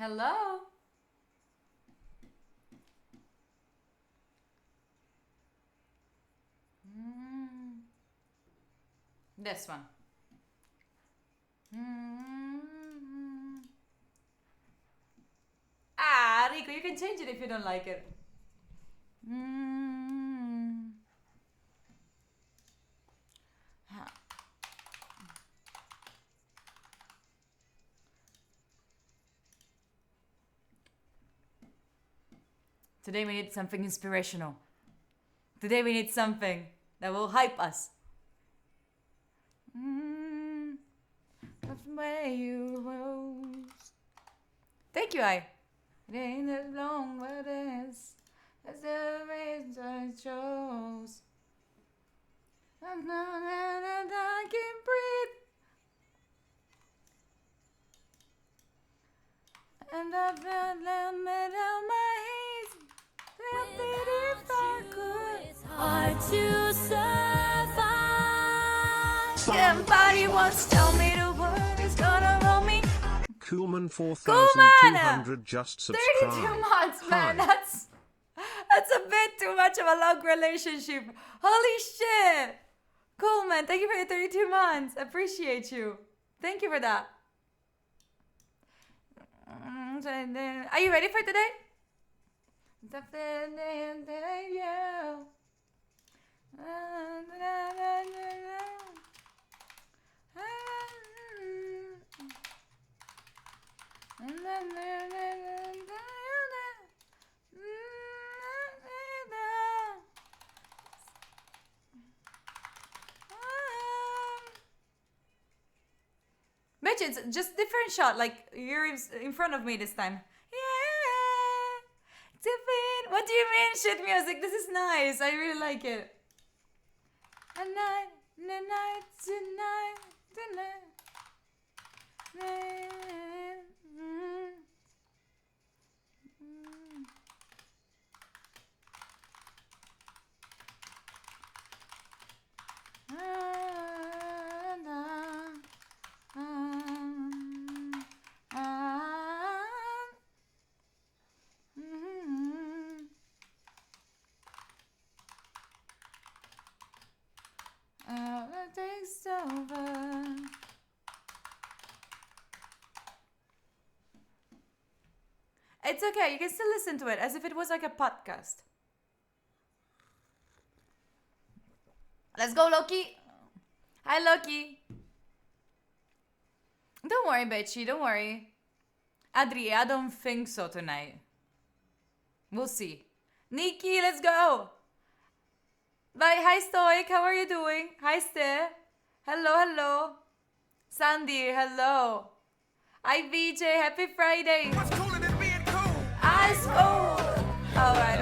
Hello? This one. Ah, Rico, you can change it if you don't like it. Today we need something inspirational. Today we need something that will hype us. That's the way you rose. Thank you, I. It ain't as long, but it's as the reason I chose. I'm not that I can breathe. And I've been limit on my haze. Felt it if I could. It's hard to survive. Somebody once told me the world is gonna roll me. Coolman 4200 just 32 subscribed. months, man. That's a bit too much of a long relationship. Holy shit. Cool, man. Thank you for the 32 months. Appreciate you. Thank you for that. Are you ready for today? Mitch, it's just different shot. Like you're in front of me this time. Yeah, different. What do you mean, shit music? This is nice. I really like it. A night, tonight, tonight, tonight. Everything's over. It's okay, you can still listen to it as if it was like a podcast. Let's go, Loki. Hi, Loki. Don't worry, bitchy, don't worry. Adri, I don't think so tonight. We'll see. Nikki, let's go. Bye, hi, Stoic, how are you doing? Hi, Ste. Hello, hello. Sandy, hello. Hi, VJ, happy Friday. What's cooler than being cool? Ice cold. Alright.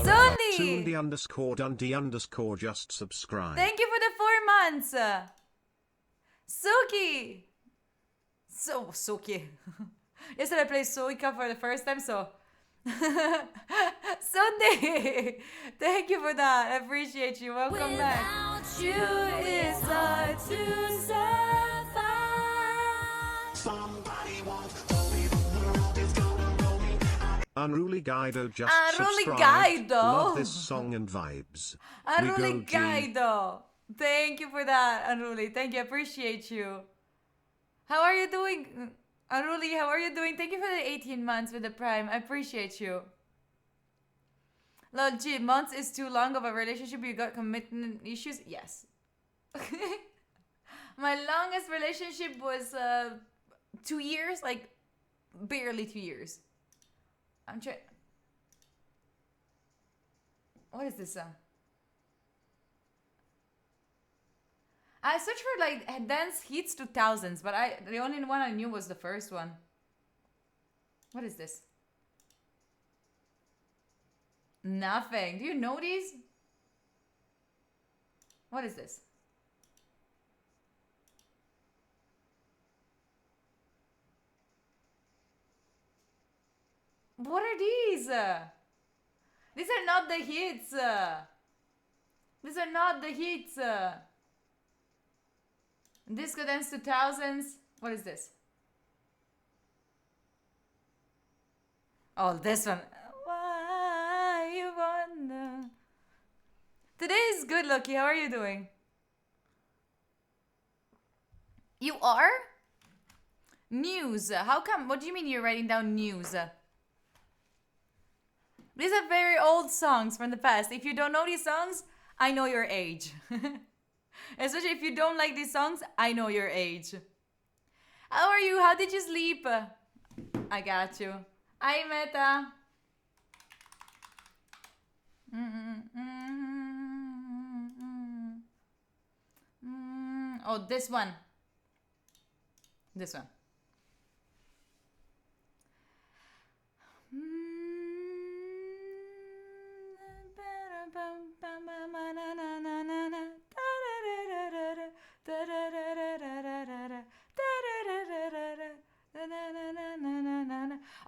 Sunny. Dundee_ just subscribe. Thank you for the 4 months. Suki. Suki. Yesterday I played Suika for the first time, so. Sunday. Thank you for that. I appreciate you. Welcome back. Without you, it's hard to survive. Somebody wants to tell me the world is gonna roll me. Unruly Guido just Unruly subscribed. Guido. Love this song and vibes. Unruly We go, G. Guido. Thank you for that, Unruly. Thank you. I appreciate you. How are you doing? Unruly, how are you doing? Thank you for the 18 months with the Prime. I appreciate you. Lol, G, months is too long of a relationship. You got commitment issues? Yes. My longest relationship was 2 years, like barely 2 years. I'm trying. What is this song? I searched for like dance hits 2000s, but the only one I knew was the first one. What is this? Nothing. Do you know these? What is this? What are these? These are not the hits. These are not the hits. Disco Dance 2000s. What is this? Oh, this one. Why you wonder? Today is good, Loki. How are you doing? You are? News. How come? What do you mean you're writing down news? These are very old songs from the past. If you don't know these songs, I know your age. Especially if you don't like these songs, I know your age. How are you? How did you sleep? I got you. Hi, Meta. Oh, this one. This one.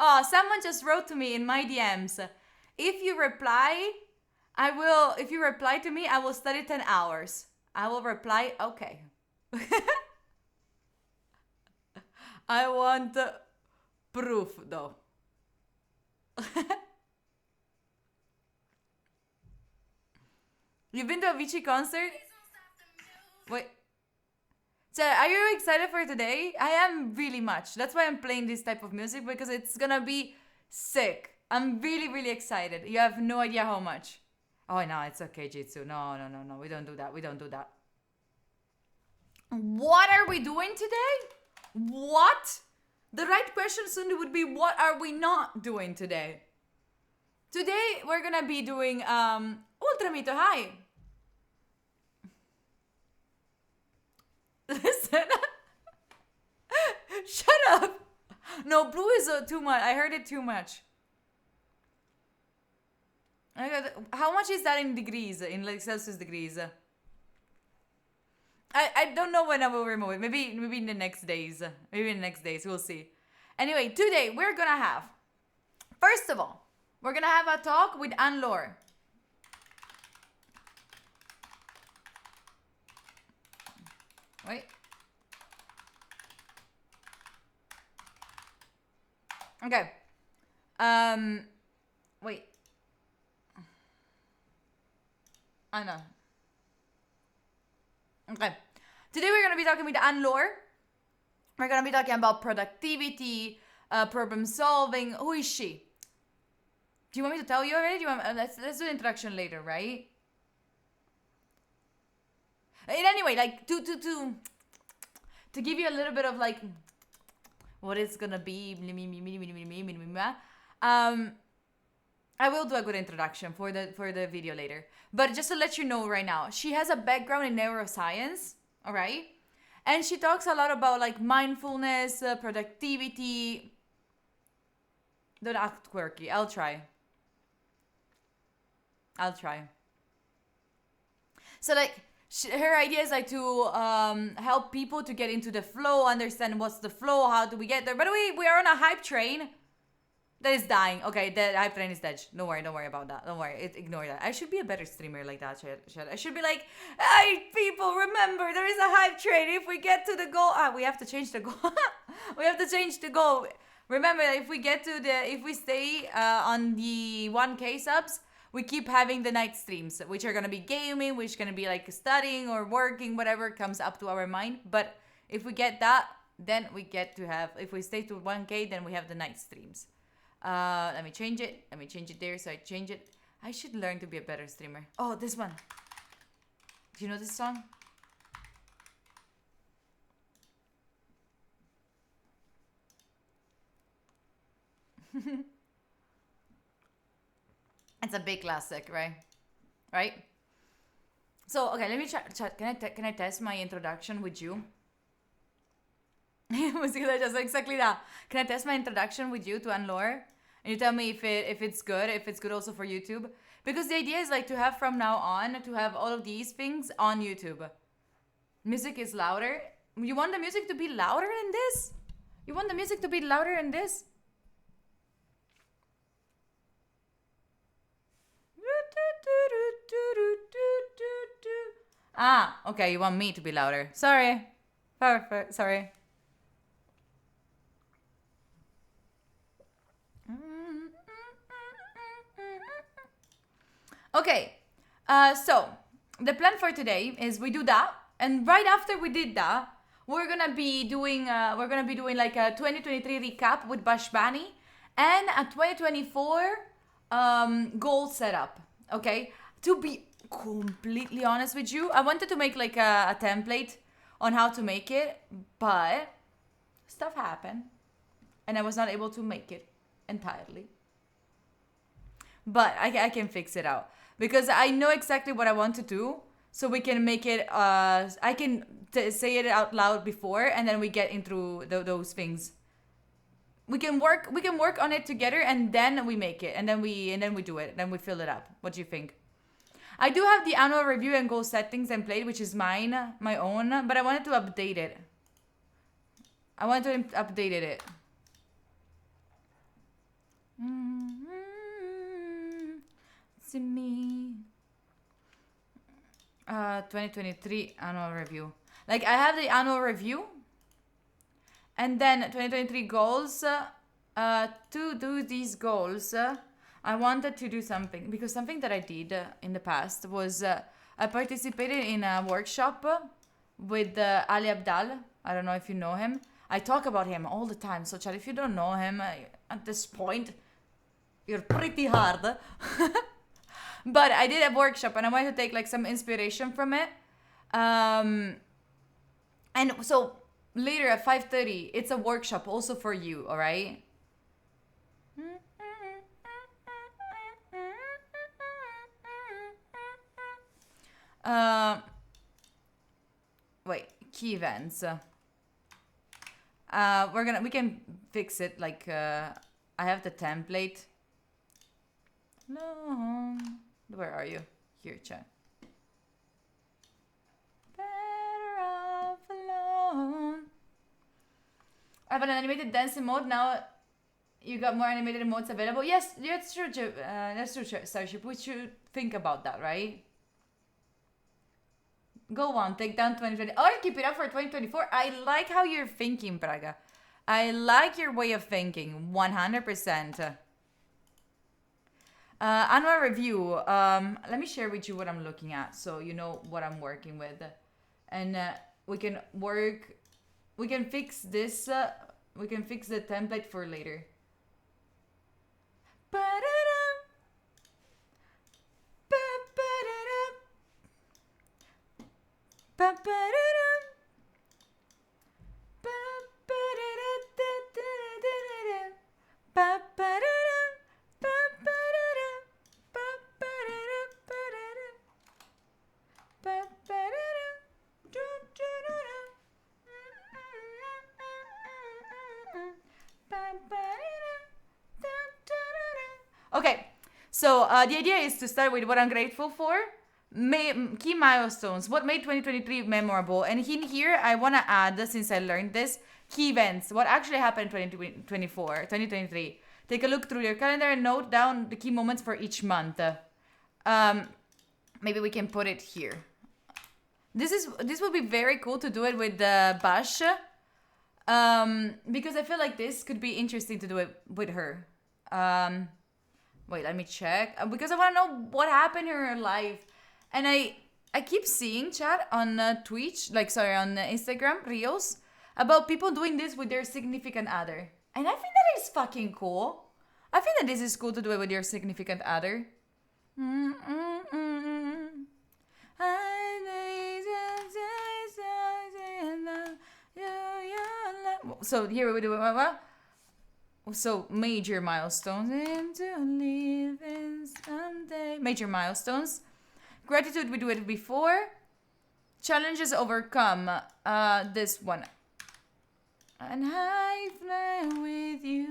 Oh, someone just wrote to me in my DMs. If you reply, if you reply to me, I will study 10 hours. I will reply, okay. I want proof though. You've been to a Avicii concert? Wait. So, are you excited for today? I am really much. That's why I'm playing this type of music, because it's gonna be sick. I'm really, really excited. You have no idea how much. Oh, no, it's okay, Jitsu. No. We don't do that. We don't do that. What are we doing today? What? The right question soon would be, what are we not doing today? Today, we're gonna be doing Ultra Mito High. Listen. Shut up. No, blue is too much. I heard it too much. How much is that in degrees? In like Celsius degrees? I don't know when I will remove it. Maybe in the next days. Maybe in the next days. We'll see. Anyway, today we're gonna have, first of all, we're gonna have a talk with Anne-Laure. Wait. Okay. Wait. I know. Okay. Today we're going to be talking with Anne-Laure. We're going to be talking about productivity, problem solving. Who is she? Do you want me to tell you already? Let's do the introduction later, right? And anyway, like to give you a little bit of like what it's gonna be. I will do a good introduction for the video later. But just to let you know right now, she has a background in neuroscience, all right? And she talks a lot about like mindfulness, productivity. Don't act quirky. I'll try. So like, her idea is like to help people to get into the flow, understand what's the flow, how do we get there. By the way, we are on a hype train that is dying. Okay, the hype train is dead. Don't worry about that. Don't worry, ignore that. I should be a better streamer like that. I should be like, hey people, remember there is a hype train. If we get to the goal, we have to change the goal. We have to change the goal. Remember, if we stay on the 1K subs, we keep having the night streams, which are gonna be gaming, which are gonna be like studying or working, whatever comes up to our mind. But if we get that, then we get to have, if we stay to 1K, then we have the night streams. Let me change it. Let me change it there. So I change it. I should learn to be a better streamer. Oh, this one. Do you know this song? It's a big classic, right? Right? So, okay, let me chat. Can I test my introduction with you? Just exactly that. Can I test my introduction with you to Anne-Laure? And you tell me if it's good also for YouTube. Because the idea is like to have from now on, to have all of these things on YouTube. Music is louder. You want the music to be louder than this? You want the music to be louder than this? Ah, okay, you want me to be louder. Sorry. Perfect, sorry. Okay, so the plan for today is we do that, and right after we did that, we're gonna be doing like a 2023 recap with Bashbani and a 2024 goal setup. Okay, to be completely honest with you, I wanted to make like a template on how to make it, but stuff happened, and I was not able to make it entirely. But I can fix it out because I know exactly what I want to do. So we can make it. I can say it out loud before, and then we get into those things. We can work. We can work on it together, and then we make it, and then we do it. Then we fill it up. What do you think? I do have the annual review and goal settings template, which is mine, my own. But I wanted to update it. I wanted to update it. To me. 2023 annual review. Like I have the annual review, and then 2023 goals. To do these goals, I wanted to do something because something that I did in the past was I participated in a workshop with Ali Abdal. I don't know if you know him. I talk about him all the time. So, Chad, if you don't know him at this point, you're pretty hard. But I did a workshop and I wanted to take like some inspiration from it. And so later at 5:30, it's a workshop also for you, all right? Wait, key events. We can fix it like I have the template. No. Where are you? Here, chat. Better off alone. I have an animated dancing mode now. You got more animated modes available. Yes, that's true. That's true, Starship. We should think about that, right? Go on, take down 2020. Or keep it up for 2024. I like how you're thinking, Praga. I like your way of thinking. 100%. Annual review. Let me share with you what I'm looking at so you know what I'm working with. And we can fix this. We can fix the template for later. Okay, so the idea is to start with what I'm grateful for, key milestones, what made 2023 memorable, and in here I want to add, since I learned this, key events, what actually happened in 2023. Take a look through your calendar and note down the key moments for each month. Maybe we can put it here. This would be very cool to do it with Bash, because I feel like this could be interesting to do it with her. Wait, let me check. Because I want to know what happened in her life. And I keep seeing chat on Twitch, on Instagram, Reels, about people doing this with their significant other. And I think that is fucking cool. I think that this is cool to do it with your significant other. So here we do it. So major milestones into living someday. Major milestones. Gratitude, we do it before. Challenges overcome. This one. And I fly with you.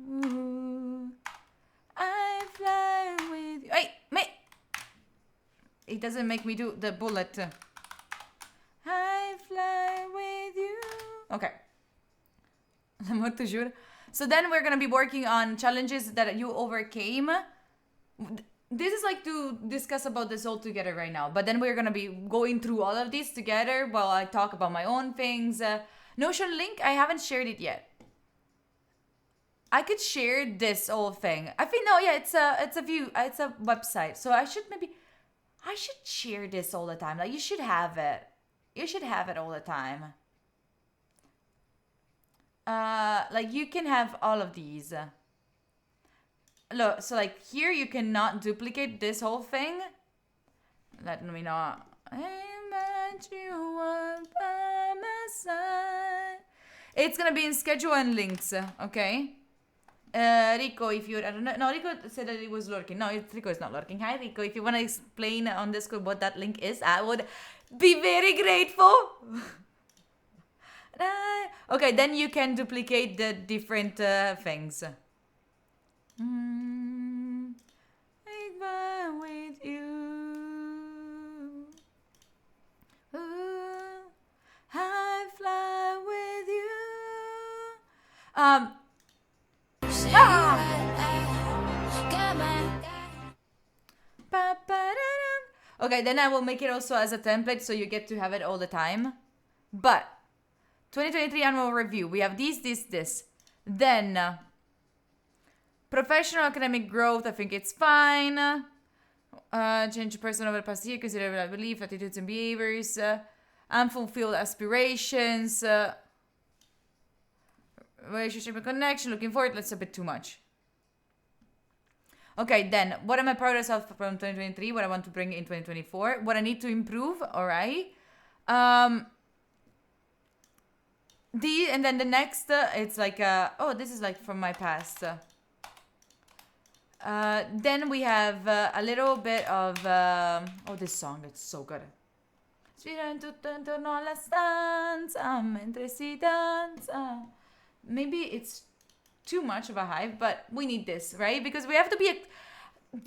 Ooh, I fly with you. Hey, mate. It doesn't make me do the bullet. I fly with you. Okay. So then we're gonna be working on challenges that you overcame. This is like to discuss about this all together right now, but then we're gonna be going through all of these together while I talk about my own things. Notion link, I haven't shared it yet. I could share this whole thing. I think no, yeah, it's a website. So I should share this all the time. Like you should have it. You should have it all the time. Like you can have all of these. Look, so like here you cannot duplicate this whole thing. Let me know. That you are by my side. It's gonna be in schedule and links, okay? Rico, if you, I don't know, no, Rico said that it was lurking. No, Rico is not lurking. Hi, Rico. If you want to explain on Discord what that link is, I would be very grateful. Okay, then you can duplicate the different things. With you. Ooh, I fly with you. Okay, then I will make it also as a template so you get to have it all the time. But 2023 annual review, we have this. Then professional academic growth, I think it's fine. Change a person over the past year, consider belief, attitudes and behaviors. Unfulfilled aspirations. Relationship and connection, looking forward, that's a bit too much. Okay, then, what am I proud of from 2023? What I want to bring in 2024? What I need to improve, alright. And then the next, it's like, this is like from my past. Then we have a little bit of, this song, it's so good. Maybe it's too much of a hype, but we need this, right? Because we have to be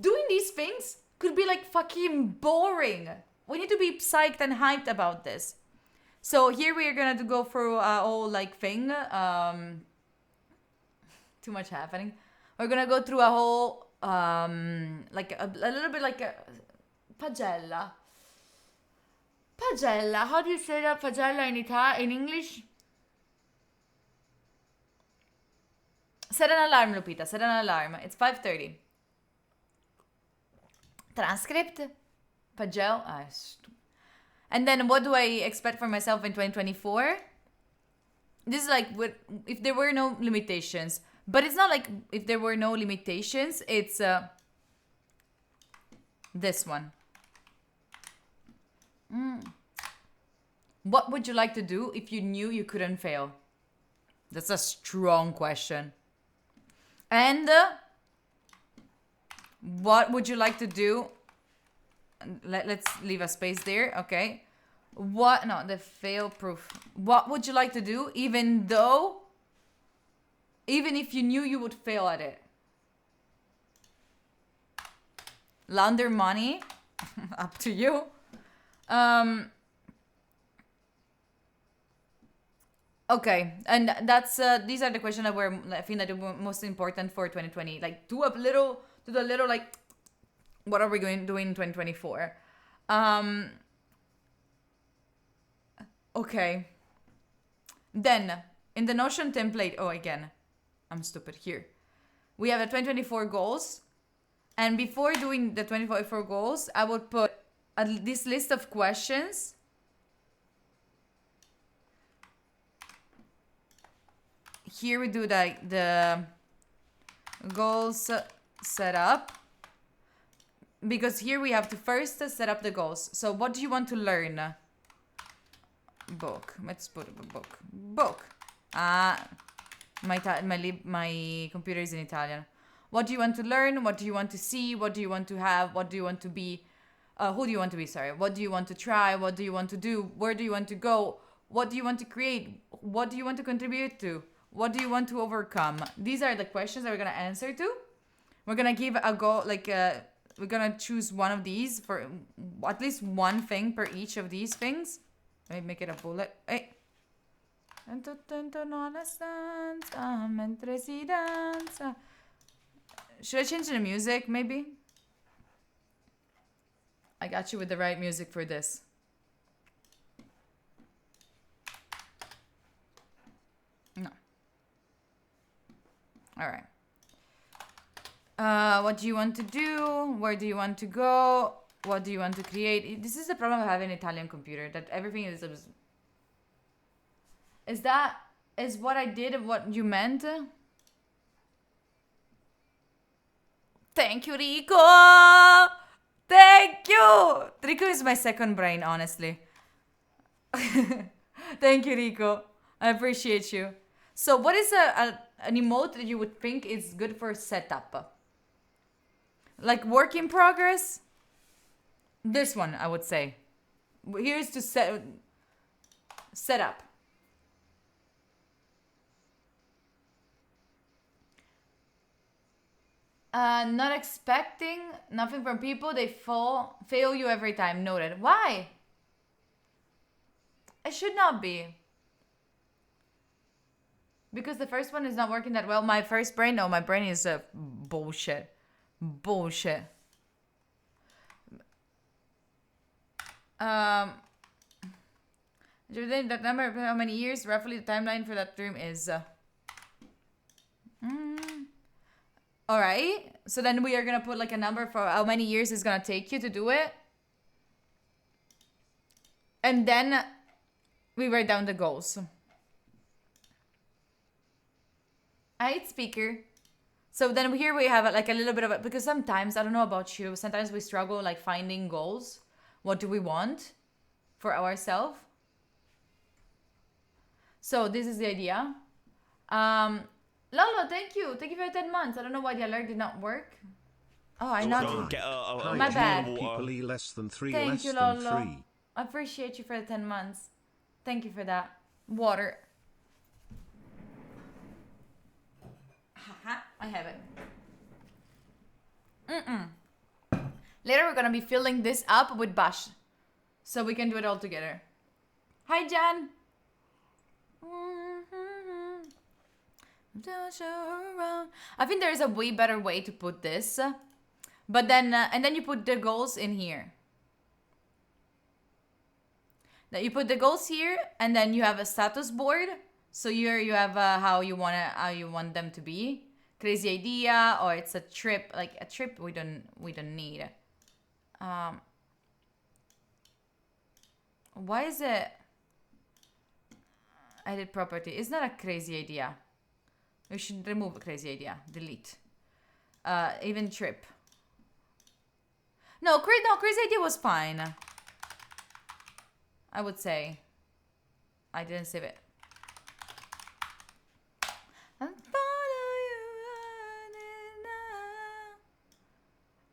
doing these things could be like fucking boring. We need to be psyched and hyped about this. So here we are gonna go through a whole like thing. Too much happening. We're gonna go through a whole like a little bit like a pagella. Pagella. How do you say that? Pagella in English? Set an alarm, Lupita. Set an alarm. It's 5:30. Transcript. Pagel. And then what do I expect for myself in 2024? This is like if there were no limitations. But it's not like if there were no limitations. It's this one. What would you like to do if you knew you couldn't fail? That's a strong question. And what would you like to do? Let's leave a space there, okay? The fail proof. What would you like to do even if you knew you would fail at it? Launder money, up to you. Okay, and that's these are the questions that were I think that were most important for 2020. Like do a little like what are we going to do in 2024? Okay. Then in the Notion template, again, I'm stupid here. We have the 2024 goals, and before doing the 2024 goals, I would put this list of questions. Here we do the goals set up. Because here we have to first set up the goals. So what do you want to learn? Book. Let's put a book. Book. My computer is in Italian. What do you want to learn? What do you want to see? What do you want to have? What do you want to be? Who do you want to be? Sorry. What do you want to try? What do you want to do? Where do you want to go? What do you want to create? What do you want to contribute to? What do you want to overcome? These are the questions that we're going to answer to. We're going to give a go, we're going to choose one of these for at least one thing per each of these things. Let me make it a bullet. Hey. Should I change the music, maybe? I got you with the right music for this. No. All right. What do you want to do? Where do you want to go? What do you want to create? This is the problem of having an Italian computer, that everything is what I did what you meant? Thank you, Rico! Thank you! Rico is my second brain, honestly. Thank you, Rico. I appreciate you. So what is an emote that you would think is good for setup? Like work in progress? This one, I would say. Here's to set up. Not expecting nothing from people. They fail you every time. Noted. Why? It should not be. Because the first one is not working that well. My first brain, no, my brain is bullshit. Bullshit. That number, how many years? Roughly the timeline for that dream is... All right. So then we are going to put like a number for how many years it's going to take you to do it. And then we write down the goals. I hate speaker. So then here we have like a little bit of it, because sometimes, I don't know about you, sometimes we struggle like finding goals. What do we want for ourselves? So this is the idea. Lolo, thank you. Thank you for 10 months. I don't know why the alert did not work. Oh, I not. Hi. Get Hi, My bad. People less than 3, Thank less you, than Lolo. 3. I appreciate you for the 10 months. Thank you for that. Water. Haha, I have it. Later we're gonna be filling this up with Bash, so we can do it all together. Hi, Jan. I think there is a way better way to put this, but then and then you put the goals in here. That you put the goals here, and then you have a status board. So here you have how you want them to be. Crazy idea, or it's a trip. Like a trip, we don't need. Why is it? Edit property. It's not a crazy idea. We should remove a crazy idea. Delete. Even trip. No, crazy idea was fine. I would say. I didn't save it.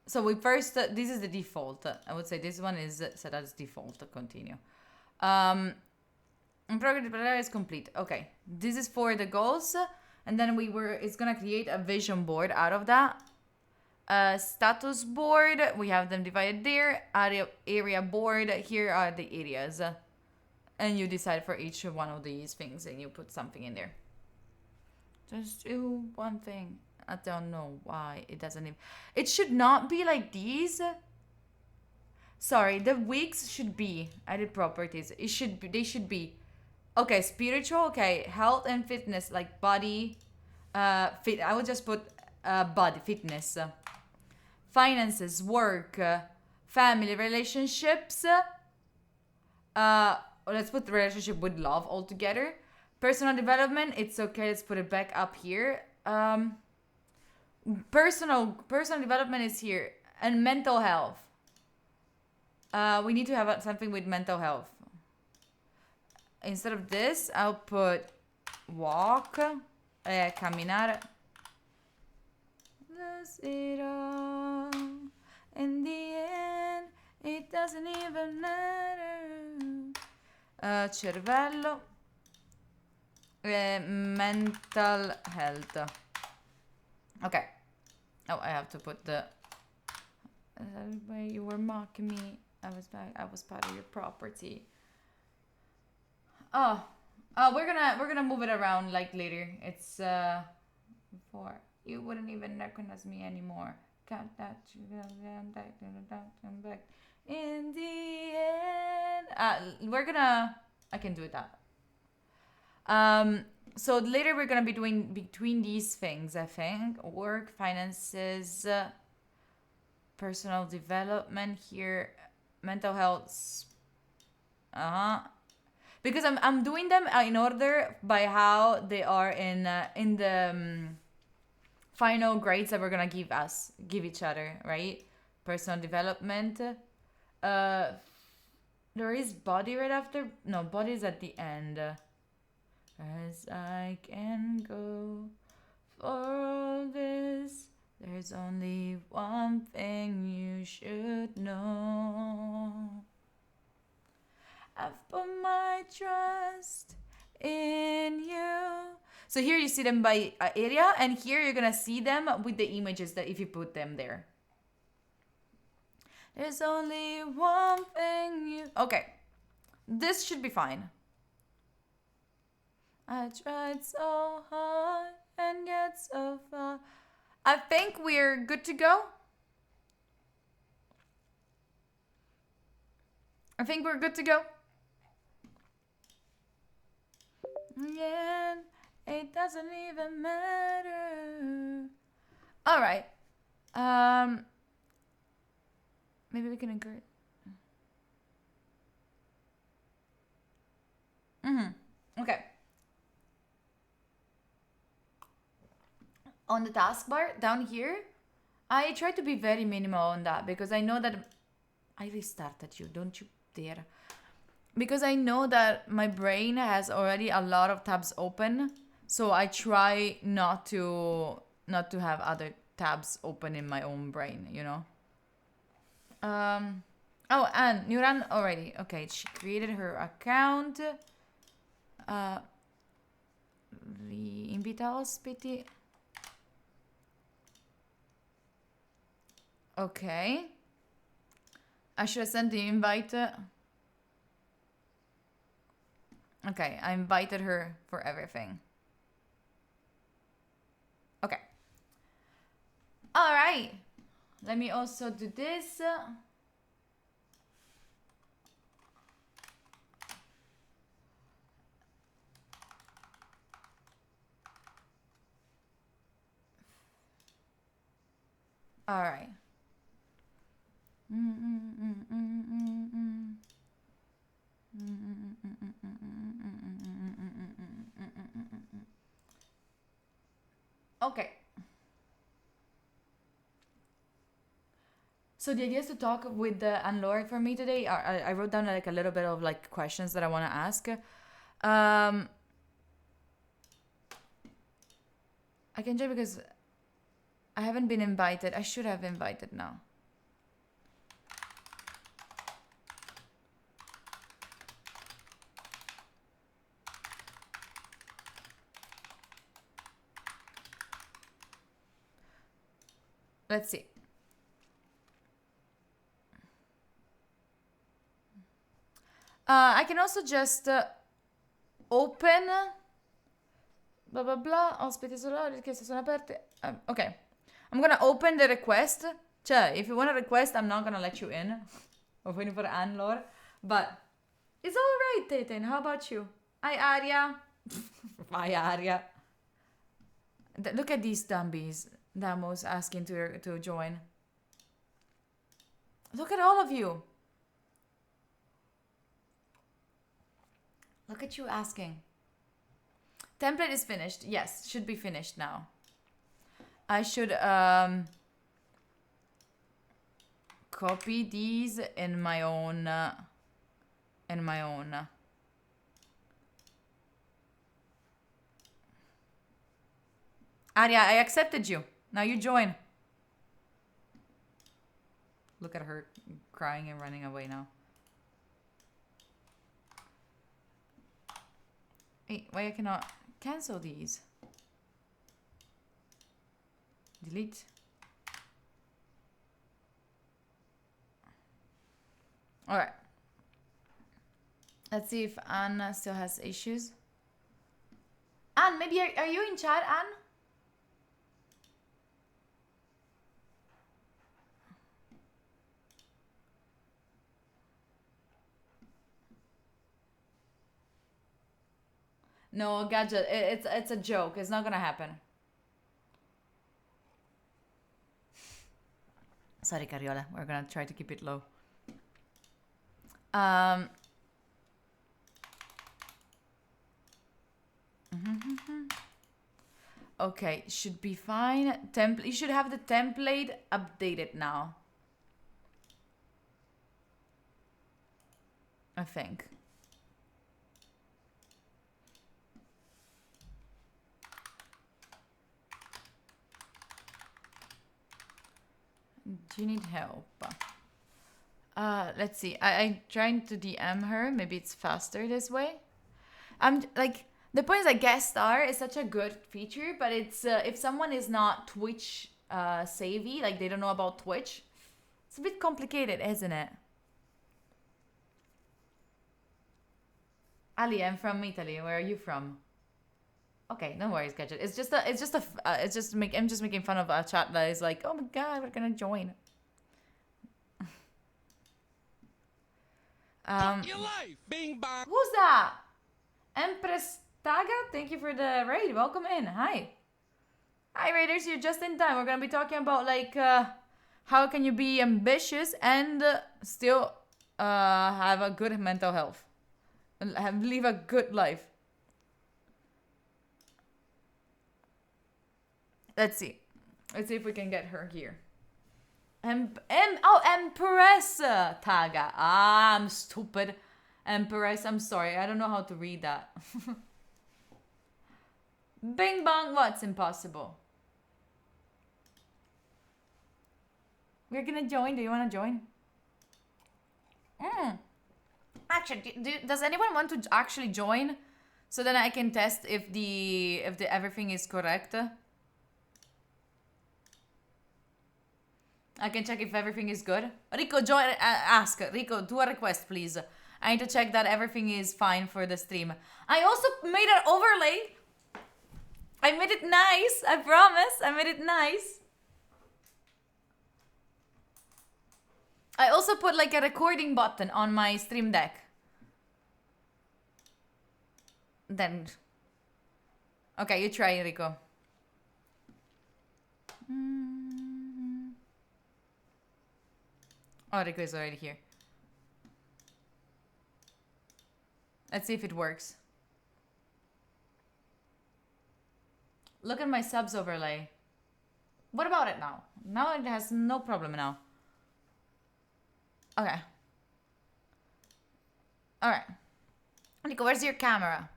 So we first, this is the default. I would say this one is set as default. Continue. Progress is complete. Okay, this is for the goals, and then it's gonna create a vision board out of that. Status board, we have them divided there. Area board, here are the areas, and you decide for each one of these things, and you put something in there. Just do one thing. I don't know why it doesn't even... It should not be like these. Sorry, the weeks should be edit properties. It should be, they should be. Okay, spiritual, okay, health and fitness, like body, fit. I would just put body, fitness, finances, work, family, relationships. Let's put the relationship with love all together. Personal development, it's okay. Let's put it back up here. Personal development is here, and mental health. We need to have something with mental health. Instead of this, I'll put walk, caminar. Lose it all. In the end, it doesn't even matter. Cervello. Mental health. Okay. Oh, I have to put the... you were mocking me. I was part of your property. Oh, we're gonna move it around like later. It's before you wouldn't even recognize me anymore. Count that back. In the end, I can do that. So later we're gonna be doing between these things, I think. Work, finances, personal development here, mental health. Because I'm doing them in order by how they are in the final grades that we're gonna give each other, right? Personal development. There is body right after. No, body is at the end. As I can go for all this, there's only one thing you should know. I've put my trust in you. So here you see them by area, and here you're gonna see them with the images that if you put them there. There's only one thing you... Okay. This should be fine. I tried so hard and yet so far. I think we're good to go. I think we're good to go. Yeah, it doesn't even matter. All right. Maybe we can agree. Okay. On the taskbar down here, I try to be very minimal on that because I know that I restarted you. Don't you dare. Because I know that my brain has already a lot of tabs open, so I try not to have other tabs open in my own brain, you know. Oh, and Nuran already. Okay, she created her account. Invita ospiti. Okay. I should have sent the invite. Okay, I invited her for everything. Okay. All right. Let me also do this. All right. Okay. So the idea is to talk with anne-laure for me today. I wrote down like a little bit of like questions that I want to ask. I can join because I haven't been invited. I should have invited now. Let's see. I can also just open blah blah blah. Ospiti solari, richieste sono aperte. Okay. I'm gonna open the request. Cioè, if you want a request, I'm not gonna let you in. We're waiting for anne-laure. But it's alright, Teten. How about you? Hi, Aria. Hi, Aria. Look at these dumbies. Damos asking to join. Look at all of you. Look at you asking. Template is finished. Yes, should be finished now. I should copy these in my own Aria, I accepted you. Now you join. Look at her crying and running away now. Hey, why I cannot cancel these? Delete. All right. Let's see if Anne still has issues. Anne, maybe are you in chat, Anne? No, gadget. It's a joke. It's not gonna happen. Sorry, Cariola. We're gonna try to keep it low. Okay, should be fine. You should have the template updated now. I think. Do you need help? Let's see. I'm trying to DM her. Maybe it's faster this way. I'm like, the point is, like, guest star is such a good feature, but it's if someone is not Twitch savvy, like they don't know about Twitch, it's a bit complicated, isn't it? Ali, I'm from Italy. Where are you from? Okay, no worries, Gadget. I'm just making fun of a chat that is like, oh my god, we're gonna join. Your life, bing bong. Who's that? Empress Taga, thank you for the raid. Welcome in. Hi. Hi, raiders. You're just in time. We're gonna be talking about like how can you be ambitious and still have a good mental health and live a good life. Let's see if we can get her here. Empress Taga. Ah, I'm stupid. Empress, I'm sorry. I don't know how to read that. Bing bong, what's impossible? We're gonna join. Do you wanna join? Actually, does anyone want to actually join? So then I can test if the everything is correct. I can check if everything is good. Rico, join. Ask Rico. Do a request, please. I need to check that everything is fine for the stream. I also made an overlay. I made it nice. I promise. I made it nice. I also put like a recording button on my stream deck. Then. Okay, you try, Rico. Oh, Rico is already here. Let's see if it works. Look at my subs overlay. What about it now? Now it has no problem now. Okay. Alright. Nico, where's your camera?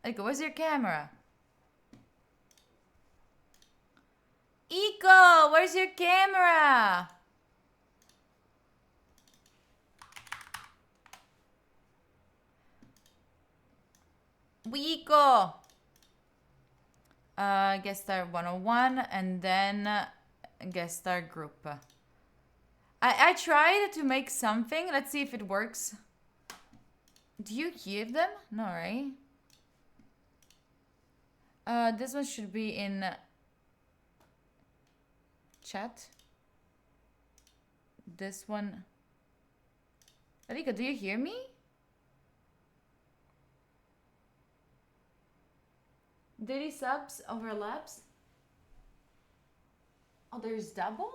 Nico, where's your camera? Iko, where's your camera? Iko. Guest star 101 and then guest star group. I tried to make something. Let's see if it works. Do you hear them? No, right? This one should be in chat. This one. Rika, do you hear me? Daily subs overlaps. Oh, there's double?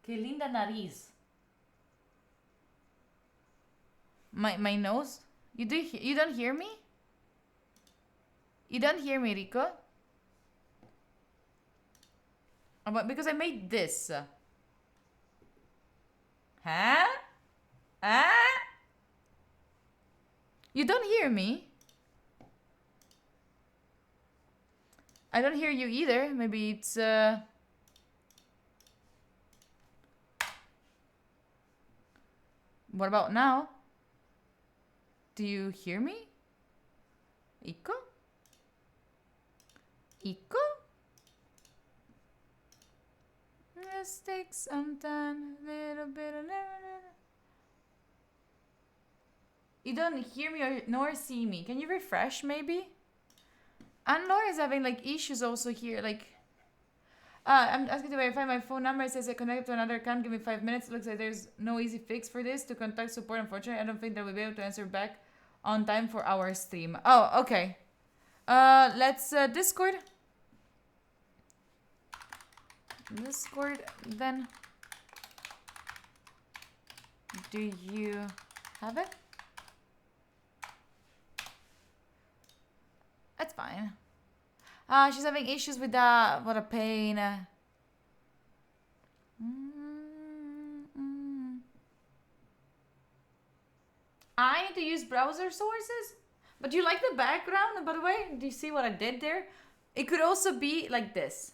Que linda nariz. My nose? You don't hear me? You don't hear me, Rico? But because I made this. Huh? Huh? You don't hear me? I don't hear you either. Maybe it's What about now? Do you hear me? Iko? Iko? Let's take some time, a little bit of You don't hear me or nor see me. Can you refresh maybe? Anne-laure is having like issues also here. Like, I'm asking to verify my phone number. It says I connected to another account. Give me 5 minutes. It looks like there's no easy fix for this. To contact support, unfortunately, I don't think that we'll be able to answer back on time for our stream. Oh, okay. Let's Discord. Discord then. Do you have it? That's fine. She's having issues with that. What a pain. I need to use browser sources? But you like the background, by the way? Do you see what I did there? It could also be like this.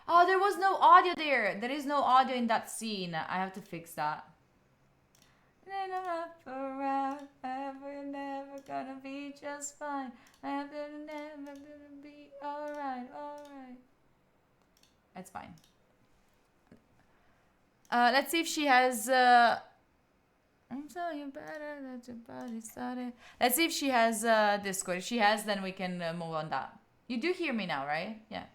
Oh, there was no audio there. There is no audio in that scene. I have to fix that. Forever, never gonna be just fine. I'm never gonna be alright, alright. That's fine. Let's see if she has. I'm telling you better that your body started. Let's see if she has Discord. If she has, then we can move on that. You do hear me now, right? Yeah.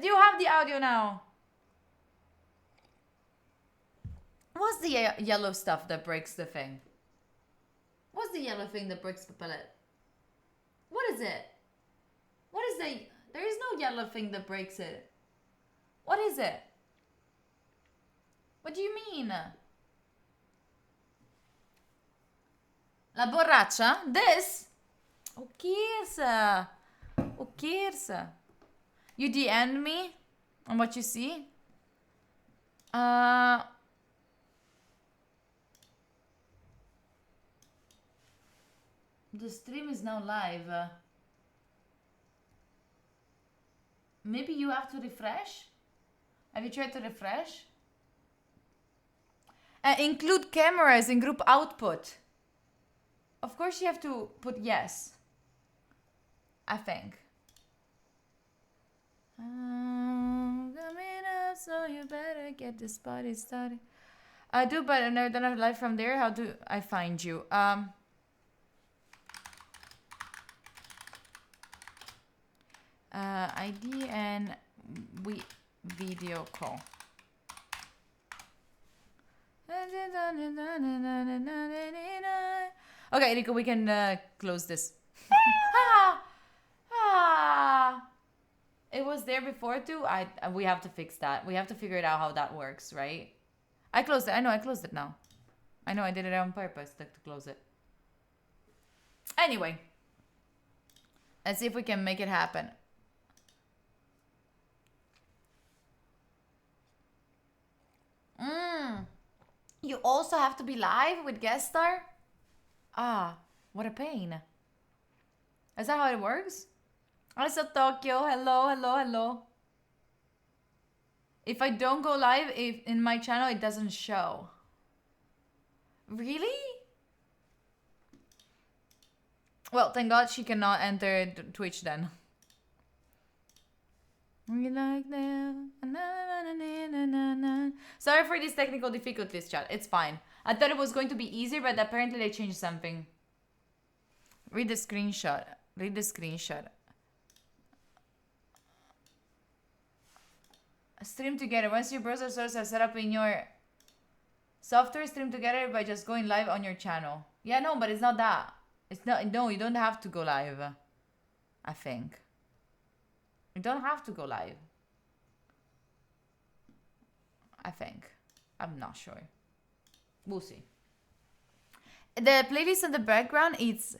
Do you have the audio now? What's the yellow stuff that breaks the thing? What's the yellow thing that breaks the palette? What is it? What is the... There is no yellow thing that breaks it. What is it? What do you mean? La borracha? This? Who cares? Who cares? You DM'd me on what you see? The stream is now live. Maybe you have to refresh? Have you tried to refresh? Include cameras in group output. Of course you have to put yes. I think. Coming up, so you better get this party started. I do, but I never done a live from there. How do I find you? ID and we video call. Okay, Nico, we can close this. It was there before too. We have to fix that. We have to figure it out how that works, right? I closed it. I know I closed it now. I know I did it on purpose to close it. Anyway, let's see if we can make it happen. You also have to be live with guest star? What a pain. Is that how it works? Also Tokyo, hello, hello, hello. If I don't go live in my channel, it doesn't show. Really? Well, thank God she cannot enter Twitch then. We like them. Sorry for these technical difficulties, chat. It's fine. I thought it was going to be easier, but apparently they changed something. Read the screenshot. Read the screenshot. Stream together. Once your browser source are set up in your software, stream together by just going live on your channel. Yeah, no, but it's not that. It's not. No, you don't have to go live. I think. You don't have to go live. I think. I'm not sure. We'll see. The playlist in the background is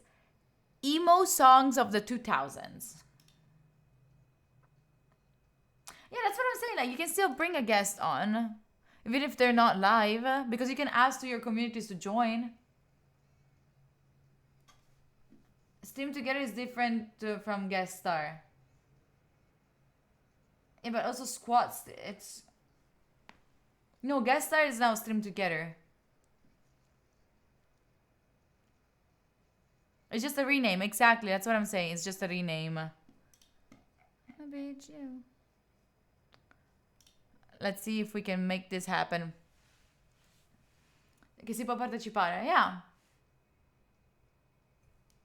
emo songs of the 2000s. Yeah, that's what I'm saying. Like, you can still bring a guest on. Even if they're not live, because you can ask to your communities to join. Stream together is different from guest star. Yeah, but also squats. It's no guest star is now stream together. It's just a rename, exactly. That's what I'm saying. It's just a rename. Let's see if we can make this happen. Che si può partecipare, yeah.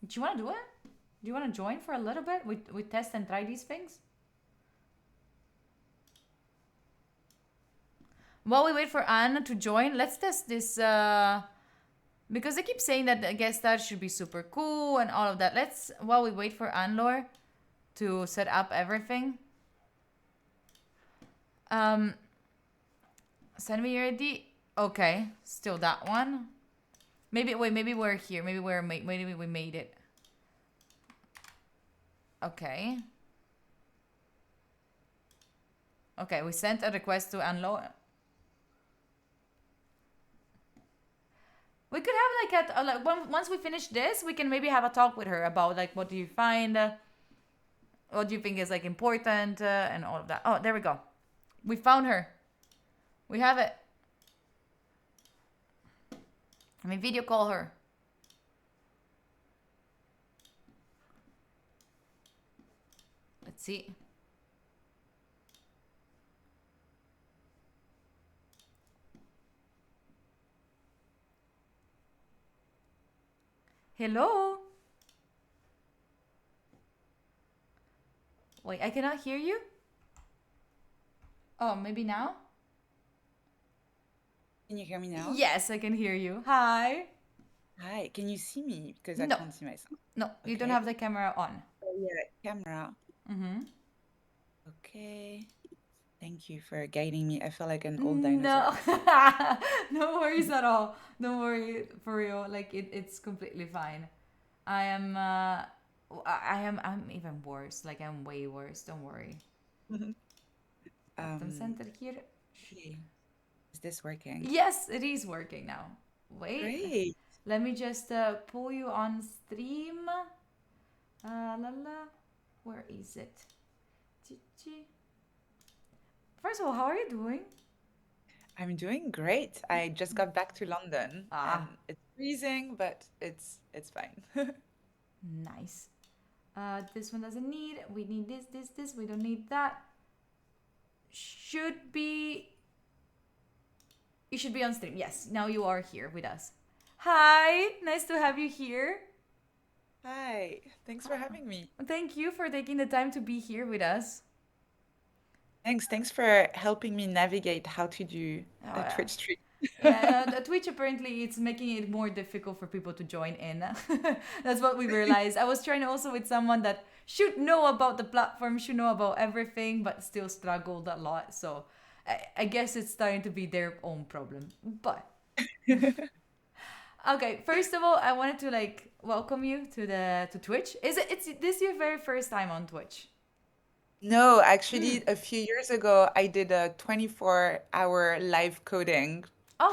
Do you want to do it? Do you want to join for a little bit? We test and try these things? While we wait for Anne to join, let's test this, because they keep saying that the guest star should be super cool and all of that. Let's, while we wait for anne-laure to set up everything. Send me your ID. Okay, still that one. Maybe, wait, maybe we're here. Maybe maybe we made it. Okay. Okay, we sent a request to anne-laure. We could have like once we finish this, we can maybe have a talk with her about like what do you find, what do you think is like important, and all of that. Oh, there we go. We found her. We have it. Let me video call her. Let's see. Hello? Wait, I cannot hear you? Oh, maybe now? Can you hear me now? Yes, I can hear you. Hi. Hi, can you see me? Because I No. can't see myself. No, you don't Okay. have the camera on. Oh, yeah, camera. Mm-hmm. Okay. Thank you for guiding me. I feel like an old dinosaur. No, no worries at all. Don't worry, for real. Like it's completely fine. I'm even worse. Like I'm way worse. Don't worry. Bottom center here. Okay. Is this working? Yes, it is working now. Wait. Great. Let me just pull you on stream. Where is it? First of all, how are you doing? I'm doing great. I just got back to London and it's freezing, but it's fine. Nice. This one doesn't need. We need this. We don't need that. Should be. You should be on stream. Yes, now you are here with us. Hi, nice to have you here. Hi, thanks for having me. Thank you for taking the time to be here with us. Thanks for helping me navigate how to do Oh, a yeah. Twitch stream. Yeah, the Twitch apparently it's making it more difficult for people to join in. That's what we realized. I was trying also with someone that should know about the platform, should know about everything, but still struggled a lot. So I guess it's starting to be their own problem. But okay, first of all, I wanted to like welcome you to Twitch. It's this your very first time on Twitch? No, actually, a few years ago, I did a 24-hour live coding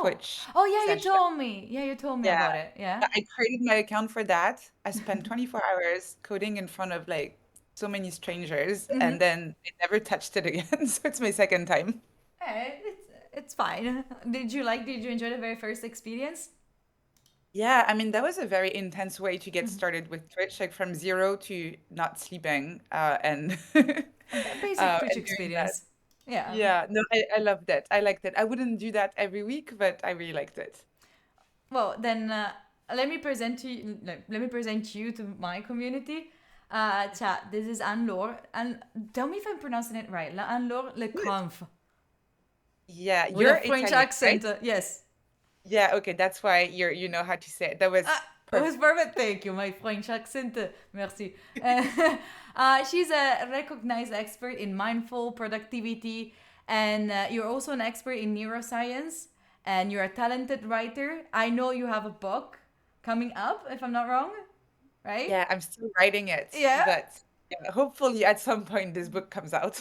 Twitch Oh yeah, you session. told me. Yeah, you told me Yeah. about it. Yeah. I created my account for that. I spent 24 hours coding in front of like so many strangers, and then I never touched it again. So it's my second time. It's fine. Did you enjoy the very first experience? Yeah, I mean, that was a very intense way to get started with Twitch, like from zero to not sleeping, and Basic Twitch and doing that. experience. Yeah. Yeah, no, I loved it. I liked it. I wouldn't do that every week, but I really liked it. Well, then let me present you to my community. Chat. This is Anne-laure, and tell me if I'm pronouncing it right. Anne-laure Le Cunff Yeah, with you're a French Italian, accent. right? Yes. Yeah, okay, that's why you know how to say it. That was It was perfect. Thank you. My French accent. Merci. She's a recognized expert in mindful productivity, and you're also an expert in neuroscience, and you're a talented writer. I know you have a book coming up, if I'm not wrong, right? Yeah, I'm still writing it, Yeah. but Yeah, hopefully at some point this book comes out.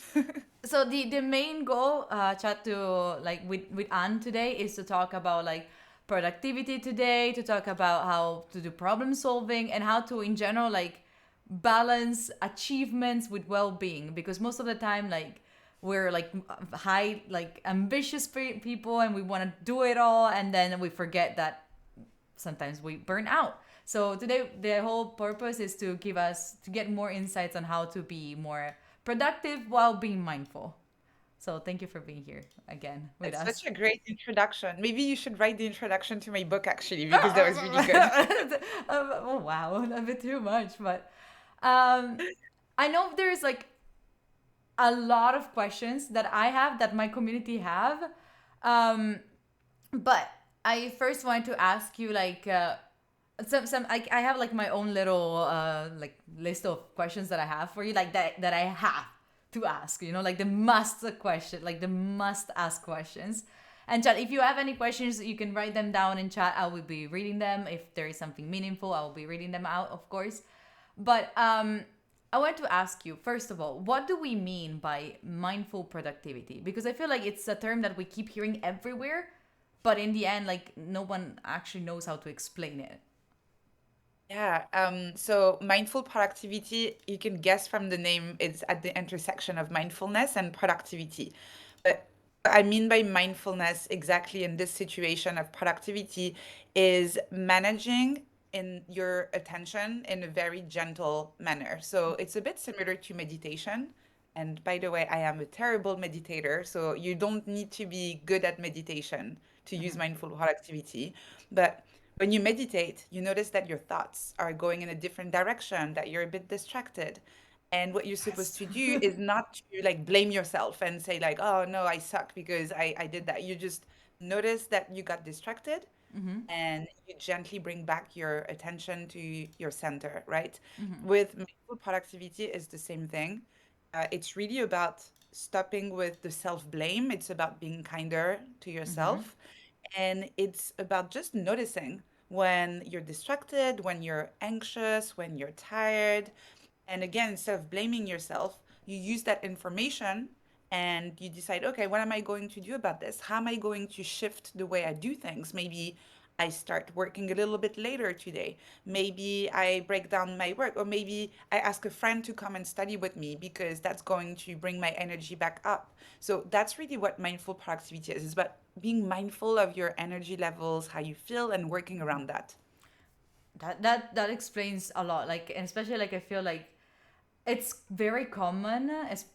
So the main goal, chat to like with Anne today is to talk about like productivity today, to talk about how to do problem solving and how to in general like balance achievements with well-being, because most of the time like we're like high like ambitious people and we want to do it all, and then we forget that sometimes we burn out. So today the whole purpose is to give us to get more insights on how to be more productive while being mindful. So thank you for being here again with It's us. such a great introduction. Maybe you should write the introduction to my book actually, because that was really good. Oh wow, a bit too much, but um, I know there's like a lot of questions that I have that my community have, um, but I first wanted to ask you like some I have like my own little like list of questions that I have for you, like that I have to ask, you know, like the must question, like the must ask questions. And chat, if you have any questions you can write them down in chat. I will be reading them. If there is something meaningful I will be reading them out, of course. But I want to ask you first of all, what do we mean by mindful productivity? Because I feel like it's a term that we keep hearing everywhere, but in the end like no one actually knows how to explain it. Yeah, so mindful productivity, you can guess from the name, it's at the intersection of mindfulness and productivity. But what I mean by mindfulness exactly in this situation of productivity is managing in your attention in a very gentle manner. So it's a bit similar to meditation. And by the way, I am a terrible meditator, so you don't need to be good at meditation to use mindful productivity. But when you meditate, you notice that your thoughts are going in a different direction, that you're a bit distracted. And what you're supposed Yes. to do is not to like blame yourself and say like, oh no, I suck because I did that. You just notice that you got distracted Mm-hmm. and you gently bring back your attention to your center, right? Mm-hmm. With mindful productivity is the same thing. It's really about stopping with the self-blame. It's about being kinder to Mm-hmm. yourself. And it's about just noticing when you're distracted, when you're anxious, when you're tired. And again, instead of blaming yourself, you use that information and you decide, okay, what am I going to do about this? How am I going to shift the way I do things? Maybe I start working a little bit later today. Maybe I break down my work, or maybe I ask a friend to come and study with me because that's going to bring my energy back up. So that's really what mindful productivity is. It's about being mindful of your energy levels, how you feel, and working around that. That explains a lot, like, and especially like I feel like it's very common as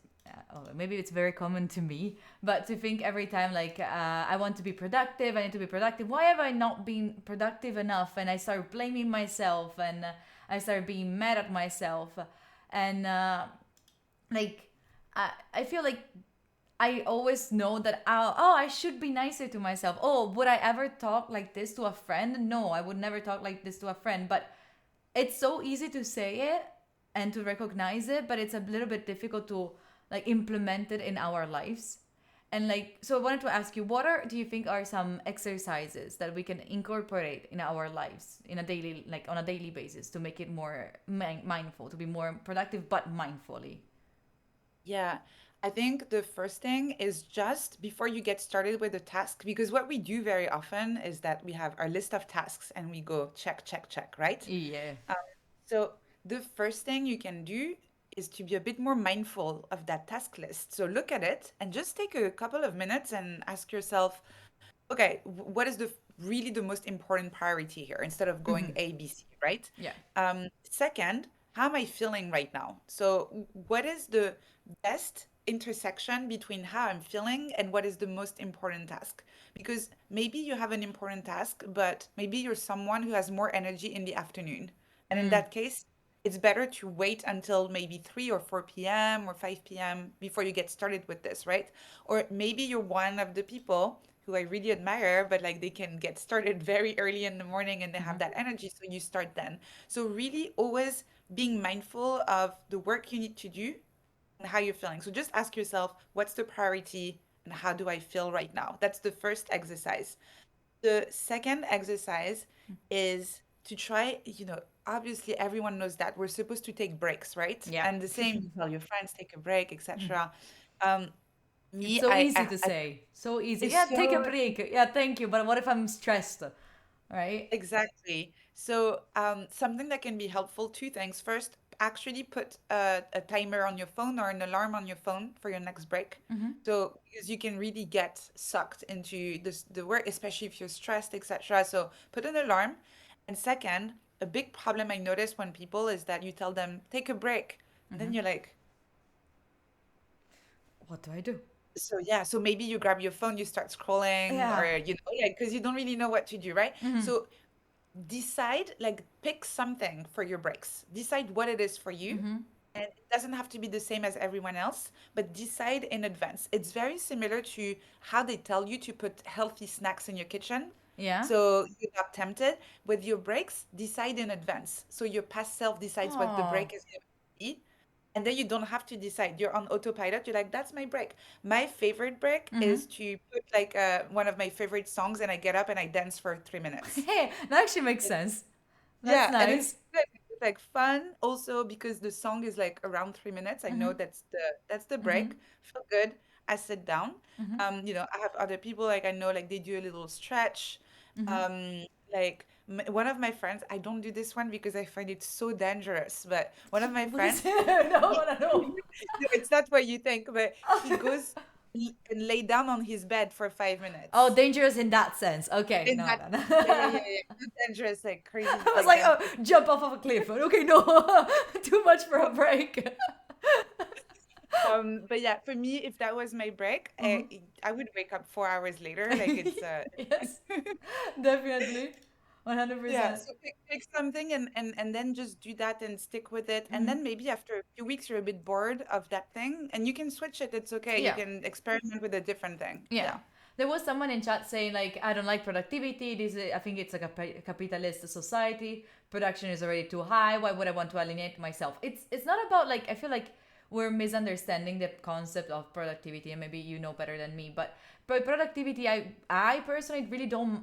oh, maybe it's very common to me, but to think every time like I want to be productive, I need to be productive, why have I not been productive enough, and I start blaming myself, and I start being mad at myself, and like I feel like I always know that oh, I should be nicer to myself. Oh, would I ever talk like this to a friend? No, I would never talk like this to a friend. But it's so easy to say it and to recognize it, but it's a little bit difficult to like implement it in our lives. And like, so I wanted to ask you, what are do you think are some exercises that we can incorporate in our lives in a daily, like on a daily basis, to make it more mindful, to be more productive but mindfully? Yeah, I think the first thing is just before you get started with a task, because what we do very often is that we have our list of tasks and we go check, check, check, right? Yeah. Um, so the first thing you can do is to be a bit more mindful of that task list. So look at it and just take a couple of minutes and ask yourself, okay, what is the really the most important priority here instead of going A, B, C, right? Yeah. Second, how am I feeling right now? So, what is the best intersection between how I'm feeling and what is the most important task? Because maybe you have an important task, but maybe you're someone who has more energy in the afternoon. And in that case, it's better to wait until maybe 3 or 4 p.m. or 5 p.m. before you get started with this, right? Or maybe you're one of the people who I really admire, but like they can get started very early in the morning and they have that energy, so you start then. So really always being mindful of the work you need to do and how you're feeling. So just ask yourself, what's the priority and how do I feel right now? That's the first exercise. The second exercise is to try, obviously everyone knows that we're supposed to take breaks, right? Yeah. And the same, you tell your friends, take a break, etc. Um, It's me, so easy to say. So easy. it's Yeah, take a so break. Yeah, thank you. But what if I'm stressed? Right? exactly. So, something that can be helpful, two things. First, actually put a timer on your phone or an alarm on your phone for your next break. So, because you can really get sucked into the work, especially if you're stressed, etc. So, put an alarm. And second, a big problem I notice when people is that you tell them, take a break. And then you're like, What do I do? so yeah, so maybe you grab your phone, you start scrolling, Yeah. or like because you don't really know what to do, right? So decide, like, pick something for your breaks. Decide what it is for you. And it doesn't have to be the same as everyone else, but decide in advance. It's very similar to how they tell you to put healthy snacks in your kitchen. Yeah. So you're not tempted. With your breaks, decide in advance. So your past self decides what the Oh. break is going to be. And then you don't have to decide. You're on autopilot. You're like, that's my break. My favorite break is to put like one of my favorite songs and I get up and I dance for 3 minutes. Hey, that actually makes sense. That's Yeah, and it's nice. good. It's like fun also because the song is like around 3 minutes. I know that's the break. Feel good. I sit down. I have other people like I know like they do a little stretch. Like one of my friends, I don't do this one because I find it so dangerous. But one of my What is friends, it? No, he, no, no. no, it's not what you think, but he goes and lay down on his bed for five Oh, minutes. dangerous in that sense. Okay, In no, that, no, no. yeah, yeah, yeah, yeah. Not dangerous, like crazy, I was like like, oh, dangerous. jump off of a cliff. Okay, no, too much for a break. But yeah, for me, if that was my break, I would wake up 4 hours later. Like it's Yes, definitely, yeah. 100%. So pick something and then just do that and stick with it. And then maybe after a few weeks, you're a bit bored of that thing, and you can switch it. It's okay. You Yeah. can experiment with a different thing. Yeah. Yeah. There was someone in chat saying like, I don't like productivity. I think it's like a capitalist society. Production is already too high. Why would I want to alienate myself? It's not about like, I feel like we're misunderstanding the concept of productivity, and maybe you know better than me. But productivity, I personally really don't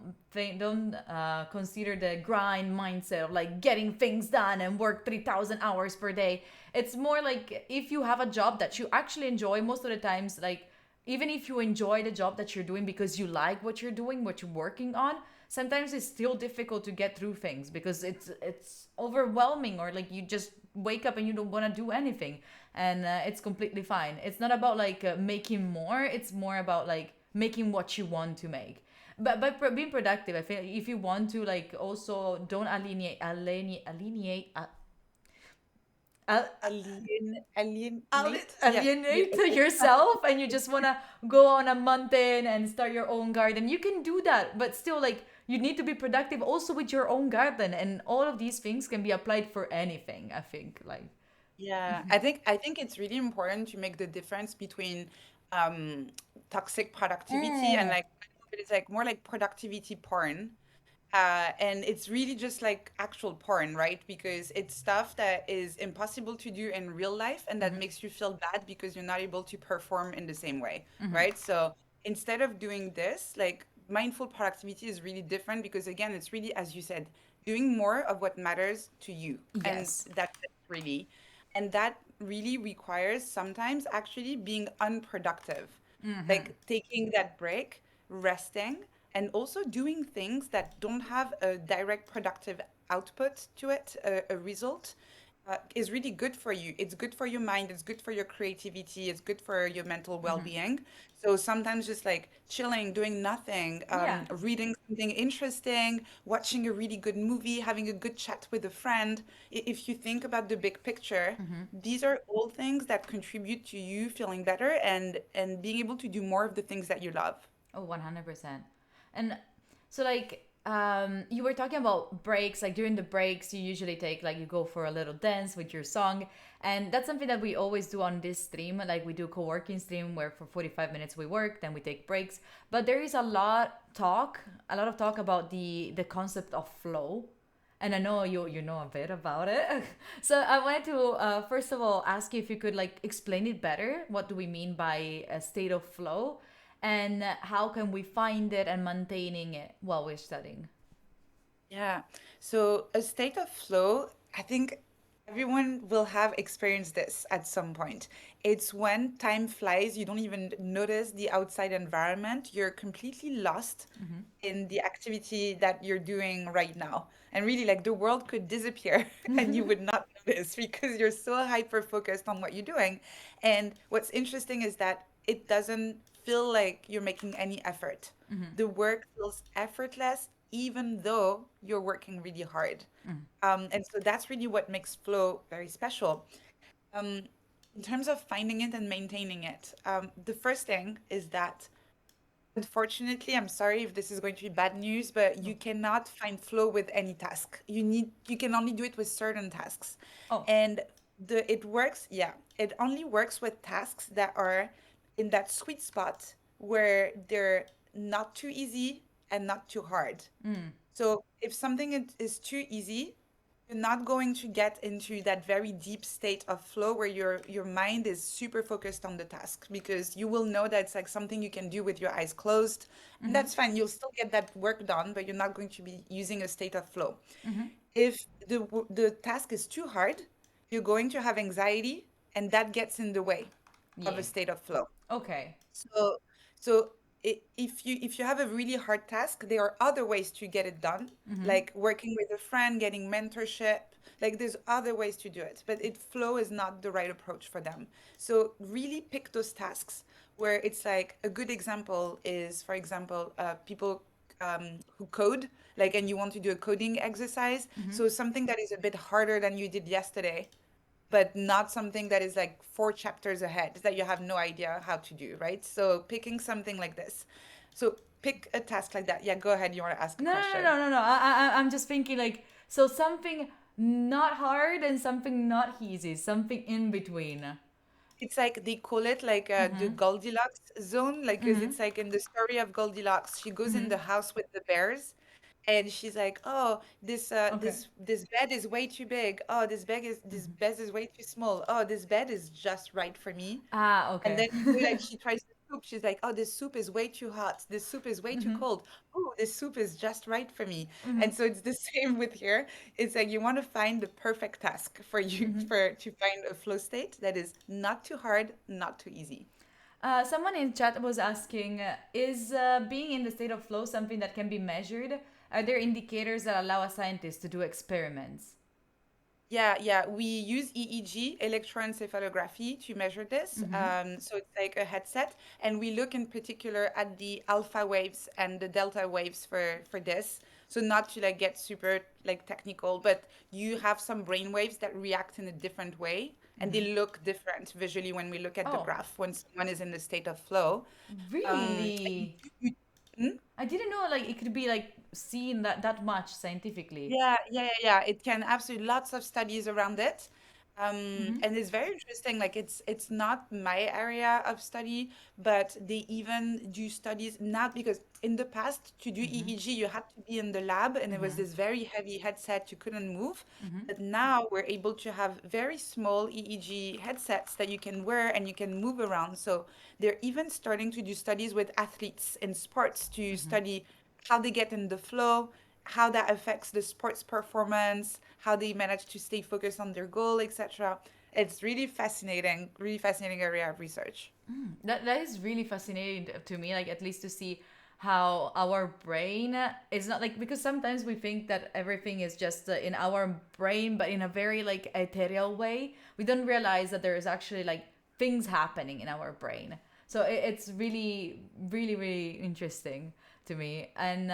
consider the grind mindset of like getting things done and work 3,000 hours per day. It's more like if you have a job that you actually enjoy most of the times, like even if you enjoy the job that you're doing because you like what you're doing, what you're working on, sometimes it's still difficult to get through things because it's overwhelming, or like you just wake up and you don't want to do anything, and it's completely fine. It's not about like making more, it's more about like making what you want to make. But being productive, I feel if you want to like also don't uh, Alienate. Yeah. Yeah. alienate yourself and you just want to go on a mountain and start your own garden, you can do that, but still like you need to be productive also with your own garden, and all of these things can be applied for anything, I think, like. Yeah, I think it's really important to make the difference between um toxic productivity and like it's like more like productivity porn. And it's really just like actual porn, right? Because it's stuff that is impossible to do in real life and that makes you feel bad because you're not able to perform in the same way, right? So instead of doing this, like mindful productivity is really different because again, it's really, as you said, doing more of what matters to you. And Yes. that's it really. And that really requires sometimes actually being unproductive, like taking that break, resting, and also doing things that don't have a direct productive output to it, a result, is really good for you. It's good for your mind, it's good for your creativity, it's good for your mental well-being. So sometimes just like chilling, doing nothing, Yeah. reading something interesting, watching a really good movie, having a good chat with a friend. If you think about the big picture, these are all things that contribute to you feeling better and being able to do more of the things that you love. Oh, 100%. And so, like, you were talking about breaks. Like, during the breaks, you usually take, like, you go for a little dance with your song. And that's something that we always do on this stream. Like, we do co working stream where for 45 minutes we work, then we take breaks. But there is a lot of talk about the concept of flow. And I know you know a bit about it. So I wanted to first of all ask you if you could like explain it better. What do we mean by a state of flow, and how can we find it and maintaining it while we're studying? Yeah. So a state of flow, I think everyone will have experienced this at some point. It's when time flies, you don't even notice the outside environment. You're completely lost in the activity that you're doing right now. And really, like the world could disappear and you would not notice because you're so hyper focused on what you're doing. And what's interesting is that it doesn't feel like you're making any effort. The work feels effortless, even though you're working really hard. And so that's really what makes flow very special. Um, in terms of finding it and maintaining it, the first thing is that unfortunately, I'm sorry if this is going to be bad news, but you cannot find flow with any task. You can only do it with certain tasks. Oh, And it works, yeah, it only works with tasks that are in that sweet spot where they're not too easy and not too hard. So if something is too easy, you're not going to get into that very deep state of flow where your mind is super focused on the task because you will know that it's like something you can do with your eyes closed, and that's fine. You'll still get that work done, but you're not going to be using a state of flow. If the task is too hard, you're going to have anxiety, and that gets in the way of a yeah. state of flow. Okay. So, so if you have a really hard task, there are other ways to get it done, like working with a friend, getting mentorship. Like there's other ways to do it, but flow is not the right approach for them. So really pick those tasks where it's like a good example is, for example, people who code, like, and you want to do a coding exercise. So something that is a bit harder than you did yesterday but not something that is like 4 chapters ahead that you have no idea how to do, right? So picking something like this. So pick a task like that. Yeah, go ahead. You want to ask a No, no, no, question? no, no, no. I'm just thinking like so something not hard and something not easy, something in between. It's like they call it like the Goldilocks zone, like 'cause it's like in the story of Goldilocks, she goes in the house with the bears, and she's like, "Oh, Okay. this bed is way too big. Oh, this bed is way too small. Oh, this bed is just right for me." Ah, And okay. then like she tries the soup. She's like, "Oh, this soup is way too hot. This soup is way too cold. Oh, this soup is just right for me." And so it's the same with here. It's like you want to find the perfect task for you for to find a flow state that is not too hard, not too easy. Someone in chat was asking, is being in the state of flow something that can be measured? Are there indicators that allow a scientist to do experiments? Yeah, yeah. We use EEG, electroencephalography, to measure this. So it's like a headset, and we look in particular at the alpha waves and the delta waves for this. So not to like get super like technical, but you have some brain waves that react in a different way, and they look different visually when we look at the Oh, graph when someone is in the state of flow. And really? I didn't know like it could be like seen that much scientifically. Yeah, yeah, yeah, yeah. It can absolutely lots of studies around it. And it's very interesting. Like it's not my area of study, but they even do studies not because in the past to do EEG you had to be in the lab and it was this very heavy headset you couldn't move. But now we're able to have very small EEG headsets that you can wear and you can move around. So they're even starting to do studies with athletes in sports to study how they get in the flow, how that affects the sports performance, how they manage to stay focused on their goal, etc. It's really fascinating area of research. That is really fascinating to me, like at least to see how our brain is not like because sometimes we think that everything is just in our brain, but in a very like ethereal way. We don't realize that there is actually like things happening in our brain. So it's really, really, really interesting to me. And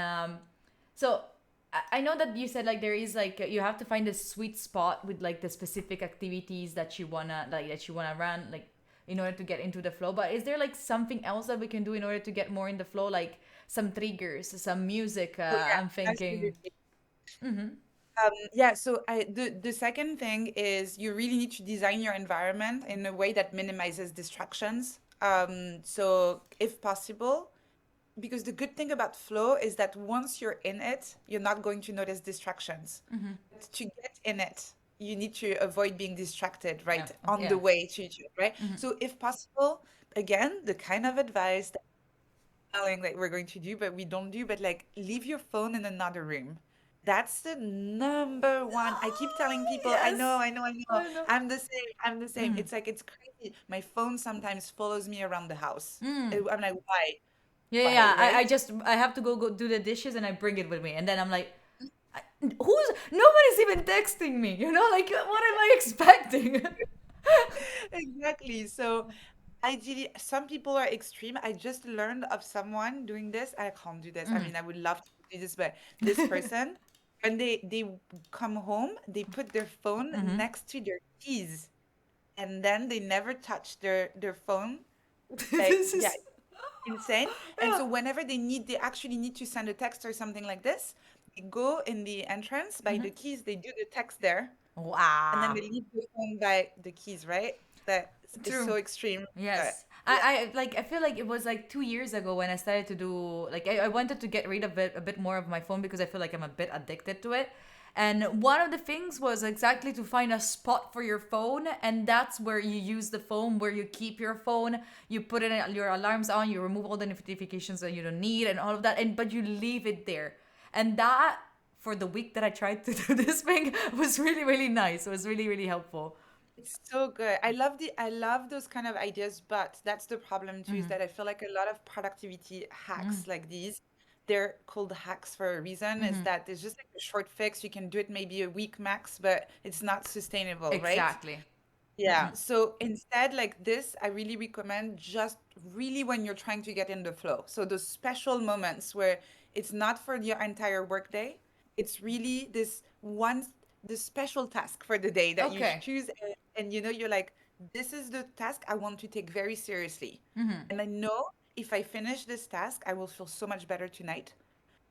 so I know that you said like there is like you have to find a sweet spot with like the specific activities that you wanna run like in order to get into the flow. But is there like something else that we can do in order to get more in the flow, like some triggers, some music? Oh yeah, I'm thinking. absolutely. Yeah, so the second thing is you really need to design your environment in a way that minimizes distractions. So if possible, because the good thing about flow is that once you're in it, you're not going to notice distractions. But to get in it, you need to avoid being distracted, Yeah, right? On yeah. the way to it, right? So if possible, again, the kind of advice that we're telling that we're going to do, but we don't do, but like leave your phone in another room. That's the number one. I keep telling people, I know, Yes, I know, I know. I know. I'm the same. I'm the same. It's like it's crazy. My phone sometimes follows me around the house. I'm like, why? Yeah, yeah, Why, yeah. I right? just I have to go do the dishes and I bring it with me, and then I'm like, who's nobody's even texting me, you know? Like, what am I expecting? Exactly. So ideally, some people are extreme. I just learned of someone doing this. I can't do this. I mean, I would love to do this, but this person, when they come home, they put their phone next to their keys, and then they never touch their phone. Like, This yeah, is insane. And so whenever they actually need to send a text or something like this, they go in the entrance by the keys, they do the text there, and then wow. they leave the phone by the keys, right? That is True. so extreme. But Yes. yeah. I like I feel like it was like 2 years ago when I started to do like I wanted to get rid of it a bit more of my phone because I feel like I'm a bit addicted to it. And one of the things was exactly to find a spot for your phone, and that's where you use the phone, where you keep your phone, you put it in your alarms on, you remove all the notifications that you don't need and all of that, and but you leave it there. And that for the week that I tried to do this thing was really, really nice. It was really, really helpful. It's so good. I love those kind of ideas, but that's the problem too, is that I feel like a lot of productivity hacks like these, they're called hacks for a reason, is that there's just like a short fix. You can do it maybe a week max, but it's not sustainable, right? Exactly. Yeah. So instead, like this, I really recommend just really when you're trying to get in the flow. So those special moments where it's not for your entire workday, it's really this special task for the day that you Okay. choose, and you know, you're like, this is the task I want to take very seriously. And I know if I finish this task, I will feel so much better tonight.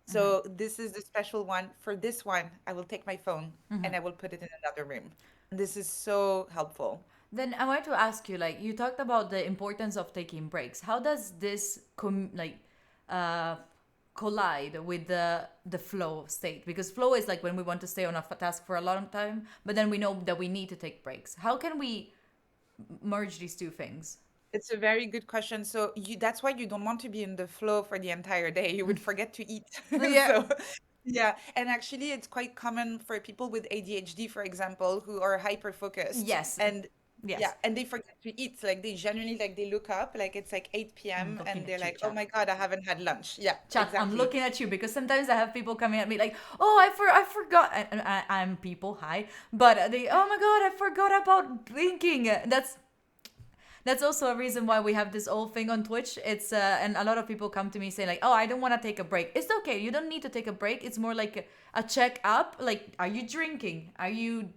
So this is the special one. For this one, I will take my phone and I will put it in another room. And this is so helpful. Then I wanted to ask you, like, you talked about the importance of taking breaks. How does this uh, collide with the flow state? Because flow is like when we want to stay on a task for a long time, but then we know that we need to take breaks. How can we merge these two things? It's a very good question. So that's why you don't want to be in the flow for the entire day. You would forget to eat. Yeah. So yeah, and actually it's quite common for people with ADHD, for example, who are hyper focused Yes. and yeah, Yes. and they forget to eat. Like they genuinely like they look up like it's like 8 I'm p.m. looking and they're at you, like, "Oh chat. my God, I haven't had lunch." Yeah, Chat, I'm exactly. looking at you because sometimes I have people coming at me like, "Oh, I forgot." And I'm people, hi, but they, "Oh my god, I forgot about drinking." That's also a reason why we have this whole thing on Twitch. It's and a lot of people come to me saying like, "Oh, I don't want to take a break." It's okay. You don't need to take a break. It's more like a check up. Like, are you drinking? Are you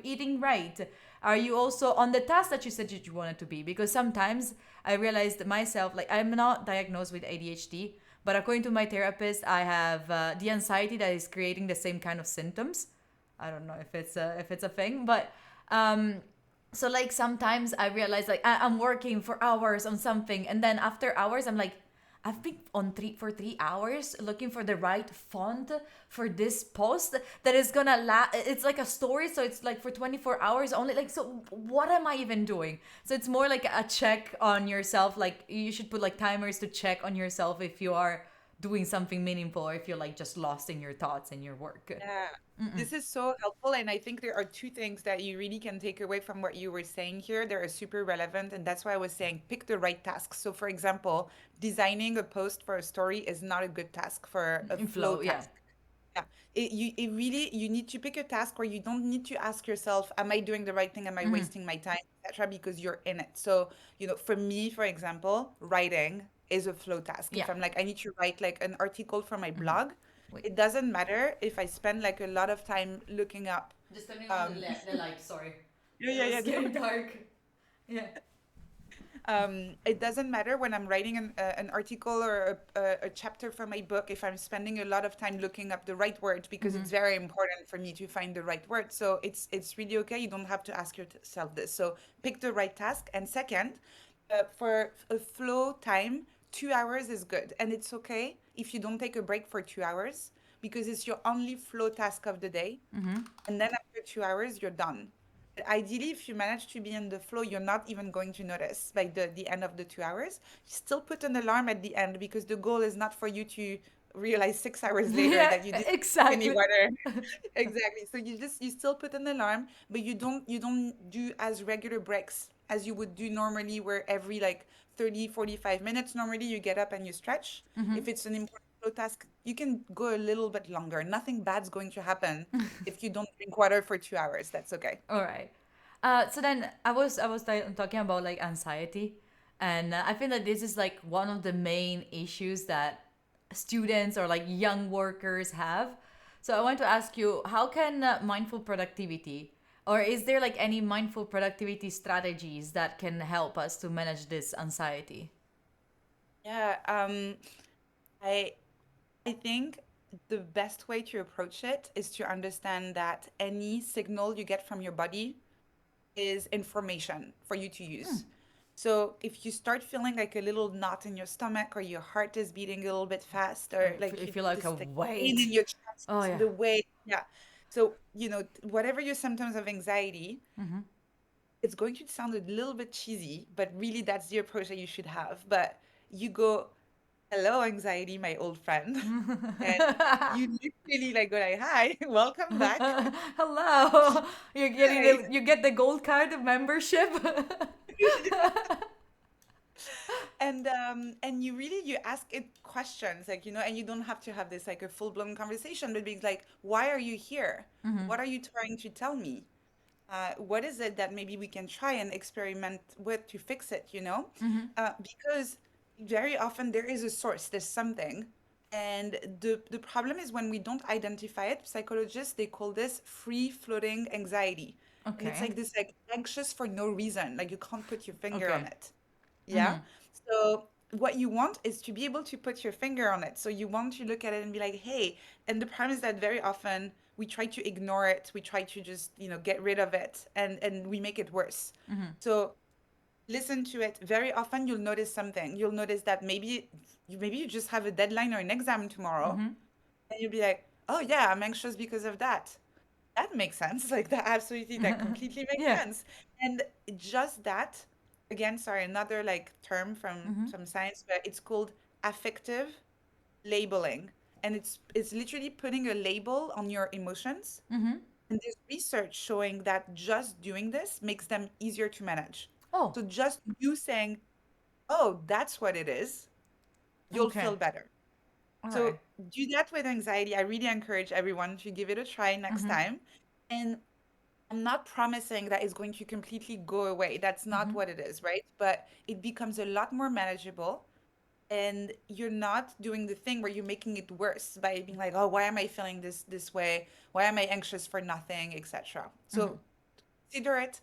eating right? Are you also on the task that you said that you wanted to be? Because sometimes I realized myself, like, I'm not diagnosed with ADHD, but according to my therapist, I have the anxiety that is creating the same kind of symptoms. I don't know if it's a thing, but um so like sometimes I realize like I'm working for hours on something, and then after hours I'm like, I've been on 3 hours looking for the right font for this post that is gonna it's like a story, so it's like for 24 hours only. Like, so what am I even doing? So it's more like a check on yourself. Like, you should put like timers to check on yourself if you are doing something meaningful, or if you're like just lost in your thoughts and your work. Yeah, this is so helpful. And I think there are two things that you really can take away from what you were saying here. They are super relevant. And that's why I was saying pick the right task. So, for example, designing a post for a story is not a good task for a In flow flow, yeah. task. Yeah, it really, you need to pick a task where you don't need to ask yourself, am I doing the right thing? Am I wasting my time, etc. Because you're in it. So, you know, for me, for example, writing is a flow task. Yeah. If I'm like, I need to write like an article for my blog, Wait. it doesn't matter if I spend like a lot of time looking up. Just turning on Um, the light, sorry. yeah, It yeah, was yeah. getting dark. Yeah. It doesn't matter when I'm writing an article or a chapter for my book if I'm spending a lot of time looking up the right words because it's very important for me to find the right word. So it's really okay. You don't have to ask yourself this. So pick the right task. And second, for a flow time, 2 hours is good, and it's okay if you don't take a break for 2 hours because it's your only flow task of the day. And then after 2 hours, you're done. Ideally, if you manage to be in the flow, you're not even going to notice by the end of the 2 hours. Still put an alarm at the end because the goal is not for you to realize 6 hours later Yeah, that you didn't drink any exactly. water. Exactly. So you still put an alarm, but you don't do as regular breaks as you would do normally, where every like 30, 45 minutes normally you get up and you stretch. If it's an important flow task, you can go a little bit longer. Nothing bad's going to happen if you don't drink water for 2 hours. That's okay. All right. So then I was talking about like anxiety, and I feel that this is like one of the main issues that students or like young workers have. So I want to ask you, how can mindful productivity, or is there like any mindful productivity strategies that can help us to manage this anxiety? Yeah, I I think the best way to approach it is to understand that any signal you get from your body is information for you to use. So if you start feeling like a little knot in your stomach, or your heart is beating a little bit fast, or You like feel like a this like pain in weight. your Oh chest, yeah. the weight, yeah. So, whatever your symptoms of anxiety, it's going to sound a little bit cheesy, but really that's the approach that you should have. But you go, hello, anxiety, my old friend. And you literally like go like, hi, welcome back. Hello. You're getting Hi. the you get the gold card membership. And you ask it questions, like, and you don't have to have this like a full-blown conversation, but being like, why are you here? What are you trying to tell me? What is it that maybe we can try and experiment with to fix it, because very often there is a source, there's something. And the problem is when we don't identify it, psychologists, they call this free floating anxiety. And it's Okay. like this like anxious for no reason, like you can't put your finger on Okay. it. Yeah. So what you want is to be able to put your finger on it. So you want to look at it and be like, hey, and the problem is that very often we try to ignore it. We try to just, get rid of it, and we make it worse. So listen to it. Very often you'll notice something. You'll notice that maybe you just have a deadline or an exam tomorrow, and you'll be like, oh yeah, I'm anxious because of that. That makes sense. Like that absolutely, that completely makes Yeah. sense. And just that, again, sorry, another like term from science, but it's called affective labeling. And it's literally putting a label on your emotions. And there's research showing that just doing this makes them easier to manage. Oh, So just you saying, oh, that's what it is, you'll okay. feel better. All So right. do that with anxiety. I really encourage everyone to give it a try next time. And I'm not promising that it's going to completely go away. That's not what it is, right? But it becomes a lot more manageable. And you're not doing the thing where you're making it worse by being like, oh, why am I feeling this way? Why am I anxious for nothing, etc. So consider it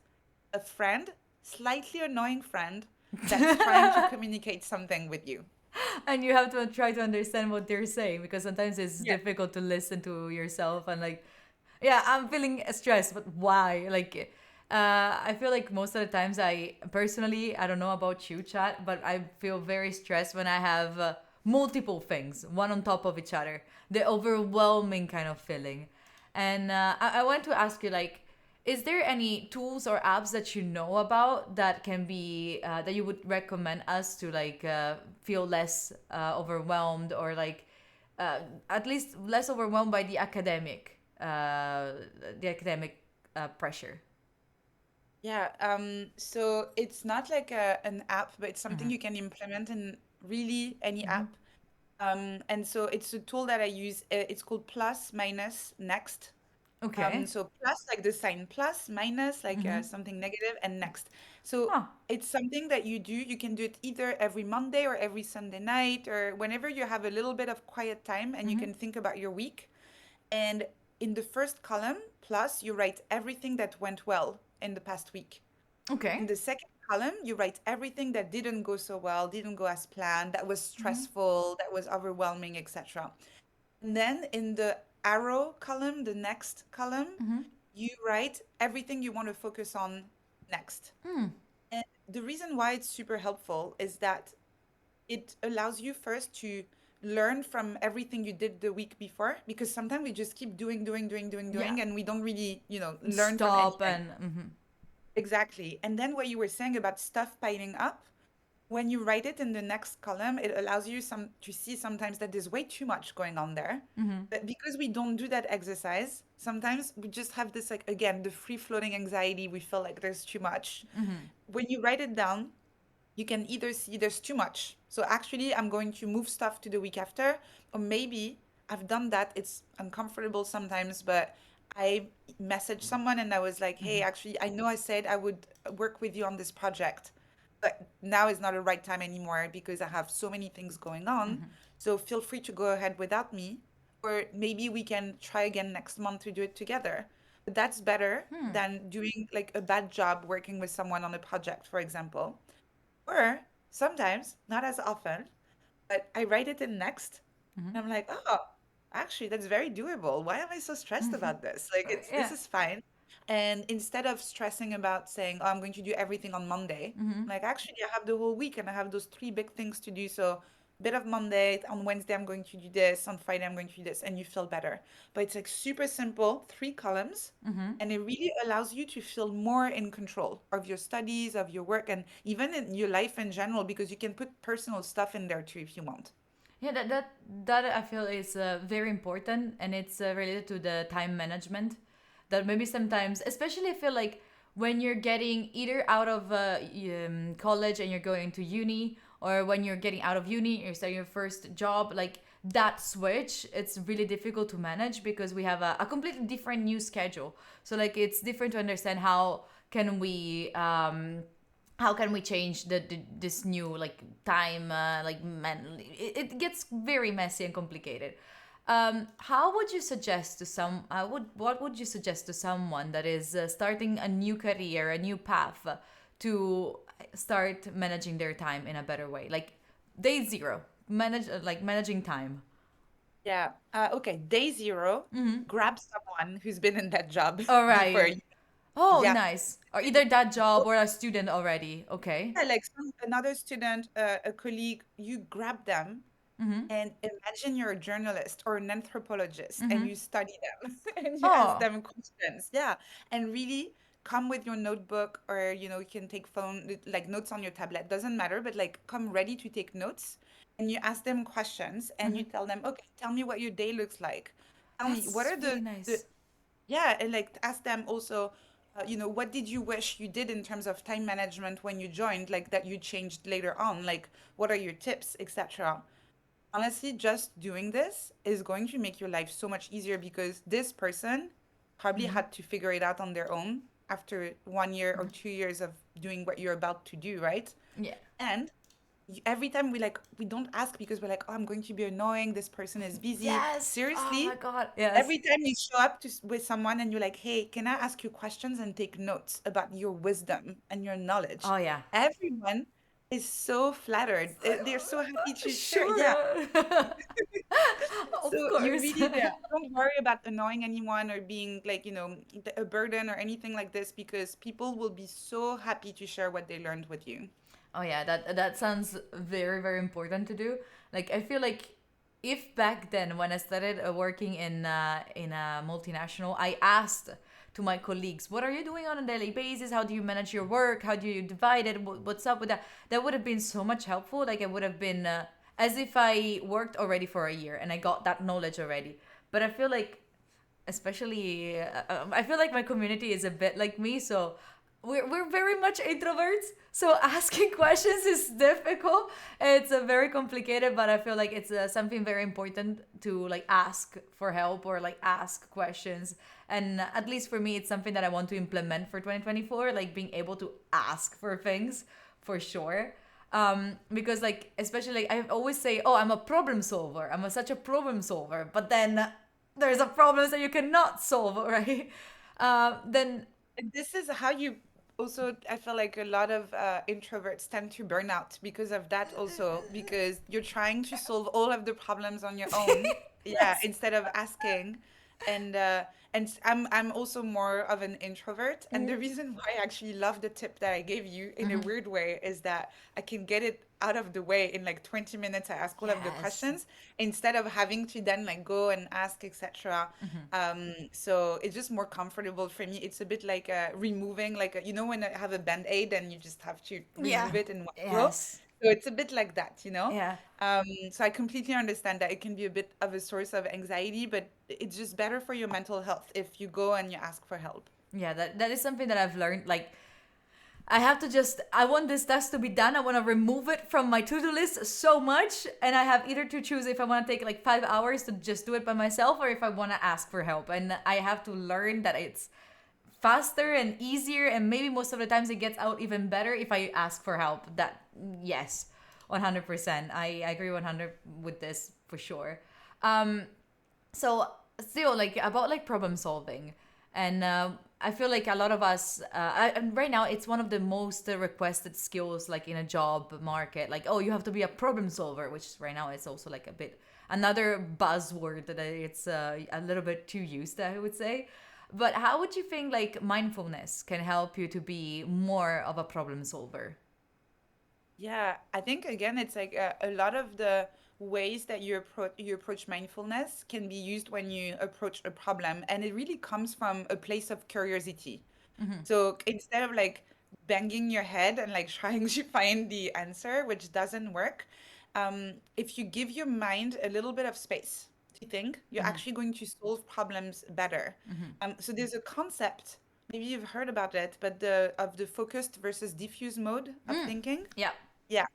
a friend, slightly annoying friend that's trying to communicate something with you. And you have to try to understand what they're saying, because sometimes it's Yeah. difficult to listen to yourself and like, yeah, I'm feeling stressed, but why? Like, I feel like most of the times I personally, I don't know about you, chat, but I feel very stressed when I have multiple things, one on top of each other, the overwhelming kind of feeling. And I want to ask you, like, is there any tools or apps that you know about that can be that you would recommend us to like feel less overwhelmed, or like uh, at least less overwhelmed by the academic pressure? Yeah, so it's not like an app, but it's something you can implement in really any app. And so it's a tool that I use. It's called plus minus next. Okay. So plus like the sign plus, minus like something negative, and next. So Huh. it's something that you do. You can do it either every Monday or every Sunday night, or whenever you have a little bit of quiet time and you can think about your week. And in the first column, plus, you write everything that went well in the past week. In Okay. the second column, you write everything that didn't go so well, didn't go as planned, that was stressful, that was overwhelming, etc. And then in the arrow column, the next column, you write everything you want to focus on next. And the reason why it's super helpful is that it allows you first to learn from everything you did the week before, because sometimes we just keep doing, doing, doing, doing, Yeah. doing, and we don't really, learn from Stop anything. and Exactly. And then what you were saying about stuff piling up, when you write it in the next column, it allows you some to see sometimes that there's way too much going on there. But because we don't do that exercise, sometimes we just have this like again, the free floating anxiety, we feel like there's too much. When you write it down, you can either see there's too much. So actually, I'm going to move stuff to the week after, or maybe I've done that. It's uncomfortable sometimes, but I messaged someone and I was like, hey, actually, I know I said I would work with you on this project, but now is not the right time anymore because I have so many things going on. So feel free to go ahead without me, or maybe we can try again next month to do it together. But that's better than doing like a bad job working with someone on a project, for example. Or sometimes, not as often, but I write it in next and I'm like, oh, actually, that's very doable. Why am I so stressed about this? Like, this Yeah. is fine. And instead of stressing about saying, oh, I'm going to do everything on Monday, like, actually, I have the whole week and I have those three big things to do. So, bit of Monday, on Wednesday, I'm going to do this, on Friday, I'm going to do this, and you feel better. But it's like super simple, three columns, and it really allows you to feel more in control of your studies, of your work, and even in your life in general, because you can put personal stuff in there too if you want. Yeah, that I feel is very important, and it's related to the time management. That maybe sometimes, especially I feel like when you're getting either out of college and you're going to uni, or when you're getting out of uni, you're starting your first job, like that switch, it's really difficult to manage because we have a completely different new schedule. So like it's different to understand can we how can we change this new like time like it gets very messy and complicated. How would you suggest to some what would you suggest to someone that is starting a new career, a new path, to start managing their time in a better way, like day zero, managing time? Yeah. Okay. Day 0, grab someone who's been in that job All before right. you. Oh, Yeah. nice. Or either that job or a student already. Okay. Yeah, like another student, a colleague, you grab them and imagine you're a journalist or an anthropologist and you study them and you ask Oh. them questions. Yeah. And really come with your notebook, or you can take phone like notes on your tablet, doesn't matter, but like come ready to take notes, and you ask them questions and you tell them, okay, tell me what your day looks like. Tell me what That's are really the nice. yeah, and like ask them also, what did you wish you did in terms of time management when you joined, like that you changed later on, like what are your tips, etc. Honestly, just doing this is going to make your life so much easier because this person probably had to figure it out on their own after 1 year or 2 years of doing what you're about to do, right? Yeah. And every time we don't ask because we're like, oh, I'm going to be annoying. This person is busy. Yes. Oh my Seriously, God. Yes. every time you show up with someone and you're like, hey, can I ask you questions and take notes about your wisdom and your knowledge? Oh yeah. Everyone is so flattered. They're so happy to share. Yeah. Sure. So Of you course. really, yeah, don't worry about annoying anyone or being like, a burden or anything like this because people will be so happy to share what they learned with you. Oh yeah, that sounds very very important to do. Like I feel like if back then when I started working in a multinational, I asked to my colleagues, "What are you doing on a daily basis? How do you manage your work? How do you divide it? What's up with that?" That would have been so much helpful. Like it would have been as if I worked already for a year and I got that knowledge already. But I feel like especially I feel like my community is a bit like me, so we're very much introverts, so asking questions is difficult. It's very complicated, but I feel like it's something very important to like ask for help or like ask questions. And at least for me, it's something that I want to implement for 2024, like being able to ask for things for sure. Because like especially like I always say, oh, I'm a problem solver, such a problem solver, but then there's a problem that you cannot solve, right? Then And this is how you also, I feel like a lot of introverts tend to burn out because of that also, because you're trying to solve all of the problems on your own. Yeah, yes. instead of asking. And I'm also more of an introvert. And the reason why I actually love the tip that I gave you in a weird way is that I can get it out of the way in like 20 minutes. I ask all of the Yes. questions instead of having to then like go and ask, etc. So it's just more comfortable for me. It's a bit like removing, like when I have a band-aid and you just have to Yeah. remove it in one go. Yes. So it's a bit like that, you know? Yeah. So I completely understand that it can be a bit of a source of anxiety, but it's just better for your mental health if you go and you ask for help. Yeah, that is something that I've learned. Like, I have to just, I want this task to be done. I want to remove it from my to do list so much. And I have either to choose if I want to take like 5 hours to just do it by myself or if I want to ask for help. And I have to learn that it's faster and easier. And maybe most of the times it gets out even better if I ask for help. That, yes, 100%. I agree 100 with this for sure. Um, so still like about like problem solving and I feel like a lot of us and right now it's one of the most requested skills like in a job market, like, oh, you have to be a problem solver, which right now is also like a bit another buzzword that it's a little bit too used, I would say. But how would you think like mindfulness can help you to be more of a problem solver? Yeah, I think again, it's like a lot of the ways that you approach mindfulness can be used when you approach a problem, and it really comes from a place of curiosity. So instead of like banging your head and like trying to find the answer, which doesn't work, if you give your mind a little bit of space to think, you're actually going to solve problems better. So there's a concept, maybe you've heard about it, but the focused versus diffuse mode of thinking. Yeah. Yeah.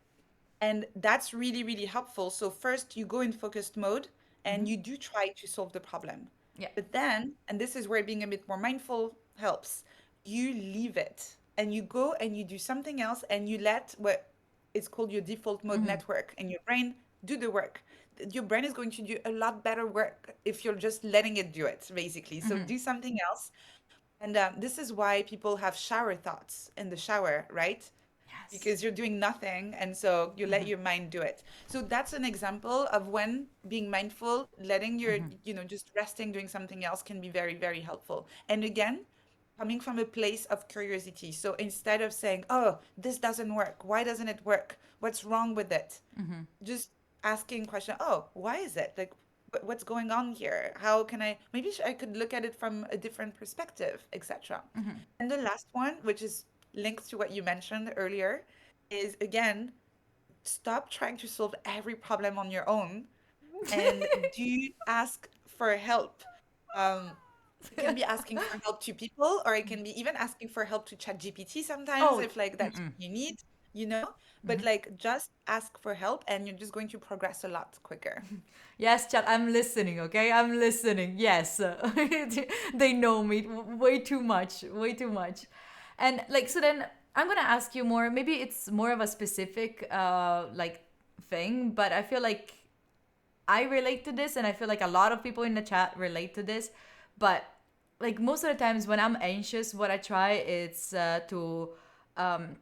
And that's really, really helpful. So first you go in focused mode and you do try to solve the problem. Yeah. But then, and this is where being a bit more mindful helps, you leave it and you go and you do something else and you let what is called your default mode network and your brain do the work. Your brain is going to do a lot better work if you're just letting it do it, basically. So do something else. And this is why people have shower thoughts in the shower, right? Yes. Because you're doing nothing and so you let your mind do it. So that's an example of when being mindful, letting your, just resting, doing something else can be very, very helpful. And again, coming from a place of curiosity. So instead of saying, oh, this doesn't work, why doesn't it work, what's wrong with it, just asking question, oh, why is it, like, what's going on here, how can I, maybe I could look at it from a different perspective, etc. And the last one, which is linked to what you mentioned earlier, is again, stop trying to solve every problem on your own and do ask for help. Um, it can be asking for help to people, or it can be even asking for help to ChatGPT sometimes Oh. if like that's what you need, you know? But like just ask for help and you're just going to progress a lot quicker. Yes, chat, I'm listening, okay? I'm listening. Yes. They know me way too much, way too much. And like, so then I'm going to ask you more. Maybe it's more of a specific like thing, but I feel like I relate to this and I feel like a lot of people in the chat relate to this. But like most of the times when I'm anxious, what I try is to um,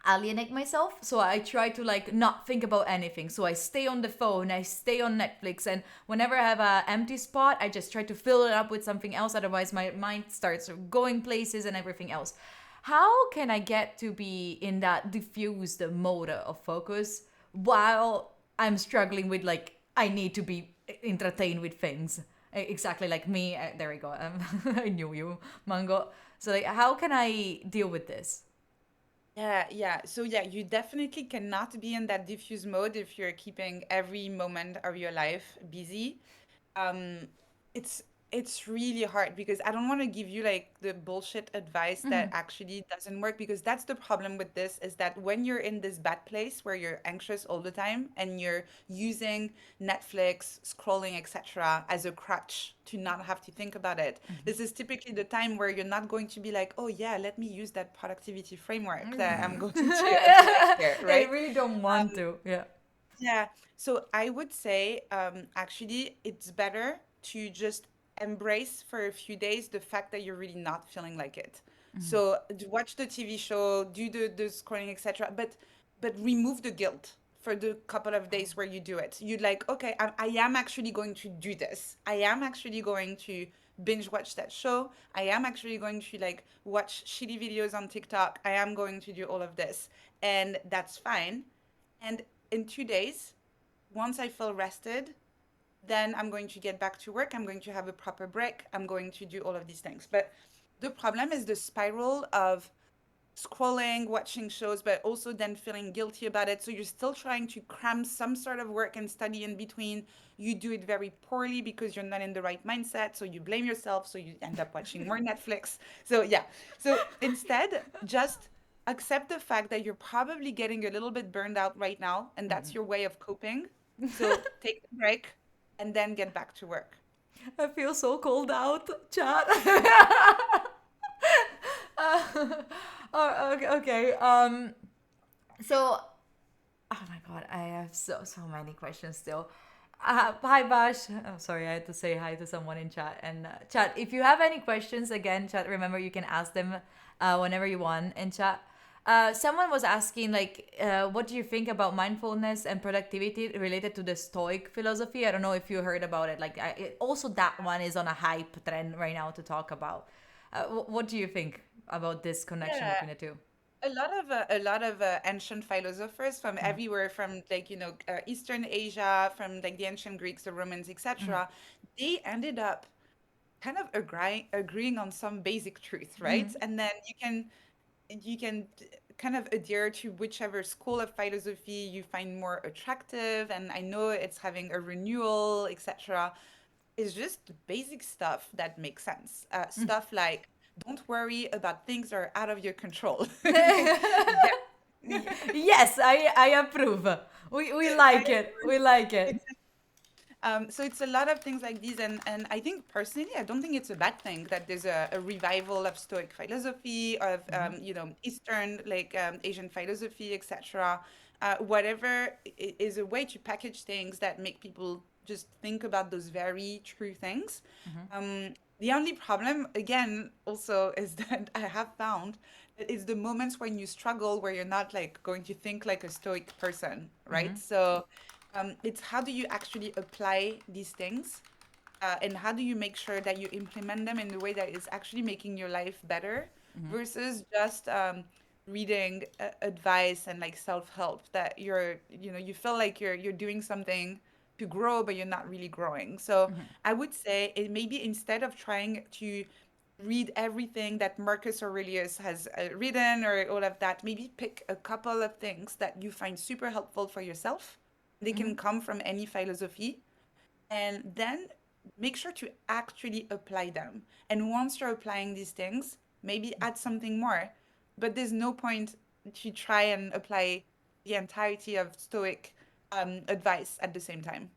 alienate myself. So I try to like not think about anything. So I stay on the phone, I stay on Netflix, and whenever I have an empty spot, I just try to fill it up with something else. Otherwise, my mind starts going places and everything else. How can I get to be in that diffused mode of focus while I'm struggling with like I need to be entertained with things? Exactly like me. There we go. I knew you, Mango. So like, how can I deal with this? Yeah, yeah. So yeah, you definitely cannot be in that diffuse mode if you're keeping every moment of your life busy. um it's it's really hard because I don't want to give you like the bullshit advice that actually doesn't work, because that's the problem with this, is that when you're in this bad place where you're anxious all the time and you're using Netflix, scrolling, etc. as a crutch to not have to think about it, this is typically the time where you're not going to be like, oh yeah, let me use that productivity framework that I'm going to apply here, I right? really don't want to. Yeah. Yeah. So I would say, actually, it's better to just embrace for a few days the fact that you're really not feeling like it. So watch the TV show, do the scrolling, etc. But remove the guilt for the couple of days where you do it. You'd like, okay, I am actually going to do this. I am actually going to binge watch that show. I am actually going to like watch shitty videos on TikTok. I am going to do all of this. And that's fine. And in 2 days, once I feel rested, then I'm going to get back to work. I'm going to have a proper break. I'm going to do all of these things. But the problem is the spiral of scrolling, watching shows, but also then feeling guilty about it. So you're still trying to cram some sort of work and study in between. You do it very poorly because you're not in the right mindset. So you blame yourself. So you end up watching more Netflix. So, yeah. So instead, just accept the fact that you're probably getting a little bit burned out right now, and that's your way of coping. So take a break and then get back to work. I feel so called out, chat. Oh, okay, okay. So, oh my god, I have so many questions still. Hi Bash. Oh, sorry, I had to say hi to someone in chat. And chat, if you have any questions, again, chat, remember you can ask them whenever you want in chat. Someone was asking, like, what do you think about mindfulness and productivity related to the Stoic philosophy? I don't know if you heard about it. Like, also that one is on a hype trend right now to talk about. What do you think about this connection Yeah. between the two? A lot of ancient philosophers from everywhere, from like Eastern Asia, from like the ancient Greeks, the Romans, etc. They ended up kind of agreeing on some basic truth, right? And then you can kind of adhere to whichever school of philosophy you find more attractive. And I know it's having a renewal, etc. It's just basic stuff that makes sense. Stuff like don't worry about things that are out of your control. Yeah, Yes, I approve. We like it. We like it. exactly. So it's a lot of things like these, and I think personally, I don't think it's a bad thing that there's a revival of Stoic philosophy, of Eastern, like Asian philosophy, etc. Whatever is a way to package things that make people just think about those very true things. The only problem, again, also is that I have found that it's the moments when you struggle where you're not like going to think like a Stoic person, right? So it's how do you actually apply these things, and how do you make sure that you implement them in the way that is actually making your life better versus just reading advice and like self-help that you feel like you're doing something to grow but you're not really growing. So I would say it maybe instead of trying to read everything that Marcus Aurelius has written or all of that, maybe pick a couple of things that you find super helpful for yourself. They can come from any philosophy, and then make sure to actually apply them. And once you're applying these things, maybe add something more. But there's no point to try and apply the entirety of Stoic advice at the same time.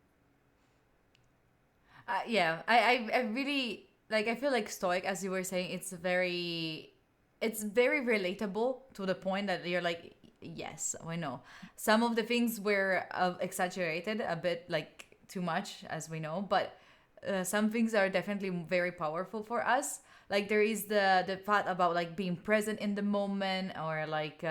Yeah, I really like. I feel like Stoic, as you were saying, it's very relatable to the point that you're like, yes, we know. Some of the things were exaggerated a bit, like too much, as we know, but some things are definitely very powerful for us. Like there is the part about like being present in the moment, or like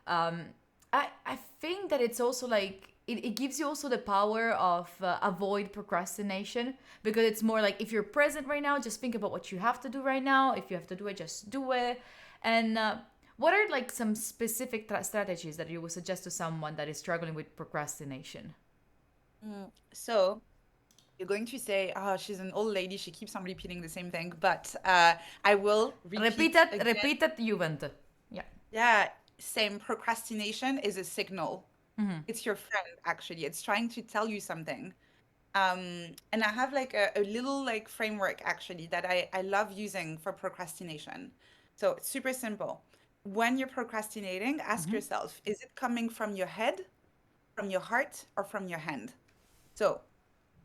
um, I think that it's also like it gives you also the power of avoid procrastination, because it's more like if you're present right now, just think about what you have to do right now. If you have to do it, just do it. And what are like some specific strategies that you would suggest to someone that is struggling with procrastination? So you're going to say, oh, she's an old lady. She keeps on repeating the same thing. But I will repeat again. Repeat it, Juvent. Yeah. Yeah, same. Procrastination is a signal. It's your friend, actually. It's trying to tell you something. And I have like a little like framework actually that I love using for procrastination. So it's super simple. When you're procrastinating, ask yourself, is it coming from your head, from your heart, or from your hand? So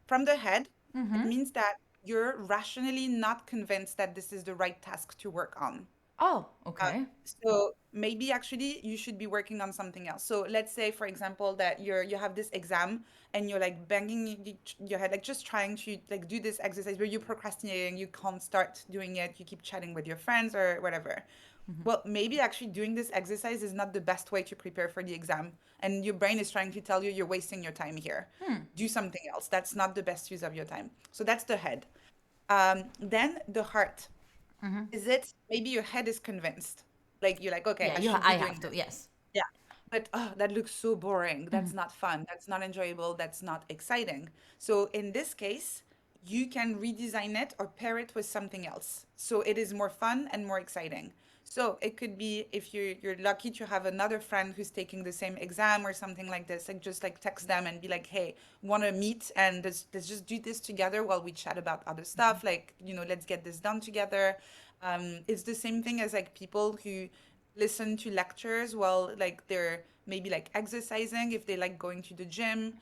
from the head, it means that you're rationally not convinced that this is the right task to work on. Oh, Uh, okay. so maybe actually you should be working on something else. So let's say, for example, that you have this exam and you're like banging your head, like just trying to like do this exercise, but you're procrastinating, you can't start doing it, you keep chatting with your friends or whatever. Well, maybe actually doing this exercise is not the best way to prepare for the exam, and your brain is trying to tell you you're wasting your time here. Do something else. That's not the best use of your time. So that's the head. Then the heart. Is it maybe your head is convinced? Like you're like, okay, Yeah, I you. should be I doing have to. this. Yes. Yeah. But oh, that looks so boring. That's not fun. That's not enjoyable. That's not exciting. So in this case, you can redesign it or pair it with something else. So it is more fun and more exciting. So it could be if you're lucky to have another friend who's taking the same exam or something like this, like just like text them and be like, hey, want to meet and let's just do this together while we chat about other stuff. Like, let's get this done together. It's the same thing as like people who listen to lectures while like they're maybe like exercising if they like going to the gym,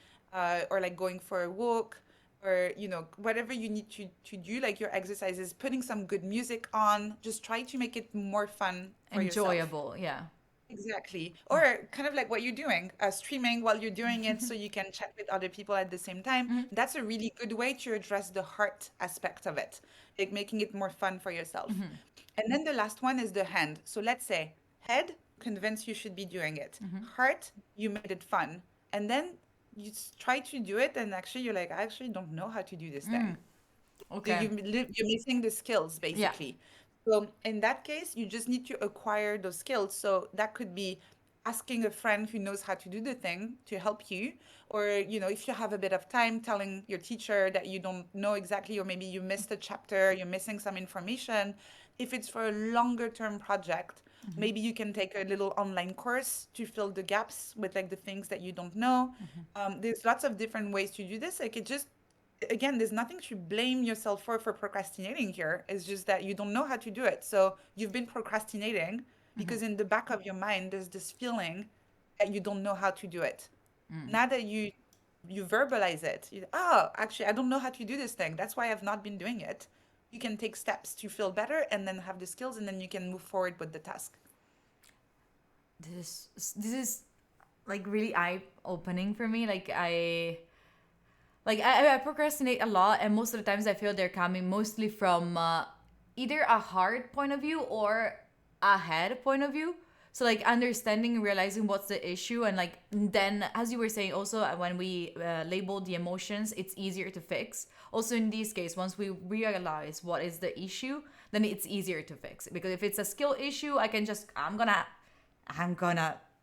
or like going for a walk, or whatever you need to do, like your exercises, putting some good music on, just try to make it more fun for yourself. Enjoyable, yeah. Exactly. Or kind of like what you're doing, streaming while you're doing it so you can chat with other people at the same time. That's a really good way to address the heart aspect of it, like making it more fun for yourself. And then the last one is the hand. So let's say head, convince you should be doing it. Heart, you made it fun. And then you try to do it, and actually you're like, I actually don't know how to do this thing. So Okay. you're missing the skills Yeah. basically. So in that case, you just need to acquire those skills. So that could be asking a friend who knows how to do the thing to help you, or if you have a bit of time, telling your teacher that you don't know exactly, or maybe you missed a chapter, you're missing some information. If it's for a longer term project, maybe you can take a little online course to fill the gaps with like the things that you don't know. There's lots of different ways to do this. Like it just again, there's nothing to blame yourself for procrastinating here. It's just that you don't know how to do it. So you've been procrastinating because in the back of your mind there's this feeling that you don't know how to do it. Now that you verbalize it, oh, actually I don't know how to do this thing. That's why I've not been doing it. You can take steps to feel better and then have the skills, and then you can move forward with the task. This is like really eye opening for me. I procrastinate a lot, and most of the times I feel they're coming mostly from either a hard point of view or a head point of view. So like understanding and realizing what's the issue, and like then as you were saying also, when we label the emotions, it's easier to fix. Also in this case, once we realize what is the issue, then it's easier to fix. Because if it's a skill issue, I'm gonna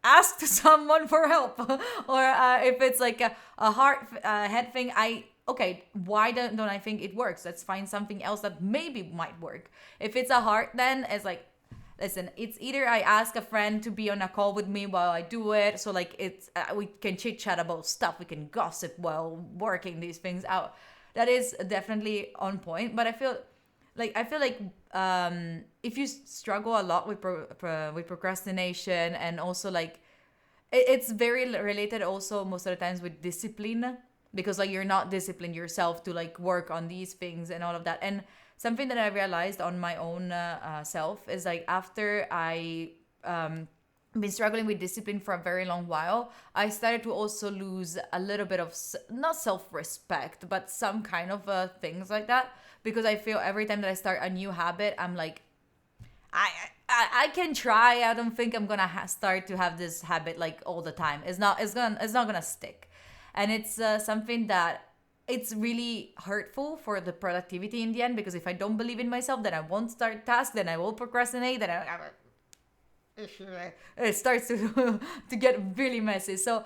ask to someone for help. Or if it's like a heart head thing, why don't I think it works? Let's find something else that maybe might work. If it's a heart, then it's like, listen, it's either I ask a friend to be on a call with me while I do it, so like it's we can chit chat about stuff, we can gossip while working these things out. That is definitely on point. But I feel like if you struggle a lot with with procrastination, and also like it's very related also most of the times with discipline, because like you're not disciplined yourself to like work on these things and all of that. And something that I realized on my own self is like after I been struggling with discipline for a very long while, I started to also lose a little bit of not self-respect, but some kind of things like that, because I feel every time that I start a new habit, I'm like, I can try. I don't think I'm gonna start to have this habit like all the time. It's not gonna stick, and it's something that it's really hurtful for the productivity in the end, because if I don't believe in myself, then I won't start tasks, then I will procrastinate, then it starts to to get really messy. So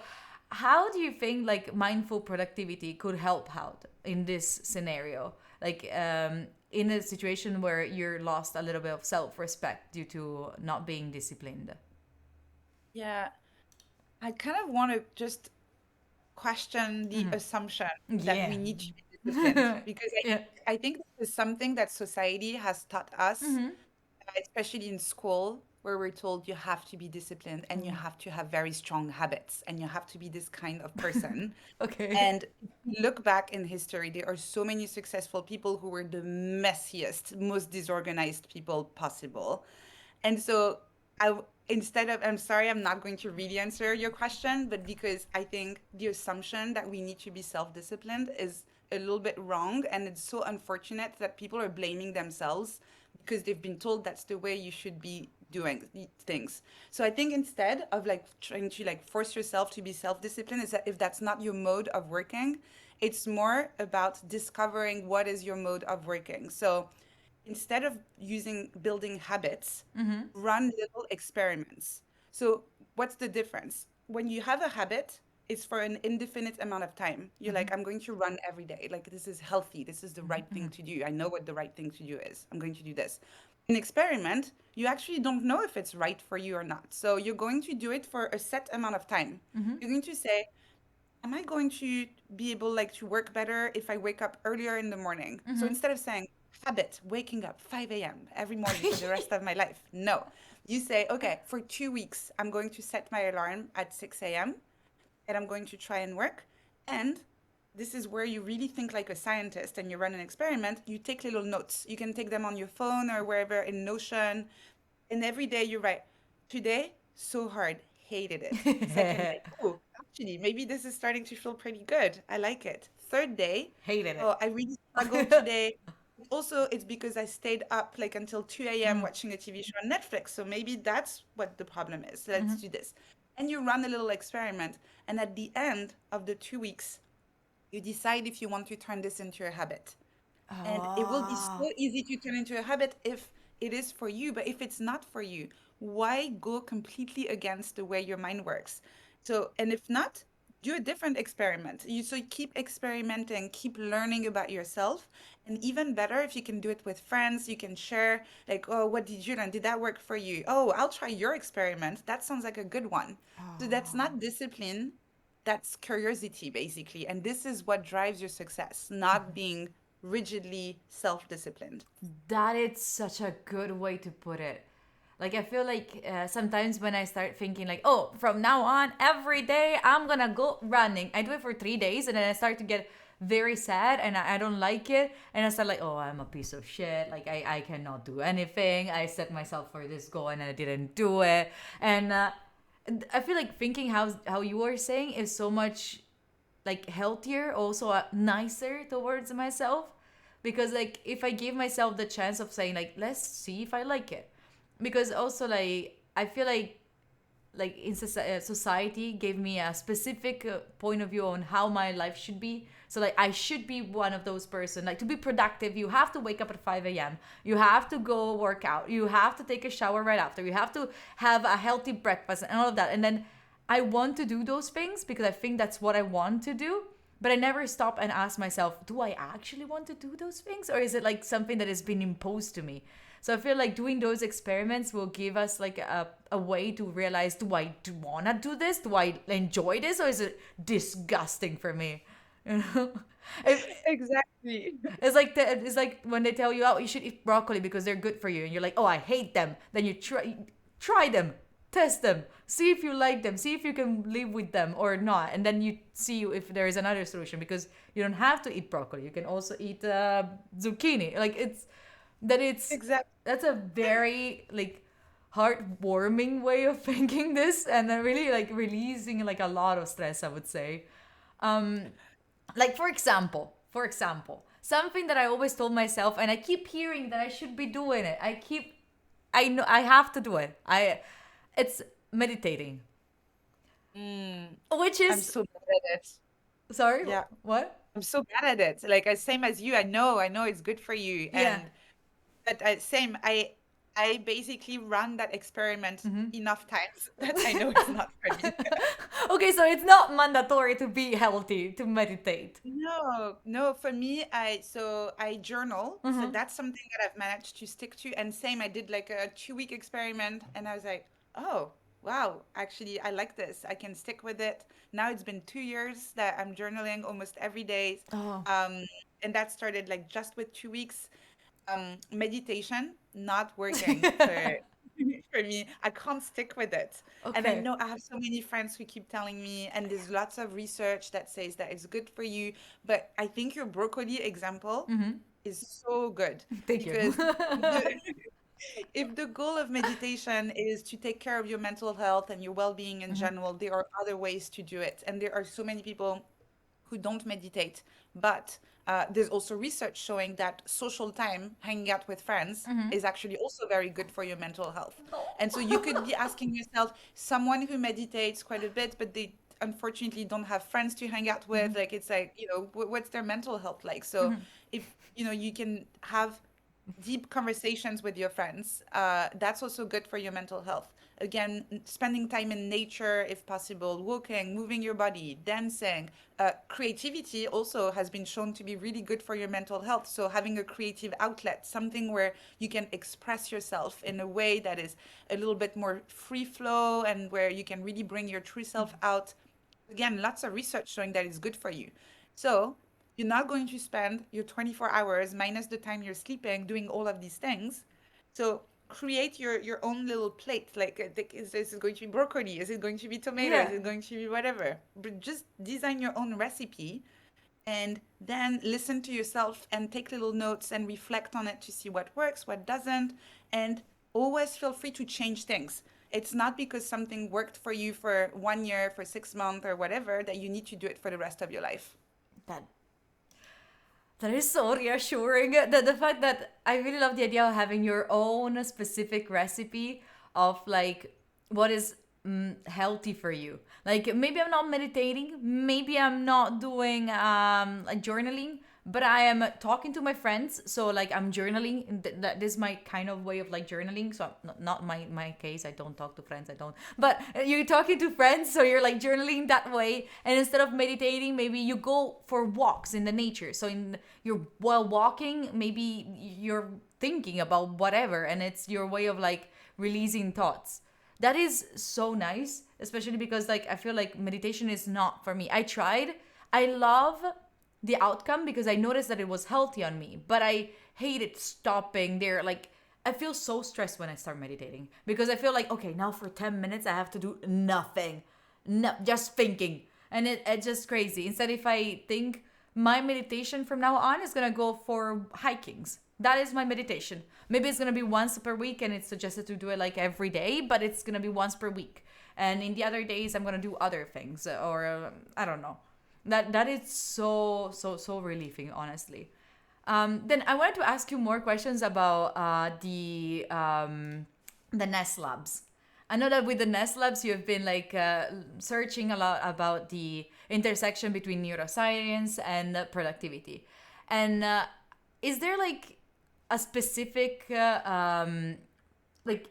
how do you think like mindful productivity could help out in this scenario, like in a situation where you're lost a little bit of self-respect due to not being disciplined? Yeah, I kind of want to just question the assumption that Yeah. we need to be disciplined, because Yeah. I think this is something that society has taught us, especially in school, where we're told you have to be disciplined and you have to have very strong habits and you have to be this kind of person. Okay. And if you look back in history, there are so many successful people who were the messiest, most disorganized people possible. And so instead of, I'm sorry, I'm not going to really answer your question, but because I think the assumption that we need to be self-disciplined is a little bit wrong. And it's so unfortunate that people are blaming themselves because they've been told that's the way you should be doing things. So I think instead of like trying to like force yourself to be self-disciplined, is that if that's not your mode of working, it's more about discovering what is your mode of working. So instead of using building habits, run little experiments. So what's the difference? When you have a habit, it's for an indefinite amount of time. You're like, I'm going to run every day. Like, this is healthy. This is the right thing to do. I know what the right thing to do is. I'm going to do this. an experiment, you actually don't know if it's right for you or not. So you're going to do it for a set amount of time. You're going to say, am I going to be able like to work better if I wake up earlier in the morning? So instead of saying habit, waking up 5 a.m. every morning for the rest of my life, no. You say, okay, for 2 weeks, I'm going to set my alarm at 6 a.m. and I'm going to try and work. And this is where you really think like a scientist and you run an experiment. You take little notes. You can take them on your phone or wherever in Notion. And every day you write, today, so hard, hated it. Second day, oh, actually, maybe this is starting to feel pretty good. I like it. Third day, Hated it. oh, I really struggled today. Also, it's because I stayed up like until 2 a.m. watching a TV show on Netflix. So maybe that's what the problem is. Let's do this. And you run a little experiment. And at the end of the 2 weeks, you decide if you want to turn this into a habit. And it will be so easy to turn into a habit if it is for you. But if it's not for you, why go completely against the way your mind works? So, and if not, do a different experiment. So keep experimenting, keep learning about yourself. And even better, if you can do it with friends, you can share, like, oh, what did you learn? Did that work for you? Oh, I'll try your experiment. That sounds like a good one. So that's not discipline, that's curiosity, basically. And this is what drives your success, not being rigidly self-disciplined. That is such a good way to put it. Like, I feel like sometimes when I start thinking, like, oh, from now on, every day I'm gonna go running, I do it for 3 days and then I start to get very sad and I don't like it. And I start like, oh, I'm a piece of shit. Like, I cannot do anything. I set myself for this goal and I didn't do it. And I feel like thinking how you were saying is so much like healthier, also nicer towards myself, because like if I give myself the chance of saying like let's see if I like it, because also like I feel like in society gave me a specific point of view on how my life should be. So like I should be one of those person, like to be productive you have to wake up at 5 a.m, you have to go work out, you have to take a shower right after, you have to have a healthy breakfast and all of that. And then I want to do those things because I think that's what I want to do, but I never stop and ask myself, do I actually want to do those things, or is it like something that has been imposed to me? So I feel like doing those experiments will give us like a way to realize, do I want to do this? Do I enjoy this? Or is it disgusting for me? You know? Exactly. It's like when they tell you, oh, you should eat broccoli because they're good for you. And you're like, oh, I hate them. Then you try them, test them, see if you like them, see if you can live with them or not. And then you see if there is another solution, because you don't have to eat broccoli. You can also eat zucchini. Like Exactly. that's a very like heartwarming way of thinking this, and then really like releasing like a lot of stress, I would say. Like for example, something that I always told myself, and I keep hearing that I should be doing it. I know I have to do it. It's meditating, which I'm is so bad at it. sorry, Yeah, what? I'm so bad at it. Like, same as you. I know it's good for you. Yeah. But same, I basically run that experiment enough times that I know it's not for me. Okay, so it's not mandatory to be healthy to meditate. No, no, for me, I journal. So that's something that I've managed to stick to. And same, I did like a 2 week experiment and I was like, oh, wow, actually I like this. I can stick with it. Now it's been 2 years that I'm journaling almost every day. Oh, And that started like just with 2 weeks. Meditation not working for for me. I can't stick with it. And I okay. know I have so many friends who keep telling me, and there's lots of research that says that it's good for you. But I think your broccoli example is so good Thank you. because the, if the goal of meditation is to take care of your mental health and your well-being in general, there are other ways to do it. And there are so many people who don't meditate. But there's also research showing that social time, hanging out with friends, is actually also very good for your mental health. And so you could be asking yourself, someone who meditates quite a bit, but they unfortunately don't have friends to hang out with, like it's like, what's their mental health like? So if, you can have deep conversations with your friends. That's also good for your mental health. Again, spending time in nature if possible, walking, moving your body, dancing. Creativity also has been shown to be really good for your mental health. So, having a creative outlet, something where you can express yourself in a way that is a little bit more free flow and where you can really bring your true self out. Again, lots of research showing that it's good for you. So, you're not going to spend your 24 hours minus the time you're sleeping doing all of these things. So create your own little plate. Like, is this going to be broccoli? Is it going to be tomato? Is Yeah. it going to be whatever? But just design your own recipe and then listen to yourself and take little notes and reflect on it to see what works, what doesn't, and always feel free to change things. It's not because something worked for you for 1 year, for 6 months, or whatever, that you need to do it for the rest of your life. That that is so reassuring. The fact that I really love the idea of having your own specific recipe of like what is healthy for you. Like maybe I'm not meditating, maybe I'm not doing like journaling, but I am talking to my friends. So like I'm journaling. That is my kind of way of like journaling. So not my case. I don't talk to friends. I don't. But you're talking to friends, so you're like journaling that way. And instead of meditating, maybe you go for walks in the nature. So in you're while walking, maybe you're thinking about whatever, and it's your way of like releasing thoughts. That is so nice, especially because like I feel like meditation is not for me. I tried. I love the outcome because I noticed that it was healthy on me, but I hated stopping there. Like I feel so stressed when I start meditating because I feel like okay, now for 10 minutes I have to do nothing. No, just thinking. And it's just crazy. Instead if I think my meditation from now on is going to go for hikings. That is my meditation. Maybe it's gonna be once per week, and it's suggested to do it like every day, but it's gonna be once per week. And in the other days, I'm gonna do other things, or I don't know. That is so relieving, honestly. Then I wanted to ask you more questions about the Nest Labs. I know that with the Nest Labs, you've been like searching a lot about the intersection between neuroscience and productivity. And is there like a specific like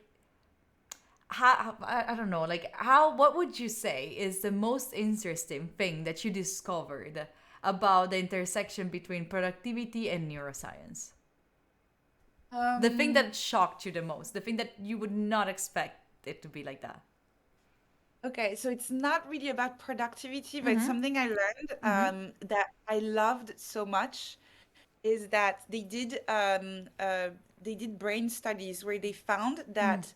how I don't know like how what would you say is the most interesting thing that you discovered about the intersection between productivity and neuroscience? The thing Um, that shocked you the most, the thing that you would not expect it to be like that. okay, so it's not really about productivity, but it's Mm-hmm. something I learned Mm-hmm. that I loved so much is that they did brain studies where they found that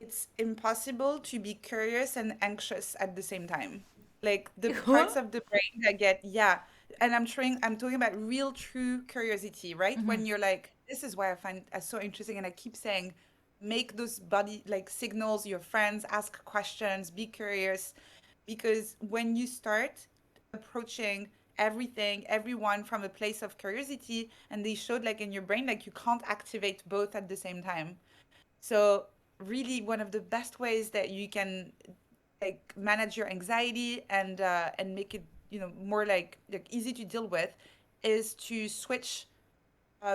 it's impossible to be curious and anxious at the same time. Like the parts of the brain that get, yeah. And I'm talking about real, true curiosity, right? Mm-hmm. When you're like, this is why I find it so interesting. And I keep saying, make those body like signals, your friends, ask questions, be curious. Because when you start approaching everything, everyone from a place of curiosity, and they showed like in your brain, like you can't activate both at the same time. So really one of the best ways that you can like manage your anxiety and make it, more like easy to deal with is to switch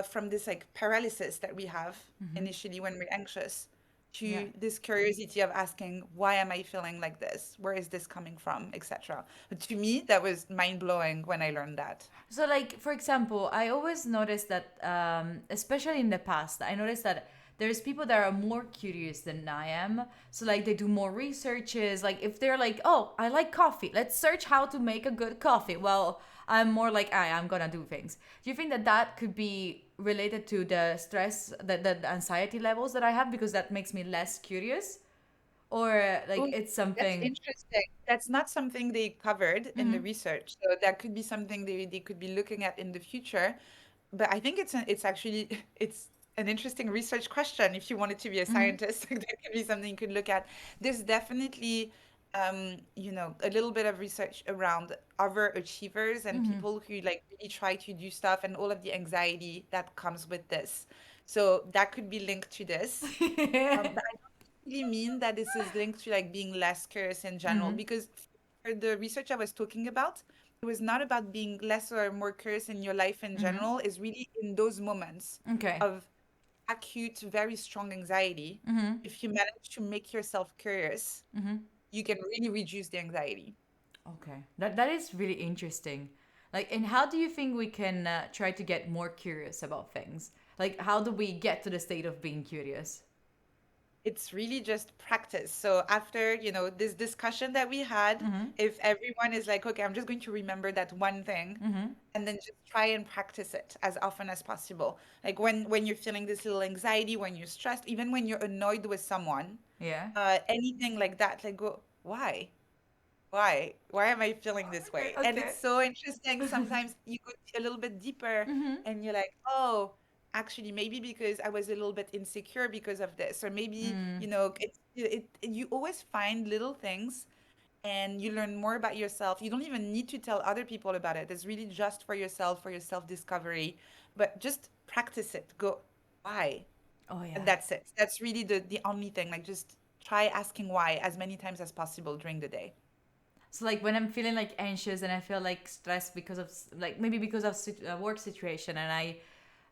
from this like paralysis that we have initially when we're anxious Yeah. to this curiosity of asking, why am I feeling like this? Where is this coming from, etc. But to me, that was mind blowing when I learned that. So, like for example, I always noticed that, especially in the past, I noticed that there's people that are more curious than I am. So, like they do more researches. Like if they're like, "Oh, I like coffee. Let's search how to make a good coffee." Well, I'm more like, I'm gonna do things." Do you think that that could be related to the stress, the anxiety levels that I have because that makes me less curious, or like Oh, it's that's something? interesting. That's not something they covered in the Mm-hmm. research. So that could be something they could be looking at in the future. But I think it's actually it's an interesting research question. If you wanted to be a Mm-hmm. scientist, that could be something you could look at. There's definitely a little bit of research around overachievers and Mm-hmm. people who like really try to do stuff and all of the anxiety that comes with this. So that could be linked to this. But I don't really mean that this is linked to like being less curious in general, Mm-hmm. because for the research I was talking about, it was not about being less or more curious in your life in Mm-hmm. general. It's really in those moments Okay. of acute, very strong anxiety, if you manage to make yourself curious, you can really reduce the anxiety. Okay, that is really interesting. Like, and how do you think we can try to get more curious about things? Like, how do we get to the state of being curious? It's really just practice. So after, this discussion that we had, if everyone is like, okay, I'm just going to remember that one thing, and then just try and practice it as often as possible. Like when you're feeling this little anxiety, when you're stressed, even when you're annoyed with someone, Yeah. anything like that, like go, why am I feeling this Okay. way? And Okay. it's so interesting. Sometimes you go a little bit deeper and you're like, oh, actually, maybe because I was a little bit insecure because of this, or maybe, you always find little things and you learn more about yourself. You don't even need to tell other people about it. It's really just for your self-discovery, but just practice it. Go, why? Oh yeah. And that's it. That's really the only thing. Like just try asking why as many times as possible during the day. So like when I'm feeling like anxious and I feel like stressed because of like maybe because of work situation and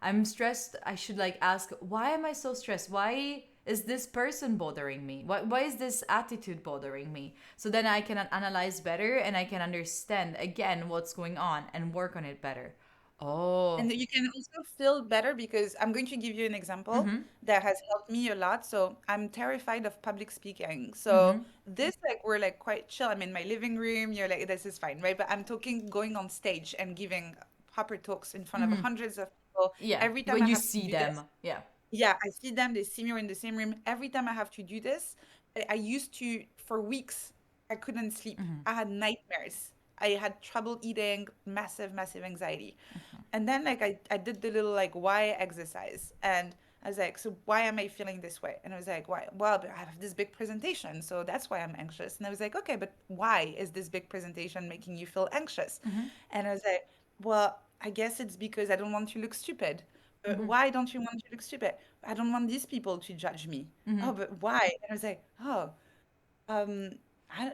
I'm stressed, I should like ask, why am I so stressed? Why is this person bothering me? Why is this attitude bothering me? So then I can analyze better and I can understand again what's going on and work on it better. Oh. And you can also feel better because I'm going to give you an example that has helped me a lot. So I'm terrified of public speaking. So this like we're like quite chill. I'm in my living room. You're like, this is fine, right? But I'm talking going on stage and giving proper talks in front of hundreds of people. Yeah. Every time When I you have to see do this, them. Yeah. yeah, I see them, they see me, we're in the same room. Every time I have to do this, I used to, for weeks, I couldn't sleep. I had nightmares. I had trouble eating, massive, massive anxiety. And then like I did the little like why exercise and I was like, so why am I feeling this way? And I was like, why? Well, I have this big presentation, so that's why I'm anxious. And I was like, okay, but why is this big presentation making you feel anxious? And I was like, well, I guess it's because I don't want to look stupid. Why don't you want to look stupid? I don't want these people to judge me. Oh, but why? And I was like, oh, um, I,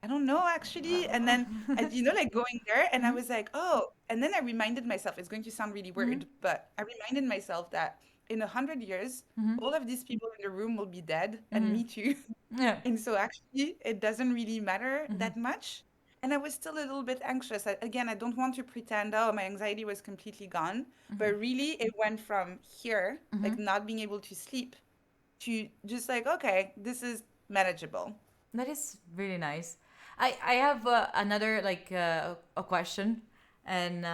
I don't know actually. And then, like going there, and I was like, oh. And then I reminded myself, it's going to sound really weird, but I reminded myself that in 100 years, all of these people in the room will be dead, and me too. Yeah. And so actually, it doesn't really matter that much. And I was still a little bit anxious. Again, I don't want to pretend, oh, my anxiety was completely gone. But really, it went from here, like not being able to sleep, to just like, okay, this is manageable. That is really nice. I have another like a question, and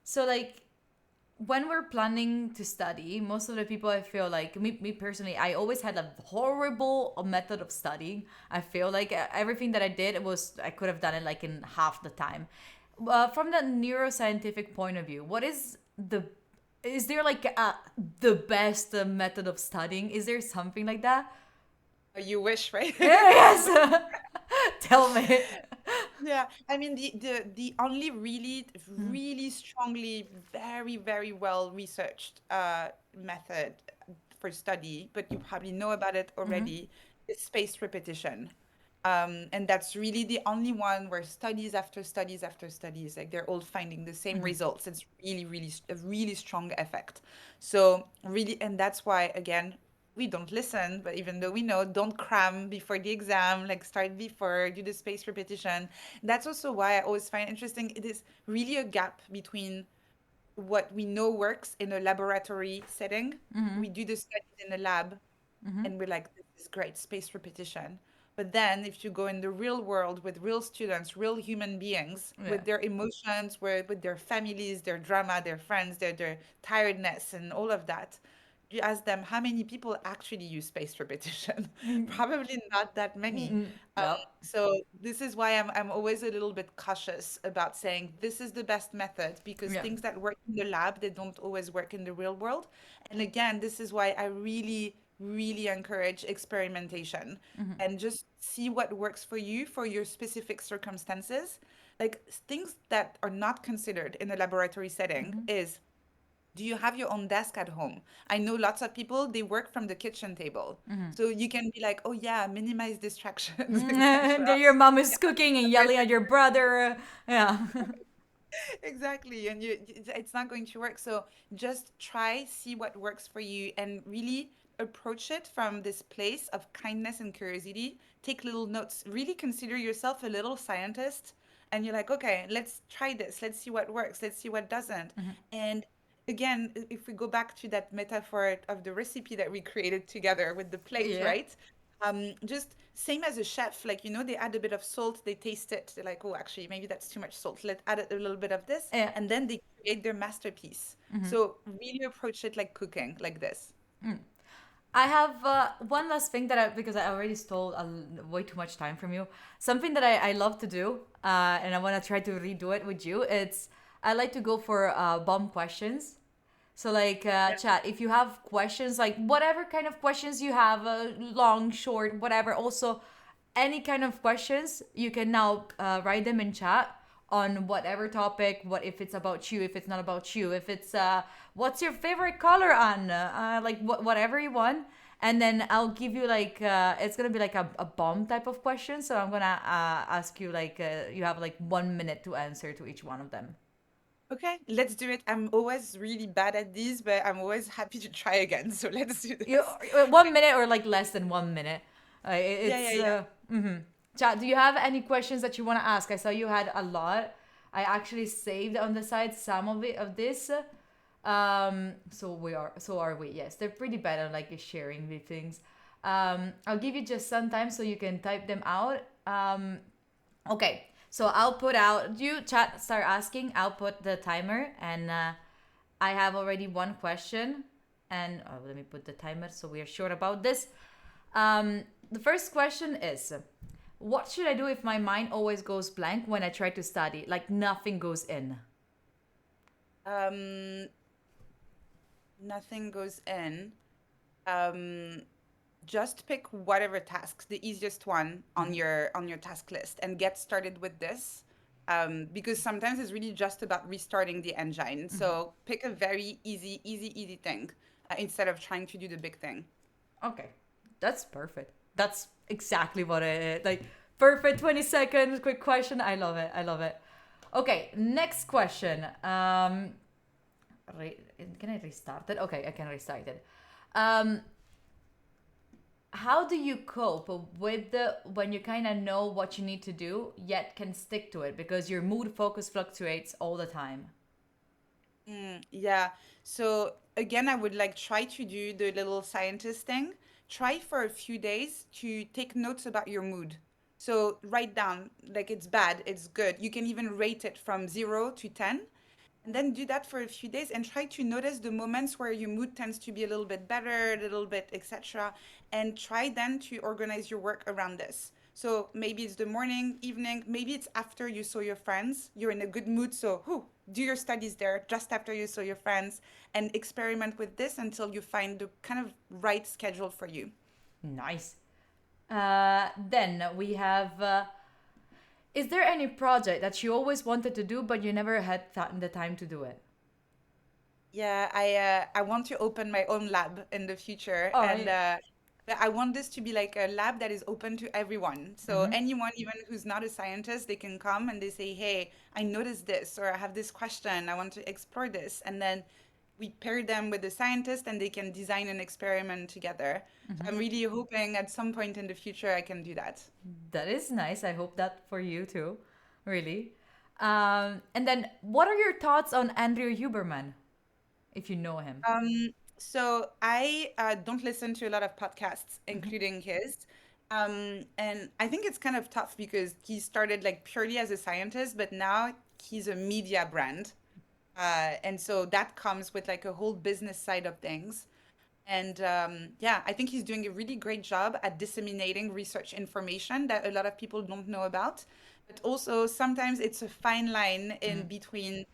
so like when we're planning to study, most of the people I feel like me personally, I always had a horrible method of studying. I feel like everything that I did was I could have done it like in half the time. From the neuroscientific point of view, what is there like the best method of studying? Is there something like that? You wish, right? Yes. Tell me. Yeah, I mean the only really really strongly very very well researched method for study, but you probably know about it already, is spaced repetition. And that's really the only one where studies after studies after studies, like they're all finding the same results. It's really, really a really strong effect. So really, and that's why again, we don't listen, but even though we know, don't cram before the exam, like start before, do the spaced repetition. That's also why I always find interesting. It is really a gap between what we know works in a laboratory setting. We do the studies in a lab and we're like, this is great, spaced repetition. But then if you go in the real world with real students, real human beings, Yeah. with their emotions, with their families, their drama, their friends, their tiredness and all of that, you ask them how many people actually use spaced repetition. Probably not that many. Yep. So this is why I'm always a little bit cautious about saying this is the best method because Yeah. things that work in the lab, they don't always work in the real world. And again, this is why I really, really encourage experimentation and just see what works for you for your specific circumstances. Like things that are not considered in a laboratory setting is, do you have your own desk at home? I know lots of people, they work from the kitchen table. So you can be like, oh yeah, minimize distractions, Then etc. your mom is cooking and yelling at your brother. Yeah. Exactly. And it's not going to work. So just try, see what works for you, and really approach it from this place of kindness and curiosity. Take little notes. Really consider yourself a little scientist. And you're like, okay, let's try this. Let's see what works. Let's see what doesn't. And again, if we go back to that metaphor of the recipe that we created together with the plate, Yeah. right? Just same as a chef, like, they add a bit of salt, they taste it, they're like, oh, actually, maybe that's too much salt. Let's add a little bit of this, Yeah. and then they create their masterpiece. So really approach it like cooking, like this. I have one last thing because I already stole way too much time from you. Something that I love to do, and I want to try to redo it with you. I like to go for bomb questions. So like chat, if you have questions, like whatever kind of questions you have, long, short, whatever. Also, any kind of questions, you can now write them in chat on whatever topic. What if it's about you? If it's not about you? If it's what's your favorite color on? Like whatever you want. And then I'll give you like it's gonna be like a bomb type of question. So I'm gonna ask you like you have like 1 minute to answer to each one of them. Okay, let's do it. I'm always really bad at these, but I'm always happy to try again. So let's do You this. 1 minute or like less than 1 minute. Yeah, yeah, It's yeah. Chat. Do you have any questions that you want to ask? I saw you had a lot. I actually saved on the side some of this. So are we. Yes, they're pretty bad on like sharing the things. I'll give you just some time so you can type them out. Okay. So I'll put out. You chat start asking. I'll put the timer, and I have already one question. And let me put the timer so we are sure about this. The first question is, what should I do if my mind always goes blank when I try to study? Like nothing goes in. Um, Nothing goes in. Um, just pick whatever tasks, the easiest one on your task list, and get started with this. Because sometimes it's really just about restarting the engine. So pick a very easy thing instead of trying to do the big thing. Okay, that's perfect. That's exactly what I like. Perfect. 20 seconds. Quick question. I love it. I love it. Okay, next question. Can I restart it? Okay, I can restart it. Um, how do you cope with when you kind of know what you need to do yet can stick to it because your mood focus fluctuates all the time? Yeah. So again, I would like try to do the little scientist thing. Try for a few days to take notes about your mood. So write down like it's bad, it's good. You can even rate it from 0 to 10. And then do that for a few days and try to notice the moments where your mood tends to be a little bit better, a little bit, etc. And try then to organize your work around this. So maybe it's the morning, evening, maybe it's after you saw your friends. You're in a good mood, so do your studies there just after you saw your friends and experiment with this until you find the kind of right schedule for you. Nice. Then we have. Is there any project that you always wanted to do but you never had the time to do it? Yeah, I want to open my own lab in the future, Oh, and but I want this to be like a lab that is open to everyone. So anyone, even who's not a scientist, they can come and they say, "Hey, I noticed this," or "I have this question. I want to explore this," and then we pair them with the scientist, and they can design an experiment together. So I'm really hoping at some point in the future I can do that. that is nice. I hope that for you too. Really. And then, what are your thoughts on Andrew Huberman, if you know him? So I don't listen to a lot of podcasts, including his. And I think it's kind of tough because he started like purely as a scientist, but now he's a media brand. And so that comes with like a whole business side of things. And yeah, I think he's doing a really great job at disseminating research information that a lot of people don't know about. But also sometimes it's a fine line in between,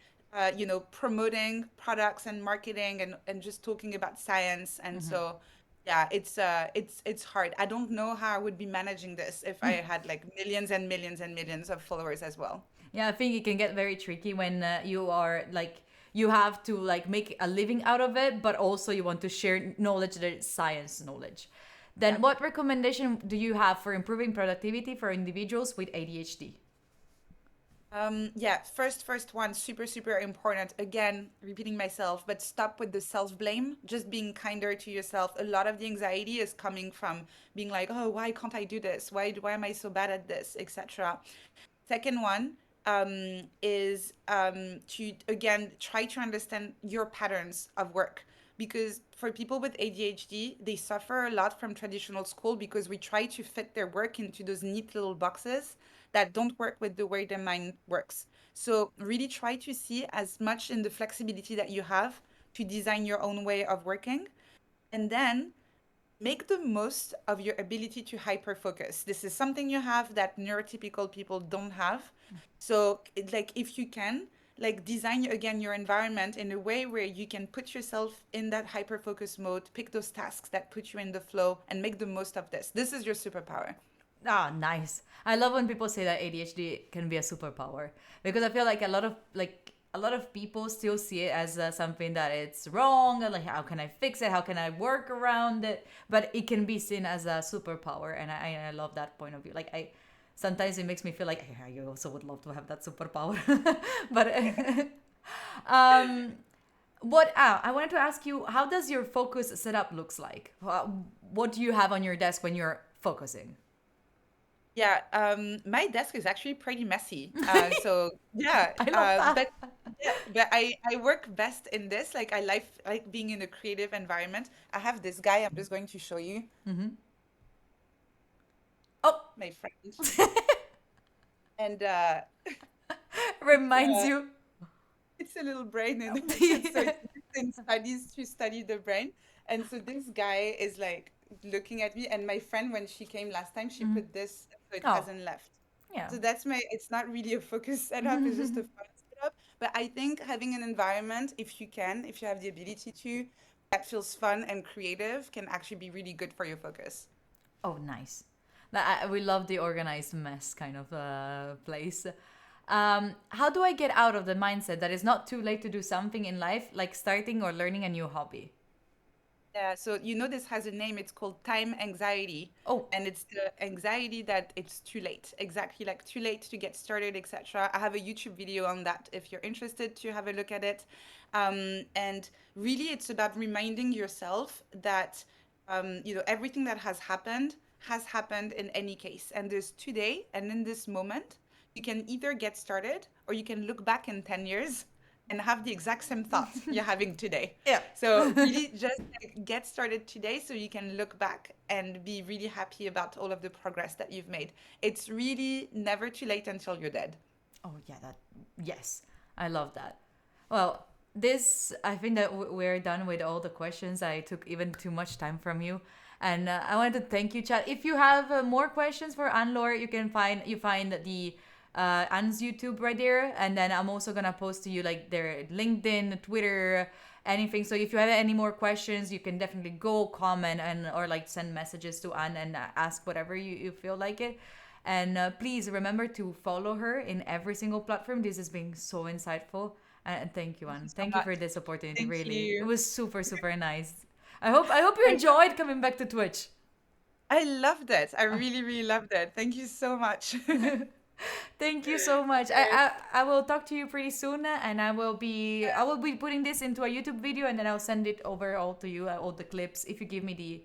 promoting products and marketing and just talking about science. And so, yeah, it's hard. I don't know how I would be managing this if I had like millions and millions and millions of followers as well. Yeah, I think it can get very tricky when you are like you have to like make a living out of it, but also you want to share knowledge that is science knowledge. Yeah. Then, what recommendation do you have for improving productivity for individuals with ADHD? Yeah, first one, super, super important. Again, repeating myself, but stop with the self-blame, just being kinder to yourself. A lot of the anxiety is coming from being like, oh, why can't I do this? Why am I so bad at this, etc. Second one is to again try to understand your patterns of work, because for people with ADHD, they suffer a lot from traditional school because we try to fit their work into those neat little boxes that don't work with the way their mind works. So really try to see as much in the flexibility that you have to design your own way of working, and then make the most of your ability to hyper focus. This is something you have that neurotypical people don't have. So, like, if you can, like, design again your environment in a way where you can put yourself in that hyper focus mode, pick those tasks that put you in the flow, and make the most of this. This is your superpower. Ah, nice. I love when people say that ADHD can be a superpower because I feel like a lot of people still see it as something that it's wrong. Like, how can I fix it? How can I work around it? But it can be seen as a superpower, and I love that point of view. Like, I sometimes it makes me feel like I also would love to have that superpower, but um. What I wanted to ask you, how does your focus setup looks like? What do you have on your desk when you're focusing? Yeah, my desk is actually pretty messy. So yeah, I love that. but yeah, but I work best in this. Like I like being in a creative environment. I have this guy. I'm just going to show you Oh, my friend, and reminds uh, you. it's a little brain in it. So it's used in studies to study the brain. And so this guy is like looking at me. And my friend, when she came last time, she put this so it Oh, hasn't left. yeah. So that's my, it's not really a focus setup, it's just a fun setup. But I think having an environment, if you can, if you have the ability to, that feels fun and creative, can actually be really good for your focus. Oh, nice. We love the organized mess kind of place. How do I get out of the mindset that it's not too late to do something in life, like starting or learning a new hobby? Yeah, so you know this has a name. It's called time anxiety, Oh, and it's the anxiety that it's too late. Exactly, like too late to get started, etc. I have a YouTube video on that if you're interested to have a look at it. And really, it's about reminding yourself that everything that has happened in any case, and there's today, and in this moment, you can either get started or you can look back in 10 years and have the exact same thought you're having today. yeah. So really just like, get started today so you can look back and be really happy about all of the progress that you've made. It's really never too late until you're dead. Oh, yeah, yes, I love that. Well, I think that we're done with all the questions. I took even too much time from you. And I wanted to thank you, Chad. If you have more questions for Anne-Laure, you find the Anne's YouTube right there. And then I'm also going to post to you like their LinkedIn, Twitter, anything. So if you have any more questions, you can definitely go comment or like send messages to Anne and ask whatever you feel like it. And please remember to follow her in every single platform. This has been so insightful. And thank you, Thank you Anne. so Thank you for much. this opportunity. Thank Really, it you. was super super nice. I hope you I enjoyed coming back to Twitch. I loved it. I really, really loved it. Thank you so much. Thank you so much. I will talk to you pretty soon, and I will be putting this into a YouTube video, and then I'll send it over all to you, all the clips, if you give me the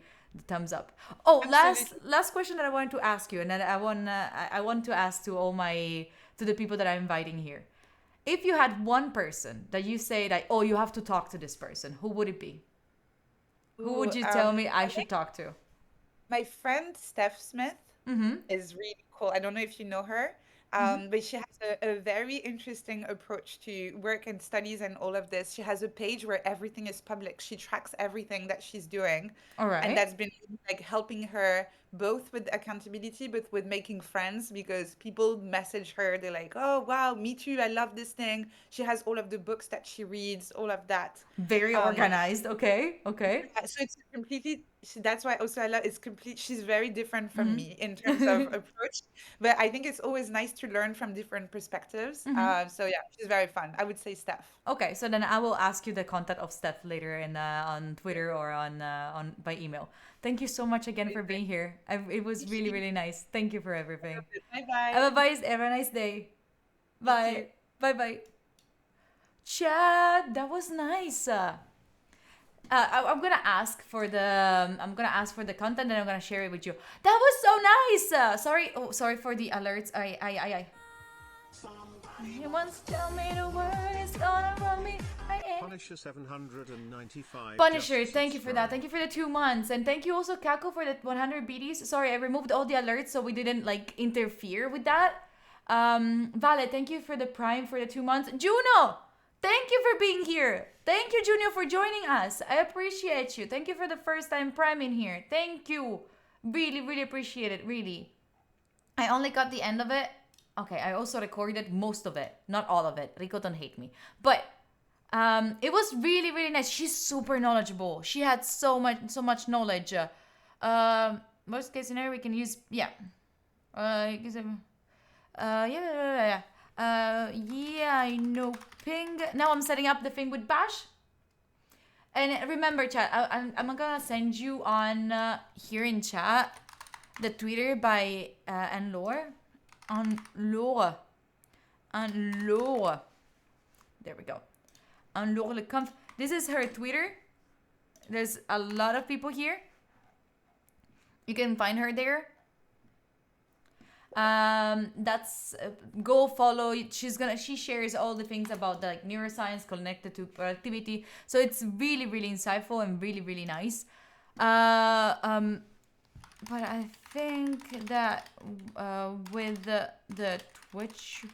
thumbs up. Oh, Absolutely. last question that I wanted to ask you, and then I want to ask to the people that I'm inviting here. If you had one person that you say that, oh, you have to talk to this person, who would it be? Who Ooh, would you tell me I I should think talk to? my friend Steph Smith Mm-hmm. is really cool. I don't know if you know her, Mm-hmm. but she has a very interesting approach to work and studies and all of this. She has a page where everything is public. She tracks everything that she's doing, All and right. that's been like helping her both with accountability, but with making friends because people message her. They're like, "Oh wow, me too. I love this thing." She has all of the books that she reads, all of that. Very Um, organized. Okay. Okay. yeah, so it's completely, that's why also I love it's complete. She's very different from Mm-hmm. me in terms of approach, but I think it's always nice to learn from different perspectives. Mm-hmm. So yeah, she's very fun. I would say Steph. Okay, so then I will ask you the contact of Steph later on Twitter or on by email. Thank you so much again for being here. It was Thank really you. really nice. Thank you for everything. Bye bye. Have a nice day. Bye. Bye. Chad, that was nice. I'm gonna ask for the content and I'm gonna share it with you. That was so nice. Sorry for the alerts. I. He wants to tell me the word is gonna run me. Punisher 795. Punisher, just thank you for that. subscribed. Thank you for the 2 months. And thank you also, Kako, for the 100 BDs. Sorry, I removed all the alerts so we didn't like interfere with that. Vale, thank you for the Prime for the 2 months. Juno, thank you for being here. Thank you, Juno, for joining us. I appreciate you. Thank you for the first time Prime in here. Thank you. Really, really appreciate it. Really. I only got the end of it. Okay, I also recorded most of it. Not all of it. Rico, don't hate me. But it was really, really nice. She's super knowledgeable. She had so much knowledge. Worst case scenario, we can use yeah. Yeah. I know ping. Now I'm setting up the thing with Bash. And remember, chat, I'm gonna send you on here in chat the Twitter by anne-laure. Anne-laure. There we go. Anne-laure le cunff. This is her Twitter. There's a lot of people here. You can find her there. That's go follow. She shares all the things about the like neuroscience connected to productivity. So it's really, really insightful and really, really nice. But I think that with the Twitch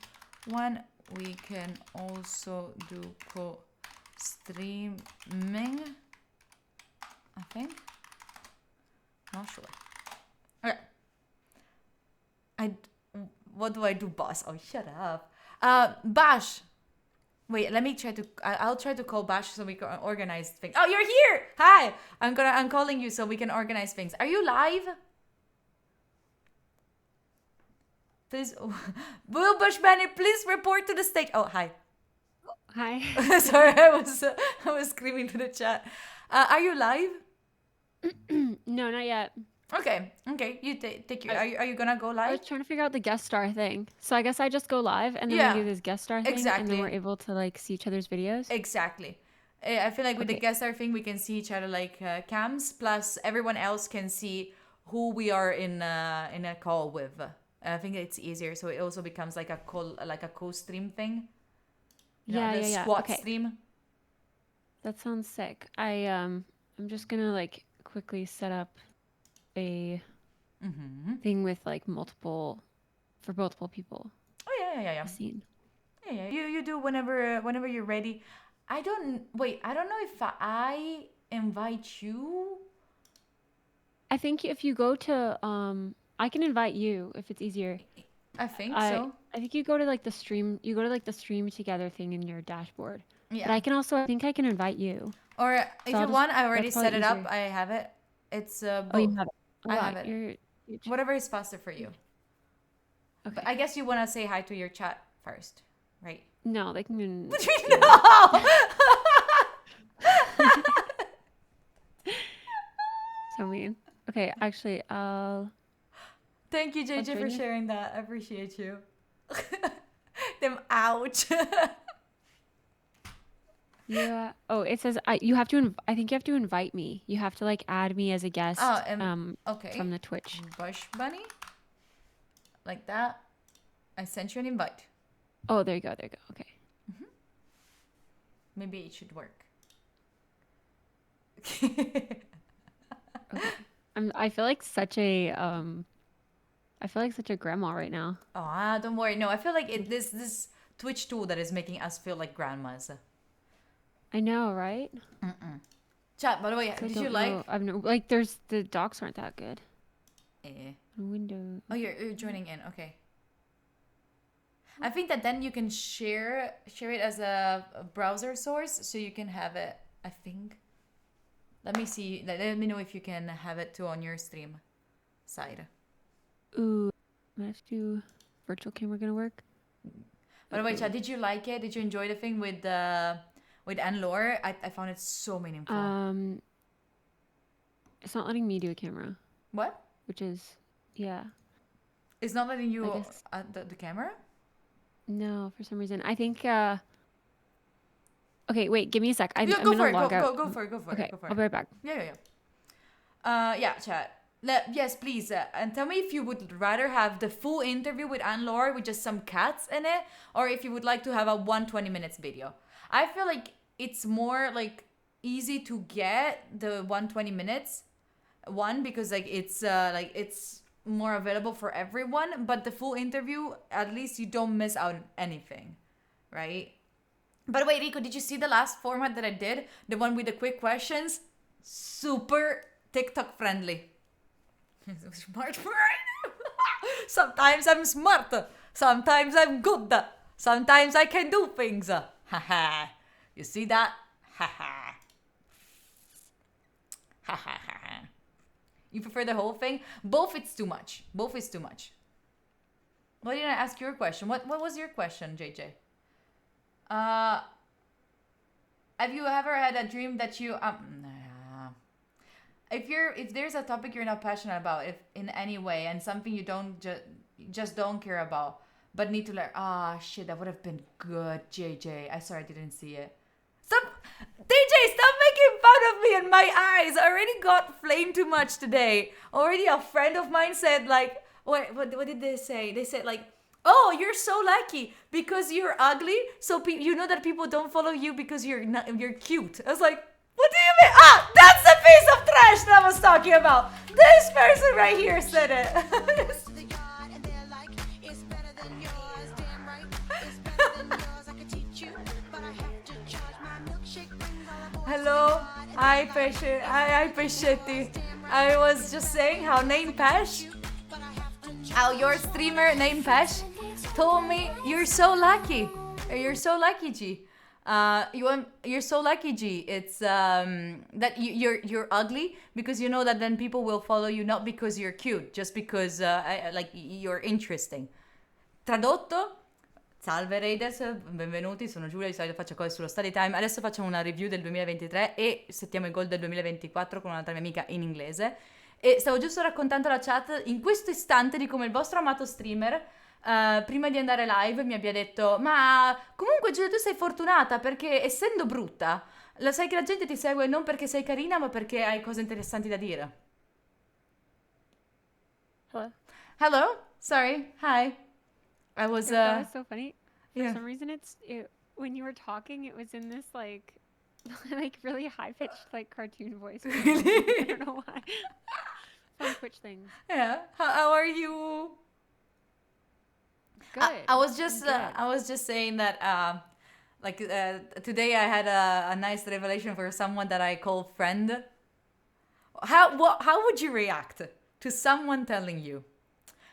one, we can also do co-streaming. I think. Not sure. Okay. What do I do, boss? Oh, shut up. Bash. Wait, let me try to. I'll try to call Bash so we can organize things. Oh, you're here. Hi. I'm calling you so we can organize things. Are you live? Please, Will Bushmanny, please report to the stage. Oh, hi. Hi. Sorry, I was screaming to the chat. Are you live? No, not yet. Okay. You take your. Are you gonna go I live? was trying to figure out the guest star thing. So I guess I just go live and then Yeah, we do this guest star thing and exactly. then we're able to like see each other's videos. Exactly. I feel like with the Okay. guest star thing, we can see each other like cams. Plus, everyone else can see who we are in a call with. I think it's easier, so it also becomes like a co-stream thing. You know, the Yeah. squad Okay. stream. That sounds sick. I'm just gonna like quickly set up a thing with like multiple people. Oh yeah. A scene. Yeah. You do whenever you're ready. I don't know if I invite you. I think if you go to I can invite you if it's easier. I think I so. I think you go to like the stream together thing in your dashboard. Yeah. But I think I can invite you. Or if I'll you just- want, I already that's probably set it up. easier. I have it. It's Oh, both. you have it. I Wow, have it. you're Whatever is faster for you. okay. But I guess you want to say hi to your chat first, right? No, they can. No. So mean. Okay, actually, Thank you, JJ, join for you. sharing that. I appreciate you. Them ouch. yeah. Oh, it says you have to. I think you have to invite me. You have to like add me as a guest. Okay. From the Twitch. Bush bunny, like that. I sent you an invite. Oh, there you go. Okay. Maybe it should work. Okay. I feel like such a grandma right now. Oh, don't worry. No, I feel like this Twitch tool that is making us feel like grandmas. I know, right? Chat. By the way, I did don't you like? know. I've no like. There's the docs aren't that good. Eh. Window. Oh, you're joining in. Okay. I think that then you can share it as a browser source, so you can have it. I think. Let me see. Let me know if you can have it too on your stream side. Ooh, I have to. Virtual camera gonna work? By the way, Chad, did you like it? Did you enjoy the thing with anne-laure? I found it so meaningful. It's not letting me do a camera, What? which is yeah. It's not letting I you guess- the camera? No, for some reason. I think okay, wait, give me a sec. I'm Yeah, go gonna for it. log out. Go for it. Go for Okay, it. Go for I'll it. be right back. Yeah. Yeah, chat. Yes, please. And tell me if you would rather have the full interview with Anne-Laure with just some cats in it, or if you would like to have a 120 minutes video. I feel like it's more like easy to get the 120 minutes one because like it's more available for everyone, but the full interview at least you don't miss out on anything, right? By the way, Rico, did you see the last format that I did? The one with the quick questions? Super TikTok friendly. Smart brain. Sometimes I'm smart. Sometimes I'm good. Sometimes I can do things. Haha. You see that? Haha. Haha. You prefer the whole thing? Both it's too much. Both is too much. Why didn't I ask your question? What was your question, JJ? Have you ever had a dream that you if there's a topic you're not passionate about, if in any way, and something you don't just don't care about, but need to learn. Shit, that would have been good, JJ. I sorry I didn't see it. Stop, DJ, stop making fun of me and my eyes. I already got flamed too much today. Already a friend of mine said like, what did they say? They said like, oh, you're so lucky because you're ugly. So you know that people don't follow you because you're cute. I was like, what do you mean? That's the piece of trash that I was talking about. This person right here said it. Hello, hi Pescetti. I was just saying how Name Pesh, how your streamer named Pesh told me you're so lucky. You're so lucky, G. You're so lucky, G. It's that you're ugly because you know that then people will follow you not because you're cute, just because like you're interesting. Tradotto. Salve Raiders, benvenuti, sono Giulia, di solito faccio cose sullo study time. Adesso facciamo una review del 2023 e settiamo i goal del 2024 con un'altra mia amica in inglese. E stavo giusto raccontando alla chat in questo istante di come il vostro amato streamer prima di andare live mi abbia detto: ma comunque Giulia, tu sei fortunata perché essendo brutta lo sai che la gente ti segue non perché sei carina ma perché hai cose interessanti da dire. Hello, sorry, hi. I was That was so funny. For yeah. some reason, when you were talking, it was in this like like really high pitched like cartoon voice. Really? I don't know why. Fun Twitch things. Yeah. How are you? Good. I was just good. I was just saying that today I had a nice revelation for someone that I call friend. How would you react to someone telling you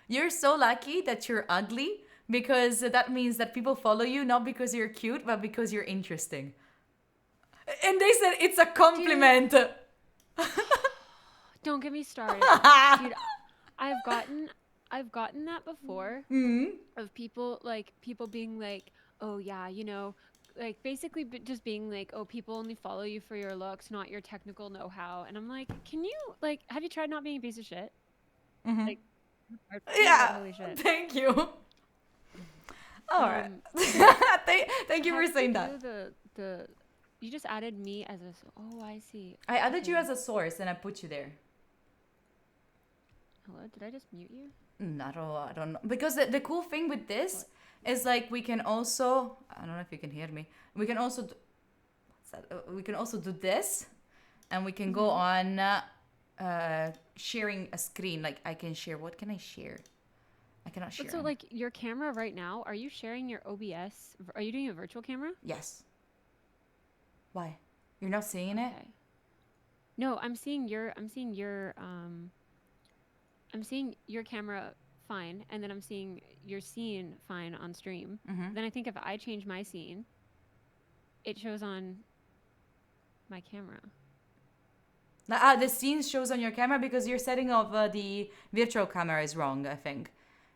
you're so lucky that you're ugly because that means that people follow you not because you're cute but because you're interesting? And they said it's a compliment. Don't get me started, dude. I've gotten that before of people being like, oh yeah, you know, like basically just being like, oh, people only follow you for your looks, not your technical know-how. And I'm like, can you like, have you tried not being a piece of shit? Like, Yeah. holy shit. Thank you. All right. Thank you for saying that. You just added me as a. Oh, I see. I added you as a source and I put you there. Hello, did I just mute you? I don't know. Because the cool thing with this is like we can also, I don't know if you can hear me. We can also do, what's that? We can also do this and we can go on sharing a screen. Like I can share. What can I share? I cannot share. But so like your camera right now, are you sharing your OBS? Are you doing a virtual camera? Yes. Why? You're not seeing it? Okay. No, I'm seeing your camera fine, and then I'm seeing your scene fine on stream. Then I think if I change my scene, it shows on my camera. The scene shows on your camera because your setting of the virtual camera is wrong, I think.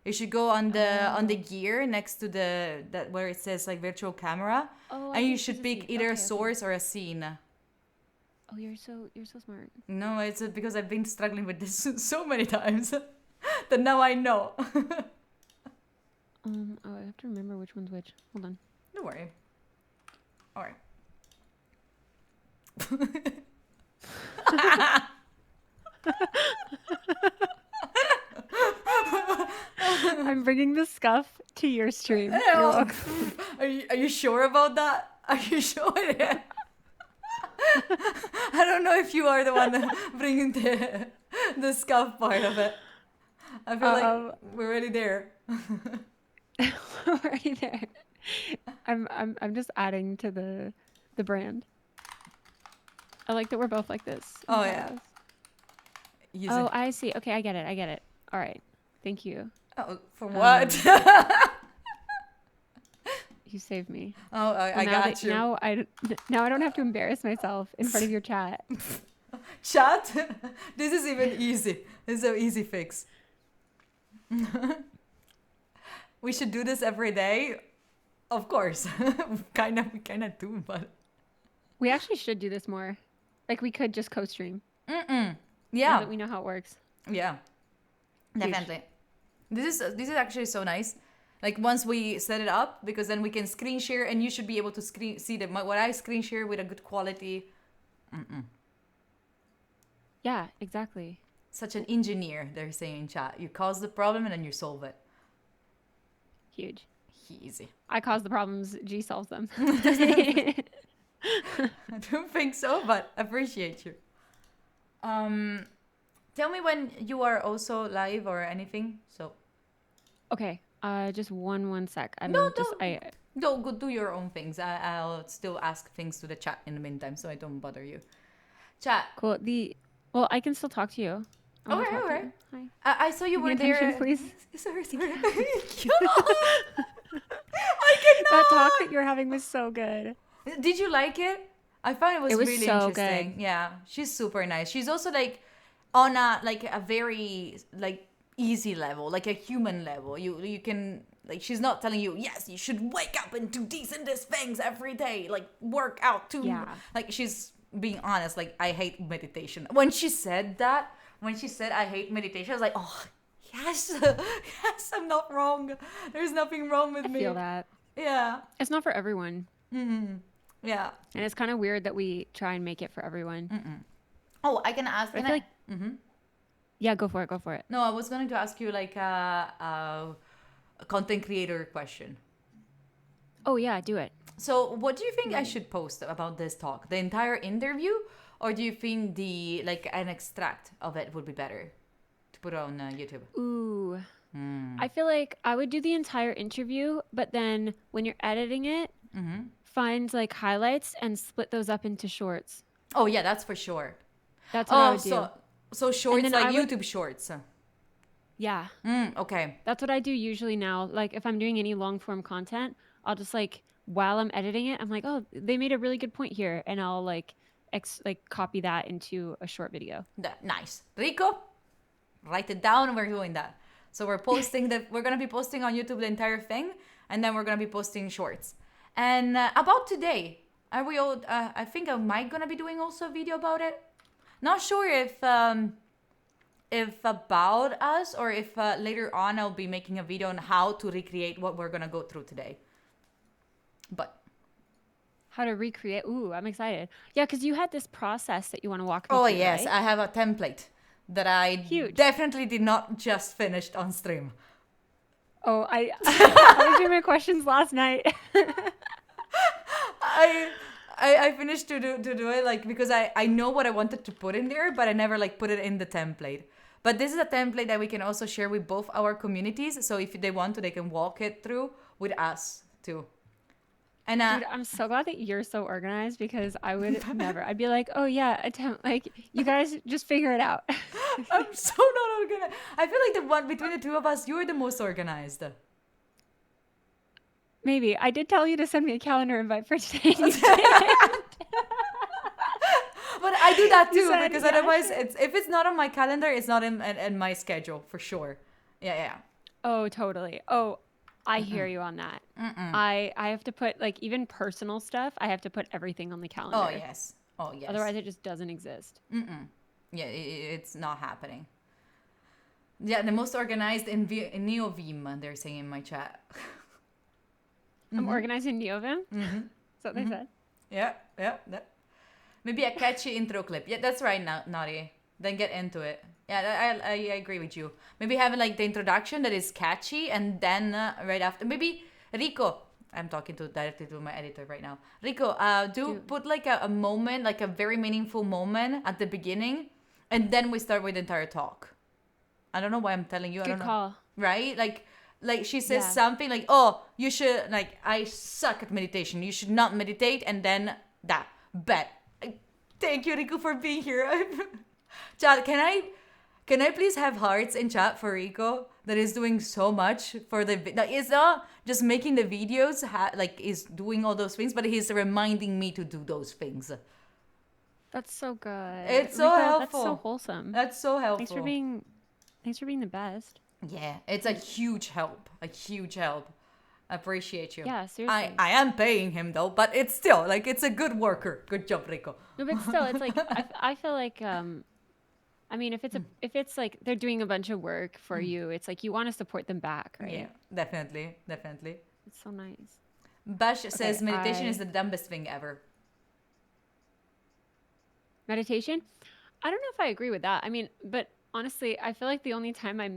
You should go on the gear next to that where it says like virtual camera, and you should pick either a source or a scene. Oh, you're so smart. No, it's because I've been struggling with this so many times that now I know. Oh, I have to remember which one's which. Hold on. Don't worry. All right. I'm bringing the scuff to your stream. You're Oh, welcome. are you sure about that? Are you sure? I don't know if you are the one bringing the scuff part of it. I feel like we're already there. We're already there. I'm just adding to the brand. I like that we're both like this. Oh yeah. Oh, I see. Okay, I get it. I get it. All right. Thank you. Oh, for what? You saved me. Oh, I got you. Now I don't have to embarrass myself in front of your chat. Chat? This is even easy. This is an easy fix. We should do this every day. Of course. we kind of do, but We actually should do this more. Like we could just co-stream. Now yeah. that we know how it works. Yeah. Definitely. This is actually so nice. Like once we set it up, because then we can screen share, and you should be able to see what I screen share with a good quality. Yeah, exactly. Such an engineer, they're saying in chat. You cause the problem and then you solve it. Huge. Easy. I cause the problems, G solves them. I don't think so, but appreciate you. Tell me when you are also live or anything. So Okay, just one sec. don't go do your own things. I'll still ask things to the chat in the meantime, so I don't bother you. Chat. Cool. Well, I can still talk to you. I wanna Okay, talk to alright. you. Hi. I saw you Give me were there. attention, please. Sorry. That talk that you're having was so good. Did you like it? I found it was was really so interesting. good. Yeah, she's super nice. She's also like on a very like easy level, like a human level. You can like she's not telling you yes you should wake up and do these and these things every day, like work out too. Yeah. Like she's being honest. Like I hate meditation. When she said I hate meditation, I was like, oh yes, yes, I'm not wrong. There's nothing wrong with I me. feel that. Yeah. It's not for everyone. Yeah. And it's kind of weird that we try and make it for everyone. Oh, I can ask. I feel like... Yeah, go for it. Go for it. No, I was going to ask you like a content creator question. Oh, yeah, do it. So what do you think I should post about this talk? The entire interview? Or do you think an extract of it would be better to put on YouTube? Ooh. I feel like I would do the entire interview, but then when you're editing it, find like highlights and split those up into shorts. Oh yeah, that's for sure. That's what I would do. So shorts then like I would- YouTube shorts. Yeah. Okay. That's what I do usually now. Like if I'm doing any long form content, I'll just like while I'm editing it, I'm like, oh, they made a really good point here, and I'll like copy that into a short video. Nice. Rico, write it down, and we're doing that. So we're posting we're gonna be posting on YouTube the entire thing, and then we're gonna be posting shorts. And about today, are we all? I think I might gonna be doing also a video about it. Not sure if about us or if later on I'll be making a video on how to recreate what we're gonna go through today. But How to recreate? Ooh, I'm excited. Yeah, because you had this process that you want to walk me oh through, yes, right? I have a template that I Huge. definitely did not just finish on stream. Oh, I was doing my questions last night. I finished to do it like because I know what I wanted to put in there, but I never like put it in the template. But this is a template that we can also share with both our communities. So if they want to, they can walk it through with us too. And Dude, I'm so glad that you're so organized because I would never. I'd be like, oh yeah, like you guys just figure it out. I'm so not organized. I feel like the one between the two of us, you're the most organized. Maybe. I did tell you to send me a calendar invite for today. You didn't. But I do that You too said, because yeah, otherwise, sure. if it's not on my calendar, it's not in my schedule for sure. Yeah. Oh, totally. Oh, I hear you on that. I have to put like even personal stuff. I have to put everything on the calendar. Oh yes. Otherwise, it just doesn't exist. Yeah, it's not happening. Yeah, the most organized in NeoVim, they're saying in my chat. I'm organizing Neovim. Is that what they said? Yeah. Maybe a catchy intro clip. Yeah, that's right, Naughty. Then get into it. Yeah, I agree with you. Maybe having like the introduction that is catchy, and then right after, maybe Rico. I'm talking directly to my editor right now. Rico, put like a moment, like a very meaningful moment at the beginning, and then we start with the entire talk. I don't know why I'm telling you. I Good don't know. call. Right? Like she says Yeah. something like, "Oh, you should like I suck at meditation. You should not meditate." And then that. Bet. Thank you, Rico, for being here. Chat, can I please have hearts in chat for Rico that is doing so much for the like it's not just making the videos like is doing all those things, but he's reminding me to do those things. That's so good. It's so Rico, helpful. That's so wholesome. That's so helpful. Thanks for being the best. Yeah, it's a huge help. A huge help. Appreciate you. Yeah, seriously. I am paying him though, but it's still like it's a good worker. Good job, Rico. No, but still, it's like I feel like I mean, if it's like they're doing a bunch of work for you, it's like you want to support them back, right? Yeah, definitely. It's so nice. Bash says meditation I- is the dumbest thing ever. Meditation? I don't know if I agree with that. I mean, but honestly, I feel like the only time I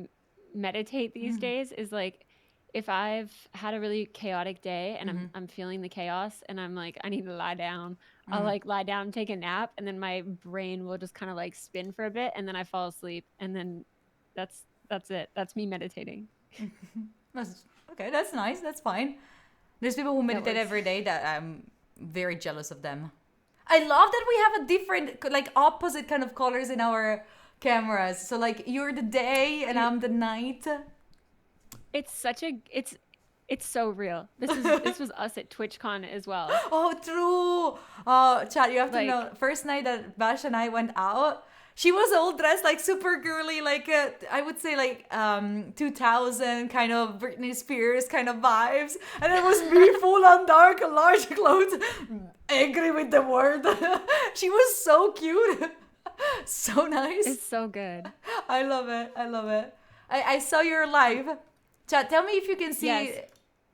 meditate these days is like if I've had a really chaotic day and I'm feeling the chaos and I'm like, I need to lie down. I'll like lie down and take a nap, and then my brain will just kind of like spin for a bit, and then I fall asleep, and then that's it. That's me meditating. Okay, that's nice. That's fine. There's people who meditate works. every day that I'm very jealous of them. I love that we have a different, like opposite kind of colors in our cameras. So like you're the day and I'm the night. It's so real. This was us at TwitchCon as well. Oh, true. Oh, chat, you have to Like- know. First night that Bash and I went out, she was all dressed like super girly, like I would say like 2000 kind of Britney Spears kind of vibes, and it was me full on dark, large clothes, angry with the world. She was so cute, so nice. It's so good. I love it. I saw your live. Chat, tell me if you can see. Yes.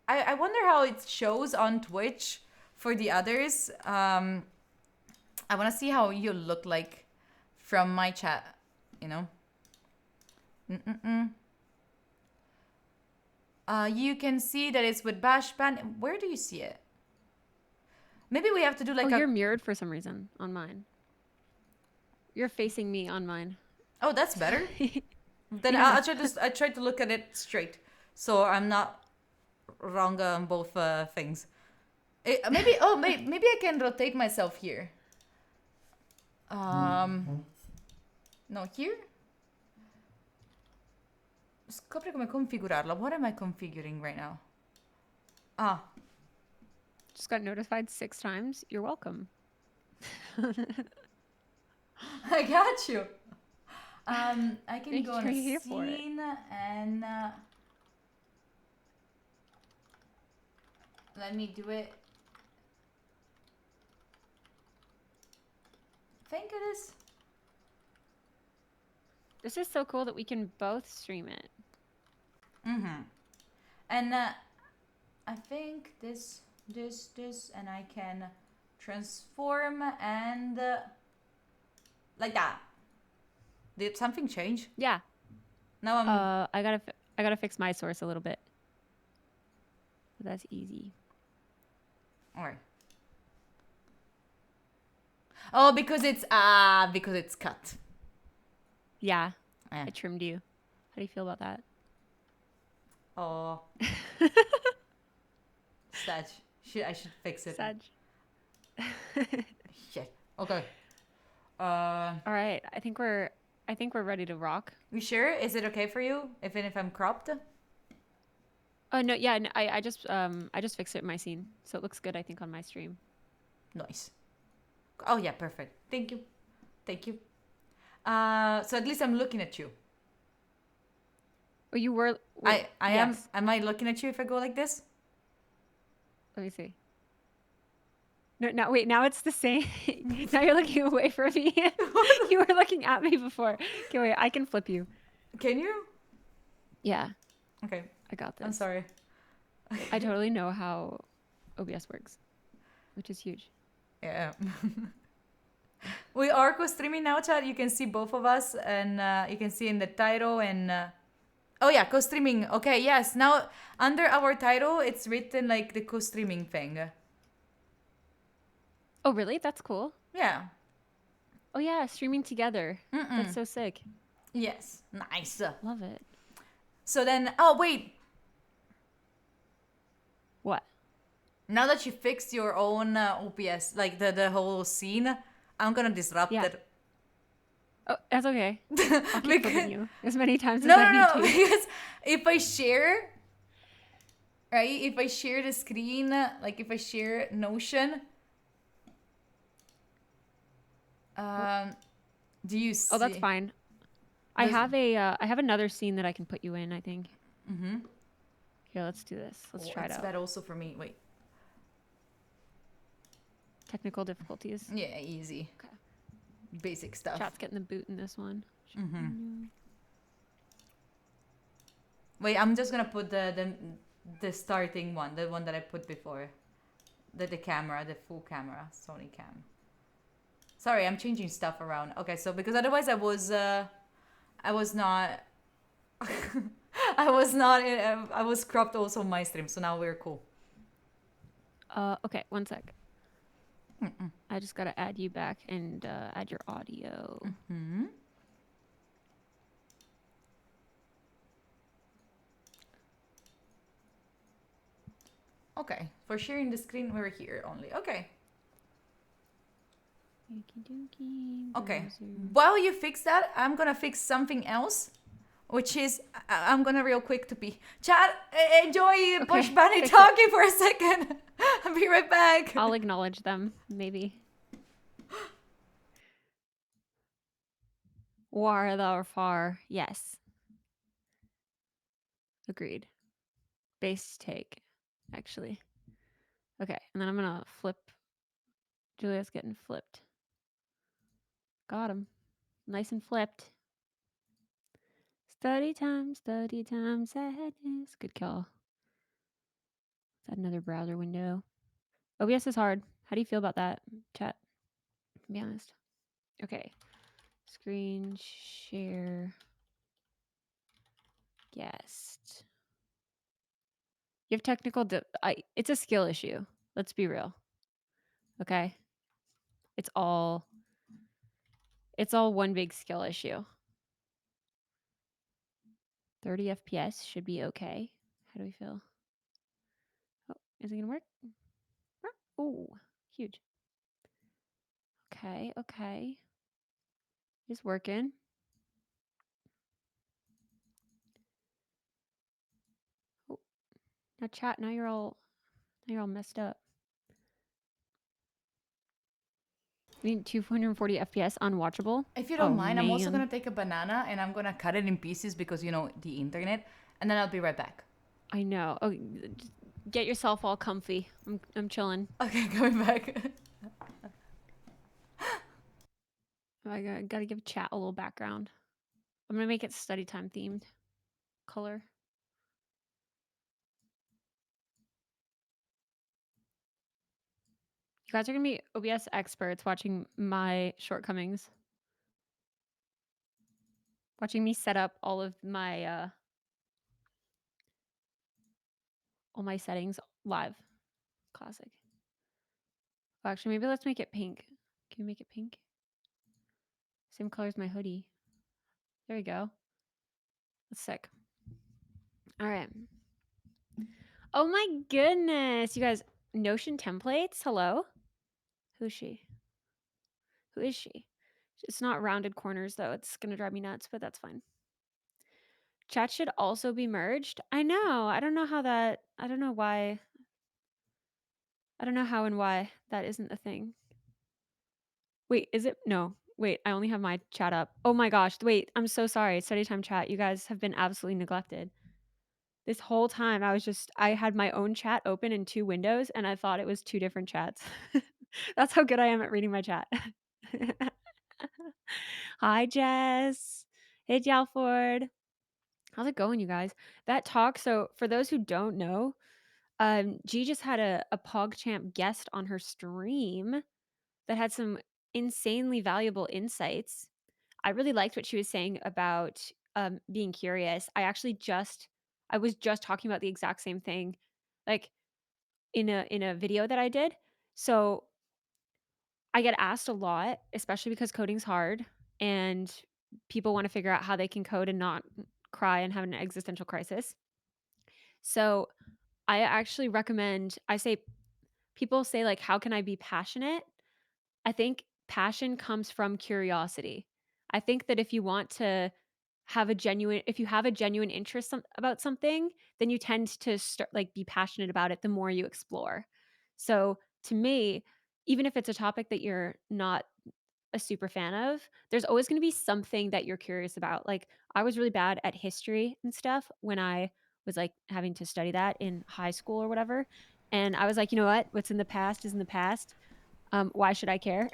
I wonder how it shows on Twitch for the others. I want to see how you look like from my chat, you know. You can see that it's with Bash Band. Where do you see it? Maybe we have to do like You're mirrored for some reason on mine. You're facing me on mine. Oh, that's better. Then Yeah. I try to look at it straight, so I'm not wrong on both things. Maybe I can rotate myself here. No, here. Scopri come configurarlo. What am I configuring right now? Just got notified 6 times. You're welcome. I got you. I can Make go on sure a you're here for it. scene and let me do it. Thank goodness. This is so cool that we can both stream it. And I think this, and I can transform and like that. Did something change? Yeah. Now I'm. I gotta fix my source a little bit. But that's easy. All right. Oh, because it's cut. Yeah. Yeah. I trimmed you. How do you feel about that? Oh. Sag. I should fix it. Sag. Shit. Okay. All right. I think we're ready to rock. You sure? Is it okay for you? Even if I'm cropped? Oh no, yeah, no, I just fixed it in my scene, so it looks good. I think on my stream. Nice. Oh yeah, perfect. Thank you. So at least I'm looking at you. Oh, you were. I am. yes. Am I looking at you if I go like this? Let me see. No, wait. Now it's the same. Now you're looking away from me. You were looking at me before. Okay, wait. I can flip you. Can you? Yeah, Okay, I got this. I'm sorry. I totally know how OBS works, which is huge. Yeah. We are co-streaming now, chat. You can see both of us, and you can see in the title and. Oh yeah, co-streaming. Okay, yes. Now under our title, it's written like the co-streaming thing. Oh, really? That's cool. Yeah. Oh yeah, streaming together. That's so sick. Yes. Nice. Love it. So then, oh wait. What? Now that you fixed your own OPS, like the whole scene, I'm gonna disrupt Yeah. it. Oh, that's okay. I'll keep flipping you as many times No, as I need no, to. because if I share, right? If I share the screen, like if I share Notion, do you see? Oh, that's fine. I have another scene that I can put you in, I think. Here, let's do this. Let's try it It's out. bad also for me. Wait. Technical difficulties. Yeah, easy. Okay. Basic stuff. Chat's getting the boot in this one. Wait, I'm just gonna put the starting one, the one that I put before. The camera, the full camera, Sony cam. Sorry, I'm changing stuff around. Okay, so because otherwise I was not I was cropped also on my stream, so now we're cool. Okay, one sec. I just gotta add you back and add your audio. Okay, for sharing the screen, we're here only. Okay. Okay. While you fix that, I'm gonna fix something else, which is I'm gonna real quick to pee. Chat, enjoy Bush Bunny talking for a second. I'll be right back. I'll acknowledge them, maybe. War thou far, yes. Agreed. Base take, actually. Okay, and then I'm gonna flip. Julia's getting flipped. Got him. Nice and flipped. Study time, sadness. Good call. Is that another browser window? OBS is hard. How do you feel about that, chat? To be honest. Okay. Screen share. Guest. You have technical. It's a skill issue. Let's be real. Okay. It's all one big skill issue. 30 FPS should be okay. How do we feel? Oh, is it gonna work? Oh, huge. Okay, okay. It's working. Oh, now chat. Now you're all messed up. I mean, 240 FPS unwatchable. If you don't mind, I'm also gonna take a banana and I'm gonna cut it in pieces because you know the internet, and then I'll be right back. I know. Oh, just get yourself all comfy. I'm chilling. Okay, coming back. I gotta give chat a little background. I'm gonna make it study time themed color. You guys are gonna be OBS experts watching my shortcomings. Watching me set up all of my all my settings live. Classic. Oh, actually, maybe let's make it pink. Can we make it pink? Same color as my hoodie. There we go. That's sick. All right. Oh my goodness. You guys, Notion templates? Hello? Who's she? Who is she? It's not rounded corners, though. It's going to drive me nuts, but that's fine. Chat should also be merged. I know. I don't know how that... I don't know why. I don't know how and why that isn't a thing. Wait, is it? No. Wait, I only have my chat up. Oh my gosh. Wait, I'm so sorry. Study time chat. You guys have been absolutely neglected. This whole time I had my own chat open in 2 windows and I thought it was 2 different chats. That's how good I am at reading my chat. Hi, Jess. Hey, Jalford. How's it going, you guys? That talk, so for those who don't know, G just had a PogChamp guest on her stream that had some insanely valuable insights. I really liked what she was saying about being curious. I was just talking about the exact same thing, like in a video that I did. So I get asked a lot, especially because coding's hard and people want to figure out how they can code and not cry and have an existential crisis. So I actually recommend, I say, people say, like, how can I be passionate? I think passion comes from curiosity. I think that if you want to if you have a genuine interest about something, then you tend to start, like, be passionate about it the more you explore. So to me, even if it's a topic that you're not a super fan of, there's always going to be something that you're curious about. Like, I was really bad at history and stuff when I was like having to study that in high school or whatever. And I was like, you know what? What's in the past is in the past. Why should I care?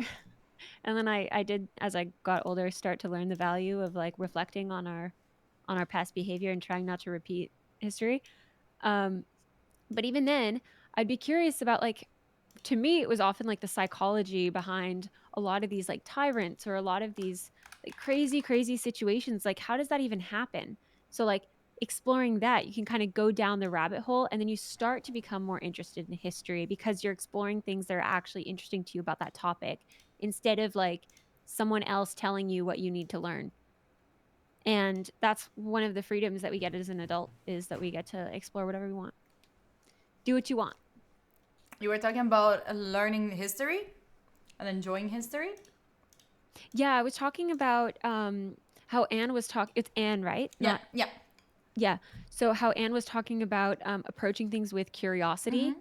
And then I did, as I got older, start to learn the value of like reflecting on our past behavior and trying not to repeat history. Um, but even then, I'd be curious about, like, to me, it was often like the psychology behind a lot of these like tyrants or a lot of these like crazy, crazy situations. Like, how does that even happen? So, like, exploring that, you can kind of go down the rabbit hole and then you start to become more interested in history because you're exploring things that are actually interesting to you about that topic instead of like someone else telling you what you need to learn. And that's one of the freedoms that we get as an adult, is that we get to explore whatever we want. Do what you want. You were talking about learning history and enjoying history. Yeah, I was talking about how Anne was talking. It's Anne, right? Yeah, yeah. Yeah. So how Anne was talking about approaching things with curiosity.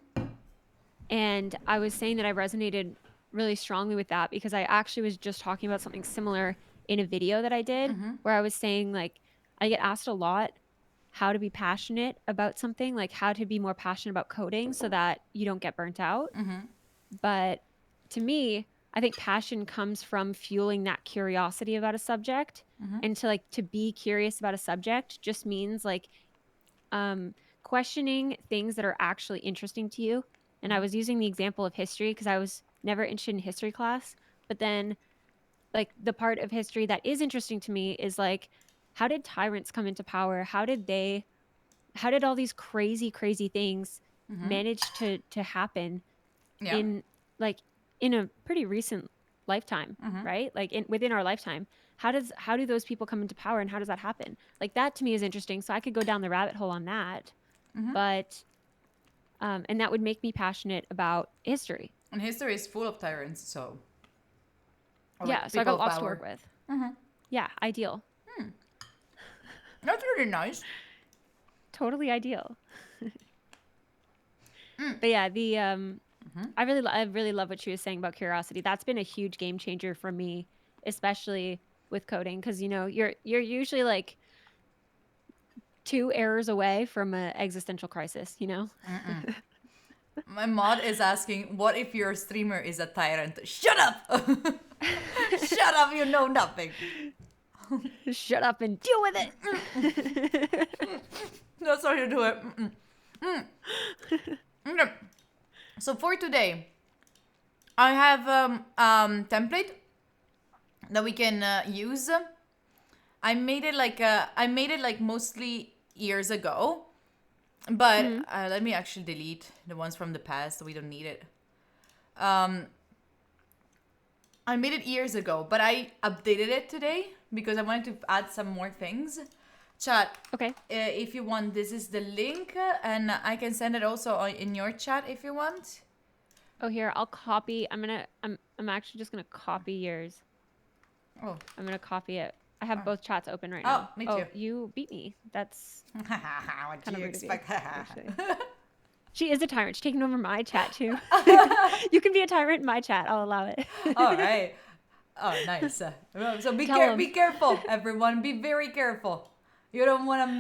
And I was saying that I resonated really strongly with that because I actually was just talking about something similar in a video that I did where I was saying, like, I get asked a lot how to be passionate about something, like how to be more passionate about coding so that you don't get burnt out. But to me, I think passion comes from fueling that curiosity about a subject. And to be curious about a subject just means like questioning things that are actually interesting to you. And I was using the example of history because I was never interested in history class. But then, like, the part of history that is interesting to me is like, how did tyrants come into power? How did all these crazy, crazy things manage to happen Yeah. in like in a pretty recent lifetime, right? Like within our lifetime. How do those people come into power and how does that happen? Like, that to me is interesting. So I could go down the rabbit hole on that. But and that would make me passionate about history. And history is full of tyrants, so. Or Yeah, like so I people got of lots to power. work with. Yeah, ideal. That's really nice. Totally ideal. But yeah, the I really love what she was saying about curiosity. That's been a huge game changer for me, especially with coding, because you know you're usually like 2 errors away from an existential crisis. You know. My mod is asking, what if your streamer is a tyrant? Shut up! Shut up, you know nothing. Shut up and deal with it. That's how you do it. Okay. So for today, I have template that we can use. I made it like mostly years ago, but let me actually delete the ones from the past. So we don't need it. I made it years ago, but I updated it today because I wanted to add some more things. Chat. Okay. If you want, this is the link, and I can send it also in your chat if you want. Oh, here, I'll copy. I'm actually just gonna copy yours. Oh. I'm gonna copy it. I have both chats open right now. Me Oh, too. you beat me. That's What kind do of you rude of you, expect? actually. She is a tyrant. She's taking over my chat too. You can be a tyrant in my chat. I'll allow it. All right. Oh, nice. So be Tell 'em. be careful, everyone. Be very careful. You don't want to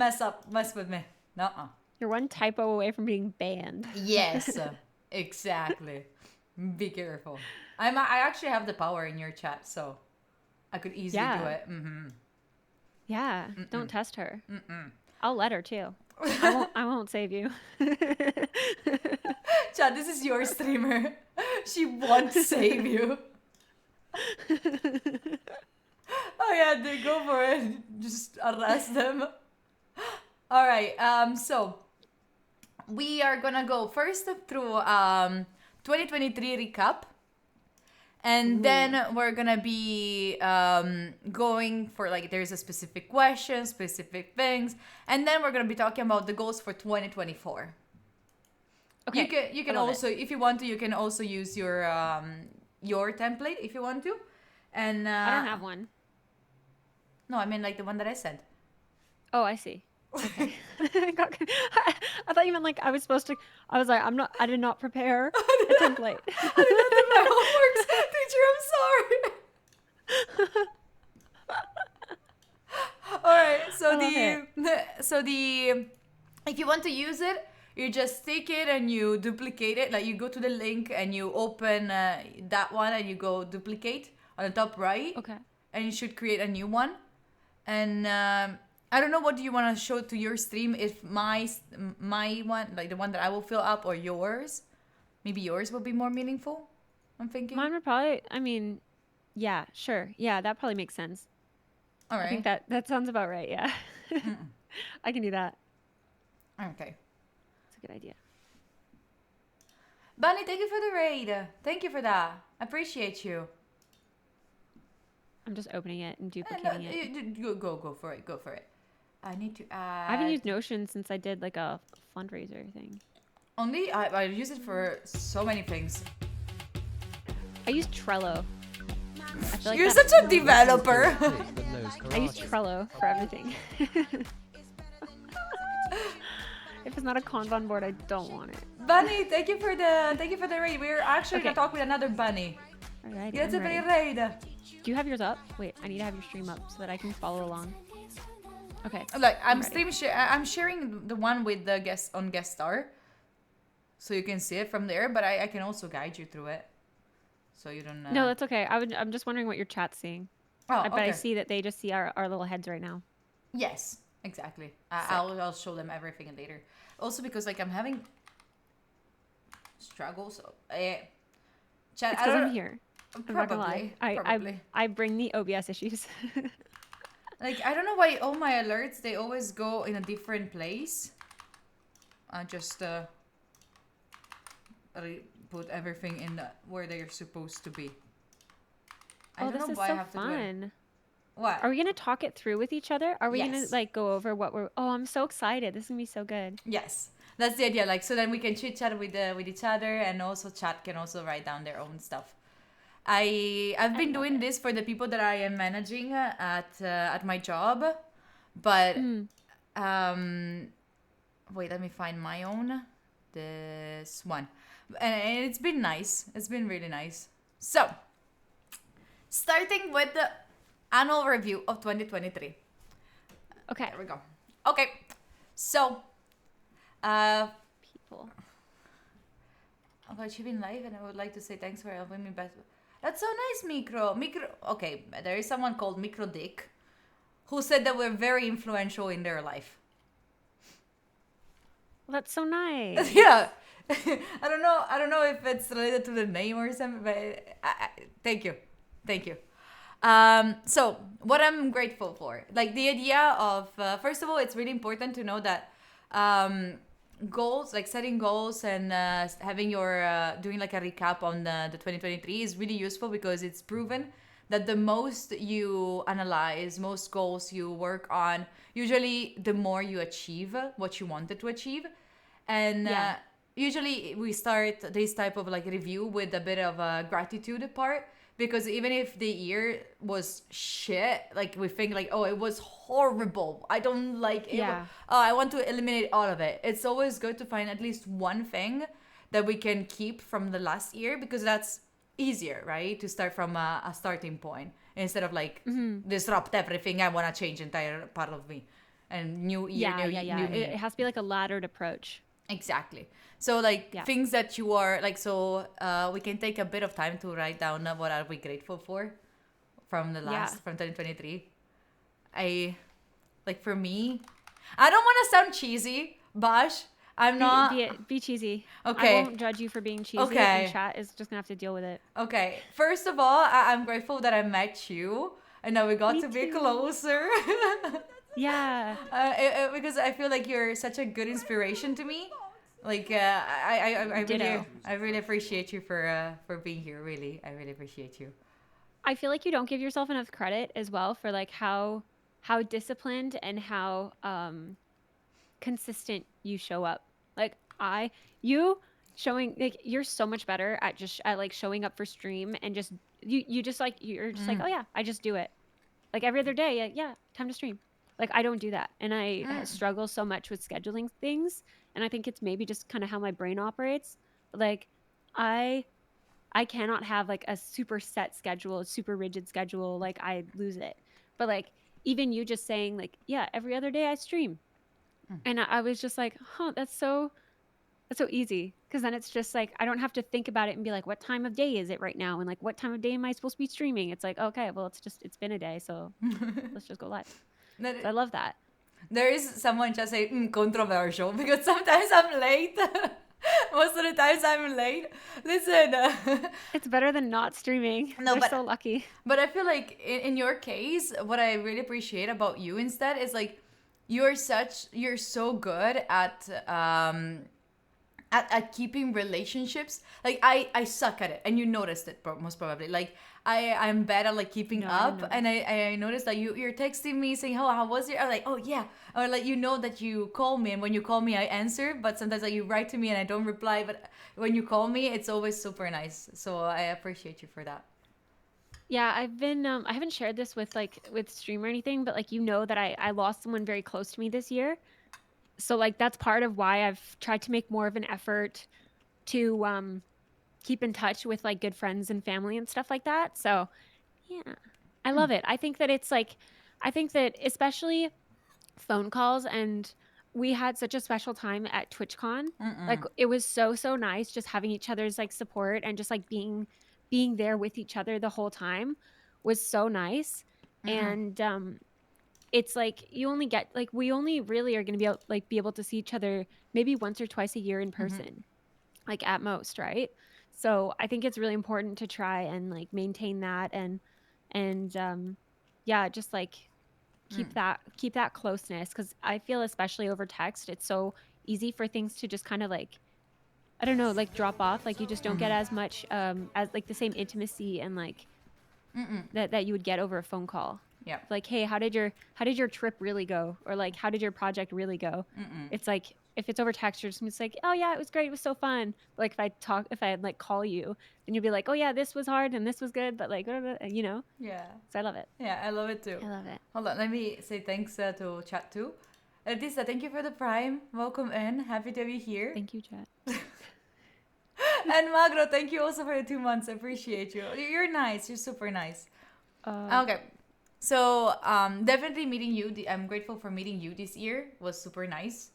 mess with me. Nuh-uh. You're one typo away from being banned. Yes, exactly. Be careful. I actually have the power in your chat, so I could easily do Yeah. it. Yeah. Don't test her. I'll let her too. I won't save you. Chad, this is your streamer. She won't save you. Oh yeah, they go for it. Just arrest them. All right. So we are gonna go first through 2023 recap, and then we're gonna be going for like there's a specific question, specific things, and then we're gonna be talking about the goals for 2024. Okay. You can I love it. also, if you want to, you can also use your template if you want to, and I don't have one. No, I mean like the one that I sent. Oh, I see. Okay. I thought you meant like I was supposed to. I was like, I did not prepare a template. I did not do my homework, teacher. I'm sorry. All right. So if you want to use it, you just take it and you duplicate it. Like you go to the link and you open that one and you go duplicate on the top right. Okay. And you should create a new one. And I don't know what do you want to show to your stream. If my one, like the one that I will fill up, or yours. Maybe yours will be more meaningful. I'm thinking. Mine would probably. I mean, yeah, sure. Yeah, that probably makes sense. All right. I think that sounds about right. Yeah. I can do that. Okay. It's a good idea. Bunny, thank you for the raid. Thank you for that. I appreciate you. I'm just opening it and duplicating it. Go for it. Go for it. I need to add. I haven't used Notion since I did like a fundraiser thing. Only I use it for so many things. I use Trello. I feel like You're that- such a developer. I use Trello for everything. If it's not a Kanban board, I don't want it. Bunny, thank you for the raid. We're actually Okay. gonna talk with another bunny. Alright. Get a I'm very ready. raid. Do you have yours up? Wait, I need to have your stream up so that I can follow along. Okay. Look, I'm ready. I'm sharing the one with the guest star, so you can see it from there. But I can also guide you through it, so you don't. No, that's okay. I'm just wondering what your chat's seeing. Oh, But I okay. see that they just see our little heads right now. Yes, exactly. I'll show them everything later. Also because like I'm having struggles. Chat. It's I because don't I'm here. I'm not gonna Probably. lie. Probably. I bring the OBS issues. Like I don't know why all my alerts they always go in a different place. I just put everything in where they're supposed to be. I Oh, don't this know is why so I have to do it. fun. What? Are we gonna talk it through with each other? Are we gonna Yes. like go over what we're? Oh, I'm so excited. This is gonna be so good. Yes, that's the idea. Like so, then we can chit chat with each other, and also chat can also write down their own stuff. I've been love doing it. this for the people that I am managing at my job, but wait, let me find my own. This one, and it's been nice. It's been really nice. So, starting with the annual review of 2023. Okay. There we go. Okay, so. People. Oh God, you've been live, and I would like to say thanks for helping me best. That's so nice, Micro. Okay, there is someone called Micro Dick, who said that we're very influential in their life. Well, that's so nice. Yeah, I don't know if it's related to the name or something, but thank you. So what I'm grateful for, like the idea of first of all, it's really important to know that goals, like setting goals and having your doing like a recap on the 2023 is really useful because it's proven that the most you analyze, most goals you work on, usually the more you achieve what you wanted to achieve. And Yeah. usually we start this type of like review with a bit of a gratitude part, because even if the year was shit, like we think like, oh, it was horrible, I don't like it, Yeah. oh, I want to eliminate all of it. It's always good to find at least one thing that we can keep from the last year, because that's easier, right? To start from a starting point instead of like disrupt everything. I want to change entire part of me, and new year, Yeah. new me. It has to be like a laddered approach. Exactly. So like Yeah. things that you are like, so we can take a bit of time to write down what are we grateful for from the last Yeah. from 2023. I like, for me, I don't want to sound cheesy, Bosh. I'm not. Be cheesy. Okay. I won't judge you for being cheesy. Okay. And chat is just gonna have to deal with it. Okay. First of all, I'm grateful that I met you and that we got Me to be too. closer. Yeah. Because I feel like you're such a good inspiration to me. Like Ditto. I really appreciate you for being here. Really, I really appreciate you. I feel like you don't give yourself enough credit as well for like how disciplined and how consistent you show up. Like you showing like you're so much better at just at like showing up for stream and just you just like you're just like, oh yeah, I just do it. Like every other day, like, yeah, time to stream. Like I don't do that. And I struggle so much with scheduling things. And I think it's maybe just kind of how my brain operates. Like I cannot have like a super set schedule, a super rigid schedule. Like I lose it. But like even you just saying like, yeah, every other day I stream. And I was just like, huh, that's so easy. Because then it's just like I don't have to think about it and be like, what time of day is it right now? And like what time of day am I supposed to be streaming? It's like, okay, well it's been a day, so let's just go live. So I love that. There is someone just say controversial because sometimes I'm late. Most of the times I'm late. Listen, It's better than not streaming. No, We're but- so lucky. but I feel like in your case, what I really appreciate about you instead is like you're so good at keeping relationships. Like I suck at it, and you noticed it most probably. Like I'm bad at like keeping No, I up, didn't and I noticed that you're texting me saying, oh, how was your? I'm like, oh yeah, or like you know that you call me, and when you call me I answer, but sometimes like you write to me and I don't reply, but when you call me it's always super nice. So I appreciate you for that. Yeah, I've been I haven't shared this with stream or anything, but like you know that I lost someone very close to me this year. So like that's part of why I've tried to make more of an effort to keep in touch with like good friends and family and stuff like that. So yeah, I love it. I think that it's like I think that especially phone calls, and we had such a special time at TwitchCon. Like it was so nice just having each other's like support and just like being there with each other the whole time was so nice. And it's like you only get like we only really are going to be able to see each other maybe once or twice a year in person, like at most, right? So I think it's really important to try and like maintain that and yeah, just like keep that closeness, because I feel especially over text it's so easy for things to just kind of like I don't know, like drop off. Like you just don't get as much as like the same intimacy and like that you would get over a phone call. Yeah. Like, hey, how did your trip really go? Or like, how did your project really go? It's like if it's over text, you're just like, oh yeah, it was great, it was so fun. But like if I like call you, then you'll be like, oh yeah, this was hard and this was good, but like, you know. Yeah. So I love it. Yeah, I love it too. I love it. Hold on, let me say thanks to chat too. Lisa, thank you for the prime. Welcome in. Happy to be here. Thank you, chat. And Magro, thank you also for the 2 months. I appreciate you. You're nice. You're super nice. Okay. So definitely meeting you. I'm grateful for meeting you this year. Was super nice.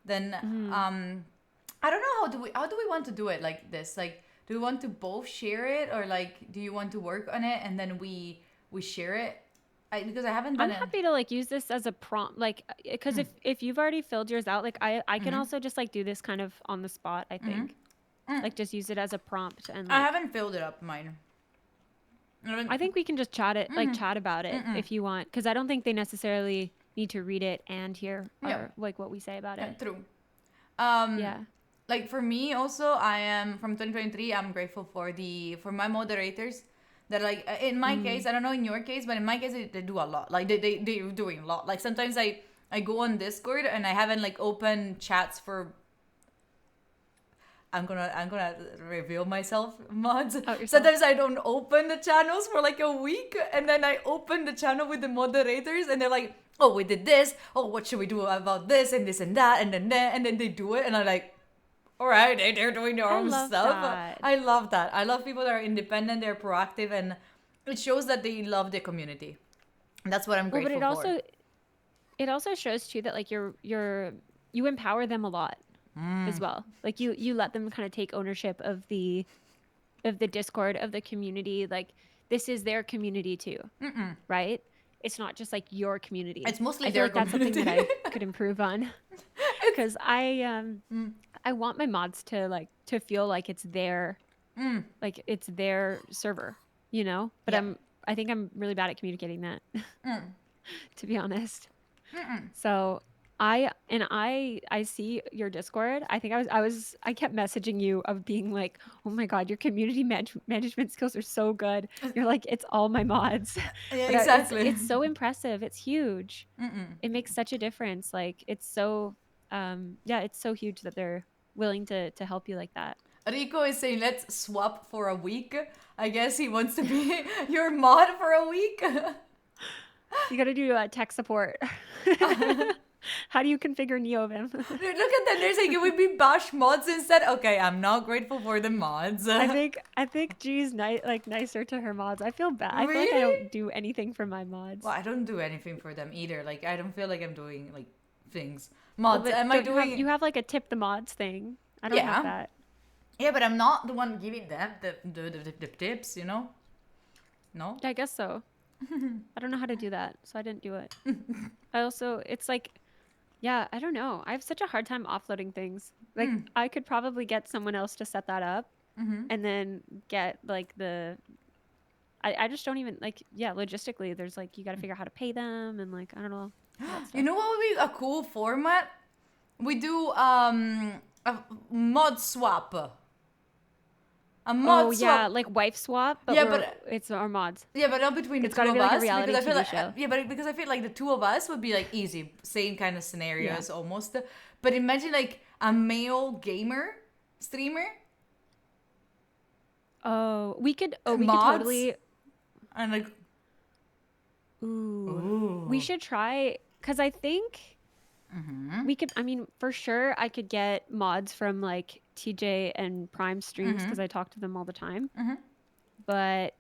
Then I don't know how do we want to do it like this? Like, do we want to both share it, or like do you want to work on it and then we share it? Because I haven't done I'm it. happy to like use this as a prompt, like because if you've already filled yours out, like I can also just like do this kind of on the spot. I think like just use it as a prompt and I like, haven't filled it up mine. I think we can just chat about it if you want, because I don't think they necessarily need to read it and hear our, like what we say about it. True. Yeah. Like for me also, I am from 2023. I'm grateful for my moderators that like in my case, I don't know in your case, but in my case they do a lot. Like they're doing a lot. Like sometimes I go on Discord and I haven't like opened chats for. I'm gonna reveal myself, mods. Sometimes I don't open the channels for like a week, and then I open the channel with the moderators, and they're like, "Oh, we did this. Oh, what should we do about this and this and that?" And then they do it, and I'm like, "All right, they're doing their own stuff." That. I love that. I love people that are independent, they're proactive, and it shows that they love the community. And that's what I'm grateful for. It also shows too that like you empower them a lot. As well, like you let them kind of take ownership of the Discord, of the community. Like this is their community too, right? it's not just like your community. It's mostly I feel their like that's something that community. I could improve on because I want my mods to feel like it's their server, you know. But Yeah. I think I'm really bad at communicating that, to be honest. So I see your Discord. I think I kept messaging you of being like, oh my god, your community management skills are so good. You're like, it's all my mods. Yeah, But exactly. it's so impressive. It's huge. It makes such a difference. Like it's so it's so huge that they're willing to help you like that. Rico is saying, let's swap for a week. I guess he wants to be your mod for a week. You got to do tech support. How do you configure NeoVim? Dude, look at that. They're saying it would be bash mods instead. Okay, I'm not grateful for the mods. I think G's nicer to her mods. I feel bad. I feel like I Really? don't do anything for my mods. Well, I don't do anything for them either. Like, I don't feel like I'm doing, like, things. Mods, But am I don't you have- doing... You have like a tip the mods thing. I don't Yeah. have that. Yeah, but I'm not the one giving them the tips, you know? No? I guess so. I don't know how to do that, so I didn't do it. I also, it's like, yeah, I don't know. I have such a hard time offloading things. Like, I could probably get someone else to set that up and then get like I just don't even like, yeah, logistically, there's like, you got to figure out how to pay them and like, I don't know. You know what would be a cool format? We do a mod swap. A mod Oh, swap. yeah, like wife swap, but, Yeah, we're- but- it's our mods. Yeah, but not between It's the two gotta of be like a us. reality Because I feel TV like, show. yeah, but because I feel like the two of us would be like easy, same kind of scenarios almost. But imagine like a male gamer streamer Oh, we could Mods? totally, and like we should try, because I think we could, I mean, for sure, I could get mods from like TJ and Prime streams because I talk to them all the time. But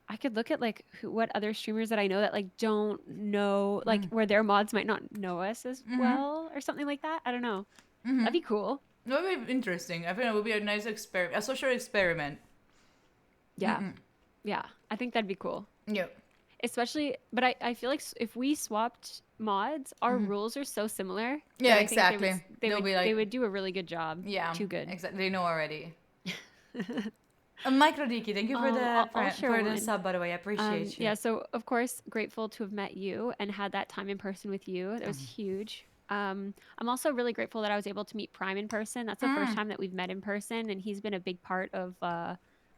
I could look at like what other streamers that I know that like don't know, like where their mods might not know us as well or something like that. I don't know. That'd be cool. that would be interesting. I think it would be a nice experiment, a social experiment. Yeah. Yeah. I think that'd be cool. Yeah. Especially, but I feel like if we swapped mods, our rules are so similar. that Yeah, I think exactly. They They'll would, be like- they would do a really good job. Yeah. Too good. Exactly. They know already. Micro Diki, thank you for I'll share the one. sub, by the way. I appreciate you. Yeah, so of course, grateful to have met you and had that time in person with you. That was huge. I'm also really grateful that I was able to meet Prime in person. That's the first time that we've met in person, and he's been a big part of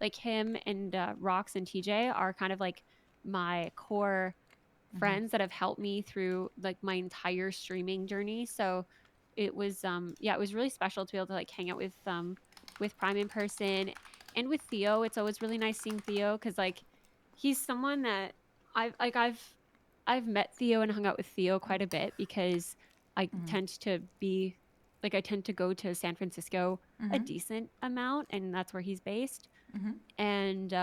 like him and Rox and TJ are kind of like my core friends that have helped me through like my entire streaming journey. So it was it was really special to be able to like hang out with Prime in person. And with Theo, it's always really nice seeing Theo because like he's someone that I've met Theo and hung out with Theo quite a bit because I tend to be like I tend to go to San Francisco a decent amount, and that's where he's based. And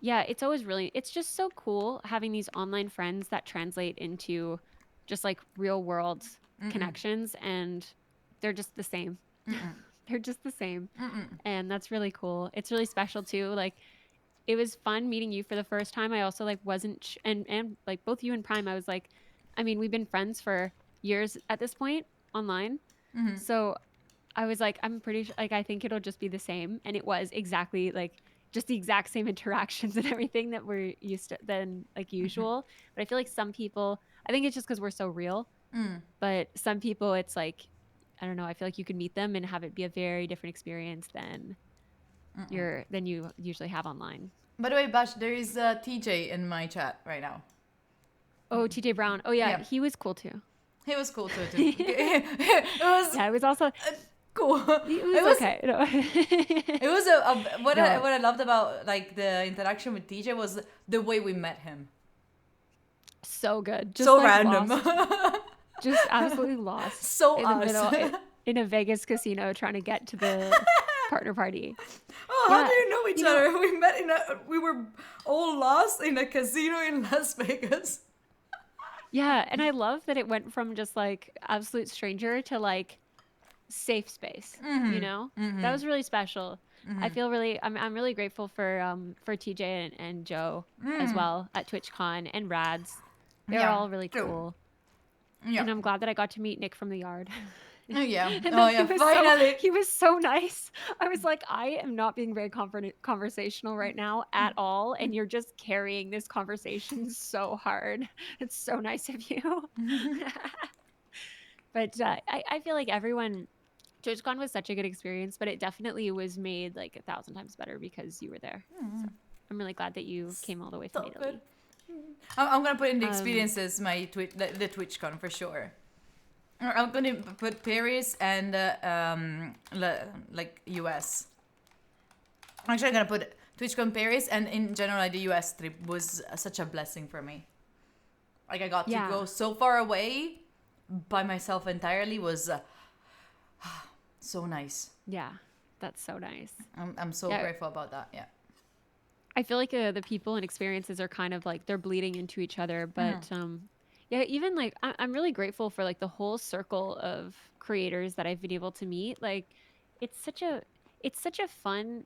it's just so cool having these online friends that translate into just like real world connections, and they're just the same. They're just the same. And that's really cool. It's really special too. Like it was fun meeting you for the first time. I also like wasn't and like both you and Prime, I was like, I mean, we've been friends for years at this point online. So I was like, I'm pretty sure, like, I think it'll just be the same. And it was exactly like just the exact same interactions and everything that we're used to than like usual. But I feel like some people, I think it's just because we're so real. But some people, it's like, I don't know. I feel like you could meet them and have it be a very different experience than you usually have online. By the way, Bash, there is TJ in my chat right now. Oh, TJ Brown. Oh yeah, Yeah. he was cool too. He was cool too. It was Yeah, it was also cool. it was okay. No. It was what I loved about like the interaction with TJ was the way we met him. So good. Just So like, random. lost. Just absolutely lost. So in the us. middle in a Vegas casino trying to get to the partner party. Oh, how Yeah, do you know each you know- other? We met we were all lost in a casino in Las Vegas. Yeah, and I love that it went from just like absolute stranger to like safe space, you know? That was really special. I feel really I'm really grateful for TJ and Joe as well at TwitchCon and Rads. They were Yeah, all really true. cool. Yeah. And I'm glad that I got to meet Nick from the yard. Oh yeah. And Oh then yeah. Finally. he was so nice. I was like, I am not being very conversational right now at all, and you're just carrying this conversation so hard. It's so nice of you. But I feel like TwitchCon was such a good experience, but it definitely was made like 1,000 times better because you were there. So I'm really glad that you came all the way from So Italy. good. I'm gonna put in the experiences the TwitchCon for sure. I'm gonna put Paris and like US. Actually, I'm gonna put TwitchCon Paris, and in general, the US trip was such a blessing for me. Like I got to Yeah. go so far away by myself entirely was so nice. Yeah, that's so nice. I'm so Yeah. grateful about that. Yeah. I feel like the people and experiences are kind of like they're bleeding into each other, but yeah, even like I'm really grateful for like the whole circle of creators that I've been able to meet. Like it's such a fun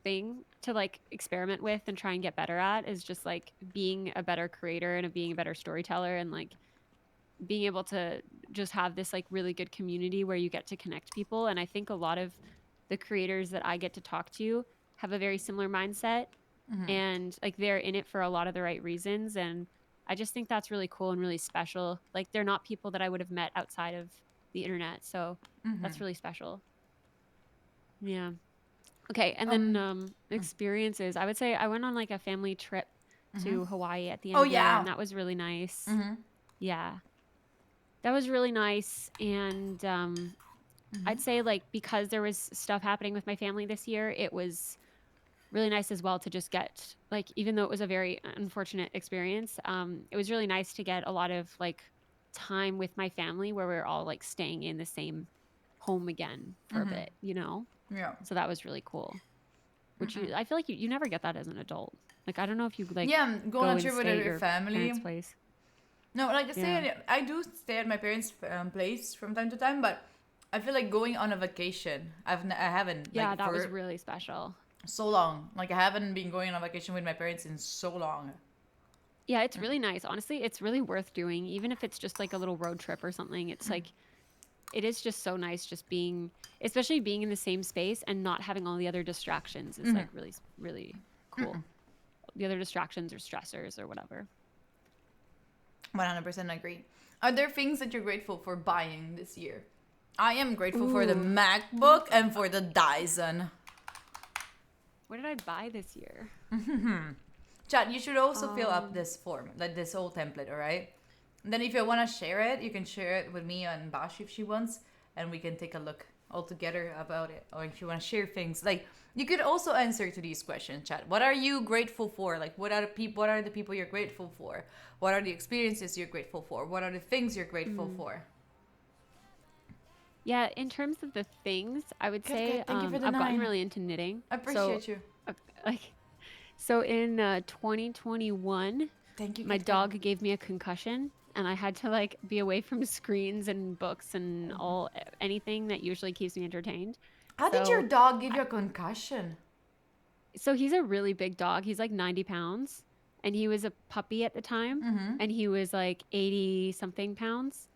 thing to like experiment with and try and get better at, is just like being a better creator and being a better storyteller, and like being able to just have this like really good community where you get to connect people. And I think a lot of the creators that I get to talk to have a very similar mindset, and like they're in it for a lot of the right reasons. And I just think that's really cool and really special. Like they're not people that I would have met outside of the internet. So that's really special. Yeah. Okay. And then experiences. I would say I went on like a family trip to Hawaii at the end Oh, of the year, yeah. and that was really nice. Yeah. That was really nice. And I'd say like because there was stuff happening with my family this year, it was really nice as well to just get like, even though it was a very unfortunate experience, it was really nice to get a lot of like time with my family where we are all like staying in the same home again for a bit, you know? Yeah. So that was really cool. Which I feel like you never get that as an adult. Like I don't know if you like Yeah, go going on and trip with stay at your your family. parents' place. No, like I say, Yeah. I do stay at my parents' place from time to time, but I feel like going on a vacation. I haven't. Yeah, like, that for was really special. so long. Like I haven't been going on a vacation with my parents in so long. Yeah, it's really nice. Honestly, it's really worth doing, even if it's just like a little road trip or something. It's like, it is just so nice just being, especially being in the same space and not having all the other distractions is like really, really cool. The other distractions or stressors or whatever. 100% agree. Are there things that you're grateful for buying this year? I am grateful for the MacBook and for the Dyson. What did I buy this year? Chat, you should also fill up this form, like this whole template, all right? And then if you want to share it, you can share it with me and Bash if she wants, and we can take a look all together about it. Or if you want to share things, like you could also answer to these questions, chat. What are you grateful for? Like what are the people you're grateful for? What are the experiences you're grateful for? What are the things you're grateful for? Yeah, in terms of the things, I would say good. Thank you for the I've gotten 9. really into knitting. I appreciate you. So in 2021, Thank you. my dog gave me a concussion, and I had to like be away from screens and books and anything that usually keeps me entertained. How did your dog give you a concussion? So he's a really big dog. He's like 90 pounds, and he was a puppy at the time, and he was like 80 something pounds.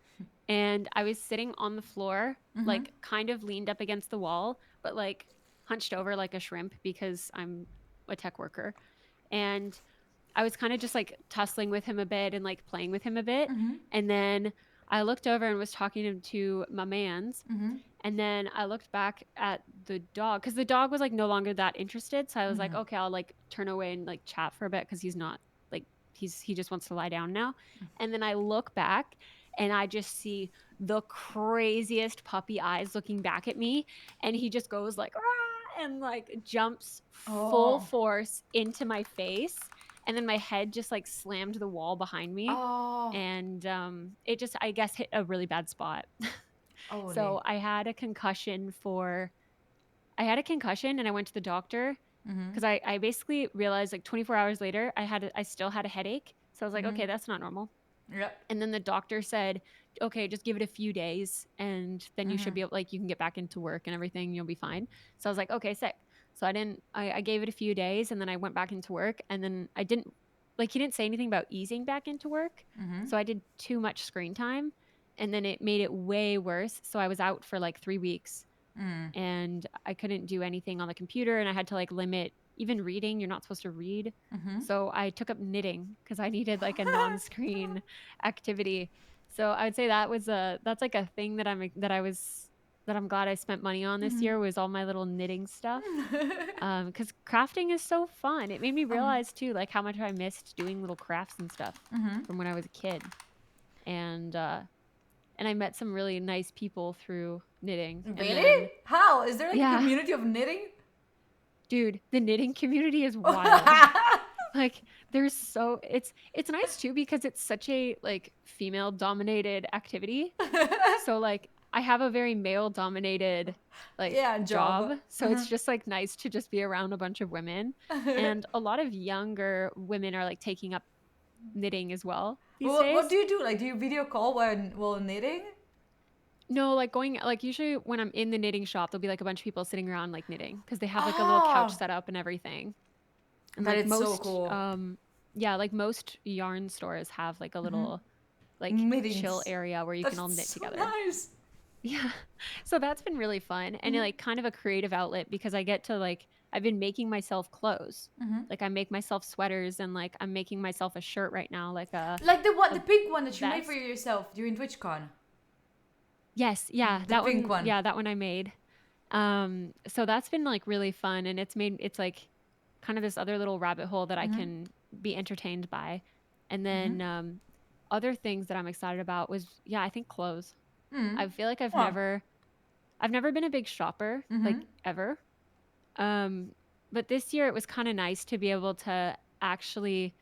And I was sitting on the floor, like kind of leaned up against the wall, but like hunched over like a shrimp because I'm a tech worker. And I was kind of just like tussling with him a bit and like playing with him a bit. And then I looked over and was talking to my mans. And then I looked back at the dog because the dog was like no longer that interested. So I was like, okay, I'll like turn away and like chat for a bit because he's not like, he just wants to lie down now. And then I look back and I just see the craziest puppy eyes looking back at me. And he just goes like, "Rah!" and like jumps full force into my face. And then my head just like slammed the wall behind me. And it just, I guess, hit a really bad spot. So I had a concussion and I went to the doctor because I basically realized like 24 hours later, I still had a headache. So I was like, okay, that's not normal. Yep. And then the doctor said, okay, just give it a few days and then you should be able, like, you can get back into work and everything. You'll be fine. So I was like, okay, sick. So I gave it a few days and then I went back into work and then I didn't, like, he didn't say anything about easing back into work. So I did too much screen time and then it made it way worse. So I was out for like 3 weeks and I couldn't do anything on the computer and I had to like limit even reading. You're not supposed to read. So I took up knitting because I needed like a non-screen activity. So I would say that's like a thing that I'm glad I spent money on this year was all my little knitting stuff. Because crafting is so fun. It made me realize too, like how much I missed doing little crafts and stuff from when I was a kid. And I met some really nice people through knitting. And Really? then- How? Is there like Yeah. a community of knitting? dude, the knitting community is wild. Like it's nice too because it's such a like female dominated activity. So like I have a very male dominated like job. So it's just like nice to just be around a bunch of women. And a lot of younger women are like taking up knitting as well these days. What do you do? Like, do you video call while knitting? No, like going like usually when I'm in the knitting shop, there'll be like a bunch of people sitting around like knitting because they have like a little couch set up and everything. And That like is so cool. Yeah, like most yarn stores have like a little like Knitting chill area where you can all knit That's so together. nice. Yeah. So that's been really fun and like kind of a creative outlet because I get to like I've been making myself clothes. Like I make myself sweaters and like I'm making myself a shirt right now like a Like the pink one that you made for vest. yourself during TwitchCon. Yes, yeah, The that pink one. Yeah, that one I made. So that's been like really fun and it's like kind of this other little rabbit hole that I can be entertained by. And then other things that I'm excited about was I think clothes. I feel like I've never been a big shopper like ever. But this year it was kind of nice to be able to actually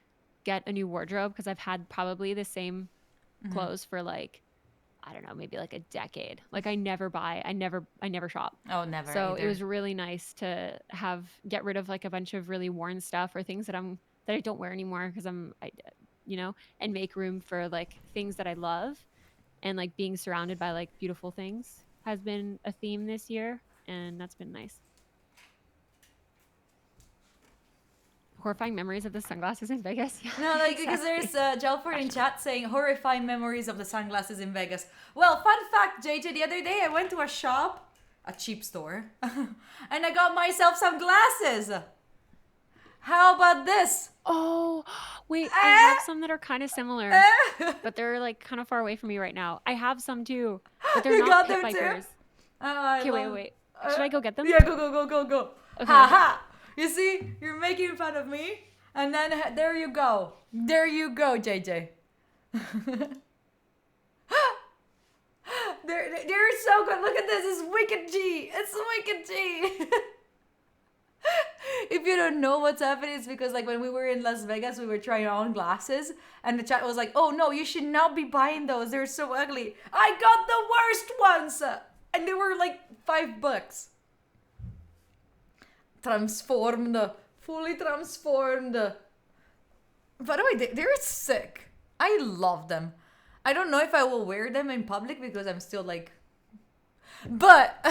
get a new wardrobe because I've had probably the same clothes for like I don't know, maybe like a decade. Like I never shop. Oh, never. So either. it was really nice to get rid of like a bunch of really worn stuff or things that I don't wear anymore because and make room for like things that I love and like being surrounded by like beautiful things has been a theme this year and that's been nice. Horrifying memories of the sunglasses in Vegas. Yeah, No, like because there's Jalford in chat saying horrifying memories of the sunglasses in Vegas. Well, fun fact, JJ, the other day I went to a shop, a cheap store, and I got myself some glasses. How about this? Oh, wait, I have some that are kind of similar, but they're like kind of far away from me right now. I have some too, but they're You not got pit them too? vipers. Oh, Okay, wait. Should I go get them? Yeah, go. Okay. Ha ha! You see, you're making fun of me, and then there you go. There you go, JJ. They're so good. Look at this. It's wicked G. It's wicked G. If you don't know what's happening, it's because like when we were in Las Vegas, we were trying on glasses, and the chat was like, "Oh no, you should not be buying those. They're so ugly." I got the worst ones, and they were like $5. Transformed, fully transformed. By the way, they're sick. I love them. I don't know if I will wear them in public because I'm still like, but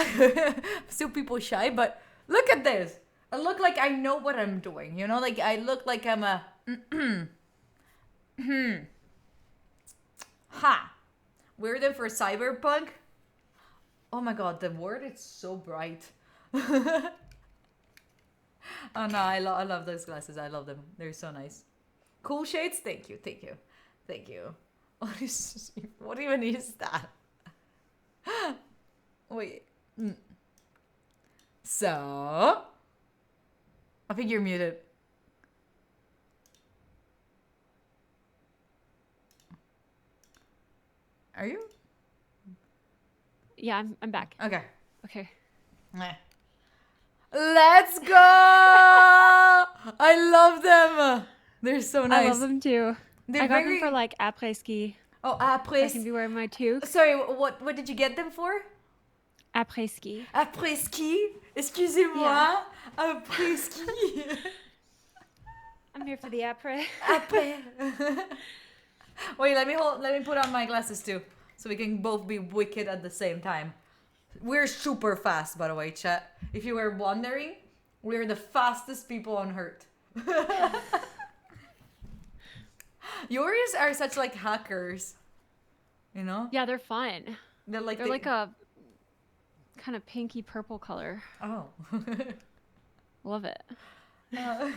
still people shy. But look at this. I look like I know what I'm doing. You know, like I look like I'm a ha. Wear them for cyberpunk. Oh my god, the word is so bright. Oh no, I love those glasses. I love them. They're so nice. Cool shades? Thank you. What even is that? Wait. So? I think you're muted. Are you? Yeah, I'm back. Okay. Okay. Let's go! I love them. They're so nice. I love them too. They're I got very- them for like après ski. Oh, I après. can be wearing my toque. Sorry, what did you get them for? Après ski. Après ski? Excusez-moi. Yeah. Après ski. I'm here for the après. Après. Wait, let me put on my glasses too, so we can both be wicked at the same time. We're super fast, by the way, chat. If you were wondering, we're the fastest people on Earth. Yours are such like hackers, you know? Yeah, they're fun. They're like They're like a kind of pinky purple color. oh. Love it. All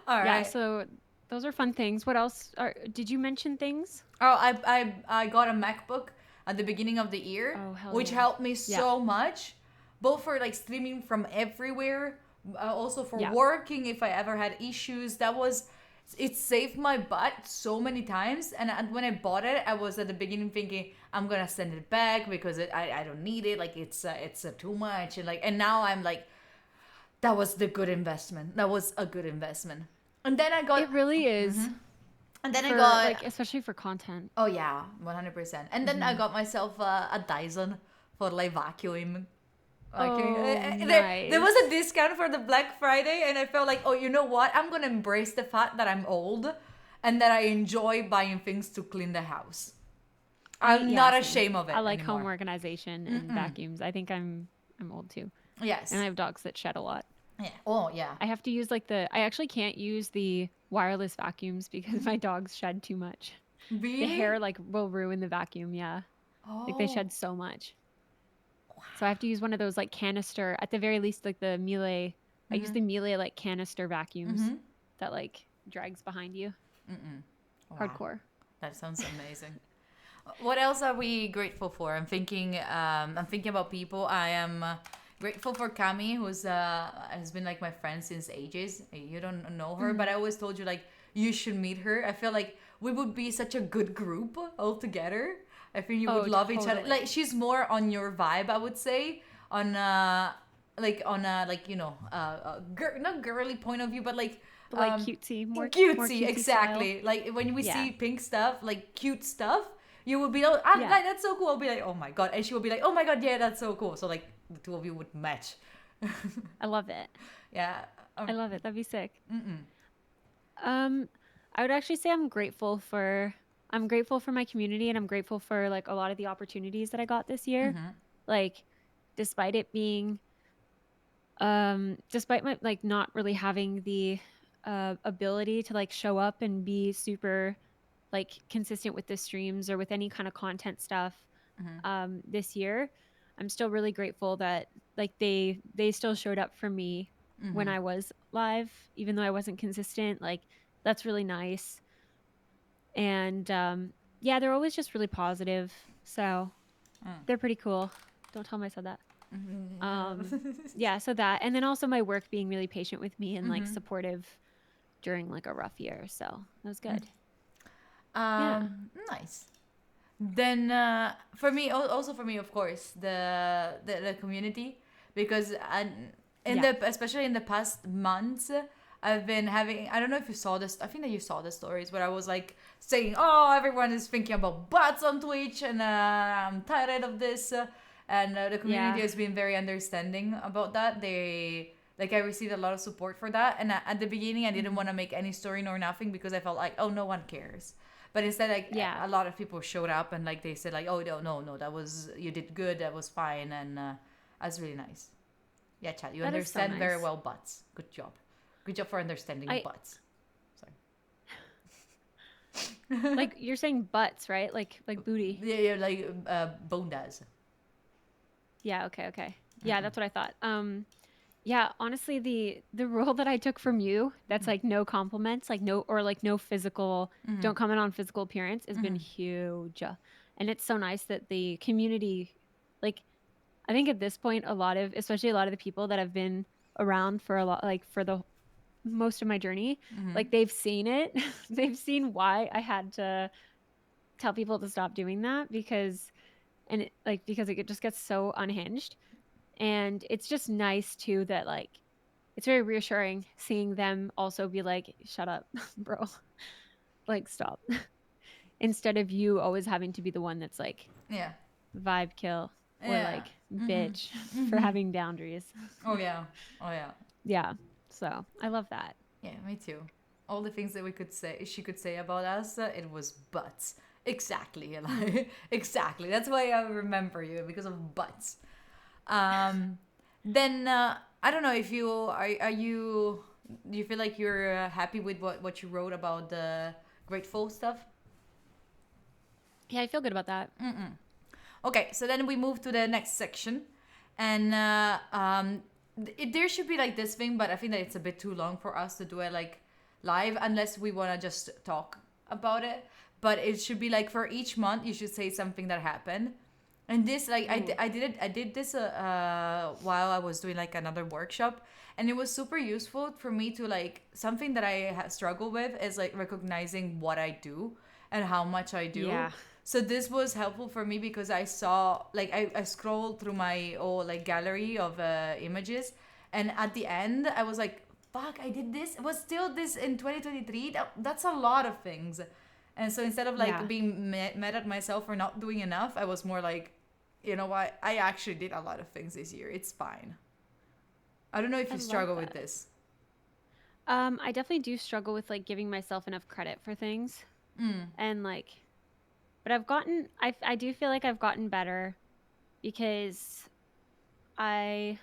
Yeah, right. so those are fun things. What else did you mention things? Oh, I got a MacBook at the beginning of the year, Oh, hell which yeah. helped me so much, both for like streaming from everywhere, also for Yeah. working if I ever had issues. It saved my butt so many times. And when I bought it, I was at the beginning thinking I'm gonna send it back because I don't need it. Like it's too much, and now I'm like, that was the good investment. That was a good investment. And then I got It really is. and then I For, got like, especially for content. oh yeah, 100%. And then I got myself a Dyson for like vacuuming. There was a discount for the Black Friday, and I felt like, oh, you know what? I'm gonna embrace the fact that I'm old, and that I enjoy buying things to clean the house. I'm not same. ashamed of it. I like anymore. home organization and vacuums. I think I'm old too. Yes. And I have dogs that shed a lot. Yeah. Oh yeah. I have to use like I actually can't use the wireless vacuums because my dogs shed too much. Really? The hair like will ruin the vacuum, yeah. Like they Oh. shed so much. So I have to use one of those like canister, at the very least like the Miele. I use the Miele like canister vacuums that like drags behind you. Wow. Hardcore. That sounds amazing. What else are we grateful for? I'm thinking about people. I am grateful for Cami, who's has been like my friend since ages. You don't know her, but I always told you like you should meet her. I feel like we would be such a good group all together. I think you would love each other. totally. Like she's more on your vibe, I would say, on like you know not girly point of view, but like Like cutesy, more cutesy, style. exactly. Like when we Yeah. see pink stuff, like cute stuff, you would be like, Yeah. like, that's so cool. I'll be like, oh my god, and she would be like, oh my god, yeah, that's so cool. So like the two of you would match. I love it. Yeah. I love it. That'd be sick. I would actually say I'm grateful for my community, and I'm grateful for like a lot of the opportunities that I got this year. Like despite it being despite my like not really having the ability to like show up and be super like consistent with the streams or with any kind of content stuff this year, I'm still really grateful that like they still showed up for me when I was live, even though I wasn't consistent. Like that's really nice. And yeah, they're always just really positive, so they're pretty cool. Don't tell them I said that. Yeah, so that, and then also my work being really patient with me and like supportive during like a rough year, so that was good. Nice. Then for me, also for me, of course, the community, because especially in the past months, I've been having, I don't know if you saw this, I think that you saw the stories where I was like saying, oh, everyone is thinking about butts on Twitch, and I'm tired of this. And the community has been very understanding about that. I received a lot of support for that. And at the beginning, I didn't want to make any story nor nothing because I felt like, oh, no one cares. But instead, like, a lot of people showed up and like they said like, oh, no, you did good, that was fine, and that's really nice. Yeah, Chad, you That is so understand very nice. well butts. Good job. Good job for understanding butts. Sorry. Like you're saying butts, right? Like booty. Yeah, like bone does. Yeah, okay. Yeah, that's what I thought. Yeah, honestly, the role that I took from you, that's like no compliments, like no physical, don't comment on physical appearance, has been huge. And it's so nice that the community, like, I think at this point, especially a lot of the people that have been around for a lot, like for the most of my journey, like they've seen it. They've seen why I had to tell people to stop doing that because it just gets so unhinged. And it's just nice too that like it's very reassuring seeing them also be like, shut up, bro. Like stop. Instead of you always having to be the one that's like vibe kill or like bitch for having boundaries. Oh yeah. Yeah. So I love that. Yeah, me too. All the things that she could say about us, it was butts. Exactly. Like, exactly. That's why I remember you, because of butts. Then I don't know if you are you do you feel like you're happy with what you wrote about the grateful stuff? Yeah, I feel good about that. Okay, so then we move to the next section, and there should be like this thing, but I think that it's a bit too long for us to do it like live unless we want to just talk about it. But it should be like for each month, you should say something that happened. And this, like, I did this while I was doing like another workshop, and it was super useful for me to like something that I struggle with is like recognizing what I do and how much I do. Yeah. So this was helpful for me because I saw like I scrolled through my like gallery of images, and at the end I was like, "Fuck, I did this." It was still this in 2023. That's a lot of things. And so instead of like Yeah. being mad at myself for not doing enough, I was more like, you know what? I actually did a lot of things this year. It's fine. I don't know if I you love struggle with that. this. I definitely do struggle with like giving myself enough credit for things. And like, but I do feel like I've gotten better because I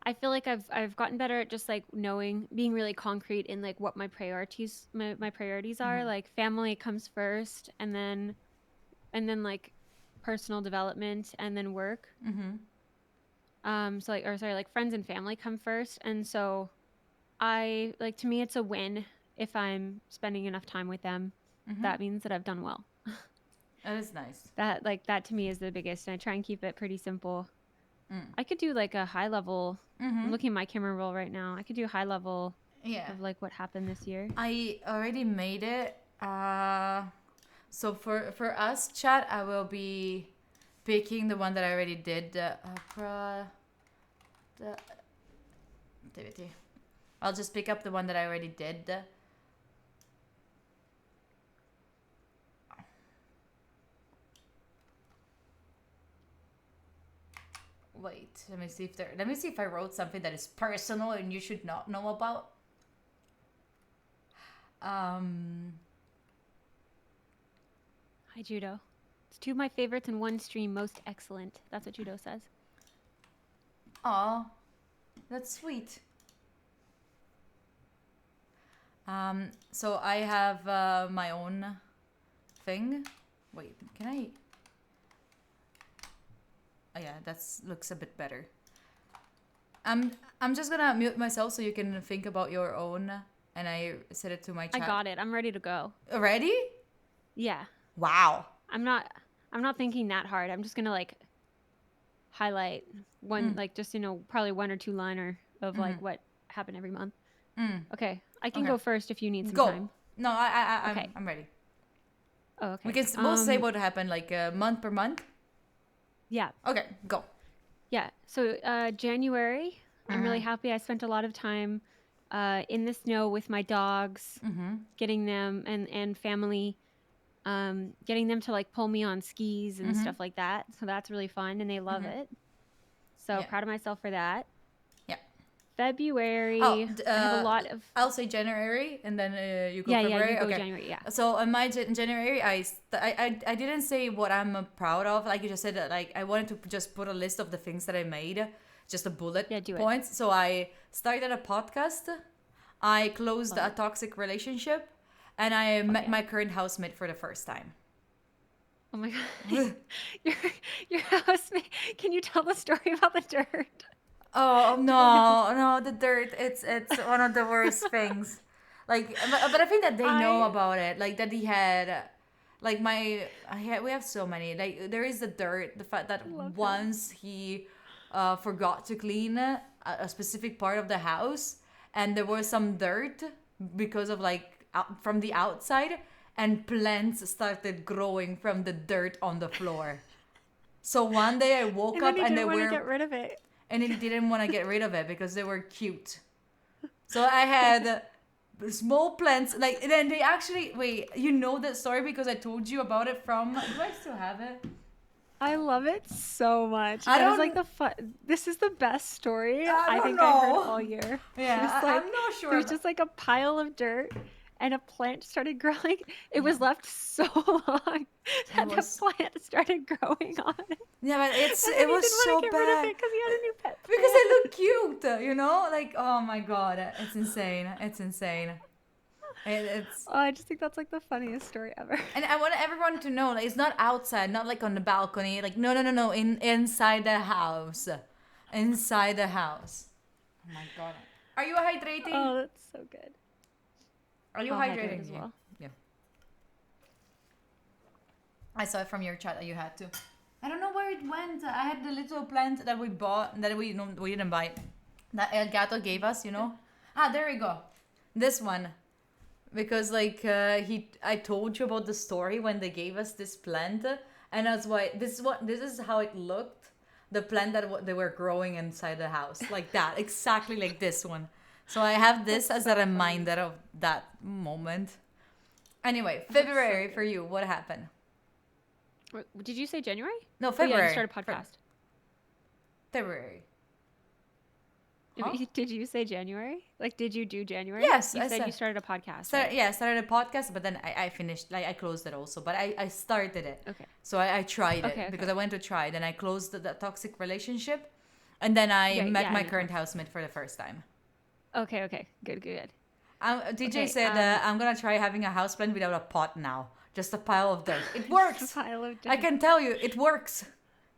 I feel like I've gotten better at just like knowing, being really concrete in like what my priorities are. Like family comes first, and then like personal development, and then work. So like, or sorry, like friends and family come first, and so I like, to me it's a win if I'm spending enough time with them. That means that I've done well. That is nice. That to me is the biggest, and I try and keep it pretty simple. I could do like a high level. I'm looking at my camera roll right now. I could do a high level Yeah. of like what happened this year. I already made it. So for us, chat, I will be picking the one that I already did. The opera. The activity. I'll just pick up the one that I already did. Wait, let me see if I wrote something that is personal and you should not know about. Hi Judo. It's two of my favorites in one stream, most excellent. That's what Judo says. Aw, that's sweet. So I have my own thing. Wait, can I? Oh yeah, looks a bit better. I'm just gonna mute myself so you can think about your own, and I set it to my chat. I got it. I'm ready to go. Already? Yeah. Wow. I'm not thinking that hard. I'm just gonna like highlight one, like just, probably one or two liner of like what happened every month. Okay. I can Okay. go first if you need some Go. time. No, Okay. I'm ready. Oh, okay. We can both say what happened like month per month. Yeah. Okay, go. Yeah. So January, I'm really happy. I spent a lot of time in the snow with my dogs, getting them and family, getting them to like pull me on skis and stuff like that. So that's really fun, and they love it. So Yeah. proud of myself for that. Yeah. February, Oh, I have a lot of. I'll say January, and then you go Yeah, February. you go Okay. January. Yeah. So on my January, I didn't say what I'm proud of. Like you just said, like I wanted to just put a list of the things that I made, just a bullet Yeah, do it. points. So I started a podcast. I closed a toxic relationship, and I met my current housemate for the first time. Oh my god. your housemate. Can you tell the story about the dirt? Oh no, the dirt. It's one of the worst things. Like, but I think that they know about it. Like that he had, like we have so many. Like there is the dirt. The fact that once he forgot to clean a specific part of the house, and there was some dirt because of like from the outside, and plants started growing from the dirt on the floor. So one day I woke up and they were. Get rid of it. And he didn't want to get rid of it because they were cute. So I had small plants, like, and then they actually, wait, you know that story because I told you about it from, do I still have it? I love it so much. I That is don't- like this is the best story I I don't think I heard know. all year. Yeah, Just I'm like, not sure. There's just like a pile of dirt, and a plant started growing. It was left so long that the was- plant started growing on it. Yeah, but And then it he was didn't so want to get rid of bad. it because he had a new pet plant. Because they look cute, you know? Like, oh my god, it's insane. It's insane. It's Oh, I just think that's like the funniest story ever. and I want everyone to know, like, it's not outside, not like on the balcony. Like, no, inside the house, inside the house. Oh my god, are you hydrating? Oh, that's so good. Are you I'll hydrate hydrating as well. Yeah. I saw it from your chat that you had to. I don't know where it went. I had the little plant that we bought that we didn't buy. That El Gato gave us, you know. Ah, there we go. This one. Because like I told you about the story when they gave us this plant, and that's why this is how it looked, the plant that they were growing inside the house, like that, exactly like this one. So I have this as a reminder of that moment. Anyway, February for you, what happened? Did you say January? No, Oh, February. yeah, you started a podcast. February. Huh? Did you say January? Like, did you do January? Yes, you I said you said- started a podcast. Started, right? yeah, I started a podcast, but then I finished, like I closed it also, but I started it. Okay. So I tried it Okay, because okay. I went to try it, and I closed the toxic relationship, and then I Yeah, met yeah, my I know. current housemate for the first time. Okay. Good. DJ Okay, said I'm gonna try having a houseplant without a pot now, just a pile of dirt. It Just a works. pile of I dirt. can tell you, it works.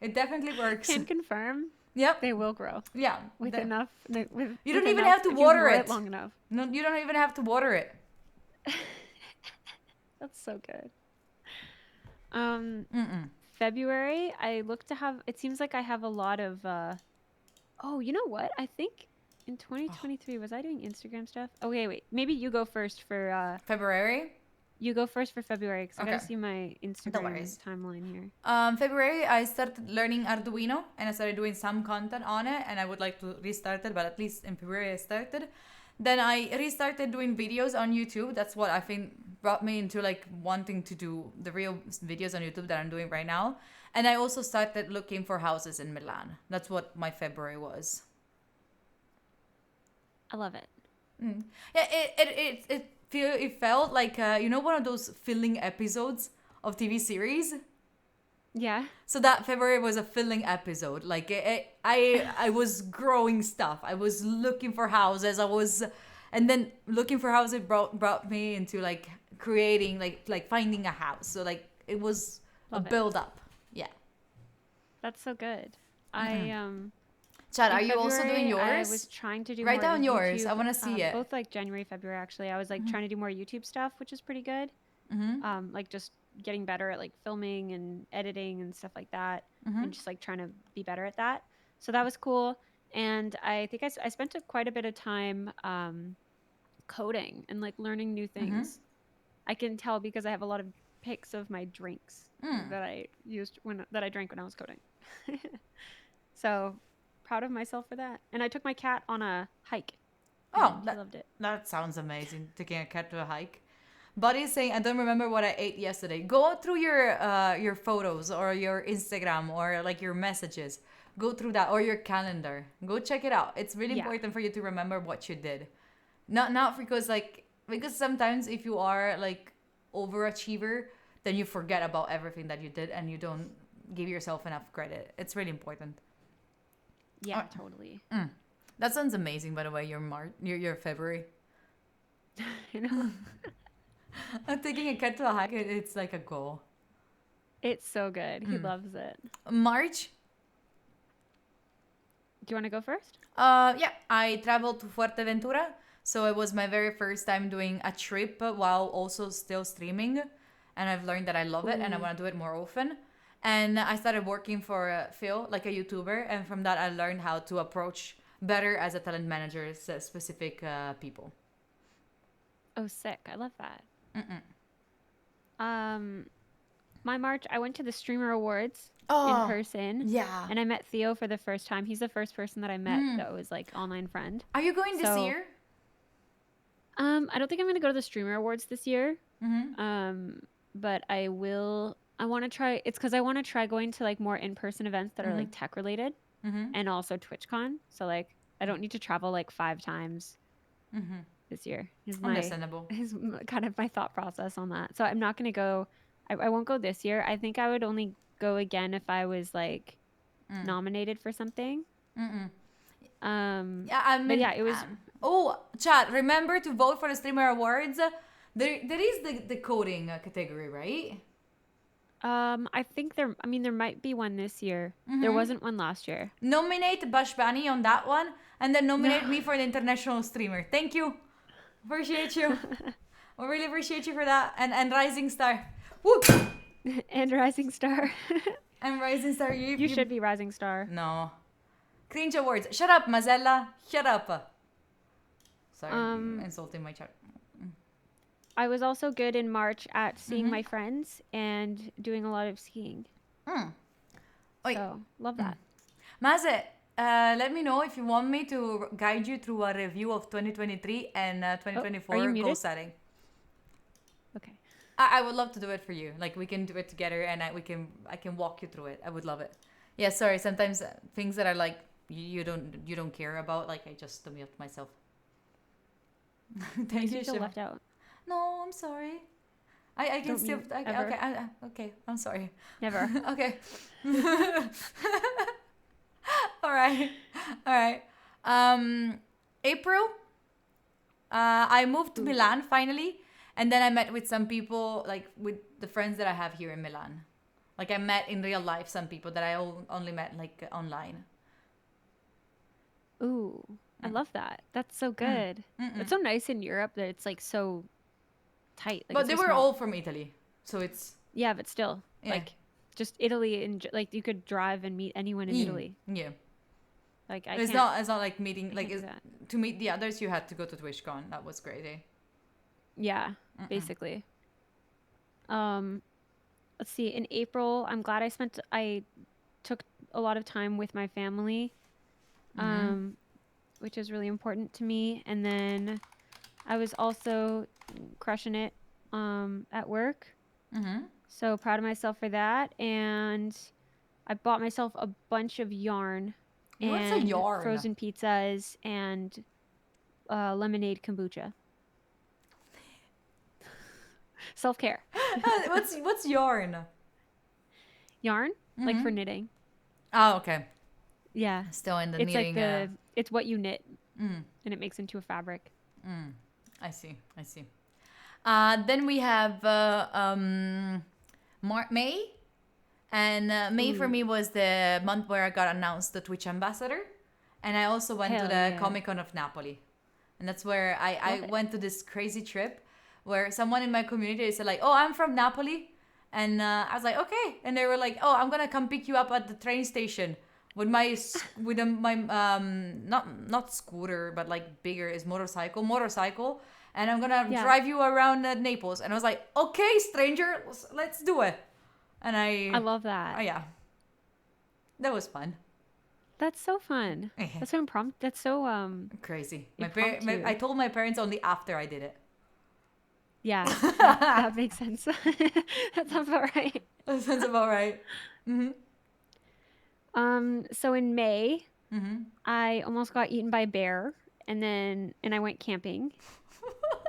It definitely works. Can confirm Yep. they will grow Yeah. with the- enough. With, You don't with even enough have to if you water grow it. long enough. No, you don't even have to water it. That's so good. Um, Mm-mm. February, I look to have. It seems like I have a lot of. Oh, you know what? I think in 2023 was I doing Instagram stuff? Okay, wait. Maybe you go first for. February. You go first for February because I gotta Okay. see my Instagram worries. timeline here. February, I started learning Arduino and I started doing some content on it, and I would like to restart it, but at least in February I started. Then I restarted doing videos on YouTube. That's what I think brought me into like wanting to do the real videos on YouTube that I'm doing right now. And I also started looking for houses in Milan. That's what my February was. I love it. Yeah, it felt like one of those filling episodes of TV series. Yeah. So that February was a filling episode. Like I was growing stuff. I was looking for houses. And then looking for houses brought me into like creating like finding a house. So like it was Love a it. build up. Yeah. That's so good. I Chad, in are you also doing February, I yours? was trying to do Write more down yours. I YouTube, wanna see it. Both like January, February. Actually, I was like trying to do more YouTube stuff, which is pretty good. Like just getting better at like filming and editing and stuff like that, and just like trying to be better at that. So that was cool. And I think I spent quite a bit of time coding and like learning new things. I can tell because I have a lot of pics of my drinks that I used that I drank when I was coding. So proud of myself for that. And I took my cat on a hike. Oh, and he loved it. That sounds amazing. Taking a cat to a hike. Buddy is saying, I don't remember what I ate yesterday. Go through your photos or your Instagram or like your messages. Go through that or your calendar. Go check it out. It's really Yeah. important for you to remember what you did. Not because sometimes if you are like overachiever, then you forget about everything that you did and you don't give yourself enough credit. It's really important. Yeah, totally. That sounds amazing, by the way. Your February. You know, I'm taking a cat to a hike. It's like a goal. it's so good. He loves it. March. Do you want to go first? Yeah, I traveled to Fuerteventura. So it was my very first time doing a trip while also still streaming. And I've learned that I love it and I want to do it more often. And I started working for Phil, like a YouTuber. And from that, I learned how to approach better as a talent manager specific people. Oh, sick. I love that. My March, I went to the Streamer Awards in person. Yeah. And I met Theo for the first time. He's the first person that I met that was like online friend. Are you going this So- year? I don't think I'm gonna go to the Streamer Awards this year. But I will. I want to try. It's because I want to try going to like more in-person events that are like tech related, and also TwitchCon. So like I don't need to travel like 5 times. this year. Is my Understandable. is kind of my thought process on that. So I'm not gonna go. I won't go this year. I think I would only go again if I was like nominated for something. Yeah, I But mean, yeah, it was. oh, chat, remember to vote for the Streamer Awards. There is the coding category, right? I think there. I mean, there might be one this year. There wasn't one last year. Nominate Bashbani on that one, and then nominate me for the international streamer. Thank you. Appreciate you. I really appreciate you for that. And Rising Star. Woo! And Rising Star. I'm Rising Star. You should be Rising Star. No. Cringe Awards. Shut up, Mazella. Shut up. Sorry, insulting my chat. I was also good in March at seeing my friends and doing a lot of skiing. Oi. So, love that. Maze, let me know if you want me to guide you through a review of 2023 and 2024 you goal muted? setting. Okay. I would love to do it for you. Like we can do it together, and I can walk you through it. I would love it. Yeah, sorry. Sometimes things that are like you don't care about, like I just to mute myself. Thank you. feel Shiv. left out. No, I'm sorry. I can Don't still. mute, Okay, ever. okay. I'm sorry. Never. Okay. All right. April. I moved to Milan finally, and then I met with some people, like with the friends that I have here in Milan. Like I met in real life some people that I only met like online. Ooh, I love that. That's so good. It's so nice in Europe that it's like so tight. Like, But it's they so were small. all from Italy, so it's Yeah, but still, Yeah. like, just Italy and like you could drive and meet anyone in Italy. Yeah. Like I It's can't. not like meeting like can't do it's, that. to meet the others. You had to go to TwitchCon. That was crazy. Yeah, basically. Let's see. In April, I'm glad I took a lot of time with my family, which is really important to me. And then I was also crushing it at work. So proud of myself for that. And I bought myself a bunch of yarn What's a and yarn? frozen pizzas and lemonade kombucha. Self-care. What's yarn? Yarn, like for knitting. Oh, okay. Yeah. Still in the It's knitting. like it's what you knit and it makes into a fabric. I see. Then we have May, and May for me was the month where I got announced the Twitch ambassador, and I also went to Hell the yeah. Comic Con of Napoli, and that's where I Love it. went to this crazy trip where someone in my community said like, "Oh, I'm from Napoli," and I was like, "Okay," and they were like, "Oh, I'm gonna come pick you up at the train station." With my not scooter but like bigger is motorcycle, and I'm gonna Yeah. drive you around Naples. And I was like, okay, stranger, let's do it. And I love that. oh yeah, that was fun. That's so fun. Yeah. That's so impromptu. That's so Crazy. Impromptu. I told my parents only after I did it. yeah. That makes sense. That sounds about right. That sounds about right. So in May, I almost got eaten by a bear, and I went camping,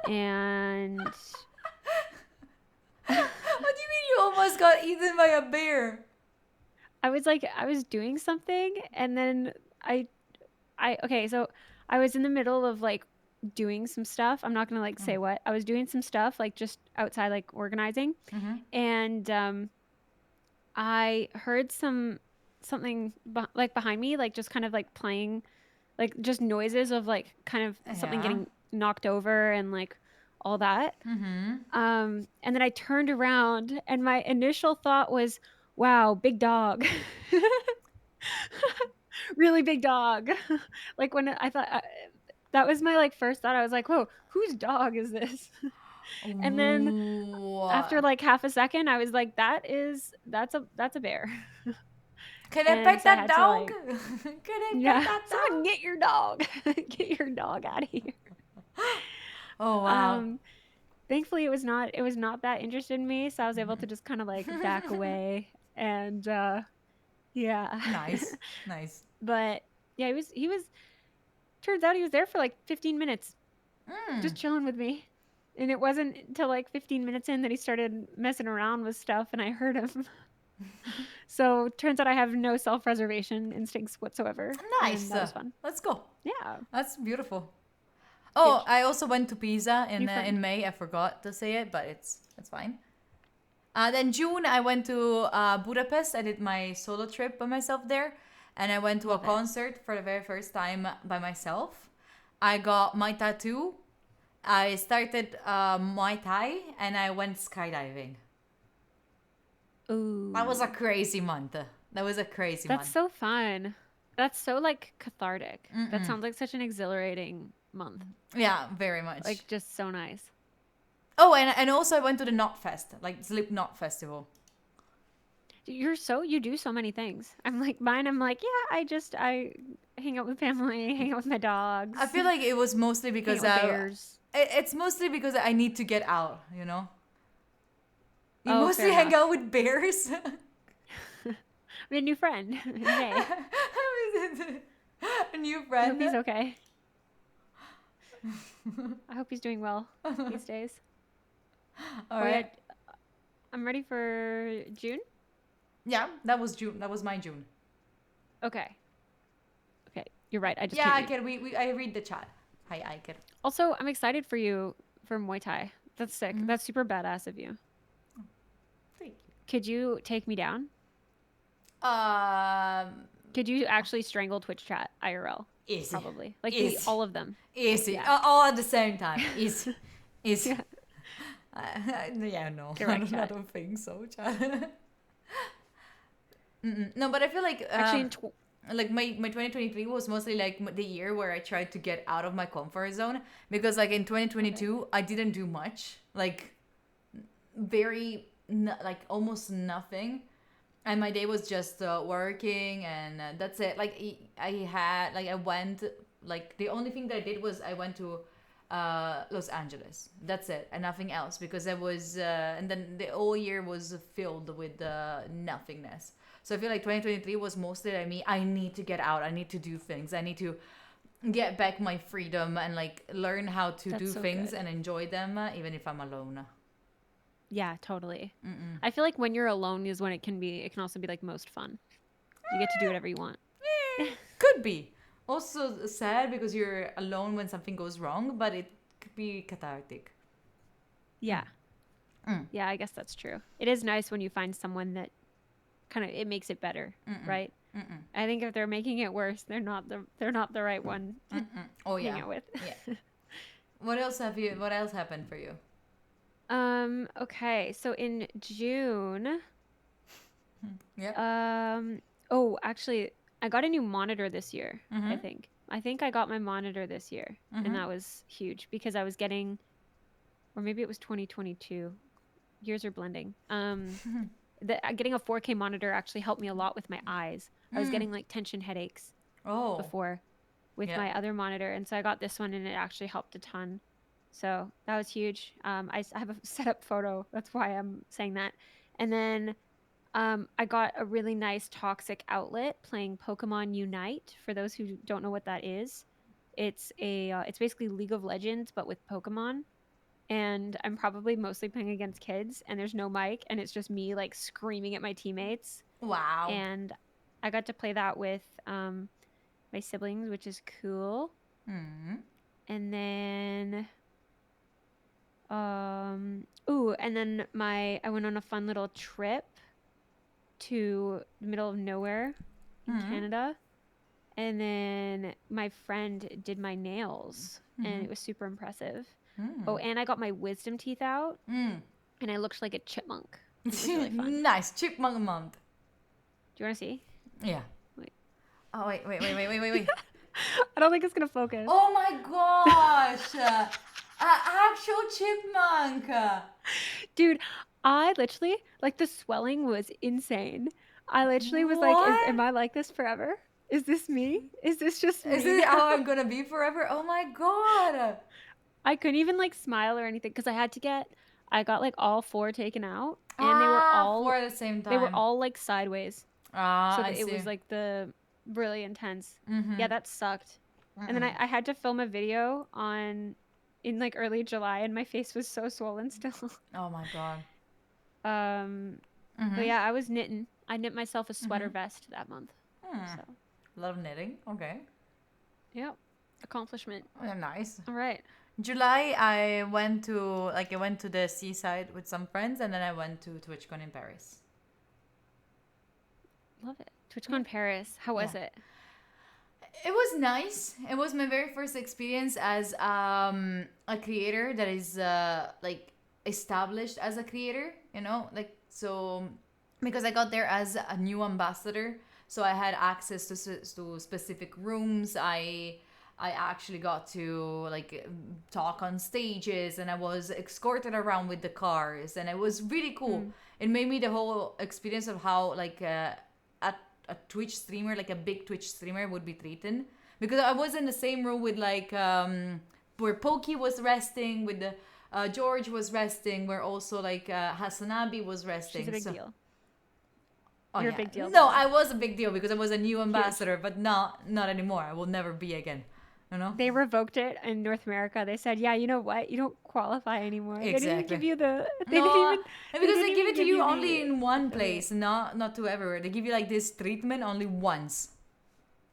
and What do you mean you almost got eaten by a bear? I was doing something, and then so I was in the middle of like doing some stuff. I'm not gonna like say what. I was doing some stuff like just outside, like organizing, and I heard something like behind me, like just kind of like playing, like just noises of like kind of something Yeah. getting knocked over and like all that. And then I turned around and my initial thought was, wow, big dog. Really big dog. Like when I thought that was my like first thought. I was like, whoa, whose dog is this? And then after like half a second, I was like, that's a bear. Can I and pet so I that had to, dog? like- Can I Yeah, pet that dog? someone get your dog. Get your dog out of here. Oh wow. Thankfully, it was not that interested in me, so I was able to just kind of like back away and yeah. Nice. But yeah, he was. Turns out he was there for like 15 minutes. just chilling with me. And it wasn't until like 15 minutes in that he started messing around with stuff, and I heard him. So turns out I have no self-preservation instincts whatsoever. Nice. And that was fun. Let's go. Yeah. That's beautiful. Oh, Huge. I also went to Pisa New friend. in May. I forgot to say it, but it's fine. Then June, I went to Budapest. I did my solo trip by myself there, and I went to a concert for the very first time by myself. I got my tattoo. I started Muay Thai, and I went skydiving. Ooh. That was a crazy month. That's so fun. That's so like cathartic. That sounds like such an exhilarating month. Yeah, very much. Like just so nice. Oh, and also I went to the Knot Fest, like Slipknot Festival. You do so many things. I'm like yeah, I hang out with family, hang out with my dogs. I feel like it was mostly hang because out with bears. it's mostly because I need to get out, you know? You Oh, mostly fair hang enough. out with bears. We had a new friend. Hey, A new I friend. hope he's okay. I hope he's doing well these days. All Oh, yeah, right. I'm ready for June. Yeah, that was June. That was my June. Okay. Okay, you're right. I just Yeah, can't read. Iker, I read the chat. Hi, Iker. Also, I'm excited for you for Muay Thai. That's sick. That's super badass of you. Thank Could you take me down? you. Could you actually strangle Twitch chat IRL? Easy. Probably. Like Easy. all of them. Easy. Yeah. All at the same time. Easy. Easy. Yeah. Yeah, no. Correct, I chat. don't think so, chat. No, but I feel like Actually, like my 2023 was mostly like the year where I tried to get out of my comfort zone, because like in 2022 I didn't do much, like like almost nothing, and my day was just working, and that's it. Like I went, like the only thing that I did was I went to Los Angeles. That's it, and nothing else, because I was and then the whole year was filled with nothingness. So I feel like 2023 was mostly like me. I need to get out. I need to do things. I need to get back my freedom and like learn how to That's do so things good. and enjoy them, even if I'm alone. yeah, totally. I feel like when you're alone is when it can also be like most fun. You get to do whatever you want. Could be. Also sad because you're alone when something goes wrong, but it could be cathartic. Yeah. Yeah, I guess that's true. It is nice when you find someone that kind of it makes it better, right? I think if they're making it worse, they're not the right one to Oh hang yeah. out with. Yeah. What else happened for you? Okay, so in June, Yeah. oh, actually, I got a new monitor this year, I think. I think I got my monitor this year, and that was huge because I was getting, or maybe it was 2022. Years are blending. Getting a 4K monitor actually helped me a lot with my eyes. I was getting like tension headaches Oh. before with Yeah. my other monitor, and so I got this one, and it actually helped a ton. So that was huge. I have a setup photo. That's why I'm saying that. And then I got a really nice toxic outlet playing Pokemon Unite. For those who don't know what that is, it's basically League of Legends but with Pokemon. And I'm probably mostly playing against kids, and there's no mic, and it's just me like screaming at my teammates. Wow. And I got to play that with my siblings, which is cool. And then and then I went on a fun little trip to the middle of nowhere in Canada. And then my friend did my nails, and it was super impressive. Oh, and I got my wisdom teeth out, and I looked like a chipmunk. It was really fun. Nice. Chipmunk month. Do you want to see? Yeah. Wait. Oh, wait. I don't think it's gonna focus. Oh my gosh. Actual chipmunk. Dude, I literally, like, the swelling was insane. I literally was like, What? am I like this forever? Is this me? Is this just me? Is this how I'm gonna be forever? Oh my god. I couldn't even like smile or anything because I got like all 4 taken out, and they were all four at the same time. they were all like sideways, so I that it was see. like the really intense. Yeah, that sucked. And then I had to film a video on in like early July, and my face was so swollen still. Oh my god. But yeah, I was knitting. I knit myself a sweater vest that month. So, Love knitting. Okay. yep, accomplishment. Oh, nice. All right. July, I went to the seaside with some friends, and then I went to TwitchCon in Paris. Love it. TwitchCon Paris. How was Yeah. it? It was nice. It was my very first experience as a creator that is like established as a creator, you know, like so because I got there as a new ambassador, so I had access to specific rooms. I actually got to like talk on stages, and I was escorted around with the cars, and it was really cool. It made me the whole experience of how like a Twitch streamer, like a big Twitch streamer, would be treated, because I was in the same room with like where Pokey was resting, with the George was resting, where also like Hasanabi was resting. She's a big So- deal. Oh, You're a yeah. big deal, No, Bella. I was a big deal because I was a new ambassador, but not anymore. I will never be again. You know? They revoked it in North America. They said, "Yeah, you know what? You don't qualify anymore." They didn't even give Exactly. you the. They No, didn't even. because didn't they give even it to you the- only in one place, not to everywhere. They give you like this treatment only once,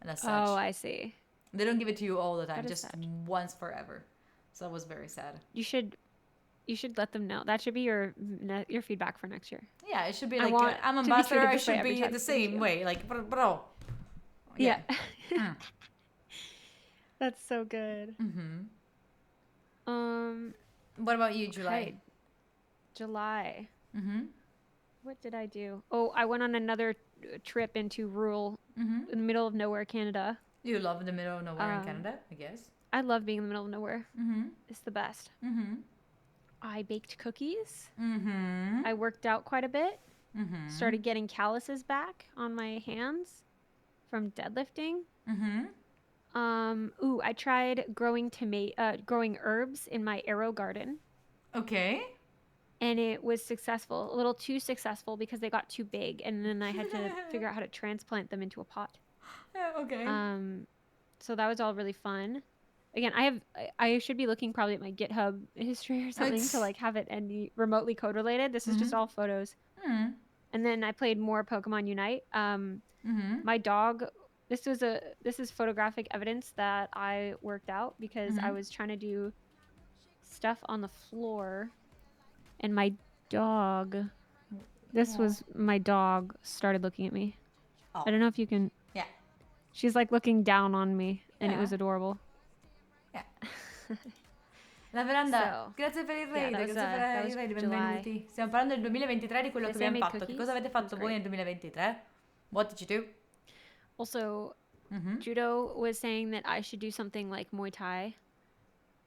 and that's such. Oh, I see. They don't give it to you all the time, That is just sad. once forever. So that was very sad. You should let them know. That should be your feedback for next year. Yeah, it should be I like want I'm to be ambassador. treated I this way should every be time. the Thank same you. way, like bro. Yeah. That's so good. What about you, July? Okay. July. What did I do? Oh, I went on another trip into rural, in the middle of nowhere, Canada. You love the middle of nowhere in Canada, I guess. I love being in the middle of nowhere. It's the best. I baked cookies. I worked out quite a bit. Started getting calluses back on my hands from deadlifting. I tried growing herbs in my arrow garden, Okay. and it was successful. A little too successful because they got too big, and then I had to figure out how to transplant them into a pot. Yeah, okay. So that was all really fun. Again, I should be looking probably at my GitHub history or something to like have it any remotely code related. This is just all photos. And then I played more Pokemon Unite. My dog. This is photographic evidence that I worked out because I was trying to do stuff on the floor, and my dog. This was my dog started looking at me. Oh. I don't know if you can. Yeah. She's like looking down on me, and it was Yeah. adorable. Yeah. La veranda. So, Grazie per il yeah, raid, that was, grazie per that il was raid, July. benvenuti. Stiamo parlando del 2023, di quello che Yes, I abbiamo made fatto. Che cookies. cosa avete It was fatto voi great. nel 2023? What did you do? Also, judo was saying that I should do something like Muay Thai,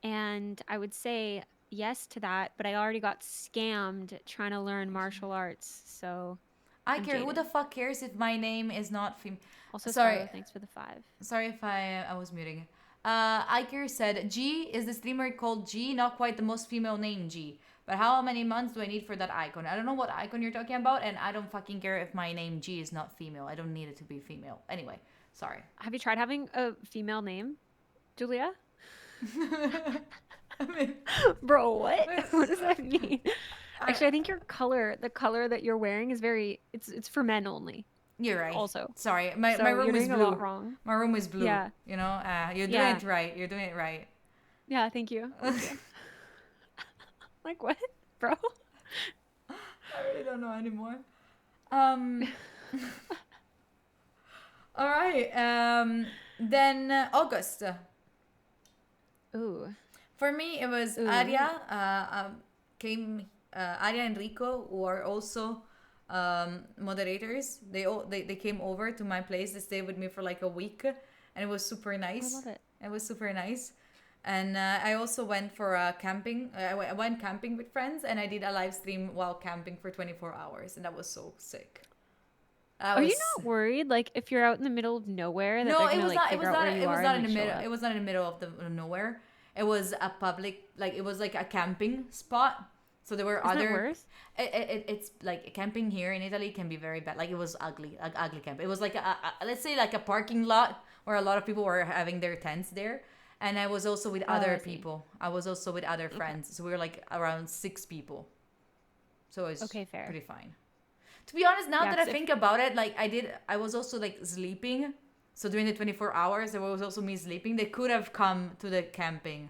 and I would say yes to that, but I already got scammed trying to learn martial arts. So, I I'm care. Who the jaded. fuck cares if my name is not female? also Sorry. Scarlo, thanks for the 5. Sorry if I was muting. Iker said, G is the streamer called G, not quite the most female name G. But how many months do I need for that icon? I don't know what icon you're talking about, and I don't fucking care if my name G is not female. I don't need it to be female. Anyway, sorry. Have you tried having a female name, Julia? I mean, Bro, what? What does that mean? Actually, I think the color that you're wearing is it's for men only. you're right. Also. Sorry, my So room you're is doing blue. a lot wrong. My room is blue. Yeah. You know, you're doing Yeah. it right. You're doing it right. Yeah, thank you. Like what, bro? I really don't know anymore. All right. Then August. Ooh. For me, it was Ooh. Aria. Aria and Rico, who are also moderators. They came over to my place. They stayed with me for like a week, and it was super nice. I love it. It was super nice. And I also went for camping. I went camping with friends, and I did a live stream while camping for 24 hours, and that was so sick. Are you not worried, like if you're out in the middle of nowhere, that No, they're it gonna was like not. It figure was out not. where you It was are not and, in the like, show middle. up? It was not in the middle of the nowhere. It was a public, like it was like a camping spot. So there were Isn't that other. worse? It's like camping here in Italy can be very bad. Like it was ugly, like ugly camp. It was like let's say like a parking lot where a lot of people were having their tents there, And I was also with I other see. people. I was also with other friends. So we were like around 6 people. So it's Okay, fair. pretty fine. To be honest, now Yeah, that I 'cause if- think about it, like I was also like sleeping. So during the 24 hours, there was also me sleeping. They could have come to the camping.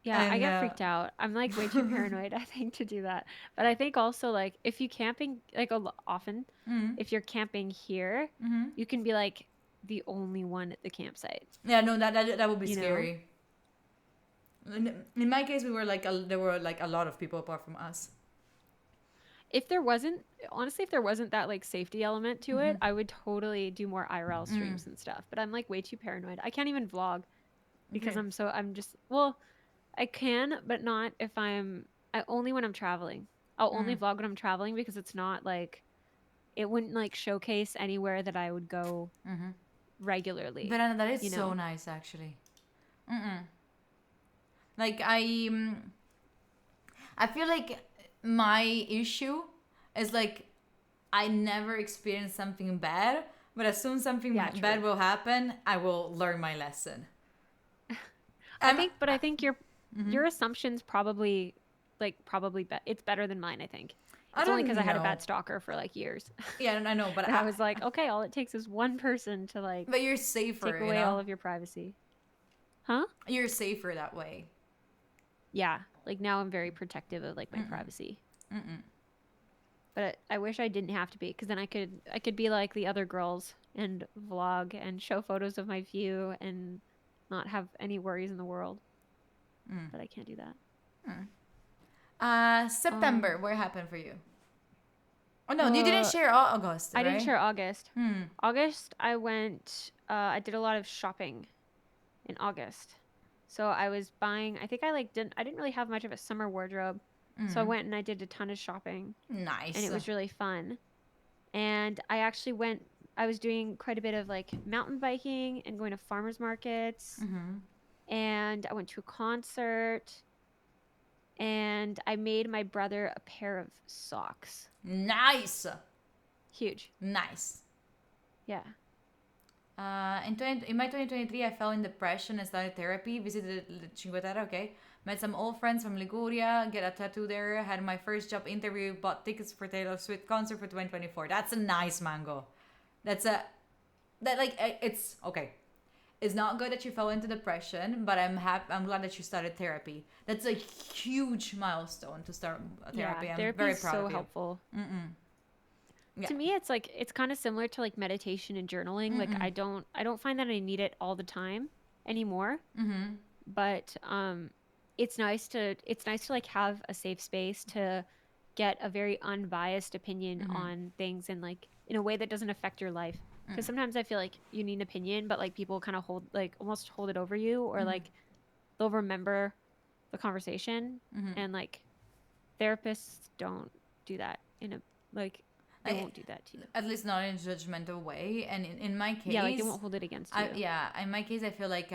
Yeah, I And get freaked out. I'm like way too paranoid, I think, to do that. But I think also like if you camping like often, if you're camping here, you can be like the only one at the campsite. yeah, no, that would be You know? scary. In my case, we were like there were like a lot of people apart from us. If there wasn't honestly, if there wasn't that like safety element to it, I would totally do more IRL streams and stuff. But I'm like way too paranoid. I can't even vlog because Okay. I'm just well, I can, but not if I only when I'm traveling. I'll only vlog when I'm traveling because it's not like it wouldn't like showcase anywhere that I would go regularly. But that is you so know? nice, actually. Like I feel like my issue is like I never experienced something bad, but as soon as something Yeah, bad true. will happen, I will learn my lesson. I think your assumptions probably it's better than mine, I think. I It's only because I don't had a know. bad stalker for like years. Yeah, I know, but And I was like, okay, all it takes is one person to like but you're safer, take you away all know. of your privacy. Huh? You're safer that way. Yeah. Like now I'm very protective of like my privacy. But I wish I didn't have to be because then I could be like the other girls and vlog and show photos of my view and not have any worries in the world. But I can't do that. September, what happened for you? Oh no, you didn't share August, right? I didn't share August. August, I did a lot of shopping in August. So I was buying, I think I didn't really have much of a summer wardrobe. So I went and I did a ton of shopping Nice. and it was really fun. And I was doing quite a bit of like mountain biking and going to farmers markets. And I went to a concert and I made my brother a pair of socks. Nice. Huge. Nice. Yeah. In my 2023, I fell in depression and started therapy. Visited Cinque Terre, okay. Met some old friends from Liguria, get a tattoo there. Had my first job interview, bought tickets for Taylor Swift concert for 2024. That's a nice mango. It's okay. It's not good that you fell into depression, but I'm glad that you started therapy. That's a huge milestone to start therapy. Yeah, I'm therapy very is proud so of you. helpful. Yeah. To me, it's kind of similar to like meditation and journaling. Like I don't find that I need it all the time anymore. But it's nice to like have a safe space to get a very unbiased opinion on things and like in a way that doesn't affect your life. Because sometimes I feel like you need an opinion, but like people kind of almost hold it over you, or like they'll remember the conversation, and like therapists don't do that in a like they won't do that to you. At least not in a judgmental way. And in my case, Yeah, like they won't hold it against you. In my case, I feel like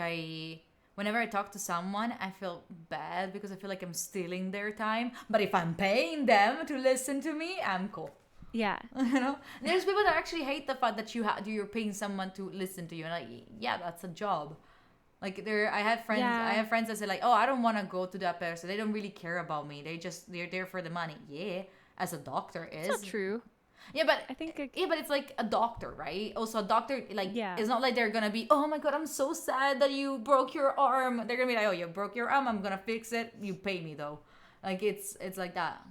whenever I talk to someone, I feel bad because I feel like I'm stealing their time. But if I'm paying them to listen to me, I'm cool. Yeah. You know, there's people that actually hate the fact that you're paying someone to listen to you, and like, yeah, that's a job. Like I have friends that say like, oh, I don't want to go to that person. They don't really care about me. They're there for the money. Yeah, as a doctor is. It's not true. Yeah, but I think but it's like a doctor, right? Also, a doctor, like, Yeah. it's not like they're gonna be, oh my god, I'm so sad that you broke your arm. They're gonna be like, oh, you broke your arm, I'm gonna fix it. You pay me though. Like it's like that.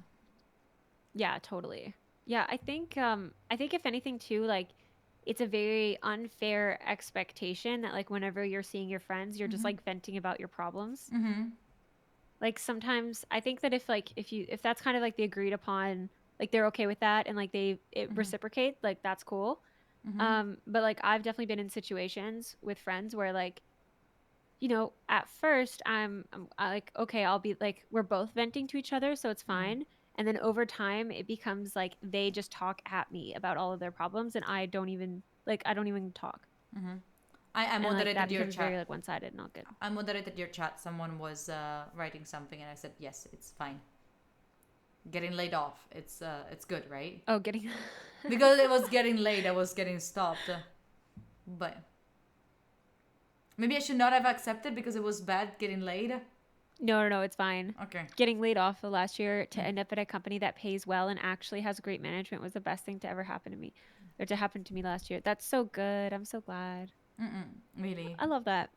Yeah, totally. Yeah, I think if anything too, like it's a very unfair expectation that like whenever you're seeing your friends, you're just like venting about your problems. Like sometimes I think that if that's kind of like the agreed upon, like they're okay with that and like it reciprocate, like that's cool. But like I've definitely been in situations with friends where like, you know, at first I like, okay, I'll be like, we're both venting to each other, so it's fine. And then over time, it becomes like they just talk at me about all of their problems, and I don't even talk. I And like moderated that your becomes very chat. like one-sided, not good. I moderated your chat. Someone was writing something, and I said, yes, it's fine. Getting laid off, it's good, right? Oh, getting Because it was getting late, I was getting stopped. But Maybe I should not have accepted because it was bad getting laid. No, it's fine. Okay. Getting laid off the last year to end up at a company that pays well and actually has great management was the best thing to ever happen to me, or to happen to me last year. That's so good. I'm so glad. Really. I love that.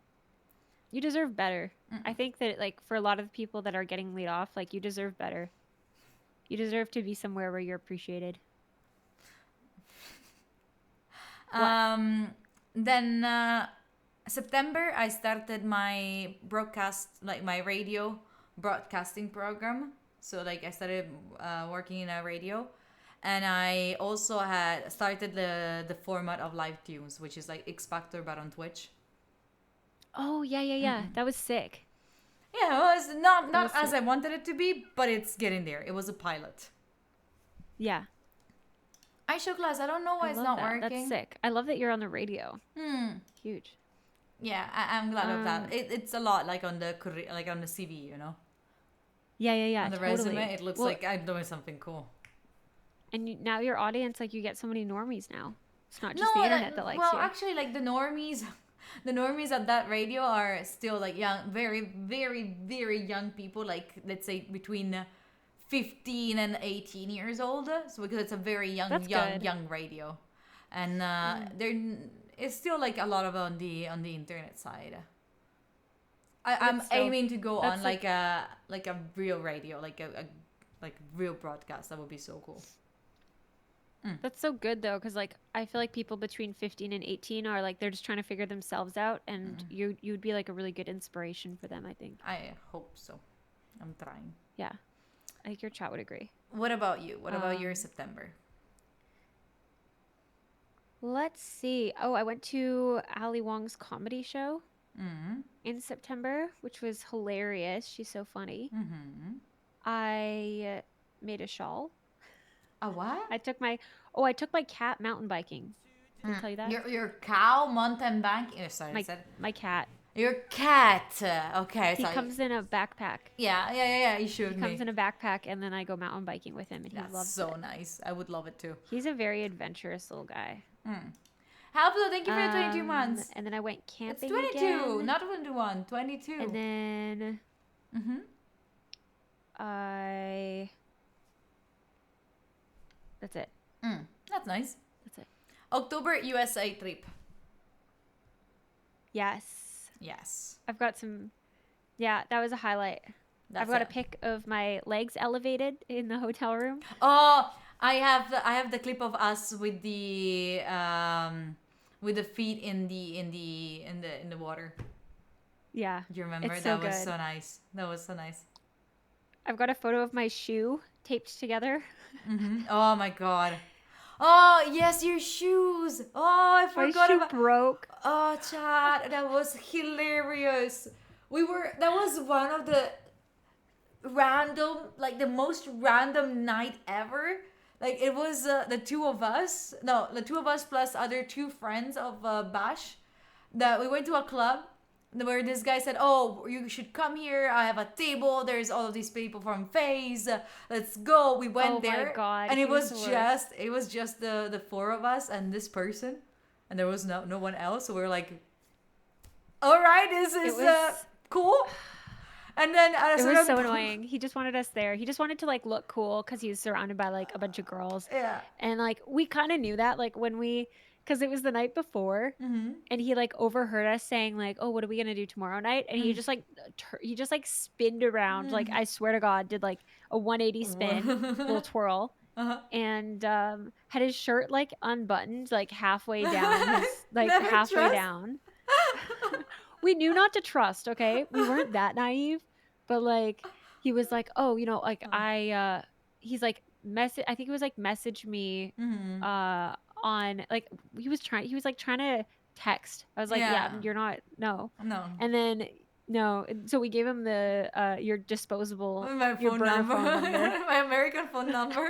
You deserve better. I think that like for a lot of the people that are getting laid off, like you deserve better. You deserve to be somewhere where you're appreciated. Then September I started my broadcast, like my radio broadcasting program. So like I started working in a radio, and I also had started the format of live tunes, which is like X Factor but on Twitch. Oh yeah. That was sick. Yeah, it was not was as sick. I wanted it to be, but it's getting there. It was a pilot. Yeah. I show class. I don't know why I it's love not that. working. That's sick. I love that you're on the radio. Huge. Yeah, I'm glad of that. It's a lot like on the like on the CV, you know, Yeah. on the Totally. resume. It looks Well, like I'm doing something cool. and now your audience, like you get so many normies now. It's not just the internet that likes well, you. actually, like the normies, the normies at that radio are still like young, very, very, very young people. Like let's say between 15 and 18 years old. So because it's a very That's good. young radio, and there it's still like a lot of on the internet side. I'm That's so- aiming to go that's on like a real radio, like a like real broadcast. That would be so cool. That's so good though, because like I feel like people between 15 and 18 are like they're just trying to figure themselves out, and you'd be like a really good inspiration for them. I think. I hope so. I'm trying. Yeah, I think your chat would agree. What about you? What about your September? Let's see. Oh, I went to Ali Wong's comedy show in September, which was hilarious. She's so funny. I made a shawl. A what? I took my cat mountain biking. Did I tell you that? Your cow mountain bike. Oh, sorry, I My, said my cat. your cat. Okay, He sorry. comes in a backpack. Yeah. You showed He me. comes in a backpack, and then I go mountain biking with him, and he That's loves so it. nice. I would love it too. He's a very adventurous little guy. Helpful. Thank you for the 22 months. And then I went It's camping 22, again. not 21. 22. And then that's it. That's nice. That's it. October USA trip. Yes. Yes. I've got some. Yeah, that was a highlight. That's I've got it. a pic of my legs elevated in the hotel room. Oh, I have the clip of us with the feet in the water. Yeah. Do you remember? It's so That was good. so nice. That was so nice. I've got a photo of my shoe taped together. Oh my god. Oh yes, your shoes. Oh, I My forgot shoe about. broke. Oh, Chad, that was hilarious. That was one of the random, like the most random night ever. Like it was the two of us plus other two friends of Bash, that we went to a club where this guy said, "Oh, you should come here. I have a table. There's all of these people from FaZe. Let's go." We went Oh my there, God, and he it was was the just the four of us and this person, and there was no one else. So we were like, "All right, this is was- cool." And then It was so annoying. He just wanted us there. He just wanted to like look cool because he was surrounded by like a bunch of girls. Yeah. And like we kind of knew that like because it was the night before, and he like overheard us saying like, "Oh, what are we gonna do tomorrow night?" And he just like he just like spinned around, like I swear to God, did like a 180 spin, little twirl, and had his shirt like unbuttoned, like halfway down, Never halfway trust. down. We knew not to trust. Okay, we weren't that naive, but like he was like, "Oh, you know, like he's like I think he was like message me on like he was trying to text. I was like, yeah, you're not, no. And then no, so we gave him the your disposable your burner phone number. My American phone number.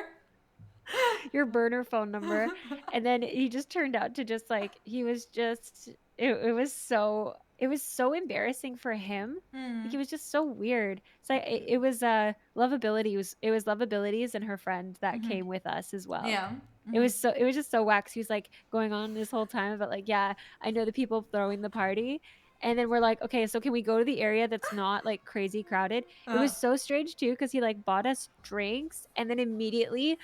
Your burner phone number. And then he just turned out to just like he was just it was so embarrassing for him. Like, it was just so weird. So it was Lovability it was Lovabilities and her friend that came with us as well. Yeah. It was just so wax. He was like going on this whole time about like, yeah, I know the people throwing the party, And then we're like, okay, so can we go to the area that's not like crazy crowded? It was so strange too, because he like bought us drinks and then immediately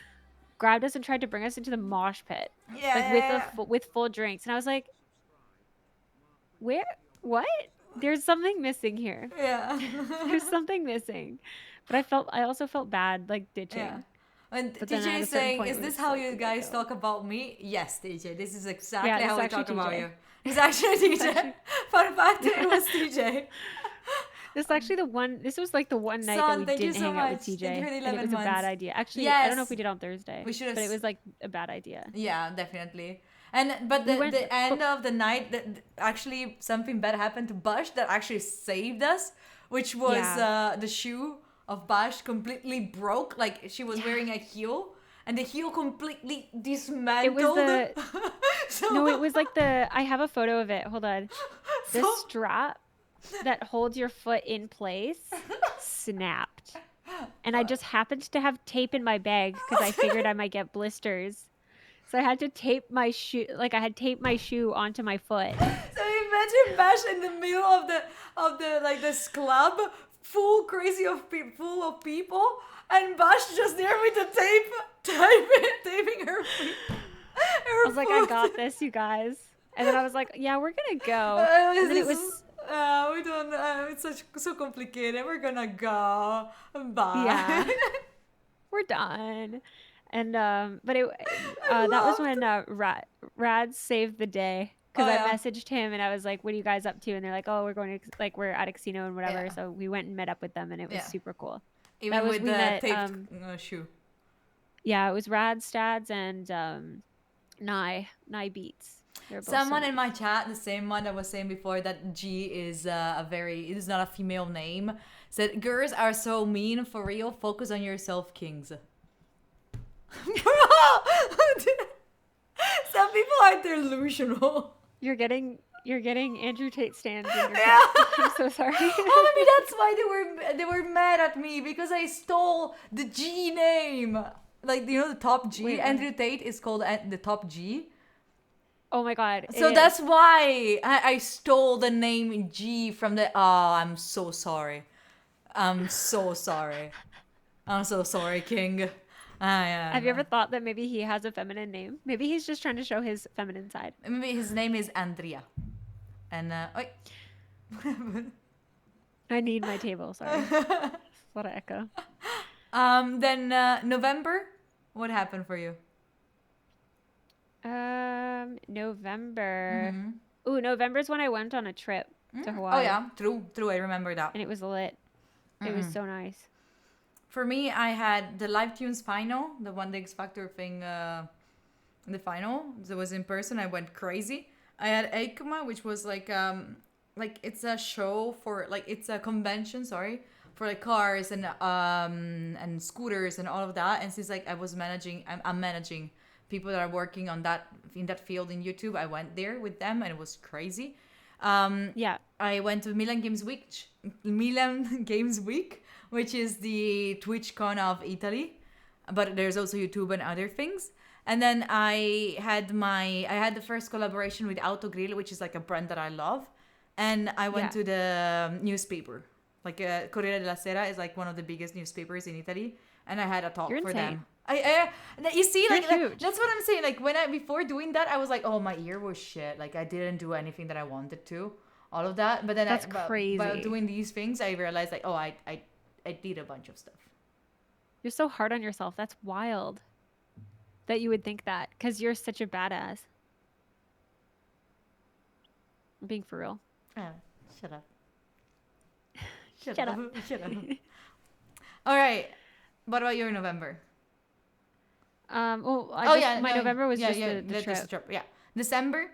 grabbed us and tried to bring us into the mosh pit, Yeah, like yeah, with full drinks. And I was like, where? What? There's something missing here. yeah. There's something missing. But I also felt bad like ditching. Yeah. And But then TJ at a is certain saying, point, "Is we were this just how like, you we gotta guys go. talk about me?" Yes, TJ. This is exactly Yeah, this how is we actually talk about TJ. you. It's actually TJ. Fun fact, it was TJ. This is actually the one. This was like the one night that Son, we thank you didn't so hang out with much. Thank you for the TJ, and it 11 was a bad months. idea. Actually, I don't know if we Yes. did on Thursday, We should have but it was like a bad idea. Yeah, definitely. And but We the went, the end but of the night, actually something bad happened to Bash that actually saved us, which was Yeah. the shoe of Bash completely broke. Like she was wearing a heel, and the heel completely it was dismantled. the So, no, it was like the. I have a photo of it. Hold on. The so strap that holds your foot in place snapped, and I just happened to have tape in my bag because I figured I might get blisters. So I had to tape my shoe, like I had taped my shoe onto my foot. So imagine Bash in the middle of the like this club, full crazy of full of people, and Bash just there with the tape, taping her feet. I was like, I got this, you guys. And then I was like, yeah, we're gonna go. And then it was, we don't. It's so complicated. We're gonna go. Bye. yeah, we're done. And but that was when Rad saved the day because Oh, I yeah. messaged him and I was like, "What are you guys up to?" And they're like, "Oh, we're going to like we're at a casino and whatever." Yeah. So we went and met up with them and it was Yeah. super cool. Even was- with we the met, taped shoe. Yeah, it was Rad Stads and Nye Beats. They're both so Someone in nice. my chat, the same one that was saying before that G is it is not a female name, said girls are so mean for real. Focus on yourself, kings. Some people are delusional. You're getting Andrew Tate stands in your Yeah. chat. I'm so sorry. Oh, maybe that's why they were mad at me because I stole the G name. Like you know the top G. Wait, Andrew Tate is called the top G. Oh my god. it So is. that's why I stole the name G from the. Oh, I'm so sorry. I'm so sorry. I'm so sorry, King. Yeah. Have you ever thought that maybe he has a feminine name? Maybe he's just trying to show his feminine side. Maybe his name is Andrea. And oi. I need my table. Sorry. A lot of echo. Then November. What happened for you? November. Ooh, November's when I went on a trip to Hawaii. Oh yeah, true. I remember that. And it was lit. It was so nice. For me, I had the Live Tunes final, the the X Factor thing, the final. It was in person. I went crazy. I had EICMA, which was like it's a show for like it's a convention. Sorry, for like cars and scooters and all of that. And since like I was managing, I'm managing people that are working on that in that field in YouTube. I went there with them, and it was crazy. Yeah. I went to Milan Games Week, which is the TwitchCon of Italy, but there's also YouTube and other things. And then I had the first collaboration with Autogrill, which is like a brand that I love, and I went to the newspaper, like Corriere della Sera is like one of the biggest newspapers in Italy, and I had a talk You're for insane. them. You see, You're like huge. that's what I'm saying. Like before doing that, I was like, oh, my ear was shit. Like I didn't do anything that I wanted to, all of that. But then That's by crazy. doing these things, I realized like, oh, I did a bunch of stuff. You're so hard on yourself. That's wild. That you would think that because you're such a badass. I'm being for real. Oh, shut up. Shut up. Shut up. All right. What about your November? Well, my November was just the just trip. the trip. Yeah. December.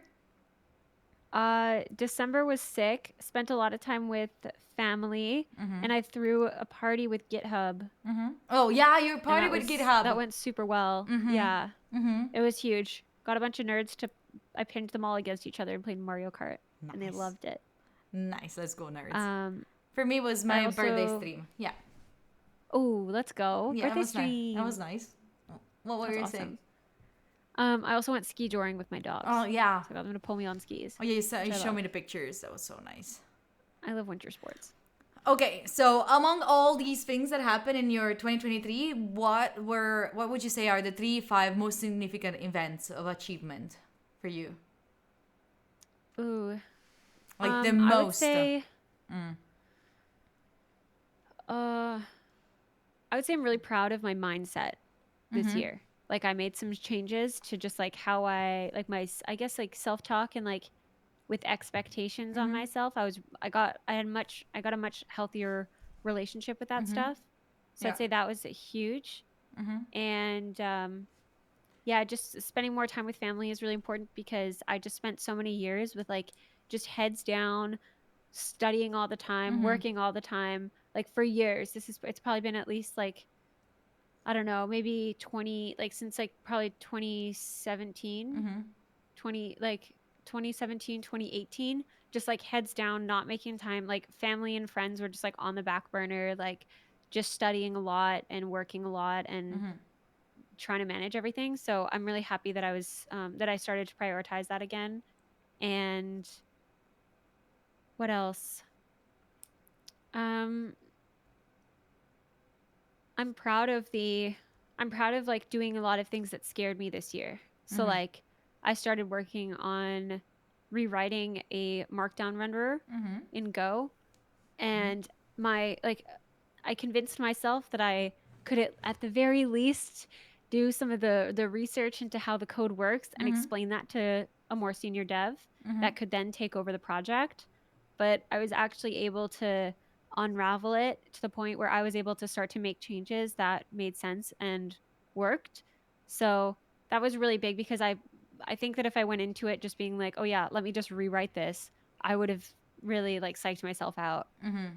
December was sick. Spent a lot of time with family, and I threw a party with GitHub. Oh yeah, your and party that with was- GitHub. That went super well. Yeah, it was huge. Got a bunch of nerds to. I pinned them all against each other and played Mario Kart, and they Nice. loved it. Nice. Let's go, nerds. For me, it was my birthday stream. Yeah. Oh, let's go! Yeah, Birthday stream. That was nice. What were That's you awesome. saying? I also went ski touring with my dogs. Oh yeah. So I got them to pull me on skis. Oh yeah. You I showed love. me the pictures. That was so nice. I love winter sports. Okay, so among all these things that happened in your 2023, what would you say are the 5 most significant events of achievement for you? Ooh. Like the I would most. say. I would say I'm really proud of my mindset this year. Like I made some changes to just like how I like my I guess like self-talk and like with expectations on myself. I got a much healthier relationship with that stuff. So Yeah. I'd say that was huge. And yeah, just spending more time with family is really important because I just spent so many years with like just heads down, studying all the time, working all the time, like for years. It's probably been at least like I don't know, maybe 20 like since like probably 2017, 20 like 2017, 2018, just like heads down, not making time, like family and friends were just like on the back burner, like just studying a lot and working a lot and trying to manage everything. So I'm really happy that that I started to prioritize that again. And what else? Um, I'm proud of like doing a lot of things that scared me this year. So like I started working on rewriting a markdown renderer in Go, and my like I convinced myself that I could at the very least do some of the research into how the code works and explain that to a more senior dev that could then take over the project. But I was actually able to unravel it to the point where I was able to start to make changes that made sense and worked. So that was really big because I think that if I went into it just being like, oh yeah, let me just rewrite this, I would have really like psyched myself out.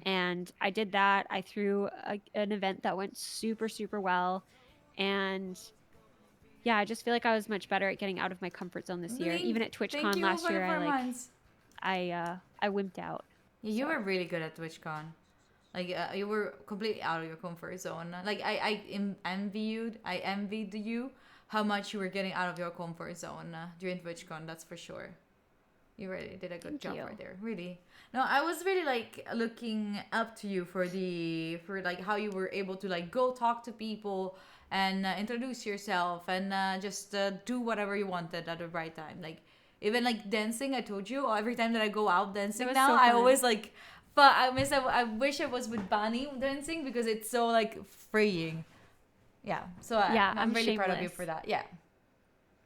And I did that. I threw an event that went super, super well. And yeah, I just feel like I was much better at getting out of my comfort zone this year. Even at Thank TwitchCon you last for the year, 4 months. I wimped out. Yeah, you were really good at TwitchCon. Like you were completely out of your comfort zone. Like I envied you how much you were getting out of your comfort zone during TwitchCon. That's for sure. You really did a good Thank job you. right there. Really. No, I was really like looking up to you for like how you were able to like go talk to people and introduce yourself and just do whatever you wanted at the right time. Like even like dancing, I told you every time that I go out dancing was now, so I fun. always like. But I wish I was with Bunny dancing because it's so like freeing. Yeah. So Yeah, I'm I'm really proud of you shameless. for that. Yeah.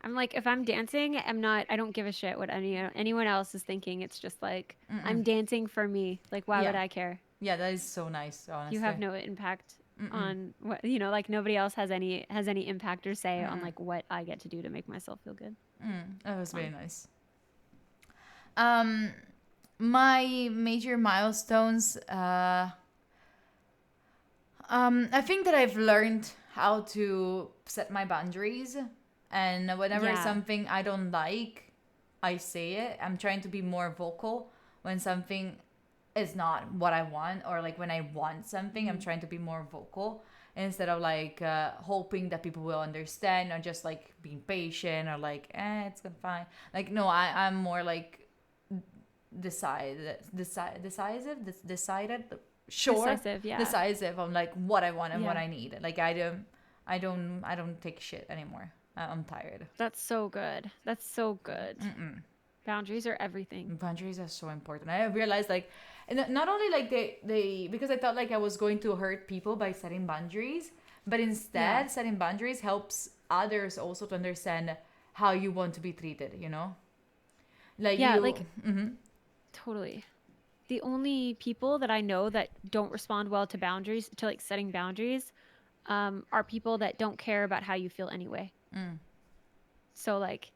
I'm like, if I'm dancing, I don't give a shit what anyone else is thinking. It's just like, I'm dancing for me. Like, why would Yeah. I care? Yeah, that is so nice, honestly. You have no impact on what, like nobody else has any impact or say on like what I get to do to make myself feel good. That was very nice. My major milestones. I think that I've learned how to set my boundaries, and whenever Yeah. something I don't like, I say it. I'm trying to be more vocal when something is not what I want, or like when I want something, I'm trying to be more vocal instead of like hoping that people will understand or just like being patient or like it's gonna fine. Like no, I'm more like decided, sure, Decisive, yeah. decisive on like what I want and what Yeah. I need. Like I don't take shit anymore. I'm tired. That's so good. That's so good. Boundaries are everything. Boundaries are so important. I realized like, and not only like they because I thought like I was going to hurt people by setting boundaries, but instead Yeah. setting boundaries helps others also to understand how you want to be treated. You know, like Yeah, you. like totally. The only people that I know that don't respond well to boundaries, to like setting boundaries, are people that don't care about how you feel anyway. So like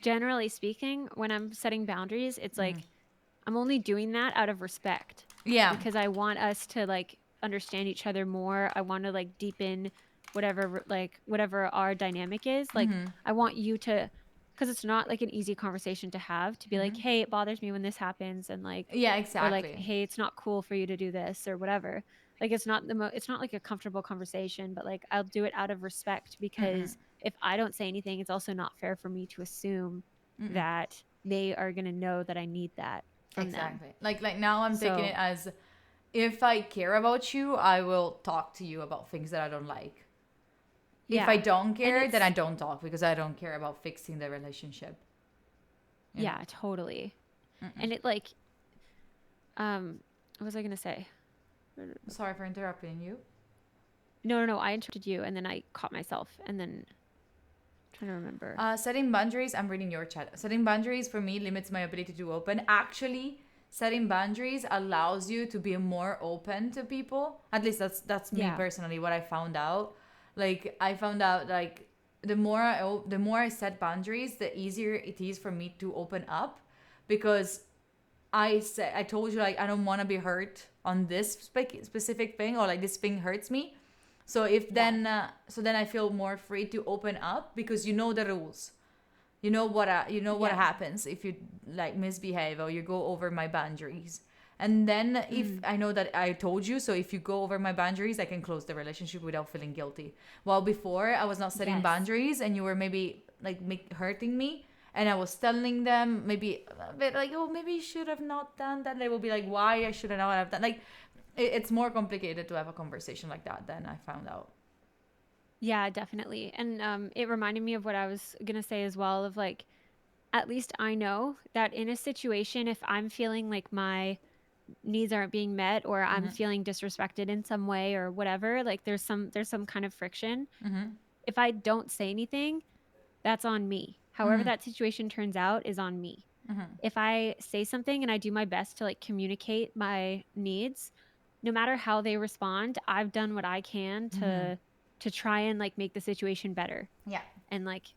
generally speaking, when I'm setting boundaries, it's like I'm only doing that out of respect. Yeah. Because I want us to like understand each other more. I want to like deepen whatever our dynamic is. Like I want you to, because it's not like an easy conversation to have, to be like, hey, it bothers me when this happens, and like, Yeah, or like, exactly. hey, it's not cool for you to do this or whatever. Like it's not like a comfortable conversation, but like I'll do it out of respect because if I don't say anything, it's also not fair for me to assume that they are going to know that I need that from them. Exactly. Like now I'm taking So- it as, if I care about you, I will talk to you about things that I don't like. If Yeah. I don't And care, then I it's- don't talk, because I don't care about fixing the relationship. You know? Yeah, totally. And it like, what was I going to say? Sorry for interrupting you. No, I interrupted you and then I caught myself and then trying to remember. Setting boundaries, I'm reading your chat. Setting boundaries for me limits my ability to open. Actually, setting boundaries allows you to be more open to people. At least that's me Yeah. personally, what I found out. Like I found out, like the more I set boundaries, the easier it is for me to open up, because I told you, like, I don't want to be hurt on this specific thing, or like this thing hurts me. So if then so then I feel more free to open up, because you know the rules. You know what what Yeah. happens if you like misbehave or you go over my boundaries. And then if I know that I told you, so if you go over my boundaries, I can close the relationship without feeling guilty. While before I was not setting Yes. boundaries, and you were maybe like hurting me, and I was telling them maybe a bit like, oh, maybe you should have not done that. They will be like, why I should have not have done, like it's more complicated to have a conversation like that than I found out. Yeah, definitely. And it reminded me of what I was going to say as well, of like, at least I know that in a situation, if I'm feeling like my needs aren't being met or I'm feeling disrespected in some way or whatever, like there's some kind of friction. If I don't say anything, that's on me. However that situation turns out is on me. If I say something and I do my best to like communicate my needs, no matter how they respond, I've done what I can to try and like make the situation better. Yeah. And like,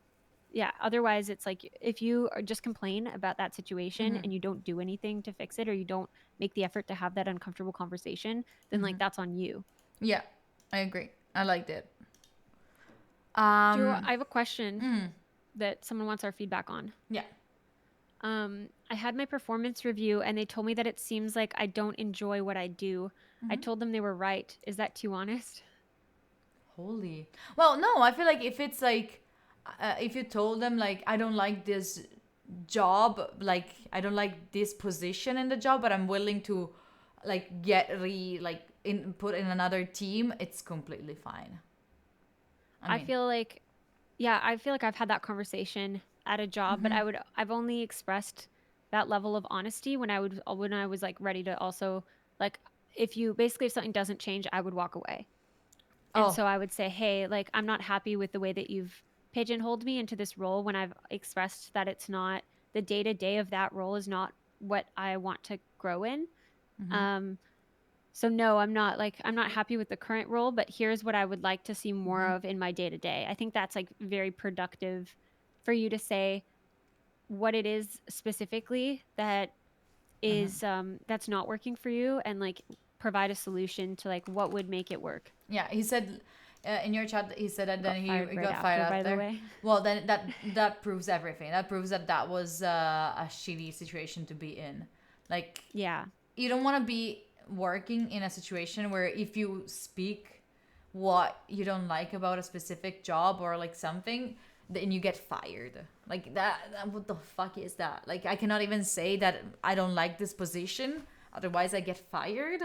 yeah, otherwise it's like if you are just complain about that situation and you don't do anything to fix it, or you don't make the effort to have that uncomfortable conversation, then like that's on you. Yeah, I agree. I liked it. Drew, I have a question that someone wants our feedback on. Yeah. I had my performance review and they told me that it seems like I don't enjoy what I do. I told them they were right. Is that too honest? Holy. Well, no, I feel like if it's like, if you told them, like, I don't like this job, like, I don't like this position in the job, but I'm willing to, like, put in another team, it's completely fine. I feel like, yeah, I feel like I've had that conversation at a job, but I've only expressed that level of honesty when I was like ready to also, like, if something doesn't change, I would walk away. And so I would say, hey, like, I'm not happy with the way that you've pigeonholed me into this role, when I've expressed that it's not, the day-to-day of that role is not what I want to grow in. So no, I'm not happy with the current role, but here's what I would like to see more of in my day-to-day. I think that's like very productive for you to say what it is specifically that is that's not working for you, and like provide a solution to like what would make it work. Yeah, he said in your chat, he said that then he fired right got fired after, by the after. way. Well, then that proves everything. That proves that was a shitty situation to be in. Like, Yeah. you don't want to be working in a situation where if you speak what you don't like about a specific job or like something, then you get fired. Like that what the fuck is that? Like, I cannot even say that I don't like this position, otherwise I get fired.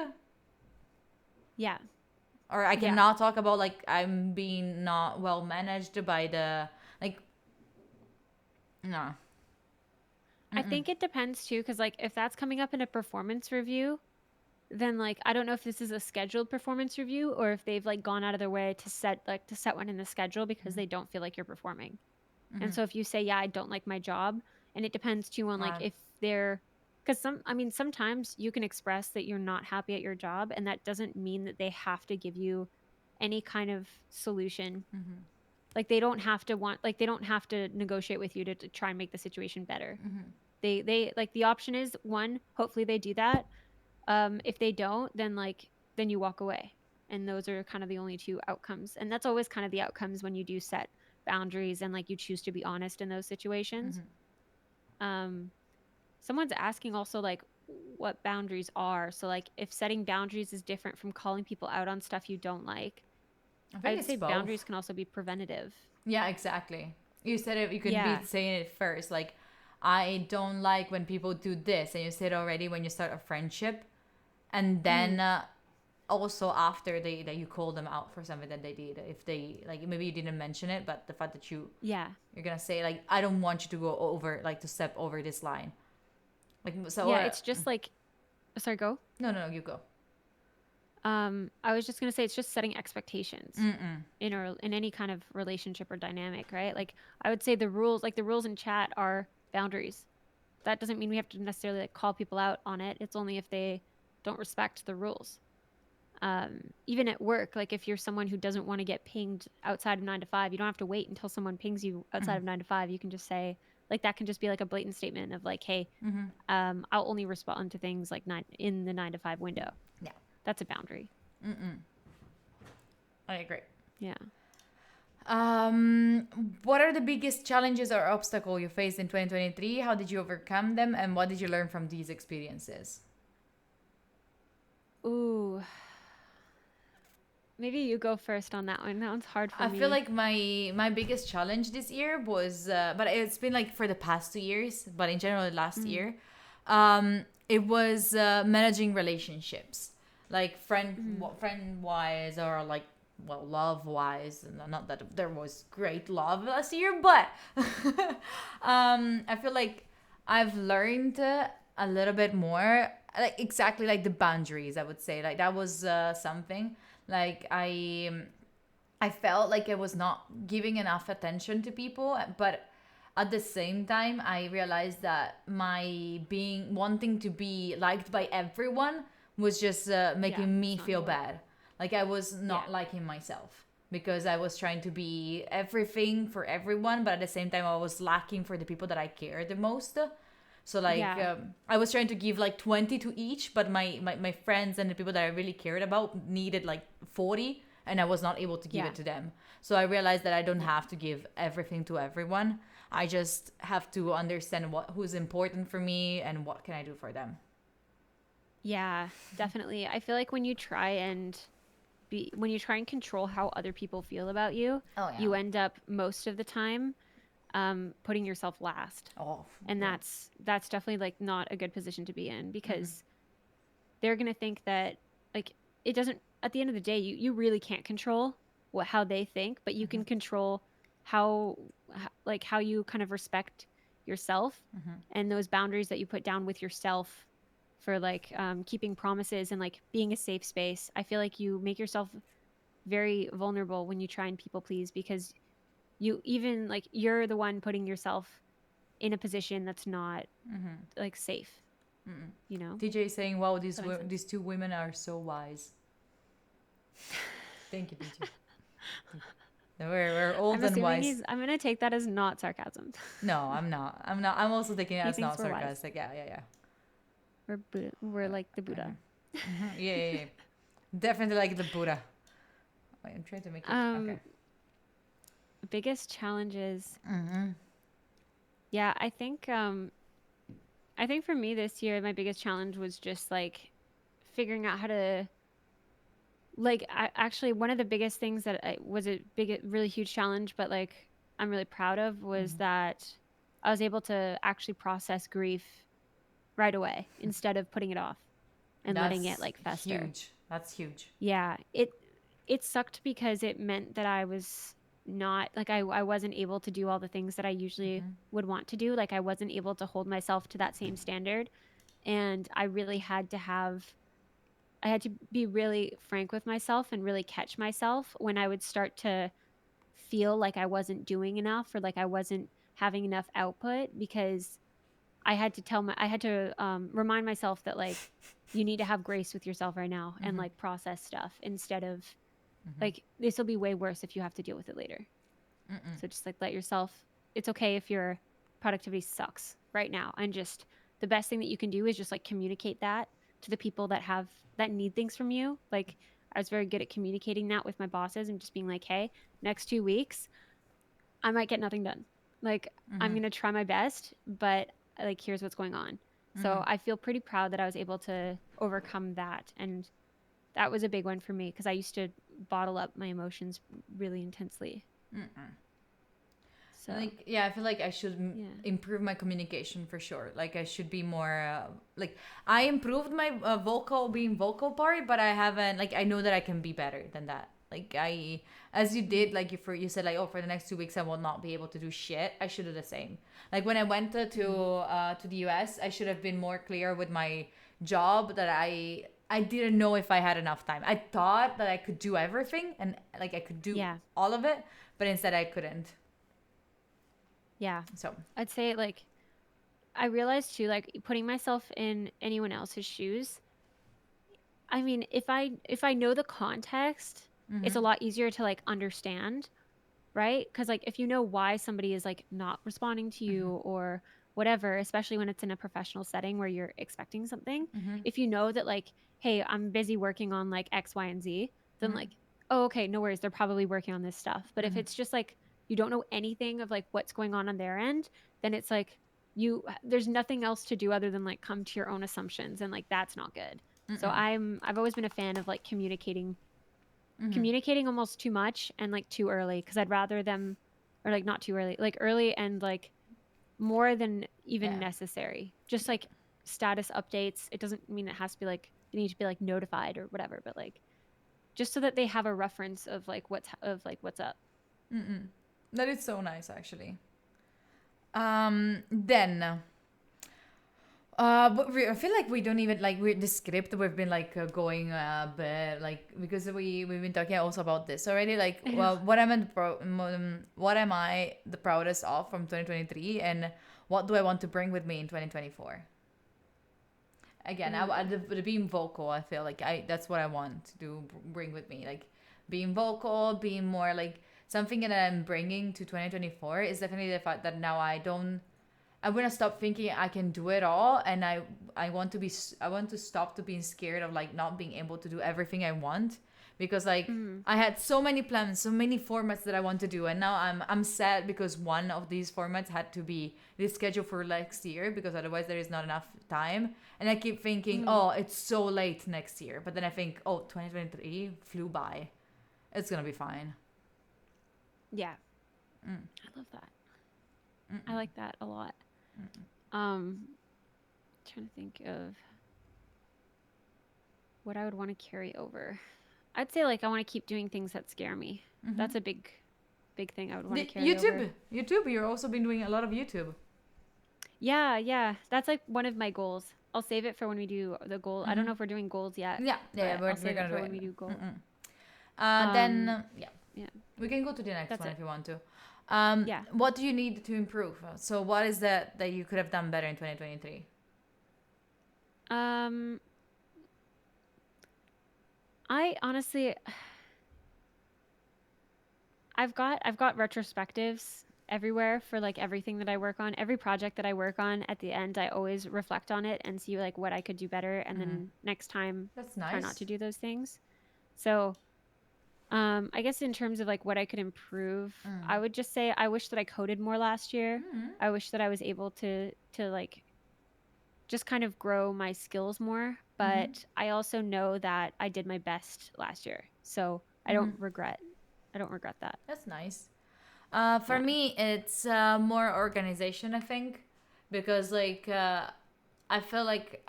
Yeah. Or I cannot talk about like I'm being not well managed by the, like, no. I think it depends too, because like if that's coming up in a performance review, then like I don't know if this is a scheduled performance review or if they've like gone out of their way to set one in the schedule because they don't feel like you're performing. And so if you say, yeah, I don't like my job, and it depends too on like Right. if they're, because sometimes you can express that you're not happy at your job, and that doesn't mean that they have to give you any kind of solution. Like they don't have to negotiate with you to try and make the situation better. They like, the option is one, hopefully they do that. If they don't, then you walk away. And those are kind of the only two outcomes. And that's always kind of the outcomes when you do set boundaries and like you choose to be honest in those situations. Someone's asking also like what boundaries are. So like if setting boundaries is different from calling people out on stuff you don't like, I think I'd it's say both. boundaries can also be preventative. Yeah, exactly. You said it, you could Yeah. be saying it first. Like, I don't like when people do this. And you said already when you start a friendship. And then also after that you call them out for something that they did. If they, like, maybe you didn't mention it, but the fact that Yeah. you're going to say, like, I don't want you to go over, like, to step over this line. Like, so, Yeah, it's just like, sorry, go. no, you go. I was just gonna say it's just setting expectations in any kind of relationship or dynamic, right? Like I would say the rules, like the rules in chat, are boundaries. That doesn't mean we have to necessarily like call people out on it. It's only if they don't respect the rules. Even at work, like if you're someone who doesn't want to get pinged outside of 9 to 5, you don't have to wait until someone pings you outside of 9 to 5. You can just say, like, that can just be like a blatant statement of like, hey, I'll only respond to things like in the 9 to 5 window. Yeah. That's a boundary. I agree. Yeah. What are the biggest challenges or obstacle you faced in 2023? How did you overcome them, and what did you learn from these experiences? Ooh. Maybe you go first on that one. That one's hard for I me. feel like my biggest challenge this year was, but it's been like for the past 2 years, but in general last year, it was managing relationships, like friend wise, or like, well, love wise. And not that there was great love last year, but I feel like I've learned a little bit more, like exactly like the boundaries. I would say like that was something like I felt like I was not giving enough attention to people, but at the same time, I realized that my wanting to be liked by everyone was just making me it's not feel gonna work. bad. Like I was not liking myself because I was trying to be everything for everyone, but at the same time, I was lacking for the people that I care the most. So like Yeah. I was trying to give like 20 to each, but my friends and the people that I really cared about needed like 40, and I was not able to give Yeah. it to them. So I realized that I don't have to give everything to everyone. I just have to understand who's important for me and what can I do for them. Yeah, definitely. I feel like when you try and control how other people feel about you, Oh, yeah. you end up most of the time putting yourself last. Oh, And yeah. that's definitely like not a good position to be in, because they're going to think that, like, it doesn't, at the end of the day, you really can't control how they think, but you can control how you kind of respect yourself and those boundaries that you put down with yourself for like keeping promises and like being a safe space. I feel like you make yourself very vulnerable when you try and people please, because you're the one putting yourself in a position that's not like safe, you know? DJ is saying, "Wow, Does that make sense? these two women are so wise." Thank you, DJ. We're old I'm and assuming wise. I'm gonna take that as not sarcasm. No, I'm not. I'm not. I'm also taking it He as thinks not we're wise. sarcastic. Yeah. We're like the Buddha. Yeah. Definitely like the Buddha. Wait, I'm trying to make it. Okay. Biggest challenges. Yeah, I think for me this year, my biggest challenge was just like figuring out how to, like, actually one of the biggest things that was a really huge challenge, but like I'm really proud of, was that I was able to actually process grief right away instead of putting it off and letting it like fester. Huge. That's huge. Yeah, it sucked because it meant that I was not like I wasn't able to do all the things that I usually would want to do. Like I wasn't able to hold myself to that same standard, and I really had to be really frank with myself and really catch myself when I would start to feel like I wasn't doing enough or like I wasn't having enough output, because I had to remind myself that like you need to have grace with yourself right now and like process stuff instead of like, this will be way worse if you have to deal with it later. So just like let yourself, it's okay if your productivity sucks right now, and just the best thing that you can do is just like communicate that to the people that need things from you. Like I was very good at communicating that with my bosses and just being like, hey, next 2 weeks I might get nothing done. Like I'm going to try my best, but like here's what's going on. So I feel pretty proud that I was able to overcome that, and that was a big one for me because I used to bottle up my emotions really intensely. So Like, yeah, I feel like I should Yeah. improve my communication for sure. Like, I should be more, like, I improved my being vocal part, but I haven't, like, I know that I can be better than that. Like, as you did, like, you said, like, oh, for the next 2 weeks, I will not be able to do shit. I should do the same. Like, when I went to the US, I should have been more clear with my job that I didn't know if I had enough time. I thought that I could do everything and, like, I could do Yeah. all of it, but instead I couldn't. yeah, So, I'd say like I realized too, like putting myself in anyone else's shoes. I mean, if I know the context, it's a lot easier to like understand, right? Because like if you know why somebody is like not responding to you or whatever, especially when it's in a professional setting where you're expecting something, if you know that like, hey, I'm busy working on like X, Y, and Z, then like, oh, okay, no worries, they're probably working on this stuff. But if it's just like you don't know anything of like what's going on their end, then it's like there's nothing else to do other than like come to your own assumptions, and like that's not good. So I've always been a fan of like communicating almost too much and like too early, because I'd rather them, or like not too early, like early and like more than even Yeah. necessary. Just like status updates. It doesn't mean it has to be like they need to be like notified or whatever, but like just so that they have a reference of like what's up. that is so nice, actually. Then, but I feel like we don't even like the script. We've been like going but like because we've been talking also about this already. Like, well, what am I the proudest of from 2023, and what do I want to bring with me in 2024? Again, the being vocal, I feel like that's what I want to do, bring with me, like being vocal, being more like something that I'm bringing to 2024 is definitely the fact that now I'm gonna stop thinking I can do it all, and I want to stop to being scared of like not being able to do everything I want, because like I had so many plans, so many formats that I want to do, and now I'm sad because one of these formats had to be rescheduled for next year because otherwise there is not enough time, and I keep thinking, oh, it's so late next year, but then I think, oh, 2023 flew by, it's gonna be fine. Yeah. I love that. I like that a lot. Trying to think of what I would want to carry over. I'd say like I want to keep doing things that scare me. That's a big thing I would want to carry over. YouTube, you're also been doing a lot of YouTube. Yeah. That's like one of my goals. I'll save it for when we do the goal. I don't know if we're doing goals yet. Yeah, but we're I'll save gonna it for do when it. we do goals. Then Yeah. we can go to the next That's one it. if you want to. Yeah. What do you need to improve? So what is that you could have done better in 2023? I honestly, I've got retrospectives everywhere for like everything that I work on. Every project that I work on, at the end I always reflect on it and see like what I could do better, and then next time That's try not nice. to do those things. So I guess in terms of like what I could improve, I would just say I wish that I coded more last year. I wish that I was able to like just kind of grow my skills more, but I also know that I did my best last year. So I don't regret that. That's nice. For me, it's more organization, I think, because like I feel like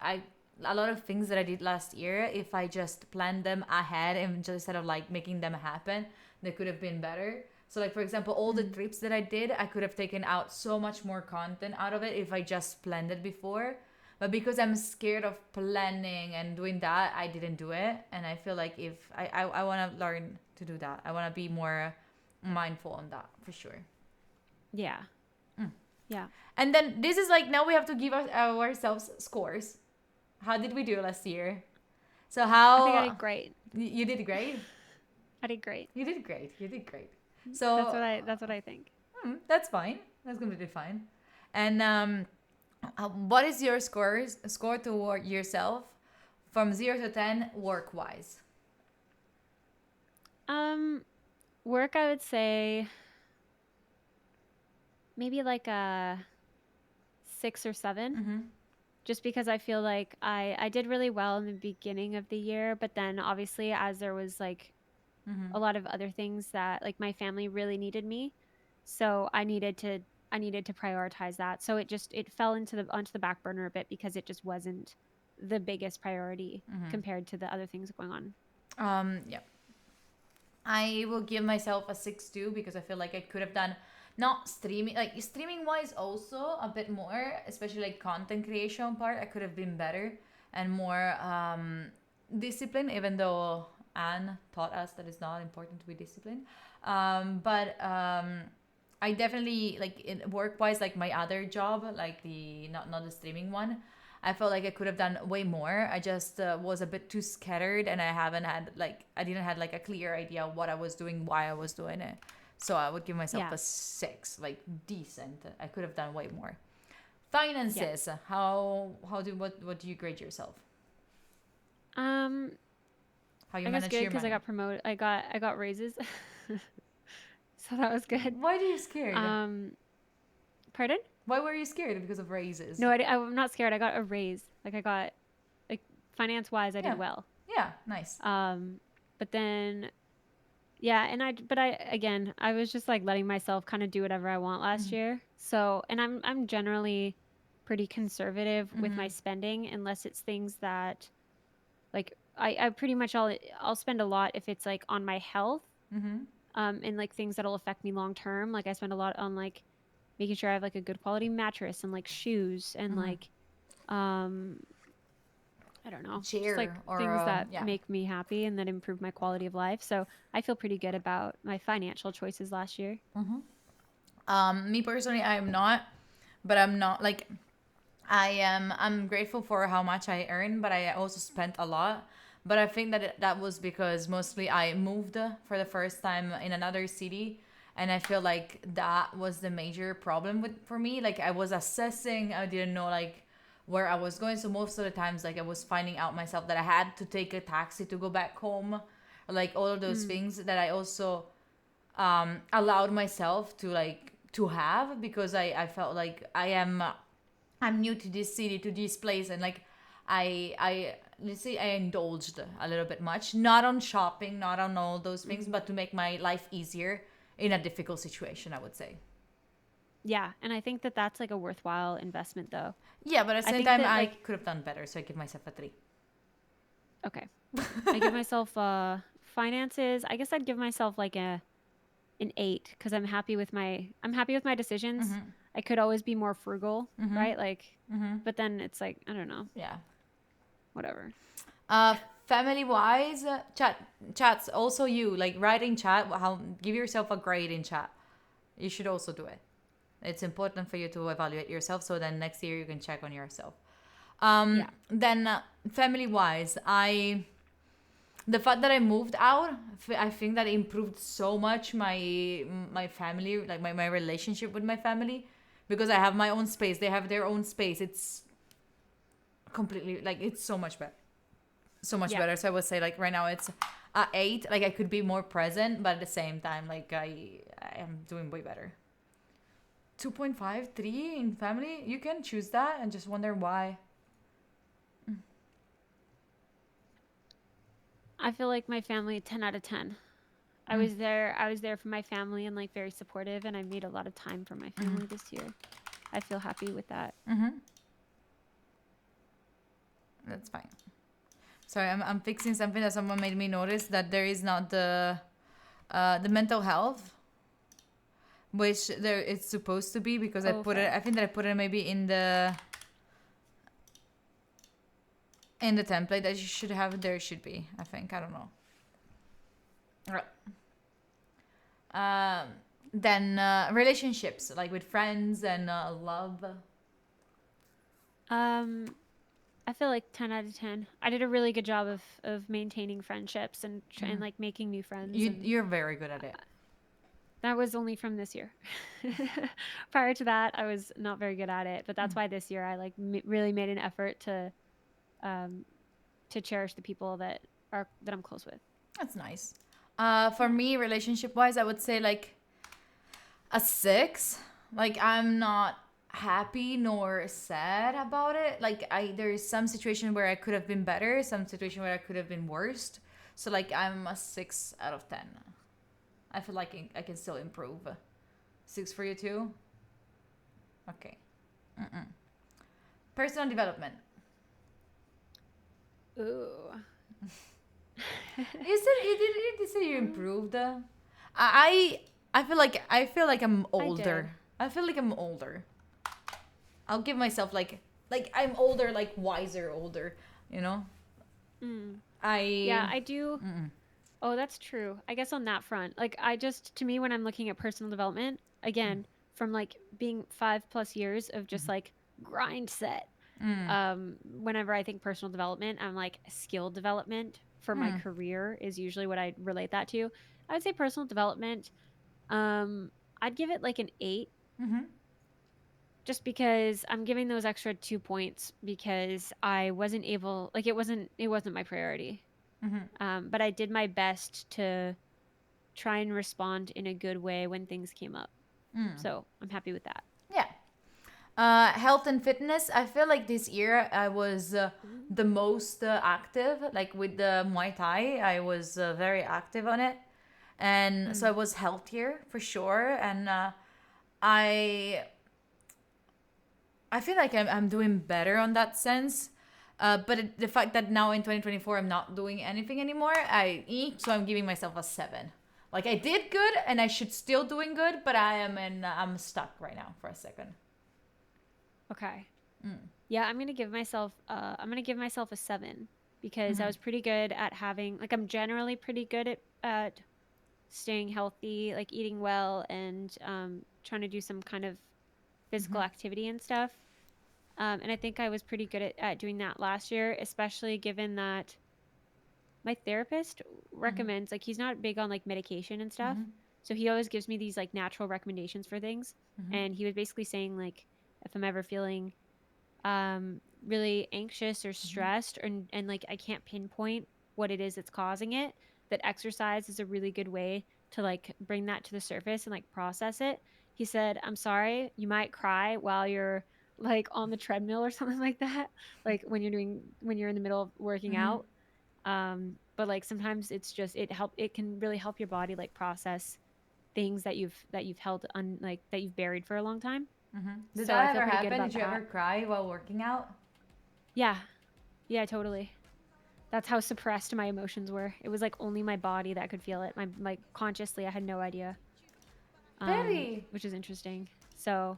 a lot of things that I did last year, if I just planned them ahead and just instead of like making them happen, they could have been better. So like for example, all the trips that I did, I could have taken out so much more content out of it if I just planned it before. But because I'm scared of planning and doing that, I didn't do it. And I feel like if I want to learn to do that, I want to be more mindful on that for sure. Yeah. Yeah. And then this is like now we have to give ourselves scores. How did we do last year? So how I think I did great. You did great. I did great. You did great. You did great. So That's what I think. that's fine. That's completely fine. And what is your score toward yourself from 0 to 10 work wise? Work, I would say maybe like a 6 or 7. Just because I feel like I did really well in the beginning of the year, but then obviously as there was like a lot of other things that like my family really needed me, So I needed to prioritize that. So it fell onto the back burner a bit because it just wasn't the biggest priority compared to the other things going on. Yeah. I will give myself a 6 too, because I feel like I could have done not streaming, like streaming wise also a bit more, especially like content creation part. I could have been better and more disciplined, even though Anne taught us that it's not important to be disciplined. But I definitely, like in work wise, like my other job, like the not the streaming one, I felt like I could have done way more. I just was a bit too scattered, and I didn't have like a clear idea of what I was doing, why I was doing it. So I would give myself Yeah. a 6, like decent. I could have done way more. Finances. What do you grade yourself? Um, How you I guess manage good your because I money? got promoted. I got raises, so that was good. Why are you scared? Pardon? Why were you scared? Because of raises? No, I'm not scared. I got a raise. Like I got, like, finance wise, I Yeah. did well. Yeah, nice. But then, yeah, but I was just like letting myself kind of do whatever I want last year. So, and I'm generally pretty conservative with my spending, unless it's things that, like, I pretty much I'll spend a lot if it's like on my health, and like things that'll affect me long term. Like I spend a lot on like making sure I have like a good quality mattress and like shoes and like I don't know, just like Chair or things that yeah. make me happy and that improve my quality of life. So I feel pretty good about my financial choices last year. Me personally, I'm not, but I'm not like I'm grateful for how much I earn, but I also spent a lot. But I think that was because mostly I moved for the first time in another city, and I feel like that was the major problem for me. Like I was assessing, I didn't know like where I was going, so most of the times like I was finding out myself that I had to take a taxi to go back home, like all of those things that I also allowed myself to like to have, because I felt like I'm new to this city, to this place, and like I let's say I indulged a little bit much, not on shopping, not on all those things, but to make my life easier in a difficult situation, I would say. Yeah, and I think that that's like a worthwhile investment though. Yeah, but at the I same think time, that I like could have done better, so I give myself a 3. okay. I give myself finances. I guess I'd give myself like an 8 because I'm happy with my decisions. I could always be more frugal, right? Like but then it's like I don't know, Yeah. whatever. Family wise, chats also, you like write in chat how, give yourself a grade in chat. You should also do it. It's important for you to evaluate yourself, so then next year you can check on yourself. Yeah. Then family wise, the fact that I moved out, I think that improved so much my family, like my relationship with my family, because I have my own space, they have their own space. It's completely like, it's so much better, so much Yeah. better. So I would say like right now it's a 8. Like I could be more present, but at the same time like I am doing way better. 2.5, 3 in family. You can choose that and just wonder why. I feel like my family 10 out of 10. I was there for my family and like very supportive, and I made a lot of time for my family this year. I feel happy with that. That's fine. Sorry, I'm fixing something that someone made me notice, that there is not the mental health, which there it's supposed to be, because I Oh, put it. fair. I think that I put it maybe in the template that you should have. There should be. I think, I don't know. Right. Then relationships, like with friends and love. I feel like 10 out of 10. I did a really good job of maintaining friendships and and like making new friends. And You're very good at it. that was only from this year. Prior to that, I was not very good at it, but that's why this year I like really made an effort to cherish the people that I'm close with. That's nice. For me, relationship wise, I would say like a 6. Like I'm not happy nor sad about it. Like there's some situation where I could have been better, some situation where I could have been worse. So like I'm a 6 out of 10. I feel like I can still improve. 6 for you too? Okay. Personal development. Ooh. You said you improved. I feel like I'm older. I feel like I'm older. I'll give myself like I'm older, like wiser, older. You know. Yeah, I do. Oh, that's true. I guess on that front, like to me, when I'm looking at personal development, again, from like being 5+ years of just like grind set, whenever I think personal development, I'm like skill development for my career is usually what I relate that to. I would say personal development, I'd give it like an 8. Just because I'm giving those extra 2 points because I wasn't able, like it wasn't my priority. But I did my best to try and respond in a good way when things came up. So I'm happy with that. Yeah. Health and fitness. I feel like this year I was the most active. Like with the Muay Thai, I was very active on it, and so I was healthier for sure. And I feel like I'm doing better on that sense. But the fact that now in 2024 I'm not doing anything anymore, so I'm giving myself a 7. Like I did good and I should still doing good, but I'm stuck right now for a second. Okay. Yeah, I'm gonna give myself a 7 because I was pretty good at I'm generally pretty good at staying healthy, like eating well and trying to do some kind of physical activity and stuff. And I think I was pretty good at doing that last year, especially given that my therapist recommends, like he's not big on like medication and stuff. So he always gives me these like natural recommendations for things. And he was basically saying like, if I'm ever feeling really anxious or stressed and like I can't pinpoint what it is that's causing it, that exercise is a really good way to like bring that to the surface and like process it. He said, I'm sorry, you might cry while you're like on the treadmill or something like that, like when you're in the middle of working out. But like sometimes it's just it can really help your body like process things that you've held that you've buried for a long time. Did So that I feel ever pretty good happen? about Did you ever cry while working out? Yeah, totally. That's how suppressed my emotions were. It was like only my body that could feel it. My like consciously I had no idea. Betty, Which is interesting. So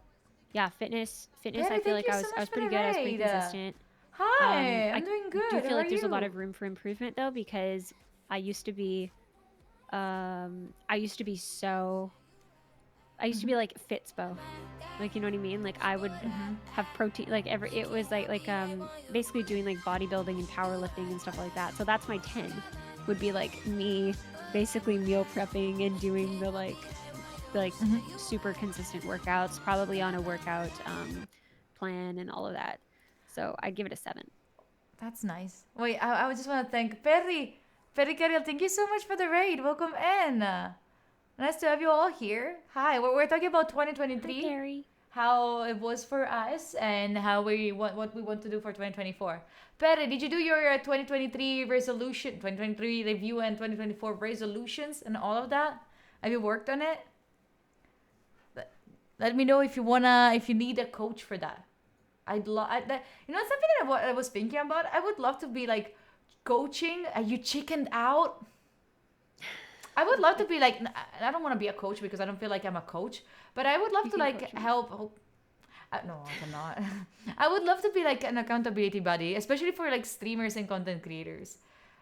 yeah, fitness Betty, I feel thank like you I so was much for pretty the good. I was pretty raid. consistent. Hi, I I'm doing do good. feel How like are there's a lot you? of room for improvement though, because I used to be like Fitspo. Like, you know what I mean? Like I would have protein, like it was like basically doing like bodybuilding and powerlifting and stuff like that. So that's my 10 would be like me basically meal prepping and doing the like super consistent workouts, probably on a workout plan and all of that. So I'd give it a 7. That's nice. Wait, I just want to thank Perry. Perry Carriel, thank you so much for the raid. Welcome in. Nice to have you all here. Hi, we're talking about 2023. Hi, Carrie. How it was for us and how what we want to do for 2024. Perry, did you do your 2023 resolution, 2023 review and 2024 resolutions and all of that? Have you worked on it? Let me know if you need a coach for that. I'd love, you know, something that I was thinking about. I would love to be like coaching. Are you chickened out? I would love to be like. I don't want to be a coach because I don't feel like I'm a coach. But I would love to like help. No, I cannot. I would love to be like an accountability buddy, especially for like streamers and content creators.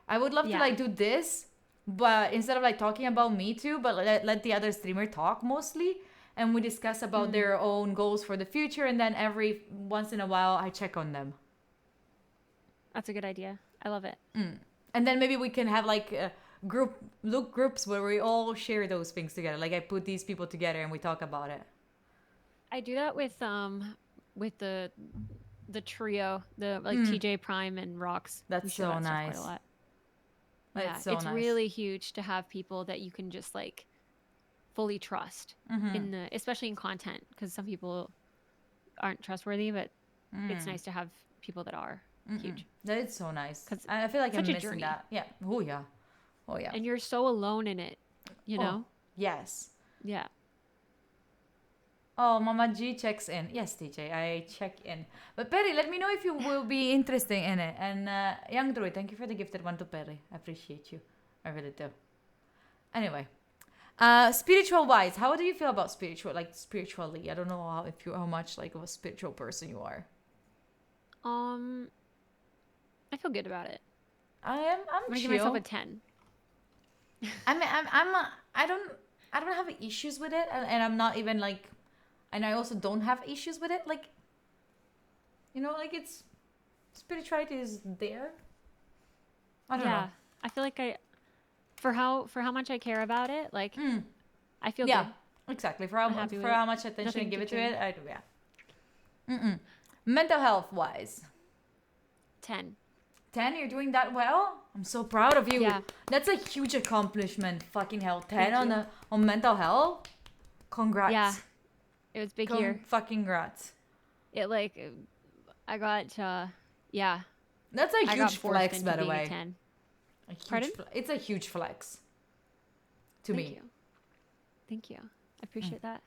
I would love to like do this, but instead of like talking about me too, but let the other streamer talk mostly. And we discuss about their own goals for the future, and then every once in a while I check on them. That's a good idea. I love it. And then maybe we can have like groups where we all share those things together. Like I put these people together and we talk about it. I do that with the trio, the like TJ Prime and Rox. That's so nice. Quite a lot. That's so it's nice. really huge to have people that you can just like fully trust especially in content, because some people aren't trustworthy, but it's nice to have people that are huge. That is so nice. 'Cause I feel like I'm missing that. Yeah. Oh yeah. And you're so alone in it, you know? Yes. Yeah. Oh, Mama G checks in. Yes, TJ, I check in. But Perry, let me know if you will be interested in it. And Young Druid, thank you for the gifted one to Perry. I appreciate you. I really do. Anyway, spiritual wise, how do you feel about spiritual, like spiritually? I don't know how much like of a spiritual person you are. I feel good about it. I'm I'm gonna chill. give myself a 10. I mean, I don't have issues with it, and I'm not even like, and I also don't have issues with it. Like, like it's spirituality is there. I don't know. I feel like for how much I care about it, like I feel Yeah, good. exactly. I'm happy with how it. much attention I Nothing give to it to it, change. I do. Yeah. Mental health wise, 10. 10. You're doing that well. I'm so proud of you. Yeah. That's a huge accomplishment. Fucking hell, 10 Thank on you. on mental health. Congrats. Yeah. It was big year. Fucking grats. It like I got yeah. That's a I got huge forced flex, into by the being a way. 10. A huge Pardon? It's a huge flex. To Thank me. you. Thank you. I appreciate that.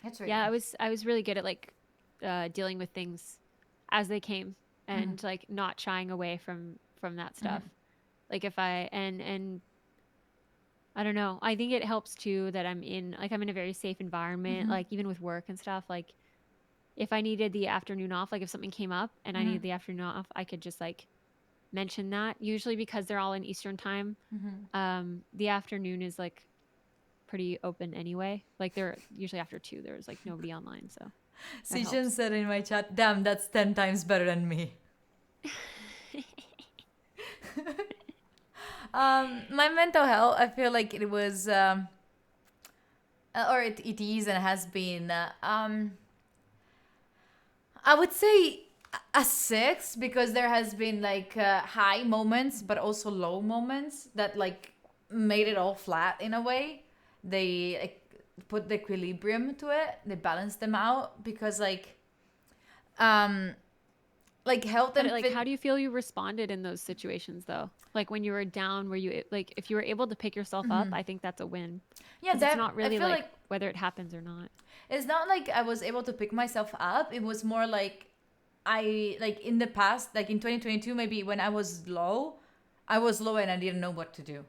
That's right. Yeah, I was really good at like dealing with things as they came and like not shying away from that stuff. Like if I and I don't know. I think it helps too that I'm in a very safe environment, like even with work and stuff. Like if I needed the afternoon off, like if something came up and I needed the afternoon off, I could just like mention that. Usually because they're all in Eastern time, the afternoon is like pretty open anyway. Like they're usually after 2, there's like nobody online, so that Sishan helps. said in my chat, damn, that's 10 times better than me. My mental health, I feel like it was, or it is and has been, I would say a 6 because there has been like high moments, but also low moments that like made it all flat in a way. They like, put the equilibrium to it. They balanced them out because like health But and like how do you feel you responded in those situations though? Like when you were down, were you like if you were able to pick yourself up, I think that's a win. Yeah, 'Cause it's not I really feel like whether it happens or not. it's not like I was able to pick myself up. It was more like I like in the past, like in 2022, maybe when I was low and I didn't know what to do.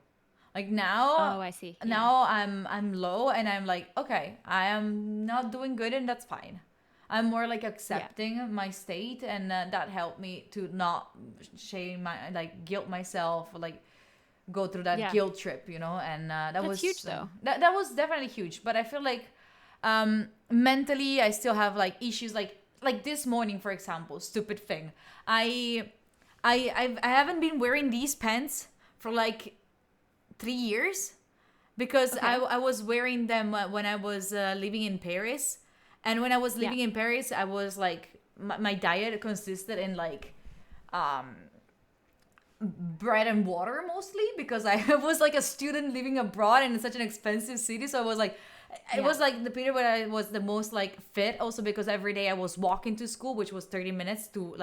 Like now, Oh, I see. now I'm low and I'm like, okay, I am not doing good and that's fine. I'm more like accepting my state, and that helped me to not guilt myself, or, like go through that Yeah. guilt trip, and that was huge, though. That was definitely huge. But I feel like mentally I still have like issues, like this morning, for example, stupid thing. I haven't been wearing these pants for like 3 years because Okay. I was wearing them when I was living in Paris. And when I was living in Paris, I was like, my diet consisted in like bread and water mostly because I was like a student living abroad and in such an expensive city. So I was like, it was like the period where I was the most like fit, also because every day I was walking to school, which was 30 minutes to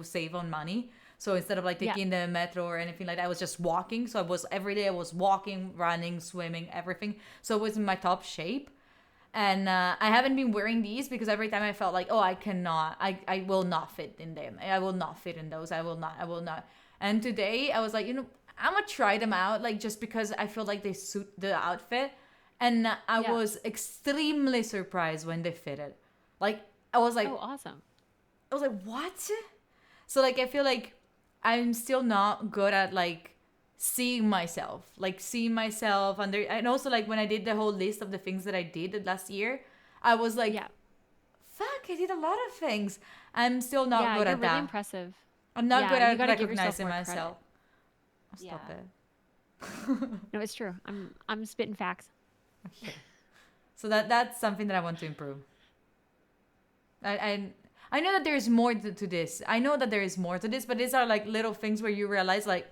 save on money. So instead of like taking the metro or anything like that, I was just walking. So every day I was walking, running, swimming, everything. So it was in my top shape. And I haven't been wearing these because every time I felt like, oh, I will not fit in them. I will not fit in those. I will not. And today I was like, I'm gonna try them out, like just because I feel like they suit the outfit. And I was extremely surprised when they fitted. Like I was like, Oh, awesome. I was like, what? So like I feel like I'm still not good at like seeing myself under, and also like when I did the whole list of the things that I did last year, I was like, fuck, I did a lot of things. I'm still not good you're at really that. impressive. I'm not good you at gotta give yourself recognizing more myself. credit. Stop it. No, it's true. I'm spitting facts. Okay. So that's something that I want to improve. I know that there's more to this. I know that there is more to this, but these are like little things where you realize like,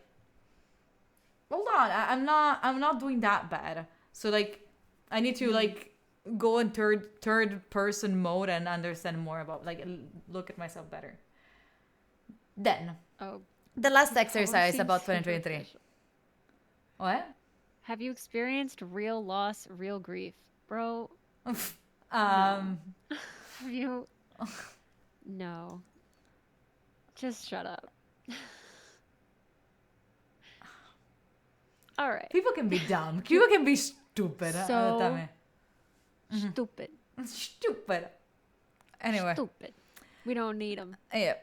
hold on, I'm not doing that bad. So like, I need to like go in third person mode and understand more about like look at myself better. Then the last exercise about 2023. What? Have you experienced real loss, real grief, bro? Um, Have you? No. Just shut up. All right. People can be dumb. People can be stupid. So Dame. stupid. Stupid. Anyway, Stupid. We don't need them. yeah.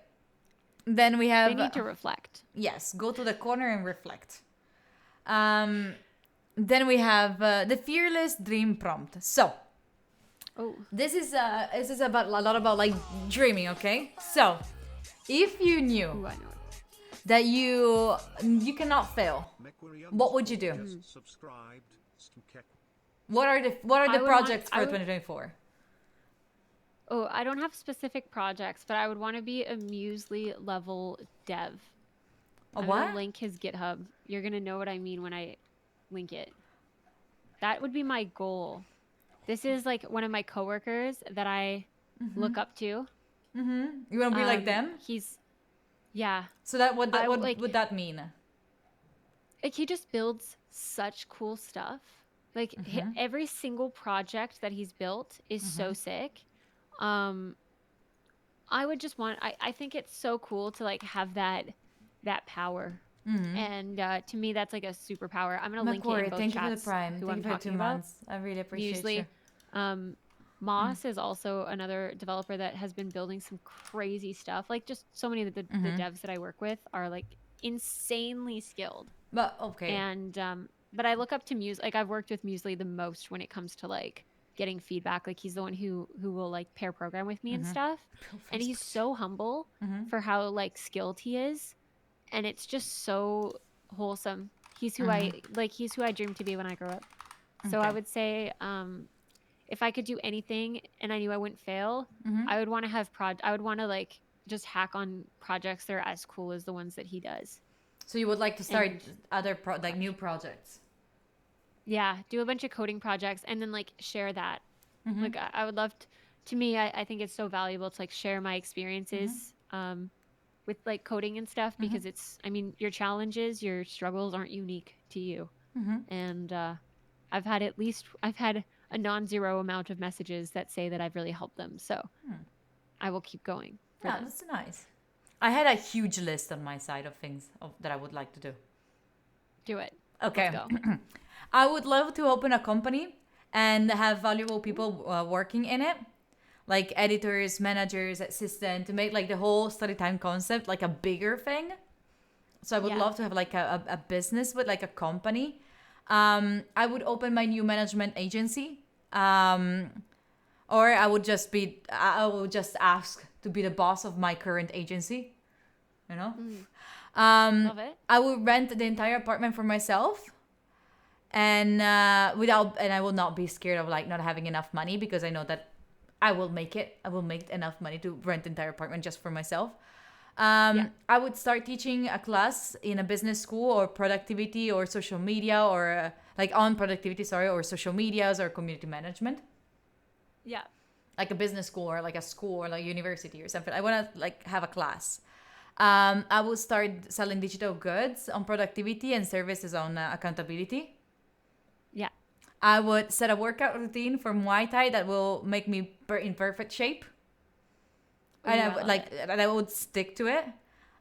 Then we They have need to reflect. yes, go to the corner and reflect. Then we have the fearless dream prompt. So Oh. this is about a lot about like dreaming. Okay, so if you knew Ooh, I know it. that you cannot fail, what would you do? Just subscribed. Stukek. What are the I would want- projects I for would- 2024? Oh, I don't have specific projects, but I would want to be a Muesli level dev. A I'm what? gonna link his GitHub. You're gonna know what I mean when I link it. That would be my goal. This is like one of my coworkers that I look up to. You want to be like them? Yeah. So that what I what like- would that mean? Like he just builds such cool stuff. Like every single project that he's built is so sick. I would just want. I think it's so cool to like have that power. And to me, that's like a superpower. I'm gonna link it in Macquarie, both thank you chats. for the prime. Who Thank I'm you for the talking 2 about. months. I really appreciate Usually, you. Moss is also another developer that has been building some crazy stuff. Like just so many of the devs that I work with are like insanely skilled. But okay. And but I look up to Muesli. Like I've worked with Muesli the most when it comes to like getting feedback. Like he's the one who will like pair program with me and stuff. And he's so humble for how like skilled he is, and it's just so wholesome. He's who he's who I dreamed to be when I grew up. So I Okay. would say if I could do anything and I knew I wouldn't fail, I would want to have I would want to like just hack on projects that are as cool as the ones that he does. So you would like to start And- other like new projects? Yeah, do a bunch of coding projects and then like share that. Like I would love to me, I think it's so valuable to like share my experiences with like coding and stuff because it's, I mean, your challenges, your struggles aren't unique to you. And I've had a non-zero amount of messages that say that I've really helped them. So I will keep going for Yeah, them. that's nice. I had a huge list on my side of things that I would like to do. Do it. Okay. Let's go. I would love to open a company and have valuable people working in it, like editors, managers, assistant, to make like the whole study time concept like a bigger thing. So I would Yeah. love to have like a business with like a company. I would open my new management agency. Or I would just ask to be the boss of my current agency. You know? Love it. I will rent the entire apartment for myself, and I will not be scared of like not having enough money because I know that I will make it. I will make enough money to rent the entire apartment just for myself. I would start teaching a class in a business school or productivity or social media or like on productivity, or social medias or community management, Yeah. like a business school or like a school or like university or something. I want to like have a class. I will start selling digital goods on productivity and services on accountability. Yeah. I would set a workout routine for Muay Thai that will make me in perfect shape. And Ooh, I I would, love like, and I would stick to it.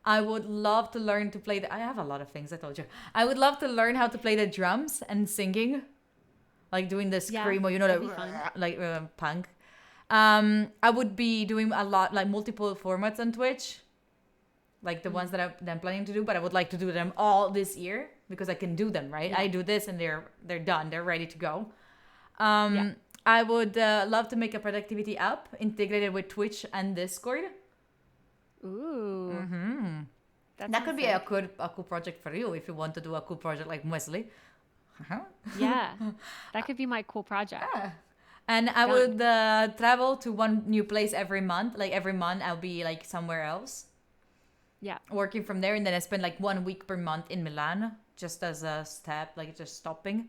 I would love to learn to play I have a lot of things, I told you. I would love to learn how to play the drums and singing. Like doing the Yeah, screamo, that'd be fun. like punk. I would be doing a lot, like multiple formats on Twitch. Like the ones that I'm planning to do, but I would like to do them all this year because I can do them, right? Yeah. I do this and they're done. They're ready to go. Yeah. I would love to make a productivity app integrated with Twitch and Discord. Ooh. That could be a cool project for you if you want to do a cool project like Wesley. Yeah. That could be my cool project. And I Done. would travel to one new place every month. Like every month I'll be like somewhere else. Yeah. Working from there, and then I spend like 1 week per month in Milan just as a step, like just stopping.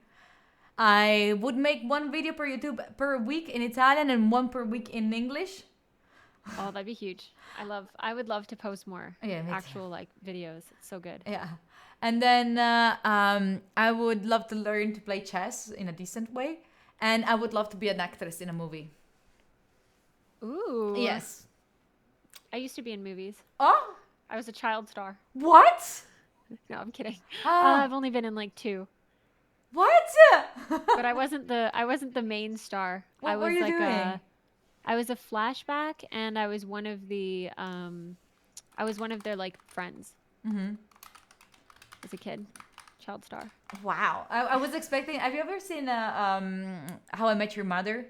I would make one video per YouTube per week in Italian and one per week in English. Oh, that'd be huge. I would love to post more Yeah, me too. actual like videos. It's so good. Yeah. And then I would love to learn to play chess in a decent way. And I would love to be an actress in a movie. Ooh. Yes. I used to be in movies. Oh, I was a child star. what? No, I'm kidding. Ah. I've only been in like 2, What? but I wasn't the main star. I What were was you like doing? I was a flashback, and I was one of their like friends as a kid, child star. Wow. I was expecting. Have you ever seen How I Met Your Mother?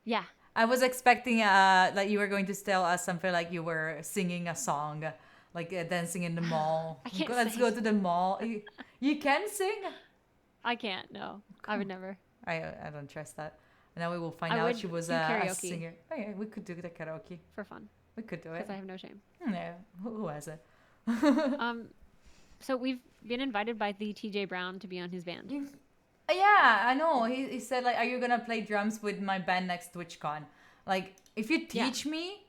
Yeah. I was expecting that you were going to tell us something like you were singing a song, like dancing in the mall. I can't Let's sing. go to the mall. You can sing? I can't. No, I would never. I don't trust that. And now we will find I out would she was do a karaoke. singer. Oh yeah, we could do the karaoke. For fun, We could do it. because I have no shame. Yeah, who has it? So we've been invited by the TJ Brown to be on his band. Yeah, I know. He said like, "Are you gonna play drums with my band next TwitchCon?" Like, if you Yeah. teach me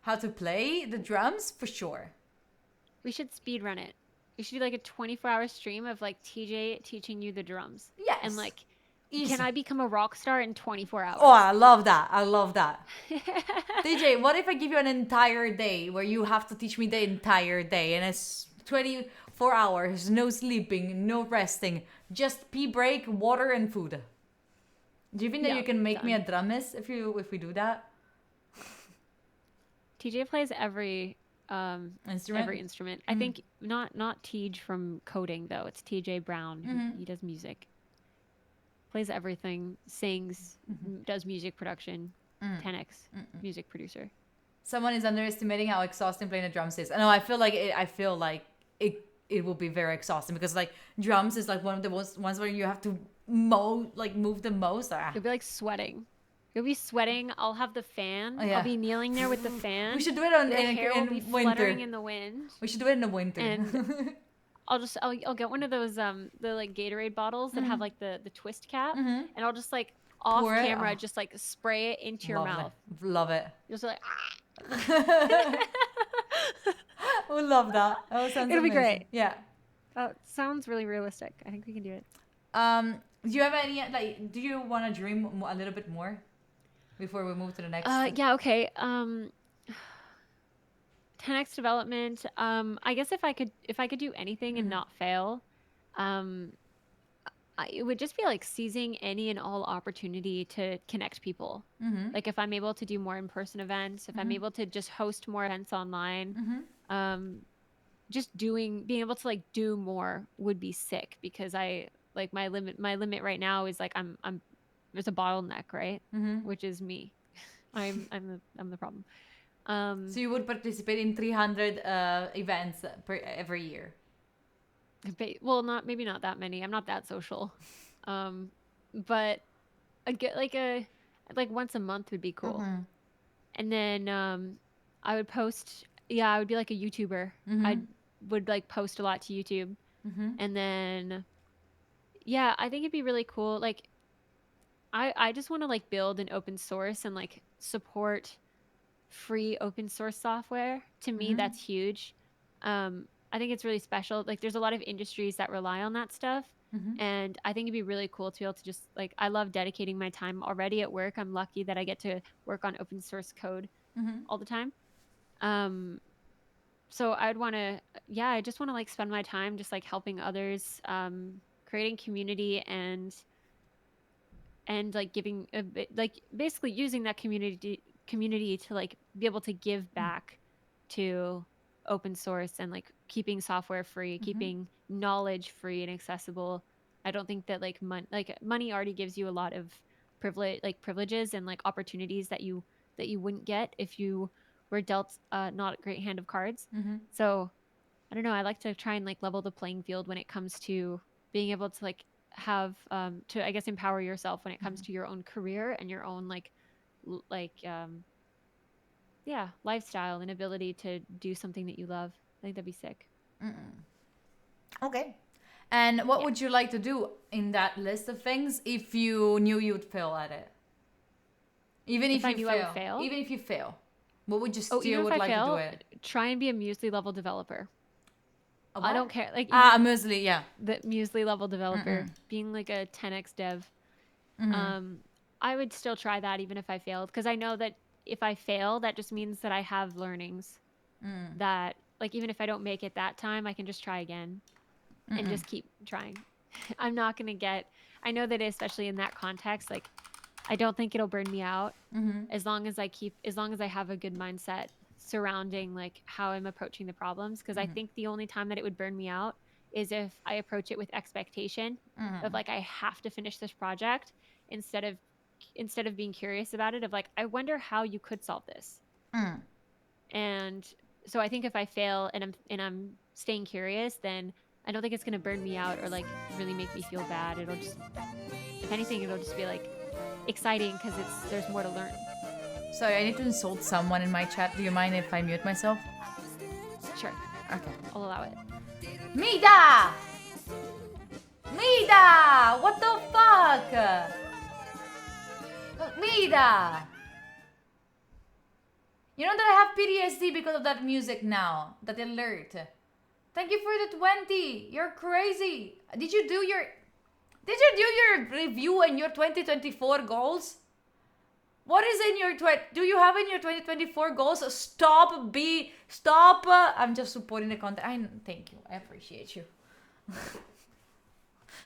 how to play the drums, for sure. We should speed run it. We should do like a 24-hour stream of like TJ teaching you the drums. Yes. And like, Easy. can I become a rock star in 24 hours? Oh, I love that. I love that. DJ, what if I give you an entire day where you have to teach me the entire day and it's 24 hours, no sleeping, no resting, just pee break, water and food? Do you think that Yeah, you can make me a done. drumist if we do that? TJ plays every Instrument? instrument. I think not Tej from coding though. It's TJ Brown. He does music. Plays everything, sings, does music production. 10x music producer. Someone is underestimating how exhausting playing the drums is. No, I feel like it will be very exhausting because like drums is like one of the ones where you have to move the most. You'll be like sweating. You'll be sweating. I'll have the fan. Oh, yeah. I'll be kneeling there with the fan. We should do it The hair will be in winter. fluttering in the wind. We should do it in the winter. And I'll get one of those the like Gatorade bottles that have like the twist cap, and I'll just like off Pour it? camera Oh. just like spray it into your Lovely. mouth. Love it. Just like We love that. That sounds It'll be amazing. great. Yeah. that sounds really realistic. I think we can do it. Do you have any like? Do you want to dream a little bit more before we move to the next? Yeah, okay. 10x development. I guess if I could do anything and not fail, it would just be like seizing any and all opportunity to connect people. Like if I'm able to do more in-person events, if I'm able to just host more events online, just being able to like do more would be sick because I like my limit right now is like I'm there's a bottleneck, right? Which is me. I'm the problem. So you would participate in 300 events every year. Well, maybe not that many. I'm not that social. But I get like once a month would be cool. And then I would post. Yeah, I would be like a YouTuber. I would like post a lot to YouTube. And then yeah, I think it'd be really cool. Like I just want to like build an open source and like support free open source software. To me, that's huge. I think it's really special. Like there's a lot of industries that rely on that stuff. And I think it'd be really cool to be able to just like, I love dedicating my time already at work. I'm lucky that I get to work on open source code all the time. So I just want to like spend my time just like helping others, creating community and like giving a bit, like basically using that community to like be able to give back to open source and like keeping software free, keeping knowledge free and accessible. I don't think that like money already gives you a lot of privileges and like opportunities that you wouldn't get if you were dealt not a great hand of cards. So I don't know, I like to try and like level the playing field when it comes to being able to like have to I guess empower yourself when it comes to your own career and your own lifestyle and ability to do something that you love. I think that'd be sick. Okay. And what would you like to do in that list of things if you knew you'd fail at it? Even if I you knew fail. I would fail? Even if you fail. What would you Oh, still even would if I like to do fail, it? try and be a Muesli level developer. A I what? don't care. Like A Muesli, yeah. the Muesli level developer, being like a 10x dev. I would still try that even if I failed, because I know that if I fail, that just means that I have learnings that, like, even if I don't make it that time, I can just try again and just keep trying. I'm not going to get, I know that especially in that context, like, I don't think it'll burn me out as long as as long as I have a good mindset surrounding like how I'm approaching the problems. Because I think the only time that it would burn me out is if I approach it with expectation of like, I have to finish this project instead of being curious about it, of like, I wonder how you could solve this. And so I think if I fail and I'm staying curious, then I don't think it's going to burn me out or like really make me feel bad. It'll just, if anything, it'll just be like exciting because there's more to learn. Sorry, I need to insult someone in my chat. Do you mind if I mute myself? Sure, Okay. I'll allow it. Mida! Mida! What the fuck? Mida! You know that I have PTSD because of that music now. That alert. Thank you for the 20. You're crazy. Did you do your review and your 2024 goals? What is in your do you have in your 2024 goals? Stop. I'm just supporting the content. Thank you. I appreciate you.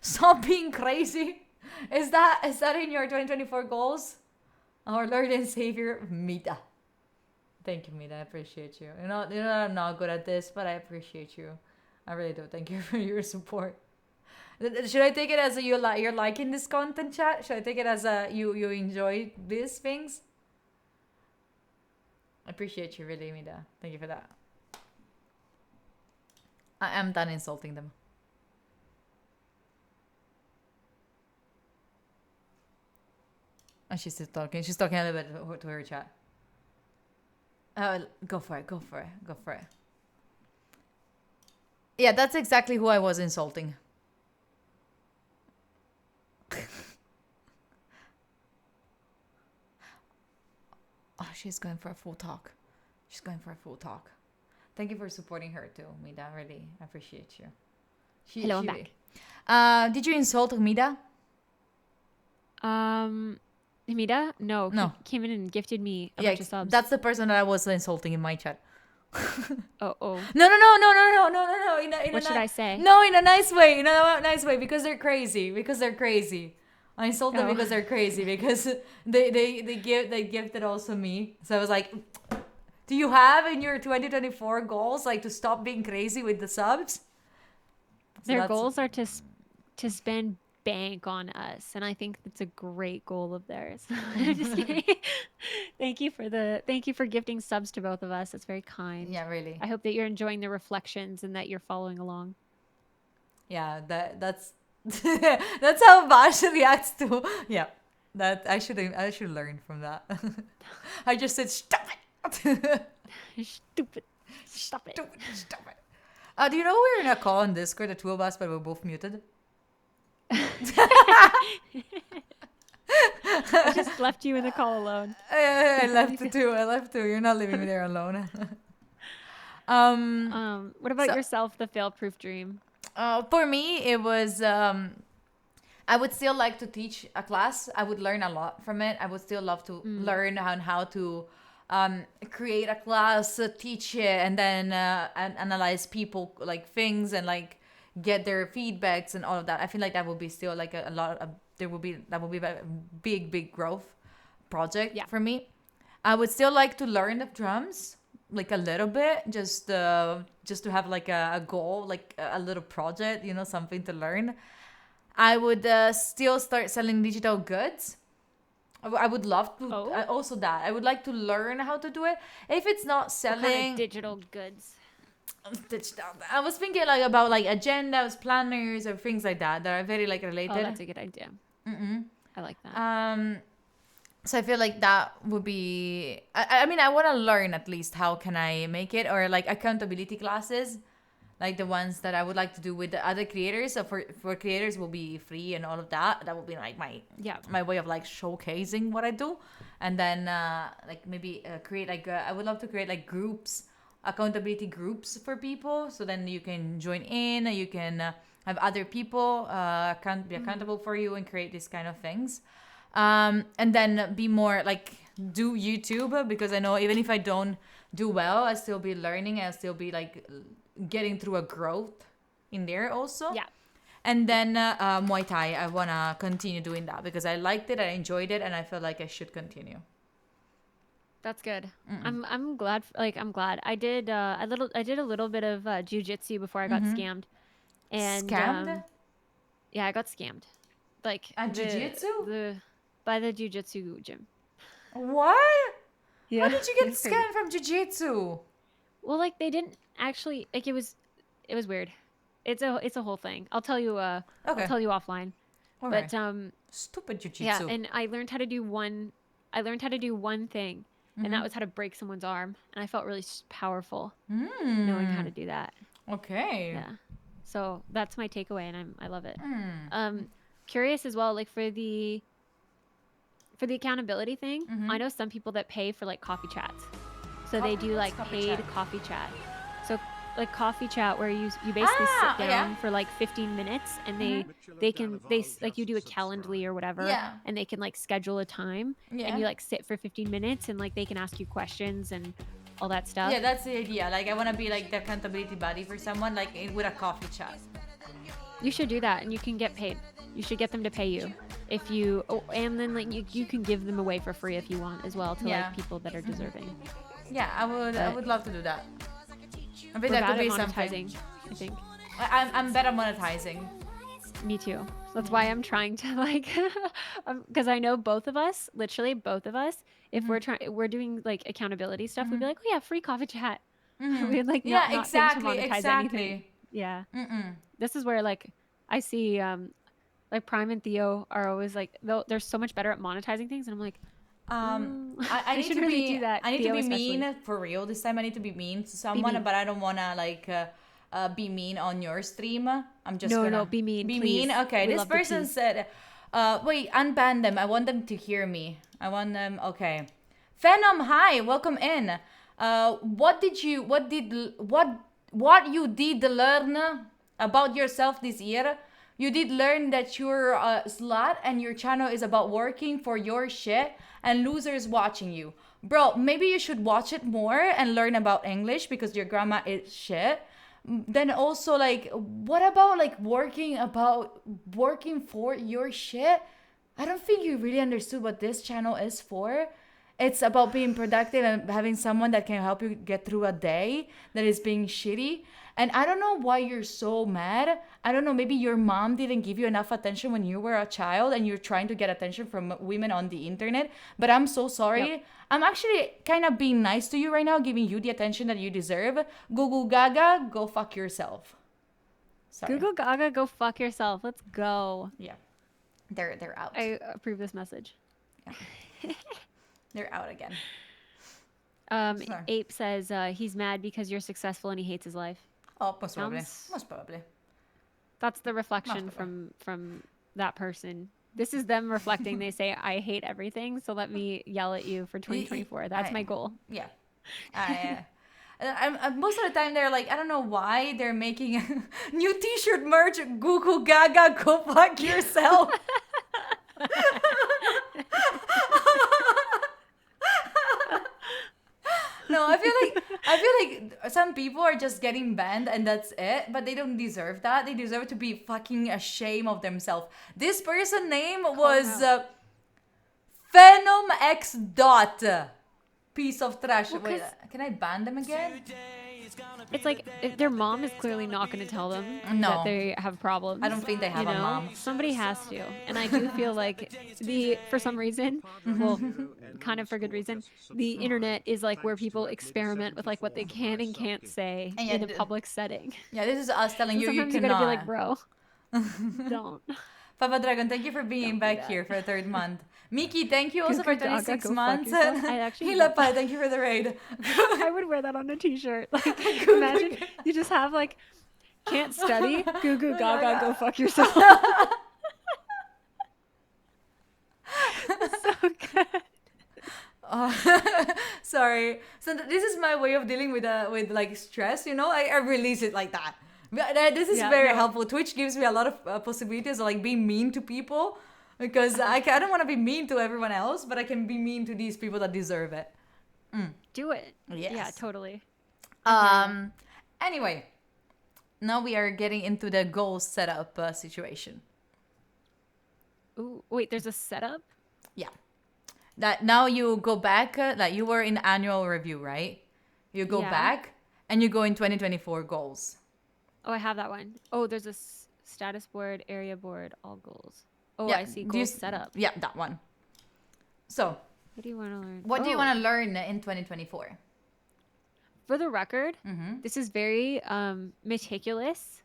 Stop being crazy. Is that in your 2024 goals? Our Lord and Savior, Mida. Thank you, Mida. I appreciate you. You know I'm not good at this, but I appreciate you. I really do. Thank you for your support. Should I take it as you're liking this content, chat? Should I take it as you enjoy these things? I appreciate you, really, Mida. Thank you for that. I am done insulting them. And she's still talking. She's talking a little bit to her chat. Go for it. Go for it. Yeah, that's exactly who I was insulting. Oh, she's going for a full talk. Thank you for supporting her too, Mida. Really appreciate you. Hello, I'm back. Did you insult Mida? Hamida? No. No. He came in and gifted me a bunch of subs. That's the person that I was insulting in my chat. Oh. No. What should I say? No, in a nice way. Because they're crazy. I insult them because they're crazy. Because they gifted also me. So I was like, do you have in your 2024 goals like to stop being crazy with the subs? Their goals are to spend bank on us, and I think that's a great goal of theirs. I'm just kidding. Thank you for gifting subs to both of us. That's very kind. Yeah, really. I hope that you're enjoying the reflections and that you're following along. Yeah, that's that's how Vash reacts to. Yeah, that I should learn from that. I just said stop it. Stupid. Stop it. Stop it. Do you know we're in a call on Discord, the two of us, but we're both muted? I just left you in the call alone. I left too. You're not leaving me there alone. What about yourself, the fail-proof dream? For me, it was I would still like to teach a class. I would learn a lot from it. I would still love to learn how to create a class, teach it, and then analyze people like things and like get their feedbacks and all of that. I feel like that would be still like a lot of that would be a big growth project for me. I would still like to learn the drums like a little bit, just to have like a goal, like a little project, something to learn. I would still start selling digital goods. I would love to also that. I would like to learn how to do it. If it's not selling what kind of digital goods. I was thinking like about like agendas, planners, or things like that are very like related. Oh, that's a good idea. I like that. So I feel like that would be. I mean, I want to learn at least how can I make it, or like accountability classes, like the ones that I would like to do with the other creators. So for creators will be free and all of that. That will be like my way of like showcasing what I do, and then like maybe create like I would love to create like groups. Accountability groups for people, so then you can join in, you can have other people be accountable for you and create these kind of things. And then be more like do YouTube, because I know even if I don't do well, I still be learning. I still be like getting through a growth in there also. Yeah. And then Muay Thai, I wanna continue doing that because I liked it, I enjoyed it, and I feel like I should continue. That's good. I'm glad. Like I'm glad. I did a little bit of jujitsu before I got scammed, and Scammed? yeah, I got scammed. Like At jujitsu? By the jujitsu gym. What? Yeah. How did you get it's crazy. scammed from jiu-jitsu? Well, like they didn't actually like it was weird. It's a whole thing. I'll tell you Okay. I'll tell you offline. Alright. But Stupid jiu-jitsu. yeah, and I learned how to do one thing, and that was how to break someone's arm, and I felt really powerful knowing how to do that. Okay. Yeah. So that's my takeaway, and I love it. Curious as well, like for the accountability thing, I know some people that pay for like coffee chats. So they do like coffee paid chat? coffee chat. So like coffee chat where you basically sit down yeah. for like 15 minutes, and like you do a Calendly or whatever, Yeah. and they can like schedule a time, Yeah. and you like sit for 15 minutes, and like they can ask you questions and all that stuff. Yeah, that's the idea. Like, I want to be like the accountability buddy for someone, like with a coffee chat. You should do that, and you can get paid. You should get them to pay you if you, and then like you can give them away for free if you want as well to Yeah. like people that are deserving. Yeah, I But- would love to do that. I think We're that could bad be at something. monetizing, I think. I'm better at monetizing. Me too. That's why I'm trying to like, because I know both of us, literally both of us, if we're doing like accountability stuff, we'd be like, oh yeah, free coffee chat. We'd like Yeah, not think to exactly, monetize exactly. anything. Yeah. This is where like I see like Prime and Theo are always like they're so much better at monetizing things, and I'm like, I they need should to really be do that. I need Theo to be especially. mean for real this time. I need to be mean to someone, mean. but I don't wanna like be mean on your stream. I'm just No, gonna no, be mean, Be please. mean. Okay, We this love the person tea. said, wait, unban them. I want them to hear me. I want them. Okay, Phenom, hi, welcome in. What you did learn about yourself this year? You did learn that you're a slut and your channel is about working for your shit and losers watching you. Bro, maybe you should watch it more and learn about English because your grammar is shit. Then also like what about like working for your shit? I don't think you really understood what this channel is for. It's about being productive and having someone that can help you get through a day that is being shitty. And I don't know why you're so mad. I don't know, maybe your mom didn't give you enough attention when you were a child and you're trying to get attention from women on the internet. But I'm so sorry. Yep. I'm actually kind of being nice to you right now, giving you the attention that you deserve. Google Gaga, go fuck yourself. Sorry. Google Gaga, go fuck yourself. Let's go. Yeah. They're out. I approve this message. They're out again. Sorry. Ape says he's mad because you're successful and he hates his life. Oh, most probably. Sounds- Most probably. That's the reflection probably. from that person. This is them reflecting. They say, I hate everything, so let me yell at you for 2024. That's my goal. Yeah. Most of the time they're like, I don't know why they're making a new t-shirt merch. Google Gaga, go fuck yourself. No, I feel like some people are just getting banned and that's it, but they don't deserve that. They deserve to be fucking ashamed of themselves. This person name was Phenom X Dot. Piece of trash. Well, Wait, 'cause- can I ban them again? It's like their mom is clearly not going to tell them No. that they have problems. I don't think they have you a know? mom. Somebody has to. And I do feel like for some reason, well, kind of for good reason, the internet is like where people experiment with like what they can and can't say And in a yet- public setting. Yeah, this is us telling you Sometimes you cannot. gotta be like, bro, don't. Papa Dragon, thank you for being back here for a third month. Miki, thank you also for Google Gaga, 26 go fuck months. yourself. I actually Hila love Pa, thank you for the raid. I would wear that on a t-shirt. Like, imagine you just have like, can't study, goo goo gaga, go fuck yourself. So good. Sorry. So this is my way of dealing with like stress, you know? I release it like that. But, this is Yeah, very no. helpful. Twitch gives me a lot of possibilities of like being mean to people. because I don't want to be mean to everyone else, but I can be mean to these people that deserve it. Do it. Yes. Yeah, totally. Anyway, now we are getting into the goal setup situation. Ooh, wait, there's a setup? Yeah. That now you go back, like you were in annual review, right? You go Yeah. back and you go in 2024 goals. Oh, I have that one. Oh, there's a status board, area board, all goals. Oh, Yeah, I see. do you Goals setup. Yeah, that one. So, What do you want to learn? what do you Oh, want to learn in 2024? For the record, this is very meticulous.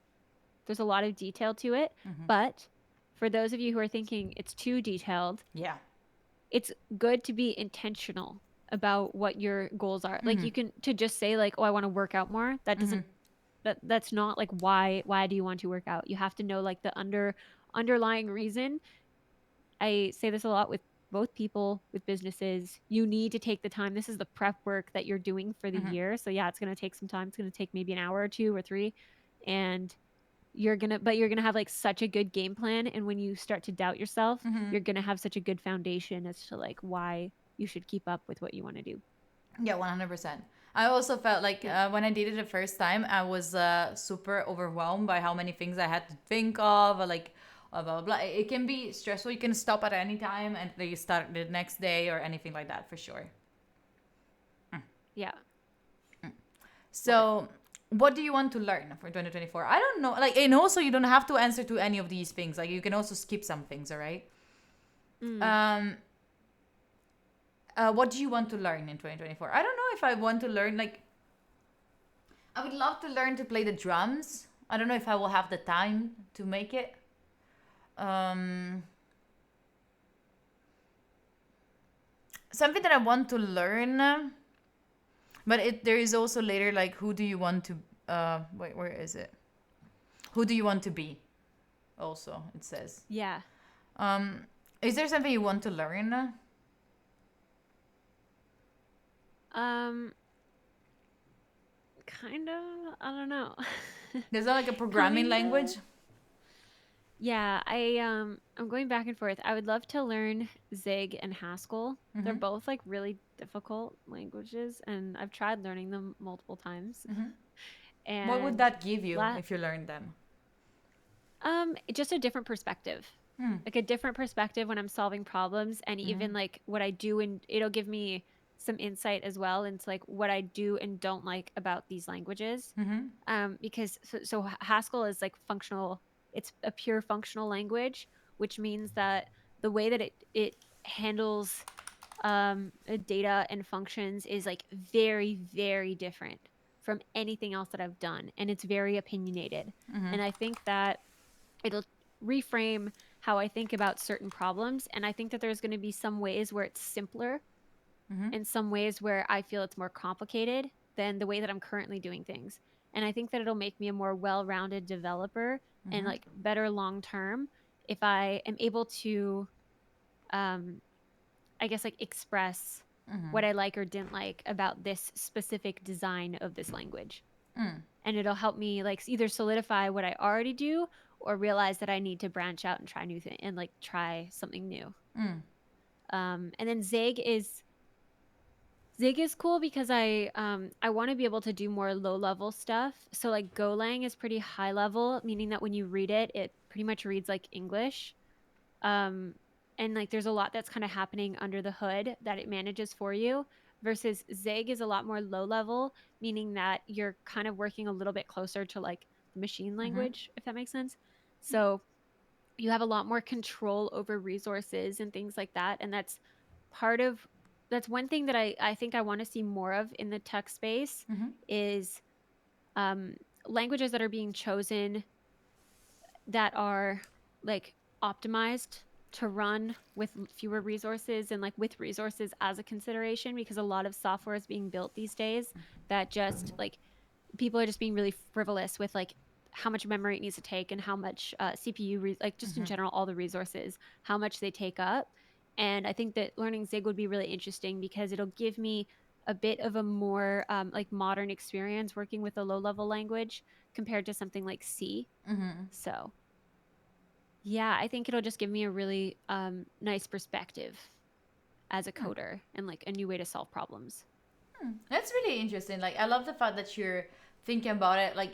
There's a lot of detail to it. But for those of you who are thinking it's too detailed, Yeah. it's good to be intentional about what your goals are. Like you can to just say like, oh, I want to work out more. That doesn't that's not like why do you want to work out? You have to know like the underlying reason. I say this a lot with both people, with businesses. You need to take the time. This is the prep work that you're doing for the year. So yeah, it's going to take some time. It's going to take maybe an hour or 2 or 3, and you're going to have like such a good game plan, and when you start to doubt yourself, you're going to have such a good foundation as to like why you should keep up with what you want to do. Yeah, 100%. I also felt like when I did it the first time, I was super overwhelmed by how many things I had to think of, like blah, blah, blah. It can be stressful. You can stop at any time and then you start the next day or anything like that, for sure. Yeah. So, what do you want to learn for 2024? I don't know. Like, and also you don't have to answer to any of these things. Like, you can also skip some things, all right? What do you want to learn in 2024? I don't know if I want to learn, like, I would love to learn to play the drums. I don't know if I will have the time to make it. Something that I want to learn, but there is also later, like, who do you want to, wait, where is it? Who do you want to be? Also, it says. Yeah. Is there something you want to learn? Kind of, I don't know. There's not like a programming Kinda. language? Yeah, I'm going back and forth. I would love to learn Zig and Haskell. They're both like really difficult languages, and I've tried learning them multiple times. And What would that give you if you learned them? just a different perspective. Like a different perspective when I'm solving problems, and even like what I do, and it'll give me some insight as well into like what I do and don't like about these languages. Because so Haskell is like functional. It's a pure functional language, which means that the way that it handles data and functions is like very, very different from anything else that I've done, and it's very opinionated. And I think that it'll reframe how I think about certain problems, and I think that there's going to be some ways where it's simpler and some ways where I feel it's more complicated than the way that I'm currently doing things. And I think that it'll make me a more well-rounded developer and like better long term if I am able to I guess like express what I like or didn't like about this specific design of this language. And it'll help me like either solidify what I already do or realize that I need to branch out and try new things and like try something new. And then Zig is cool because I want to be able to do more low level stuff. So like Golang is pretty high level, meaning that when you read it, it pretty much reads like English. And like there's a lot that's kind of happening under the hood that it manages for you, versus Zig is a lot more low level, meaning that you're kind of working a little bit closer to like the machine language, if that makes sense. So you have a lot more control over resources and things like that. And that's one thing that I think I want to see more of in the tech space is languages that are being chosen that are like optimized to run with fewer resources and like with resources as a consideration, because a lot of software is being built these days that just like people are just being really frivolous with like how much memory it needs to take and how much CPU, like just in general, all the resources, how much they take up. And I think that learning Zig would be really interesting because it'll give me a bit of a more like modern experience working with a low level language compared to something like C. So Yeah, I think it'll just give me a really nice perspective as a coder and like a new way to solve problems. That's really interesting. Like, I love the fact that you're thinking about it. Like,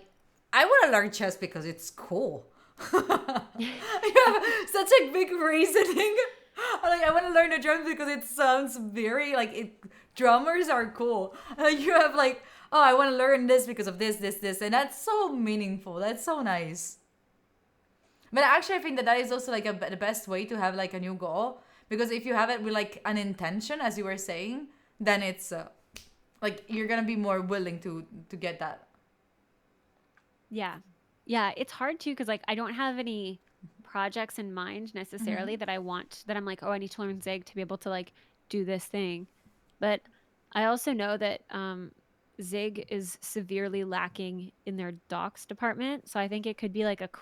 I want to learn chess because it's cool. You have such a big reasoning. Like, I want to learn the drums because it sounds very like it. Drummers are cool. You have like, oh, I want to learn this because of this, and that's so meaningful. That's so nice. But actually, I think that is also like the best way to have like a new goal, because if you have it with like an intention, as you were saying, then it's like you're gonna be more willing to get that. Yeah. Yeah, it's hard too because like I don't have any projects in mind necessarily that I want that I'm like, oh, I need to learn Zig to be able to like do this thing. But I also know that Zig is severely lacking in their docs department. So I think it could be like that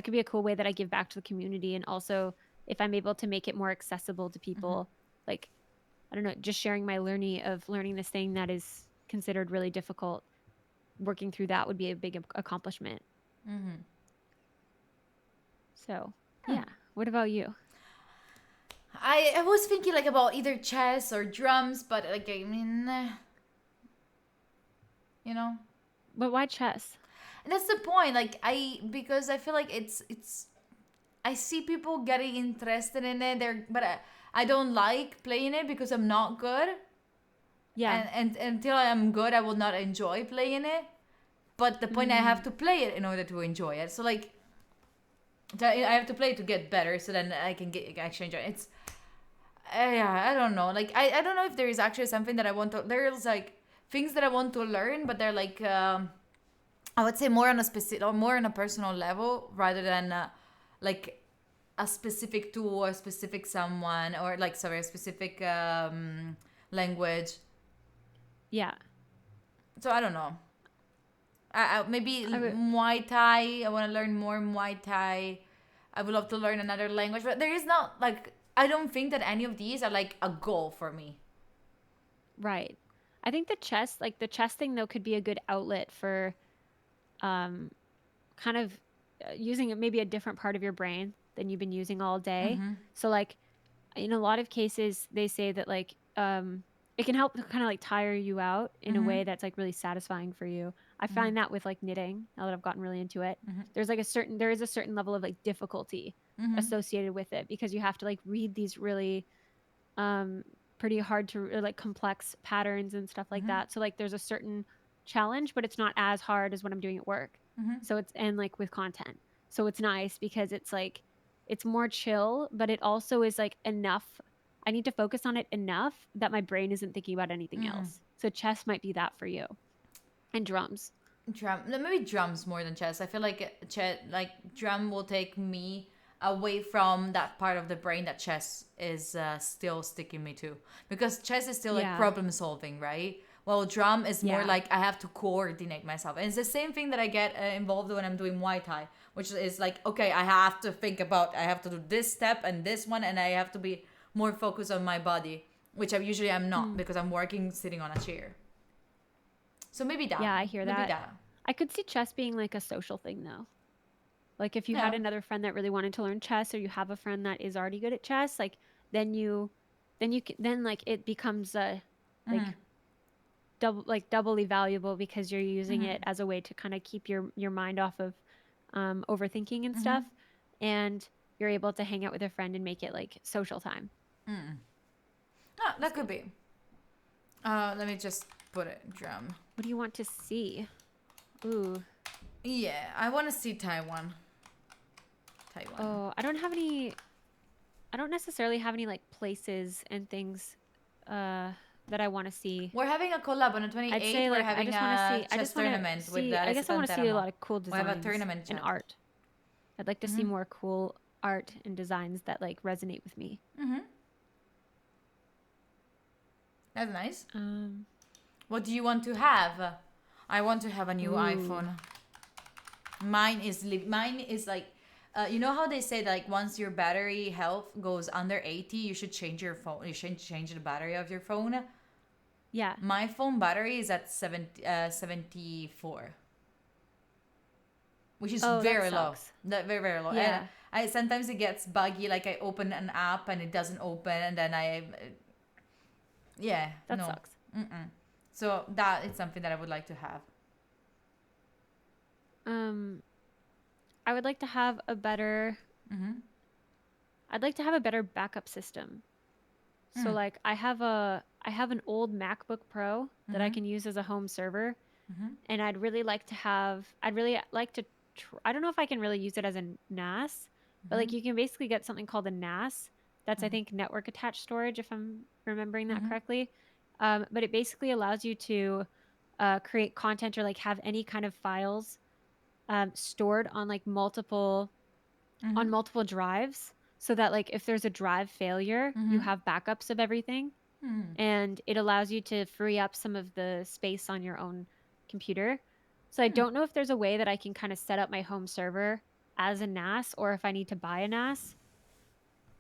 could be a cool way that I give back to the community. And also if I'm able to make it more accessible to people, like, I don't know, just sharing my learning this thing that is considered really difficult, working through that would be a big accomplishment. So, yeah. What about you? I was thinking like about either chess or drums, but like I mean, you know, But why chess? and that's the point. Like because I feel like it's I see people getting interested in it. But I don't like playing it because I'm not good. Yeah. And until I am good, I will not enjoy playing it. But the point I have to play it in order to enjoy it. So like, I have to play it to get better, so then I can actually enjoy it. It's yeah, I don't know. Like I don't know if there is actually something that I want to. There's like things that I want to learn, but they're like I would say more on a specific or more on a personal level rather than like a specific tool or a specific someone or like sorry a specific language. Yeah. So I don't know. Maybe I would- Muay Thai. I want to learn more Muay Thai. I would love to learn another language, but there is not like I don't think that any of these are like a goal for me. Right. I think the chess thing though could be a good outlet for kind of using maybe a different part of your brain than you've been using all day. So like in a lot of cases they say that like it can help to kind of like tire you out in a way that's like really satisfying for you. I find that with like knitting, now that I've gotten really into it. There is a certain level of like difficulty associated with it because you have to like read these really pretty hard to like complex patterns and stuff like that. So like there's a certain challenge, but it's not as hard as what I'm doing at work. So it's and like with content. So it's nice because it's like it's more chill, but it also is like enough. I need to focus on it enough that my brain isn't thinking about anything else. So chess might be that for you. And drums. Maybe drums more than chess. I feel like drum will take me away from that part of the brain that chess is still sticking me to, because chess is still like Yeah. problem solving, right? Well, drum is more Yeah. like I have to coordinate myself, and it's the same thing that I get involved when I'm doing Muay Thai, which is like, okay, I have to think about, I have to do this step and this one, and I have to be more focused on my body, which I usually am not because I'm working sitting on a chair. So maybe that. Yeah, I hear Maybe that. I could see chess being like a social thing though. Like if you had Yeah. another friend that really wanted to learn chess or you have a friend that is already good at chess, like then like it becomes like doubly valuable because you're using it as a way to kind of keep your mind off of overthinking and stuff, and you're able to hang out with a friend and make it like social time. Ah, that could be. Let me just put it drum. What do you want to see? Ooh. Yeah, I want to see Taiwan. Oh, I don't necessarily have any like places and things that I want to see. We're having a collab on the 28th. I'd say We're like I having just want to a see. I chess just want tournament to with see. I guess I want to see a lot of cool We designs have a tournament and chat. art. I'd like to see more cool art and designs that like resonate with me. That's nice. What do you want to have? I want to have a new iPhone. Mine is like, you know how they say that like once your battery health goes under 80, you should change your phone. You should change the battery of your phone. Yeah. My phone battery is at 74, which is Oh, that very low. sucks. That very low. Yeah. And I sometimes it gets buggy. Like I open an app and it doesn't open, and then yeah, That no. sucks. So that is something that I would like to have. I would like to have a better. I'd like to have a better backup system. So like I have an old MacBook Pro that I can use as a home server, and I'd really like to I don't know if I can really use it as a NAS, but like you can basically get something called a NAS. That's I think network attached storage, if I'm remembering that correctly. But it basically allows you to create content or like have any kind of files stored on like multiple drives, so that like if there's a drive failure, you have backups of everything, and it allows you to free up some of the space on your own computer. So I don't know if there's a way that I can kind of set up my home server as a NAS, or if I need to buy a NAS,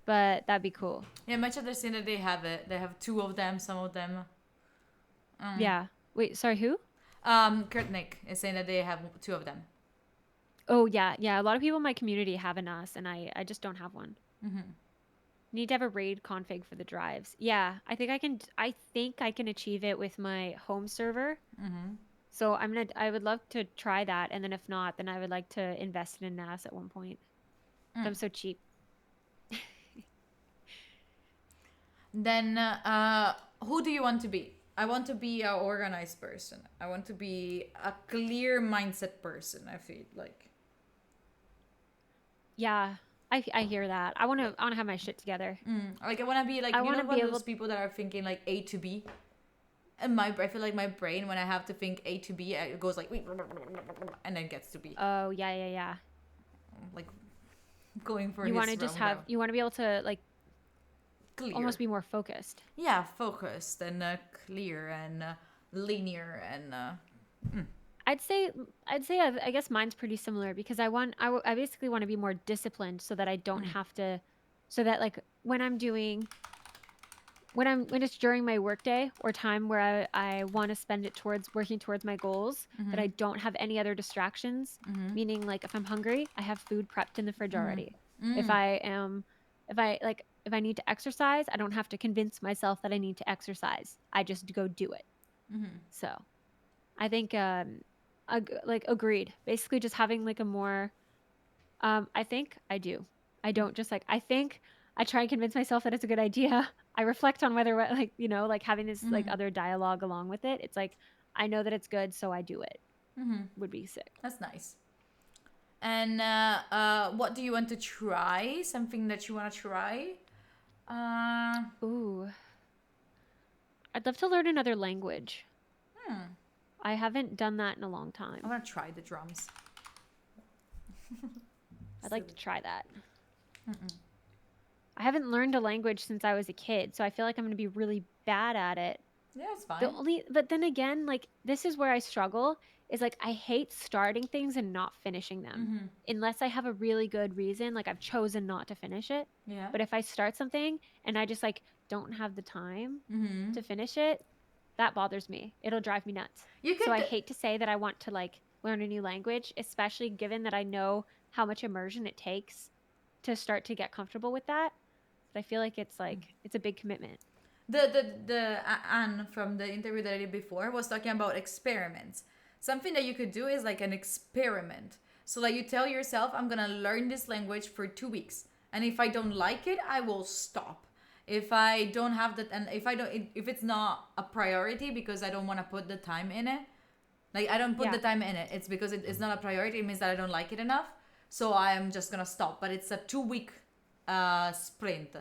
but that'd be cool. Yeah, much of the scene that they have it. They have two of them. Some of them. Yeah. Wait, sorry, who? Kurtnik is saying that they have two of them. Oh yeah, yeah. A lot of people in my community have a NAS, and I just don't have one. Need to have a RAID config for the drives. Yeah, I think I can achieve it with my home server. So I would love to try that, and then if not, then I would like to invest in a NAS at one point. I'm so cheap. Then, who do you want to be? I want to be an organized person. I want to be a clear mindset person. I feel like. Yeah, I hear that. I want to have my shit together. Like I want to be like I you wanna know be one of able- those people that are thinking like A to B. And I feel like my brain, when I have to think A to B, it goes like and then gets to B. Oh yeah. Like going for You want want to just have you want to be able to like clear. almost be more focused. Yeah, focused and clear and linear and. I'd say I guess mine's pretty similar, because I basically want to be more disciplined, so that I don't have to, so that like when it's during my workday or time where I want to spend it towards working towards my goals, that I don't have any other distractions. Meaning like if I'm hungry, I have food prepped in the fridge already. If I need to exercise, I don't have to convince myself that I need to exercise. I just go do it. So I think agreed. Basically just having like a more I think I do. I don't just like I think I try and convince myself that it's a good idea. I reflect on whether like like having this like other dialogue along with it. It's like I know that it's good, so I do it. Would be sick. That's nice. And what do you want to try? Something that you want to try? Ooh. I'd love to learn another language. I haven't done that in a long time. I want to try the drums. I'd like to try that. I haven't learned a language since I was a kid, so I feel like I'm going to be really bad at it. Yeah, it's fine. But then again, like this is where I struggle, is like I hate starting things and not finishing them unless I have a really good reason, like I've chosen not to finish it. Yeah. But if I start something and I just like don't have the time to finish it, that bothers me. It'll drive me nuts. So I hate to say that I want to like learn a new language, especially given that I know how much immersion it takes to start to get comfortable with that. But I feel like it's a big commitment. The Anne from the interview that I did before was talking about experiments. Something that you could do is like an experiment. So like you tell yourself, I'm gonna learn this language for 2 weeks, and if I don't like it, I will stop. If I don't have that, and if it's not a priority because I don't want to put the time in it, like I don't put the time in it, it's because it's not a priority. It means that I don't like it enough, so I am just gonna stop. But it's a 2-week sprint.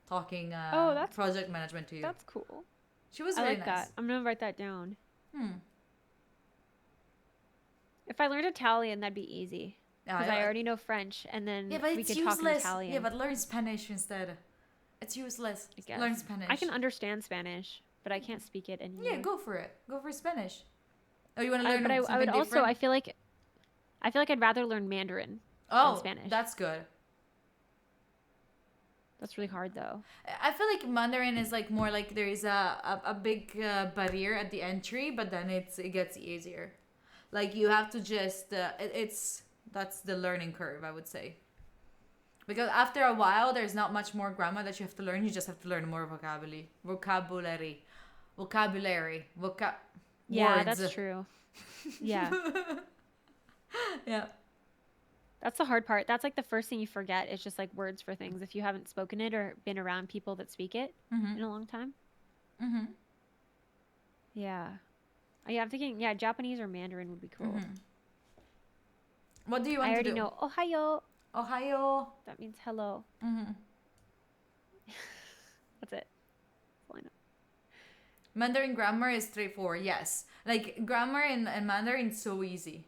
Talking that's project management to you. That's cool. She was I really like nice. that. I'm gonna write that down. If I learned Italian, that'd be easy. Because I already know French, and then but we it's could talk in useless. Italian. Yeah, but learn Spanish instead. It's useless. I guess. Learn Spanish. I can understand Spanish, but I can't speak it anymore. Yeah, go for it. Go for Spanish. Oh, you want to learn But something I would different? also. I feel like I'd rather learn Mandarin than Spanish. That's good. That's really hard though. I feel like Mandarin is like more like there is a big barrier at the entry, but then it gets easier. Like you have to just that's the learning curve, I would say. Because after a while, there's not much more grammar that you have to learn. You just have to learn more vocabulary. Yeah, Words. that's true. Yeah. Yeah. That's the hard part. That's like the first thing you forget is just like words for things if you haven't spoken it or been around people that speak it in a long time. Mm-hmm. Yeah. Yeah, I'm thinking, yeah, Japanese or Mandarin would be cool. What do you I want to already do? know Ohayo. Ohio. That means hello. Mm-hmm. That's it. That's all I know. Mandarin grammar is straightforward. Yes, like grammar in Mandarin is so easy.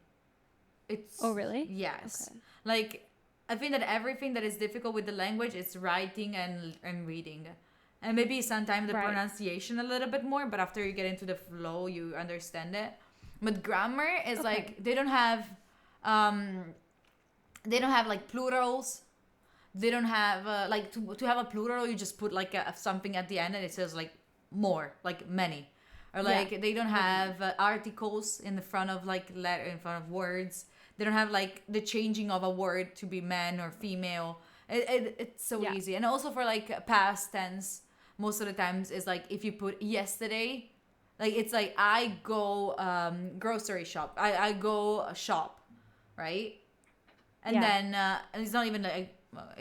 It's Oh, really? Yes. Okay. Like I think that everything that is difficult with the language is writing and reading. And maybe sometimes the Right. pronunciation a little bit more, but after you get into the flow, you understand it. But grammar is Okay. like they don't have like plurals. They don't have like to have a plural, you just put like something at the end and it says like more, like many. Or like they don't have articles in the front of like letter in front of words. They don't have like the changing of a word to be man or female. It's so Yeah. easy. And also for like past tense, most of the times is like if you put yesterday, like it's like I go grocery shop. I go shop, right? And Yeah. then and it's not even like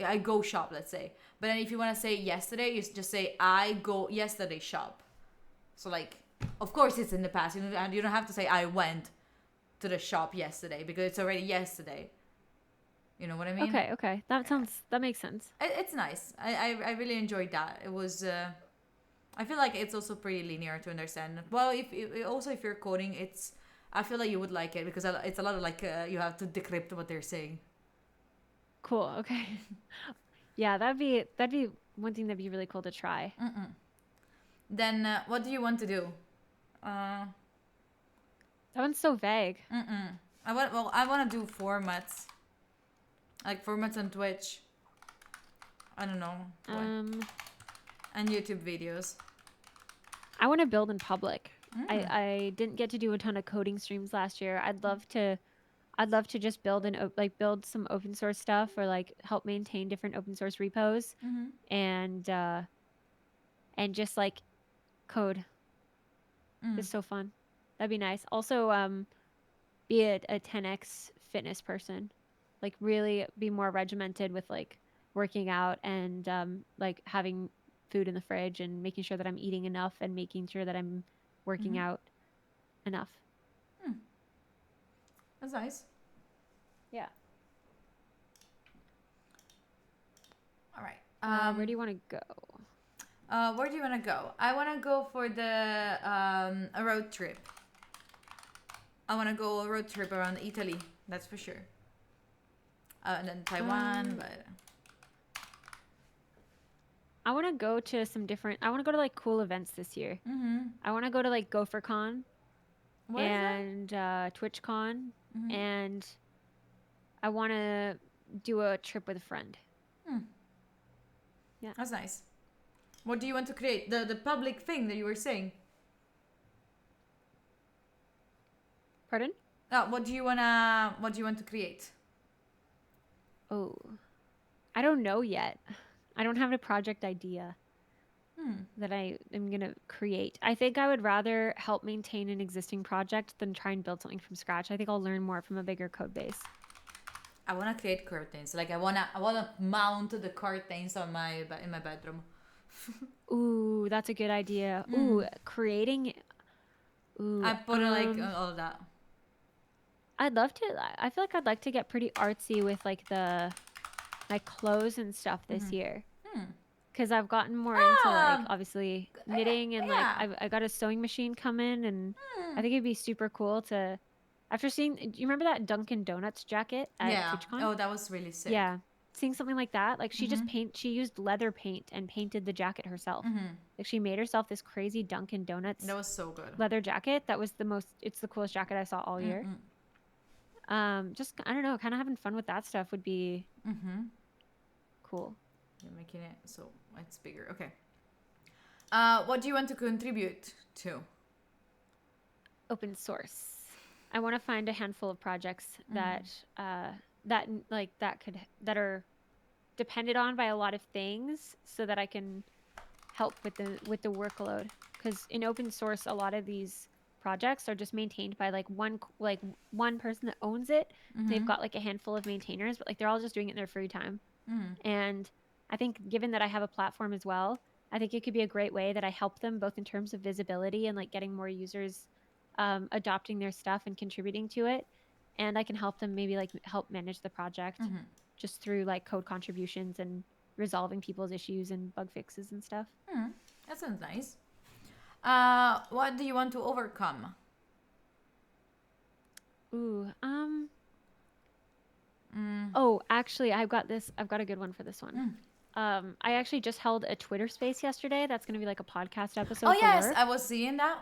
I go shop, let's say. But then if you want to say yesterday, you just say I go yesterday shop. So like, of course it's in the past. You don't have to say I went to the shop yesterday because it's already yesterday. You know what I mean? Okay. That makes sense. It's nice. I really enjoyed that. It was. I feel like it's also pretty linear to understand. Well, if you're coding, it's. I feel like you would like it because it's a lot of like you have to decrypt what they're saying. Cool. Okay. Yeah, that'd be one thing that'd be really cool to try. Then what do you want to do? That one's so vague. I want to do formats, like formats on Twitch. I don't know. And YouTube videos. I want to build in public. I didn't get to do a ton of coding streams last year. I'd love to just build build some open source stuff or like help maintain different open source repos and just like code. It's so fun. That'd be nice. Also, be a 10x fitness person, like really be more regimented with like working out and like having food in the fridge and making sure that I'm eating enough and making sure that I'm working out enough. That's nice. Yeah. All right. Where do you want to go? Where do you want to go? I want to go for the a road trip. I want to go a road trip around Italy. That's for sure. And then Taiwan, but I want to go to some different. I want to go to like cool events this year. I want to go to like GopherCon what is that? and TwitchCon, and I want to do a trip with a friend. Yeah, That's nice. What do you want to create? The public thing that you were saying. Pardon? What do you want to create? Oh, I don't know yet. I don't have a project idea that I am gonna create. I think I would rather help maintain an existing project than try and build something from scratch. I think I'll learn more from a bigger code base. I want to create curtains. Like I wanna mount the curtains on in my bedroom. Ooh, that's a good idea. Ooh, creating. Ooh, I put like all of that. I'd love to. I feel like I'd like to get pretty artsy with like my clothes and stuff this year. Because I've gotten more into like obviously knitting and like I got a sewing machine come in and I think it'd be super cool to. After seeing, do you remember that Dunkin' Donuts jacket at TwitchCon? Oh, that was really sick. Yeah, seeing something like that, like she used leather paint and painted the jacket herself. Like she made herself this crazy Dunkin' Donuts That was so good. leather jacket. That was it's the coolest jacket I saw all year. Just I don't know, kind of having fun with that stuff would be cool. You're making it so it's bigger. Okay. What do you want to contribute to? Open source. I want to find a handful of projects that are depended on by a lot of things so that I can help with the workload. Because in open source, a lot of these projects are just maintained by like one person that owns it. They've got like a handful of maintainers, but like they're all just doing it in their free time. And I think given that I have a platform as well, I think it could be a great way that I help them both in terms of visibility and like getting more users adopting their stuff and contributing to it. And I can help them maybe like help manage the project just through like code contributions and resolving people's issues and bug fixes and stuff. That sounds nice. What do you want to overcome? Ooh, Oh, actually, I've got a good one for this one. I actually just held a Twitter space yesterday. That's going to be like a podcast episode Oh for yes, work. I was seeing that.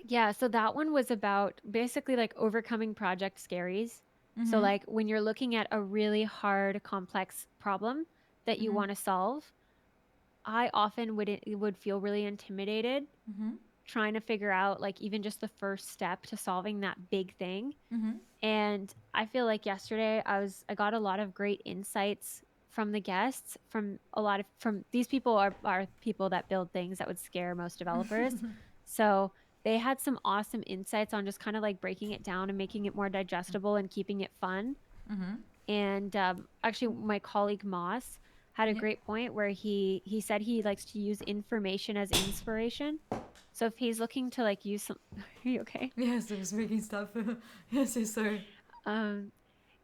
Yeah, so that one was about basically like overcoming project scaries. So like when you're looking at a really hard, complex problem that you want to solve, I often would feel really intimidated trying to figure out like even just the first step to solving that big thing. And I feel like yesterday I got a lot of great insights from the guests, from these people are people that build things that would scare most developers. So they had some awesome insights on just kind of like breaking it down and making it more digestible and keeping it fun. And actually, my colleague Moss had a great point where he said he likes to use information as inspiration. So if he's looking to like use some, are you okay? Yes, I was making stuff. Yes, sorry.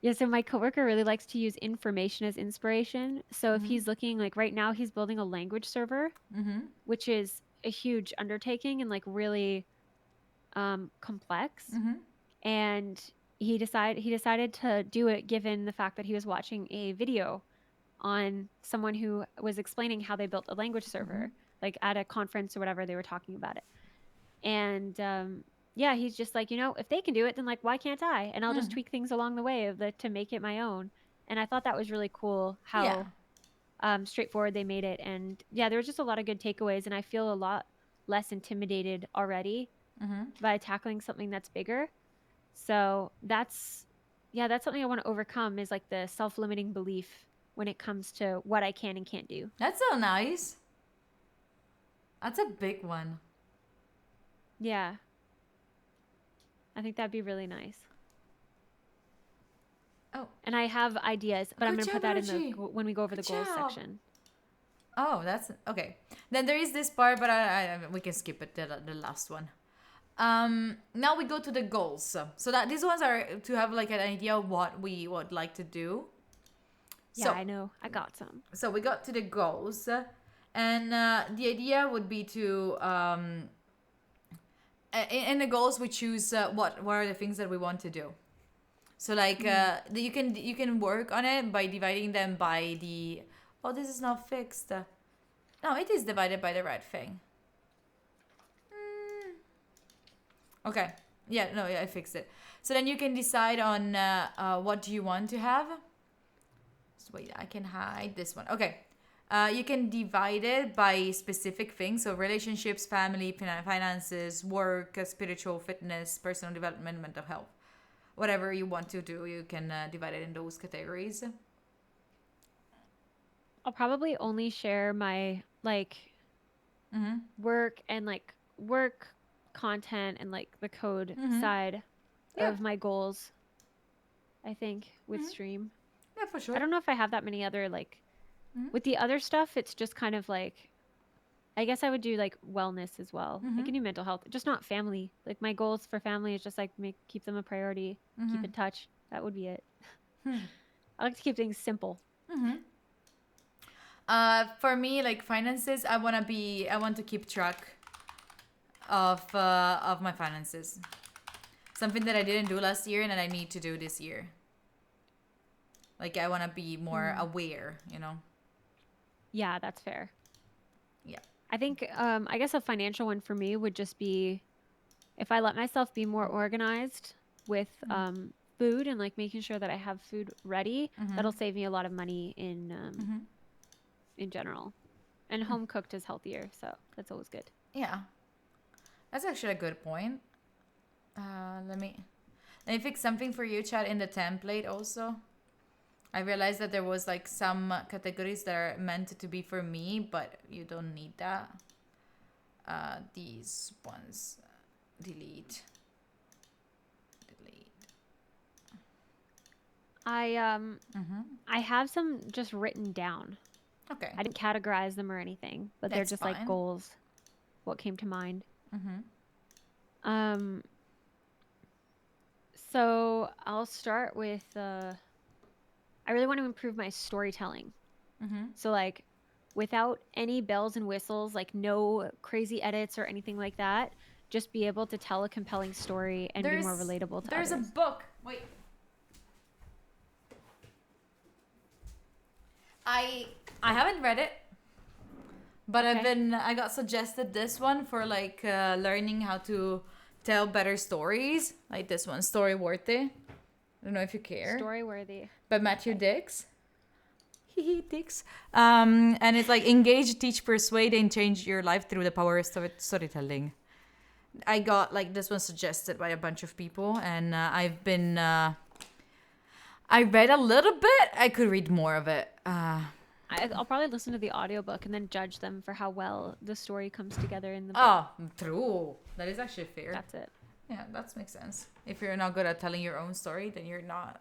Yeah, so my coworker really likes to use information as inspiration. So if he's looking like right now, he's building a language server, which is a huge undertaking and like really complex. And he decided to do it given the fact that he was watching a video on someone who was explaining how they built a language server, like at a conference or whatever, they were talking about it. And yeah, he's just like, if they can do it, then like, why can't I? And I'll just tweak things along the way to make it my own. And I thought that was really cool how straightforward they made it. And yeah, there was just a lot of good takeaways, and I feel a lot less intimidated already by tackling something that's bigger. So that's something I want to overcome, is like the self-limiting belief when it comes to what I can and can't do. That's so nice. That's a big one. Yeah. I think that'd be really nice. Oh. And I have ideas, but I'm Good going to put job, that in Ruchi. when we go over the Good goals job. section. Oh, that's okay. Then there is this part, but we can skip it. The last one. Now we go to the goals. So that these ones are to have like an idea of what we would like to do. Yeah, So, I know. I got some. So we got to the goals, and the idea would be to in the goals we choose what are the things that we want to do. So like you can work on it by dividing them by the this is not fixed. No, it is divided by the right thing. Okay. Yeah, no, I fixed it. So then you can decide on what do you want to have. So wait, I can hide this one. Okay. You can divide it by specific things. So relationships, family, finances, work, spiritual, fitness, personal development, mental health. Whatever you want to do, you can divide it in those categories. I'll probably only share my like work and like work content and like the code side of my goals, I think, with stream. Yeah, for sure. I don't know if I have that many other like with the other stuff. It's just kind of like, I guess I would do like wellness as well. I can do mental health, just not family. Like my goals for family is just like keep them a priority, keep in touch. That would be it. I like to keep things simple. For me, like finances, I want to keep track of my finances. Something that I didn't do last year and that I need to do this year. Like I want to be more aware, Yeah, that's fair. Yeah. I think I guess a financial one for me would just be if I let myself be more organized with food and like making sure that I have food ready, that'll save me a lot of money in general. And home cooked is healthier, so that's always good. Yeah. That's actually a good point. Let me fix something for you, Chad, in the template also. I realized that there was like some categories that are meant to be for me, but you don't need that. These ones, delete. I have some just written down. Okay. I didn't categorize them or anything, but they're That's just fine. like goals. What came to mind. Mm-hmm. So I'll start with I really want to improve my storytelling. Mm-hmm. So like without any bells and whistles, like no crazy edits or anything like that, just be able to tell a compelling story and be more relatable to There's others. a book. Wait. I haven't read it, but Okay. I got suggested this one for like learning how to tell better stories. Like this one, Story Worthy. I don't know if you care. Story worthy. By Matthew Dix. Dix. And it's like engage, teach, persuade, and change your life through the power of storytelling. I got like this one suggested by a bunch of people, and I've been. I read a little bit. I could read more of it. I'll probably listen to the audiobook and then judge them for how well the story comes together in the book. Oh, true. That is actually fair. That's it. Yeah, that makes sense. If you're not good at telling your own story, then you're not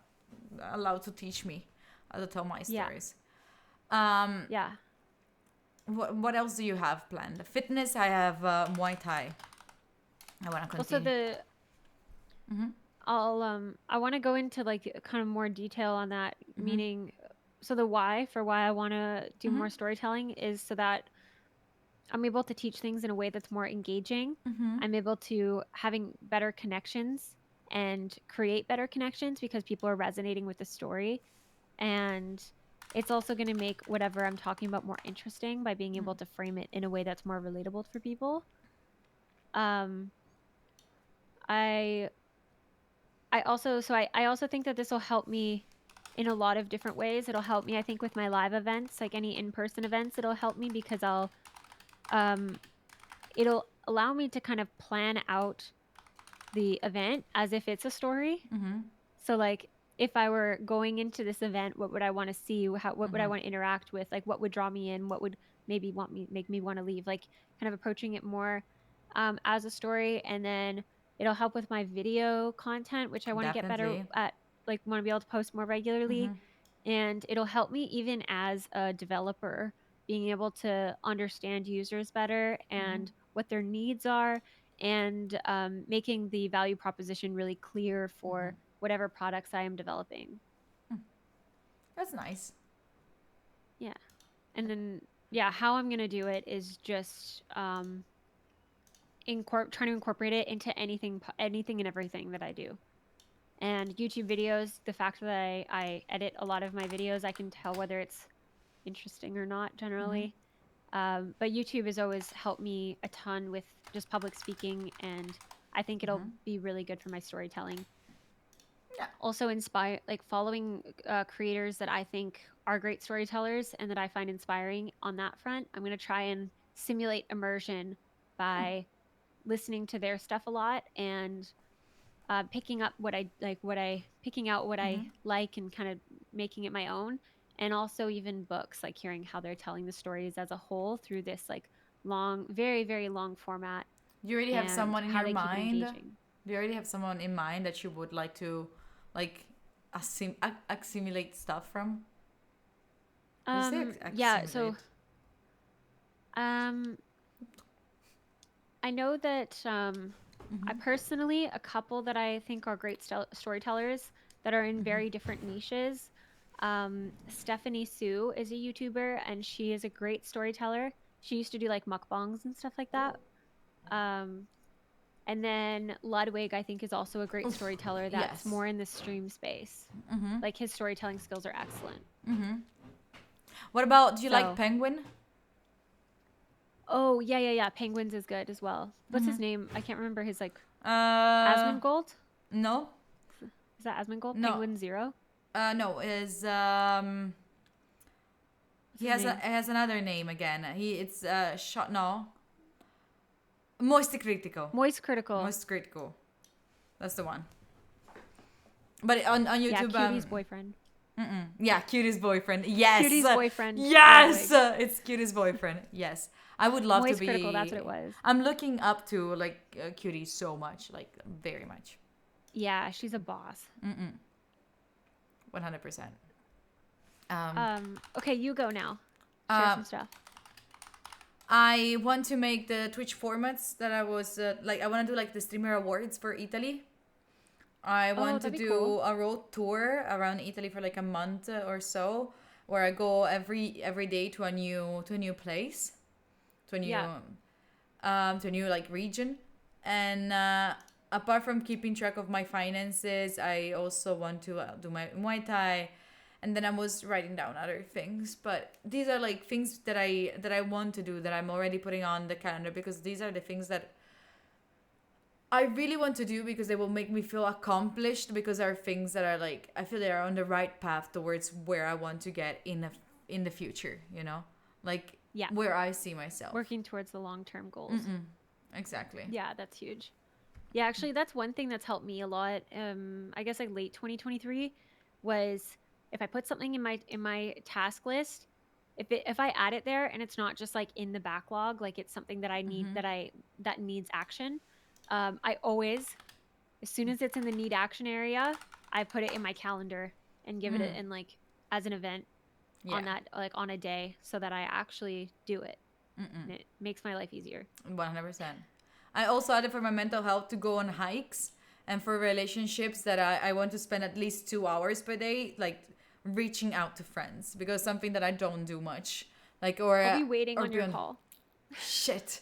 allowed to teach me how to tell my stories. Yeah. What else do you have planned? Fitness, I have Muay Thai. I want to Also continue. I want to go into like kind of more detail on that, meaning so the why I want to do more storytelling is so that I'm able to teach things in a way that's more engaging. I'm able to having better connections and create better connections because people are resonating with the story. And it's also going to make whatever I'm talking about more interesting by being able to frame it in a way that's more relatable for people. I also think that this will help me in a lot of different ways. It'll help me, I think, with my live events, like any in-person events. It'll help me because it'll allow me to kind of plan out the event as if it's a story. So like if I were going into this event, what would I want to see? What would I want to interact with? Like what would draw me in? What would maybe make me want to leave? Like kind of approaching it more as a story. And then it'll help with my video content, which I want to get better Definitely. at, like want to be able to post more regularly. And it'll help me even as a developer being able to understand users better and what their needs are, and making the value proposition really clear for whatever products I am developing. That's nice. Yeah. And then, yeah, how I'm going to do it is just trying to incorporate it into anything and everything that I do. And YouTube videos, the fact that I edit a lot of my videos, I can tell whether it's interesting or not generally. But YouTube has always helped me a ton with just public speaking, and I think it'll be really good for my storytelling. Yeah. Also following creators that I think are great storytellers and that I find inspiring on that front. I'm going to try and simulate immersion by listening to their stuff a lot and picking out what I like and kind of making it my own. And also even books, like hearing how they're telling the stories as a whole through this like long, very, very long format. You already have someone in your mind? Do you already have someone in mind that you would like to like assimilate stuff from? Yeah, so I know that I personally, a couple that I think are great storytellers that are in very different niches. Stephanie Sue is a YouTuber and she is a great storyteller. She used to do like mukbangs and stuff like that. And then Ludwig, I think, is also a great storyteller that's more in the stream space. Like his storytelling skills are excellent. What about, do you like Penguin? Oh, yeah. Penguins is good as well. What's his name? I can't remember his like Asmongold? No. Is that Asmongold? No. Penguin Zero? No, is he has another name again. It's shot no. Moist Critical. Moist Critical. Moist Critical. That's the one. But on YouTube, yeah, QB's boyfriend. Yeah, cutie's boyfriend. Yes. Cutie's boyfriend. Yes. Ludwig. It's cutie's boyfriend. Yes. I would love to Moist be. critical, that's what it was. I'm looking up to like cutie so much, like very much. Yeah, she's a boss. 100%. Okay, you go now. Share some stuff. I want to make the Twitch formats that I was like. I want to do like the streamer awards for Italy. I want to that'd be do cool. a road tour around Italy for like a month or so, where I go every day to a new place, to a new to a new like region, and apart from keeping track of my finances, I also want to do my Muay Thai, and then I was writing down other things. But these are like things that I want to do, that I'm already putting on the calendar, because these are the things that I really want to do, because they will make me feel accomplished, because are things that are like, I feel they are on the right path towards where I want to get in the future, you know, like where I see myself Working towards the long-term goals. exactly. Yeah, that's huge. Yeah, actually, that's one thing that's helped me a lot. I guess like late 2023 was, if I put something in my task list, if I add it there and it's not just like in the backlog, like it's something that I need that needs action. I always, as soon as it's in the need action area, I put it in my calendar and give it in like as an event on that, like on a day, so that I actually do it. And it makes my life easier. 100%. I also added for my mental health to go on hikes, and for relationships that I want to spend at least 2 hours per day, like reaching out to friends, because something that I don't do much. Like, or I'll be waiting or on your beyond- call Shit.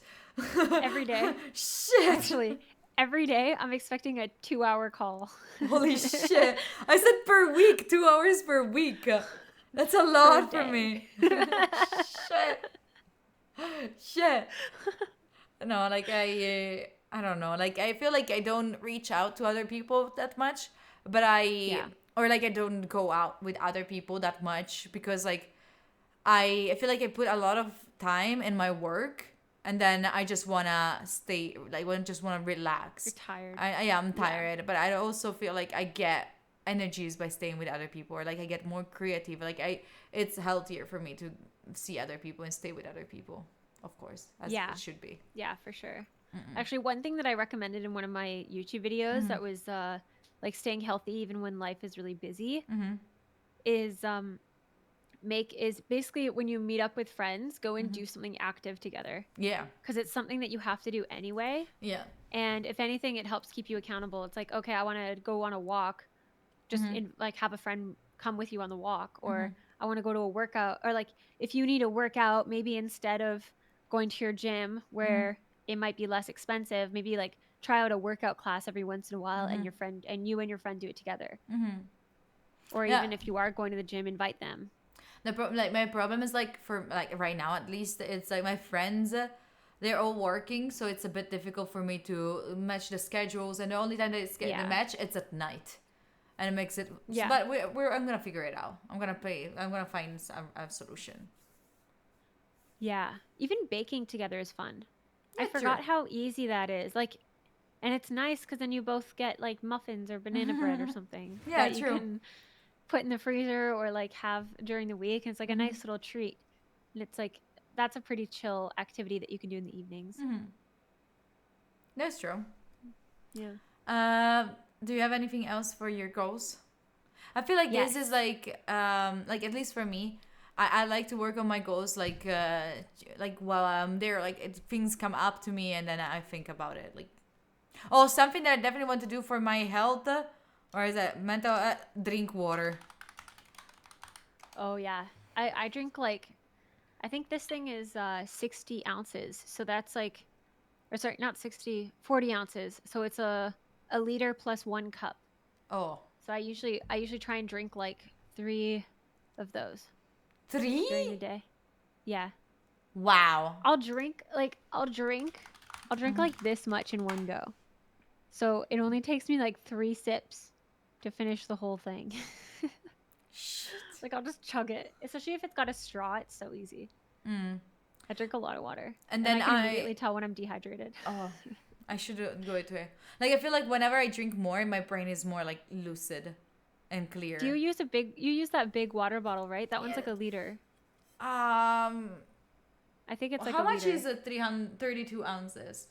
every day. Shit. Actually, every day I'm expecting a 2-hour call. Holy shit. I said per week, 2 hours per week. That's a lot for day. me. Shit. Shit. No, like I don't know. Like I feel like I don't reach out to other people that much, but or like I don't go out with other people that much, because like I feel like I put a lot of time in my work, and then I just wanna stay, like just wanna relax. You're tired. I am tired, but I also feel like I get energies by staying with other people, or like I get more creative. Like it's healthier for me to see other people and stay with other people, of course, as it should be. Yeah, for sure. Actually, one thing that I recommended in one of my YouTube videos that was like staying healthy even when life is really busy is basically when you meet up with friends, go and do something active together. Yeah. Because it's something that you have to do anyway. Yeah. And if anything, it helps keep you accountable. It's like, okay, I want to go on a walk. Just like have a friend come with you on the walk, or I want to go to a workout, or like if you need a workout, maybe instead of going to your gym where it might be less expensive, maybe like try out a workout class every once in a while, and you and your friend do it together. Or even if you are going to the gym, invite them. My problem is like, for like right now at least, it's like my friends, they're all working, so it's a bit difficult for me to match the schedules, and the only time that it's the match, it's at night, and it makes it. But I'm gonna figure it out. I'm gonna find a solution. Yeah, even baking together is fun. Yeah, I forgot how easy that is. Like, and it's nice because then you both get like muffins or banana bread or something. Yeah, that true. You can put in the freezer or like have during the week. And it's like a nice little treat. And it's like, that's a pretty chill activity that you can do in the evenings. That's true. Yeah. Do you have anything else for your goals? I feel like this is like at least for me, I like to work on my goals like while I'm there, like things come up to me and then I think about it. Like, oh, something that I definitely want to do for my health, or is that mental? Drink water. Oh yeah, I drink like, I think this thing is 60 ounces. So that's like, or sorry, not 60, 40 ounces. So it's a liter plus 1 cup. Oh. So I usually try and drink like 3 of those. 3? During the day. Yeah. Wow. I'll drink like this much in one go. So it only takes me like 3 sips to finish the whole thing. Like I'll just chug it. Especially if it's got a straw, it's so easy. I drink a lot of water. And then I can immediately tell when I'm dehydrated. Oh, I should go it way. Like I feel like whenever I drink more, my brain is more like lucid and clear. Do you use that big water bottle, right? That one's like a liter. Um, I think it's like how a much liter. is it? 32 ounces.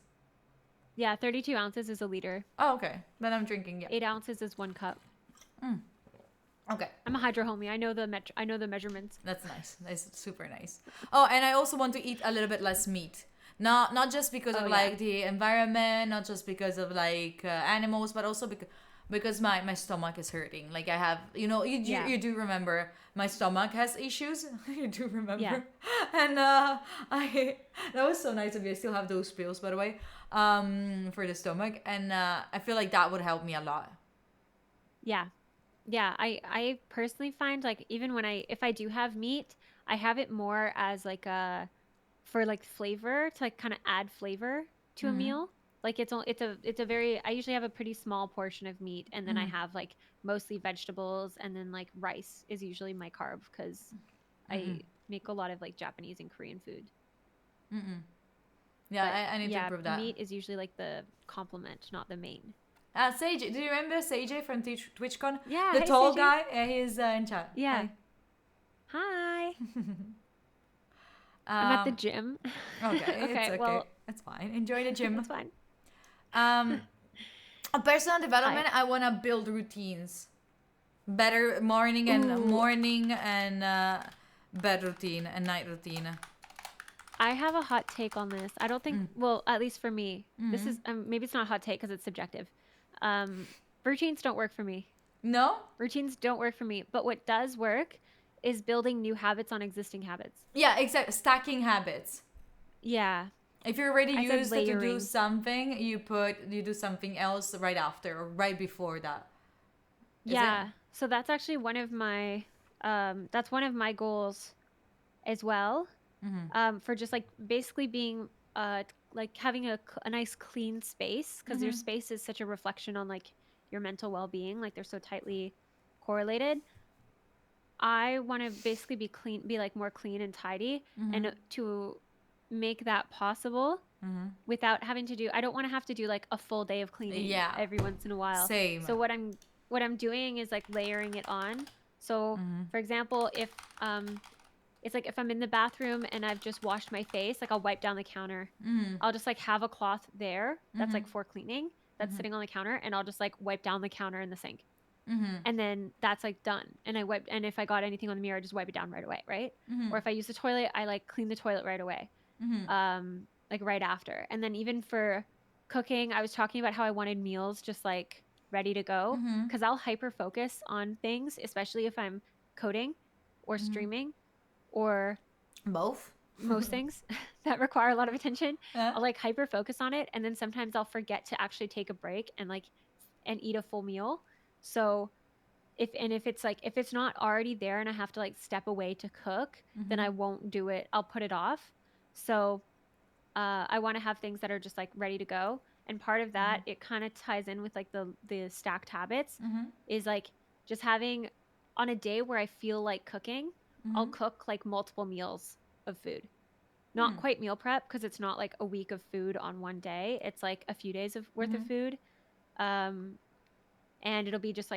Yeah, 32 ounces is a liter. Oh, okay. Then I'm drinking. Yeah. 8 ounces is 1 cup. Okay. I'm a hydro homie. I know the measurements. That's nice. That's super nice. Oh, and I also want to eat a little bit less meat. Not just because of Oh, like yeah. the environment, not just because of like animals, but also because my stomach is hurting. Like I have, Yeah. you do remember my stomach has issues. You do remember. Yeah. And I that was so nice of you. I still have those pills, by the way, for the stomach, and I feel like that would help me a lot. Yeah. Yeah, I personally find like even if I do have meat, I have it more as like for like flavor to like kind of add flavor to a meal. Like it's a very I usually have a pretty small portion of meat and then I have like mostly vegetables and then like rice is usually my carb because I make a lot of like Japanese and Korean food. Yeah, But I need to yeah, improve that. meat is usually like the complement, not the main. Sage, do you remember Sage from TwitchCon? Yeah, The hey, tall Seiji. guy? Yeah, he's in chat. Yeah. Hi. I'm at the Um, gym. okay, it's Okay, okay. well, It's fine. Enjoy the gym. that's fine. A personal development, I want to build routines. Better morning and bed routine and night routine. I have a hot take on this. I don't think, well, at least for me, this is maybe it's not a hot take because it's subjective. Routines don't work for me. No? Routines don't work for me. But what does work is building new habits on existing habits. Yeah, exactly. Stacking habits. Yeah. If you're already I said used to do layering. something, you do something else right after or right before that. Is Yeah. it? So that's actually one of my goals as well. For just like basically being like having a nice clean space because your space is such a reflection on like your mental well-being, like they're so tightly correlated. I want to basically be like more clean and tidy and to make that possible without having to do I don't want to have to do like a full day of cleaning Yeah. every once in a while. Same. So what I'm doing is like layering it on. So for example, if it's like if I'm in the bathroom and I've just washed my face, like I'll wipe down the counter. I'll just like have a cloth there that's like for cleaning that's sitting on the counter and I'll just like wipe down the counter in the sink. And then that's like done. And and if I got anything on the mirror, I just wipe it down right away, right? Or if I use the toilet, I like clean the toilet right away. Like right after. And then even for cooking, I was talking about how I wanted meals just like ready to go because I'll hyper focus on things, especially if I'm coding or streaming or Both? most things that require a lot of attention. Yeah. I'll like hyper focus on it and then sometimes I'll forget to actually take a break and eat a full meal. So if it's not already there and I have to like step away to cook, then I won't do it. I'll put it off. So I want to have things that are just like ready to go. And part of that, it kind of ties in with like the stacked habits is like just having on a day where I feel like cooking, I'll cook like multiple meals of food. Not quite meal prep because it's not like a week of food on one day. It's like a few days of worth of food. And it'll be just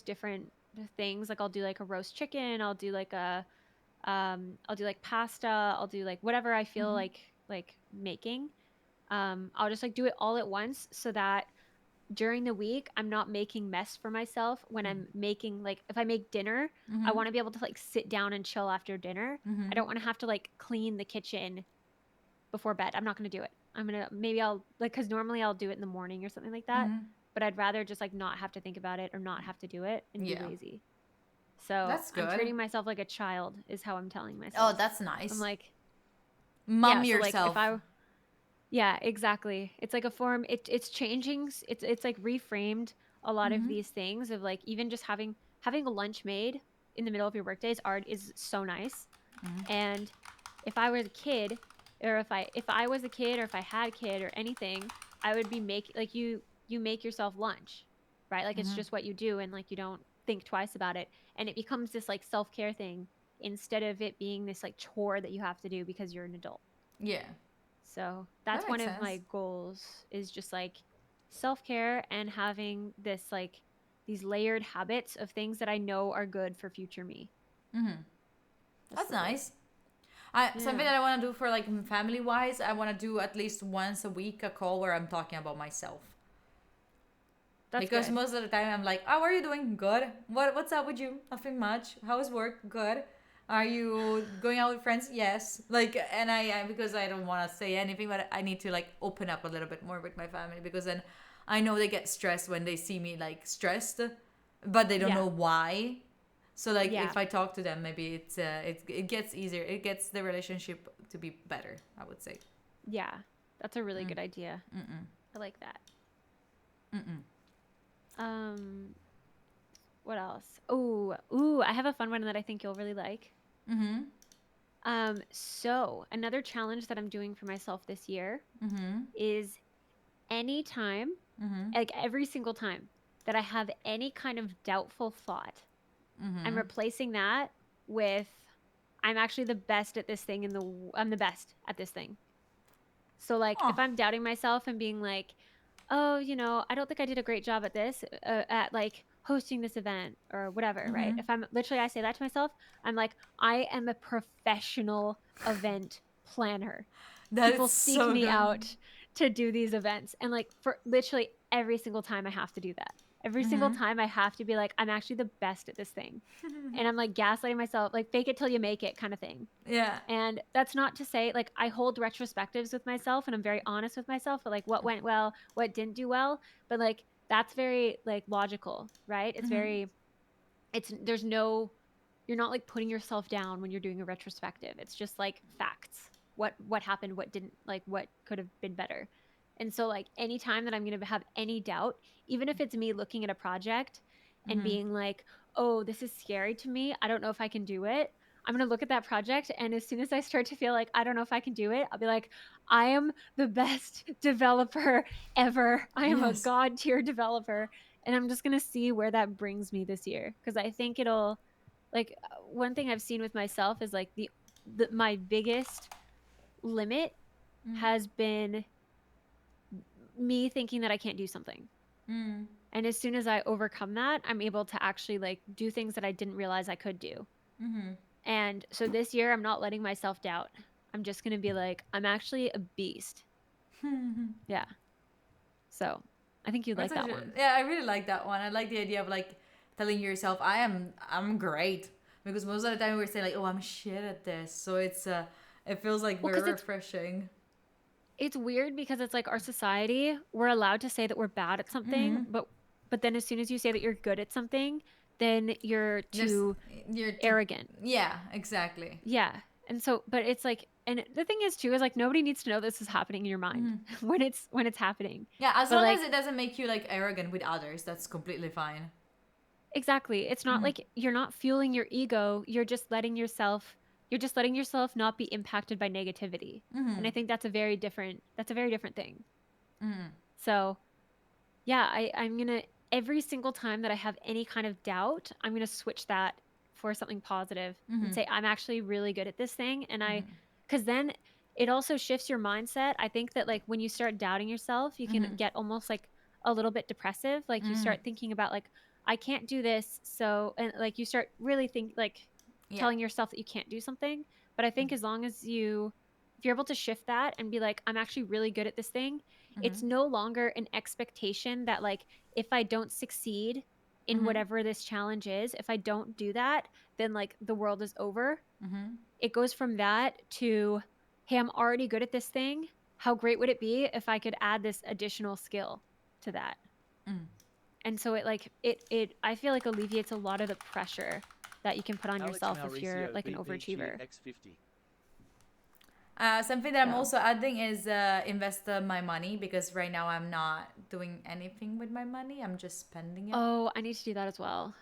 different things. Like I'll do like a roast chicken, I'll do like I'll do like pasta, I'll do like whatever I feel like making. I'll just like do it all at once so that during the week I'm not making mess for myself when I'm making like if I make dinner, I want to be able to like sit down and chill after dinner. I don't want to have to like clean the kitchen before bed. I'm not going to do it. Maybe I'll like cuz normally I'll do it in the morning or something like that. But I'd rather just like not have to think about it or not have to do it and be lazy. So That's good. I'm treating myself like a child is how I'm telling myself. Oh, that's nice. I'm like Mom yeah, so yourself. like yeah, exactly. It's like a form. It's changing. It's like reframed a lot of these things of like even just having a lunch made in the middle of your workdays is so nice. And if I was a kid, or if I was a kid, or if I had a kid or anything, I would be like you make yourself lunch, right? Like it's just what you do, and like you don't think twice about it, and it becomes this like self-care thing instead of it being this like chore that you have to do because you're an adult. Yeah. So that's That one makes of my sense. goals is just like self-care and having this like these layered habits of things that I know are good for future me. That's the goal. nice. Something Yeah. that I want to do for like family wise, I want to do at least once a week a call where I'm talking about myself. That's Because good. most of the time I'm like, oh, what are you doing? Good. What's up with you? Nothing much. How is work? Good. Are you going out with friends? Yes. Like, and I because I don't want to say anything, but I need to like open up a little bit more with my family, because then I know they get stressed when they see me like stressed, but they don't Yeah. know why. So like Yeah. if I talk to them, maybe it gets easier. It gets the relationship to be better, I would say. Yeah. That's a really good idea. I like that. Um, what else? Ooh, I have a fun one that I think you'll really like. So another challenge that I'm doing for myself this year is anytime, like every single time that I have any kind of doubtful thought, I'm replacing that with I'm actually the best at this thing I'm the best at this thing. So like if I'm doubting myself and being like, oh, I don't think I did a great job at this, at like hosting this event or whatever, right? If I say that to myself, I'm like, I am a professional event planner. People That's seek so me good. out to do these events. And like for literally every single time I have to do that. Every single time I have to be like, I'm actually the best at this thing. And I'm like gaslighting myself, like fake it till you make it kind of thing. Yeah. And that's not to say like I hold retrospectives with myself and I'm very honest with myself, but like what went well, what didn't do well. But like that's very like logical, right? It's very, there's no, you're not like putting yourself down when you're doing a retrospective. It's just like facts. What happened, what didn't, like what could have been better. And so like anytime that I'm going to have any doubt, even if it's me looking at a project and being like, oh, this is scary to me, I don't know if I can do it, I'm going to look at that project, and as soon as I start to feel like I don't know if I can do it, I'll be like, I am the best developer ever. I am a Yes. god tier developer, and I'm just going to see where that brings me this year, because I think it'll, like, one thing I've seen with myself is like my biggest limit has been me thinking that I can't do something. And as soon as I overcome that, I'm able to actually like do things that I didn't realize I could do. And so this year, I'm not letting myself doubt. I'm just going to be like, I'm actually a beast. Yeah. So I think you'd like That's that actually- one. Yeah, I really like that one. I like the idea of like telling yourself I'm great, because most of the time we're saying like, oh, I'm shit at this. So it feels like Well, very 'cause refreshing. it's weird because it's like our society, we're allowed to say that we're bad at something, but then as soon as you say that you're good at something, then you're too You're arrogant. Yeah, exactly. Yeah. And so, but it's like, and the thing is too, is like nobody needs to know this is happening in your mind when it's happening. Yeah, as But long like, as it doesn't make you like arrogant with others, that's completely fine. exactly. It's not like you're not fueling your ego. You're just letting yourself not be impacted by negativity. And I think that's a very different thing. So yeah, I'm going to, every single time that I have any kind of doubt, I'm going to switch that for something positive and say, I'm actually really good at this thing. And because then it also shifts your mindset. I think that like when you start doubting yourself, you can get almost like a little bit depressive. Like you start thinking about like, I can't do this. So, and like you start really telling yourself that you can't do something. But I think as long as if you're able to shift that and be like, I'm actually really good at this thing, it's no longer an expectation that like, if I don't succeed in whatever this challenge is, if I don't do that, then like the world is over. It goes from that to, hey, I'm already good at this thing. How great would it be if I could add this additional skill to that? And so it I feel like alleviates a lot of the pressure that you can put on yourself if you're like an overachiever. Something that I'm So- also adding is invest my money, because right now I'm not doing anything with my money. I'm just spending it. Oh, I need to do that as well.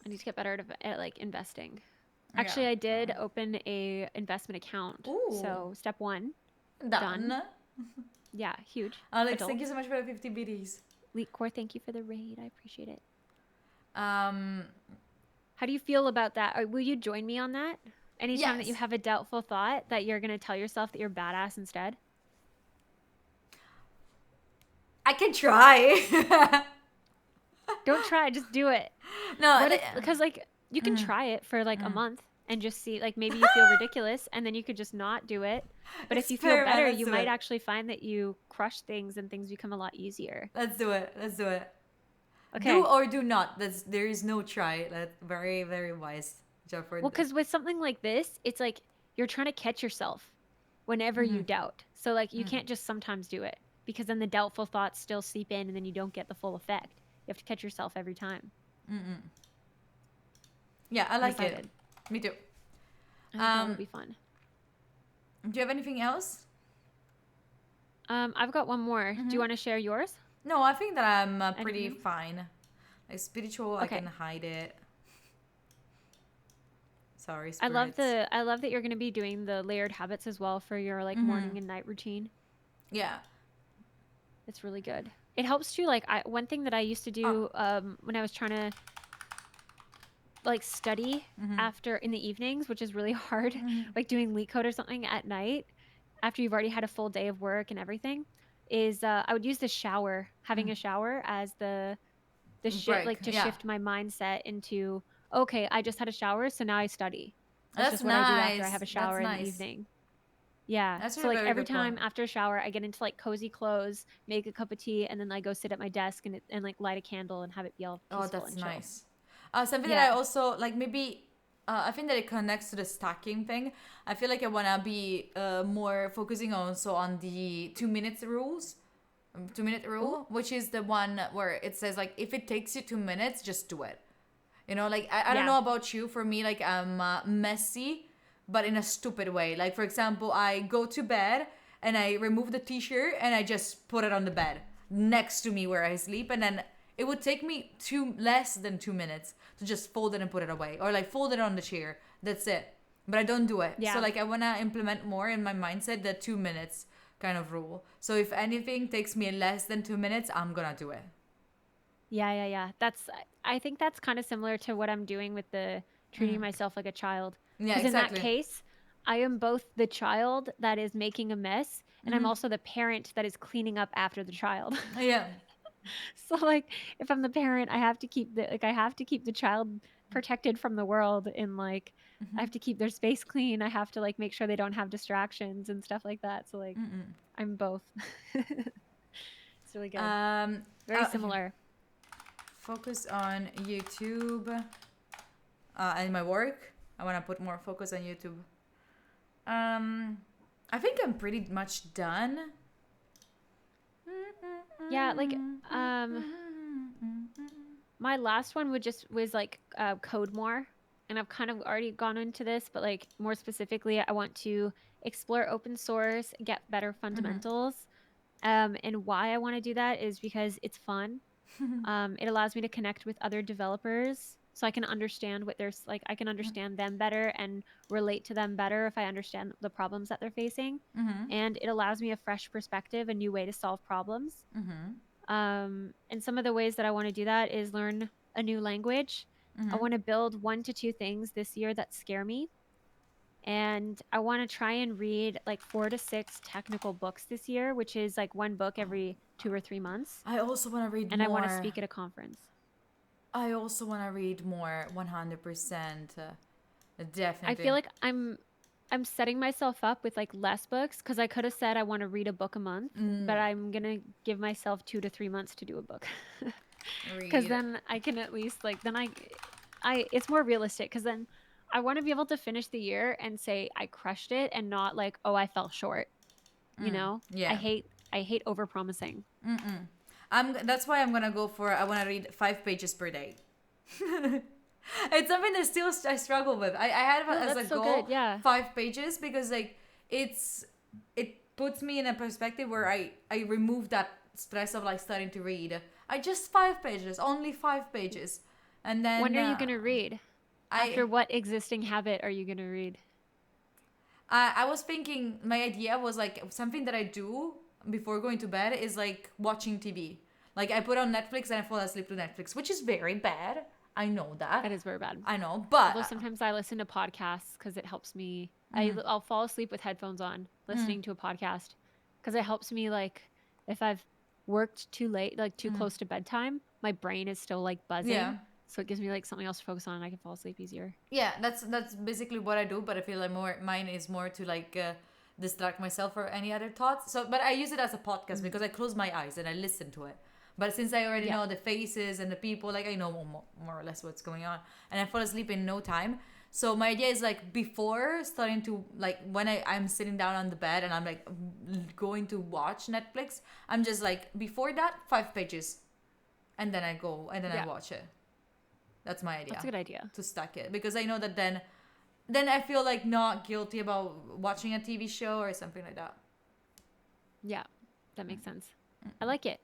I need to get better at like investing. Actually, I did open a investment account. Ooh. So step 1, Done. yeah, huge. Alex, Adult. thank you so much for the 50 biddies. Core, thank you for the raid. I appreciate it. Um, How do you feel about that? Will you join me on that? Anytime that you Yes. have a doubtful thought, that you're going to tell yourself that you're badass instead? I can try. Don't try, just do it. No, What if, because like you can try it for like a month and just see, like maybe you feel ridiculous and then you could just not do it. But if you feel experiment, better, let's you do might it. actually find that you crush things and things become a lot easier. Let's do it. Let's do it. Okay. Do or do not. There is no try. That's very, very wise, Jefford. Well, because with something like this, it's like you're trying to catch yourself whenever you doubt. So like you can't just sometimes do it, because then the doubtful thoughts still seep in and then you don't get the full effect. You have to catch yourself every time. Yeah, I I'm like it. excited. Me too. I think that would be fun. Do you have anything else? I've got one more. Do you want to share yours? No, I think that I'm pretty Anything? fine. Like spiritual, I Okay. can hide it. Sorry, I love spirits. I love that you're going to be doing the layered habits as well for your like morning and night routine. Yeah. It's really good. It helps too. Like one thing that I used to do when I was trying to like study after in the evenings, which is really hard, like doing leak code or something at night after you've already had a full day of work and everything, is I would use the shower, having a shower as the Break, like to yeah. shift my mindset into, okay, I just had a shower, so now I study. That's That's just what I do after I nice. have a That's shower in the nice. evening. Yeah. That's So a like very every good time point. after a shower, I get into like cozy clothes, make a cup of tea, and then I go sit at my desk and like light a candle and have it be all peaceful Oh, that's and chill. nice. Something that I Yeah. also like, maybe I think that it connects to the stacking thing. I feel like I wanna be more focusing also on the 2 minutes rules. 2 minute rule, which is the one where it says like, if it takes you 2 minutes, just do it. You know, like I don't Yeah. know about you. For me, like I'm messy, but in a stupid way. Like for example, I go to bed and I remove the t-shirt and I just put it on the bed next to me where I sleep, and then it would take me less than 2 minutes to just fold it and put it away, or like fold it on the chair. That's it. But I don't do it. Yeah. So like I wanna implement more in my mindset the 2 minutes kind of rule. So if anything takes me less than 2 minutes, I'm gonna do it. Yeah. I think that's kind of similar to what I'm doing with the treating myself like a child. Yeah, Because in that exactly. case, I am both the child that is making a mess, and I'm also the parent that is cleaning up after the child. Yeah. So like if I'm the parent, I have to keep the child protected from the world, and like I have to keep their space clean. I have to like make sure they don't have distractions and stuff like that. So like I'm both. It's really good. Very similar. Focus on YouTube and my work. I want to put more focus on YouTube. I think I'm pretty much done. Yeah, like my last one was like code more, and I've kind of already gone into this, but like more specifically, I want to explore open source, get better fundamentals. And why I want to do that is because it's fun. It allows me to connect with other developers, so I can understand what there's like. I can understand them better and relate to them better if I understand the problems that they're facing. And it allows me a fresh perspective, a new way to solve problems. And some of the ways that I want to do that is learn a new language. I want to build 1 to 2 things this year that scare me. And I want to try and read like 4 to 6 technical books this year, which is like one book every 2 or 3 months. I also want to read And more. I want to speak at a conference. I also want to read more, 100%. Definitely. I feel like I'm setting myself up with like less books, because I could have said I want to read a book a month, but I'm going to give myself 2 to 3 months to do a book. Because then I can at least like, then I it's more realistic, because then I want to be able to finish the year and say I crushed it, and not like, oh, I fell short. You know? Yeah. I hate overpromising. That's why I'm gonna go for, I want to read 5 pages per day. It's something that still I struggle with. I had No, as a that's so goal good, yeah. 5 pages, because like it puts me in a perspective where I remove that stress of like starting to read. I just 5 pages, only 5 pages, and then When are you going to read? After what existing habit are you going to read? I was thinking, my idea was like something that I do before going to bed is like watching TV. Like I put on Netflix and I fall asleep to Netflix, which is very bad. I know that. That is very bad. I know, but Although sometimes I listen to podcasts because it helps me. I'll fall asleep with headphones on, listening to a podcast, because it helps me, like, if I've worked too late, like too close to bedtime, my brain is still like buzzing. Yeah. So it gives me like something else to focus on and I can fall asleep easier. Yeah, that's basically what I do, but I feel like mine is more to like distract myself or any other thoughts. So, but I use it as a podcast because I close my eyes and I listen to it. But since I already Yeah. know the faces and the people, like I know more or less what's going on, and I fall asleep in no time. So my idea is like before starting to like when I'm sitting down on the bed and I'm like going to watch Netflix, I'm just like before that 5 pages, and then I go and then I Yeah. watch it. That's my idea That's a good idea. to stack it because I know that then I feel like not guilty about watching a TV show or something like that. Yeah, that makes sense. I like it.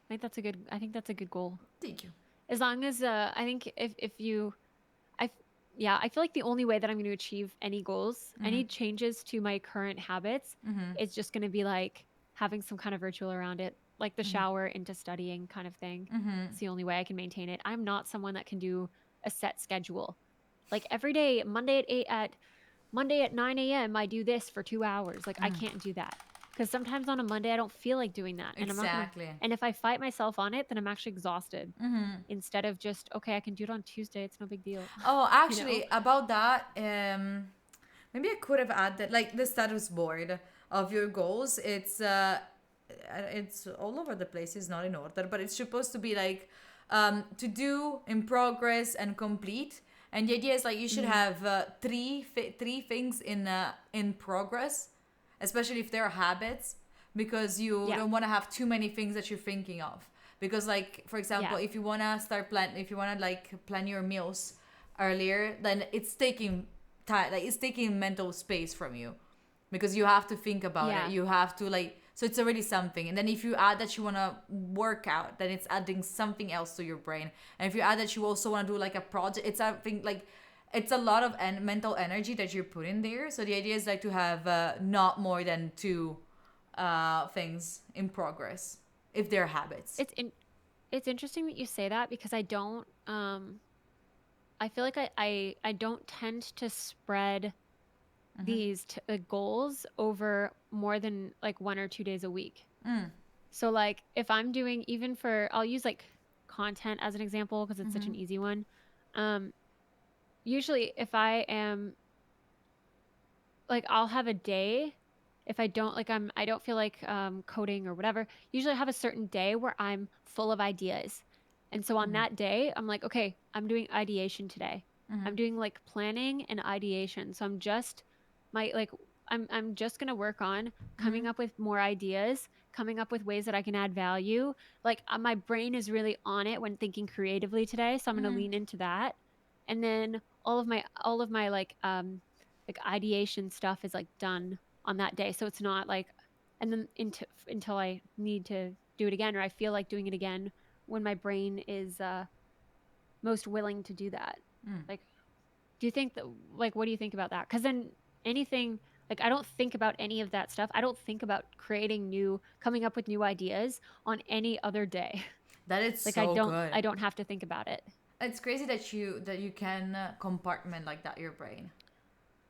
I think that's a good goal. Thank you. As long as I think if you I feel like the only way that I'm going to achieve any goals, any changes to my current habits, is just going to be like having some kind of ritual around it, like the shower into studying kind of thing. It's the only way I can maintain it. I'm not someone that can do a set schedule. Like every day, Monday at 9 a.m. I do this for 2 hours. Like I can't do that. Because sometimes on a Monday I don't feel like doing that. And Exactly. and if I fight myself on it, then I'm actually exhausted. Instead of just, okay, I can do it on Tuesday. It's no big deal. Oh, actually, about that, maybe I could have added like the status board of your goals. It's all over the place. It's not in order, but it's supposed to be like to do, in progress, and complete. And the idea is like you should have three things in progress, especially if they're habits, because you Yeah. don't want to have too many things that you're thinking of. Because like for example, Yeah. if you wanna if you wanna like plan your meals earlier, then it's taking time, like it's taking mental space from you, because you have to think about Yeah. it. You have to like, so it's already something. And then if you add that you wanna work out, then it's adding something else to your brain. And if you add that you also wanna do like a project, it's something like it's a lot of mental energy that you're putting there. So the idea is like to have not more than two things in progress if they're habits. It's interesting that you say that because I don't I feel like I don't tend to spread these goals over more than like 1 or 2 days a week. So like if I'm doing, even for, I'll use like content as an example because it's such an easy one. Usually if I am like, I'll have a day, if I don't like I don't feel like coding or whatever, usually I have a certain day where I'm full of ideas. And so on that day, I'm like, okay, I'm doing ideation today. I'm doing like planning and ideation. So I'm just I'm just going to work on coming up with more ideas, coming up with ways that I can add value. Like my brain is really on it when thinking creatively today, so I'm going to lean into that. And then all of my like ideation stuff is like done on that day. So it's not like, and then until I need to do it again, or I feel like doing it again when my brain is most willing to do that. Like, do you think that, like, what do you think about that? Because then anything, like, I don't think about any of that stuff. I don't think about coming up with new ideas on any other day. That is Like, so good. I don't have to think about it. It's crazy that you can compartment like that your brain.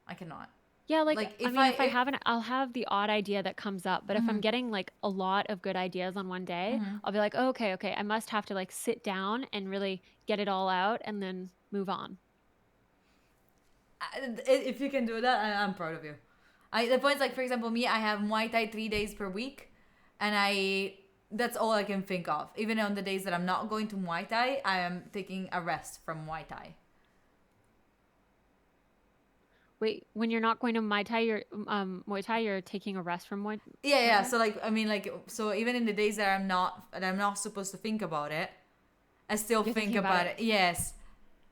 I cannot. Yeah, like, Like, I mean, if I haven't, I'll have the odd idea that comes up. But if I'm getting like a lot of good ideas on one day, I'll be like, oh, okay, I must have to like sit down and really get it all out and then move on. If you can do that, I'm proud of you. The point is like, for example, me, I have Muay Thai 3 days per week, and that's all I can think of. Even on the days that I'm not going to Muay Thai, I am taking a rest from Muay Thai. Wait, when you're not going to Muay Thai, you're taking a rest from Muay. Yeah. Thai? So like, I mean, like, so even in the days that I'm not supposed to think about it, I still You're think thinking about about it. Yes,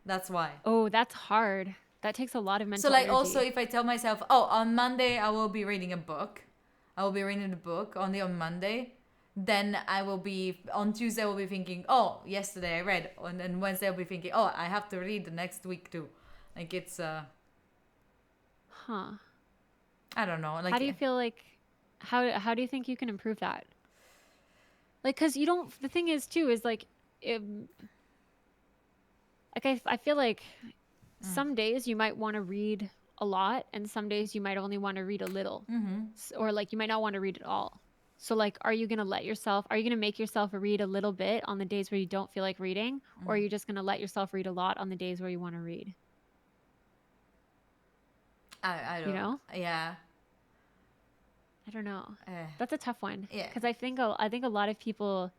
that's why. Oh, that's hard. That takes a lot of mental So like, energy. also if I tell myself, oh, on Monday I will be reading a book, I will be reading the book only on Monday, then I will be on Tuesday I will be thinking, oh, yesterday I read, and then Wednesday I'll be thinking, oh, I have to read the next week too. Like it's Huh. I don't know. Like How do you feel like, how do you think you can improve that? Like, cause you don't, the thing is too, is like, I feel like some days you might want to read a lot and some days you might only want to read a little. Or like you might not want to read at all. So like, are you going to make yourself read a little bit on the days where you don't feel like reading? Or are you just going to let yourself read a lot on the days where you want to read? I You don't. know? Yeah. I don't know. Eh, That's a tough one. yeah. Because I think a lot of people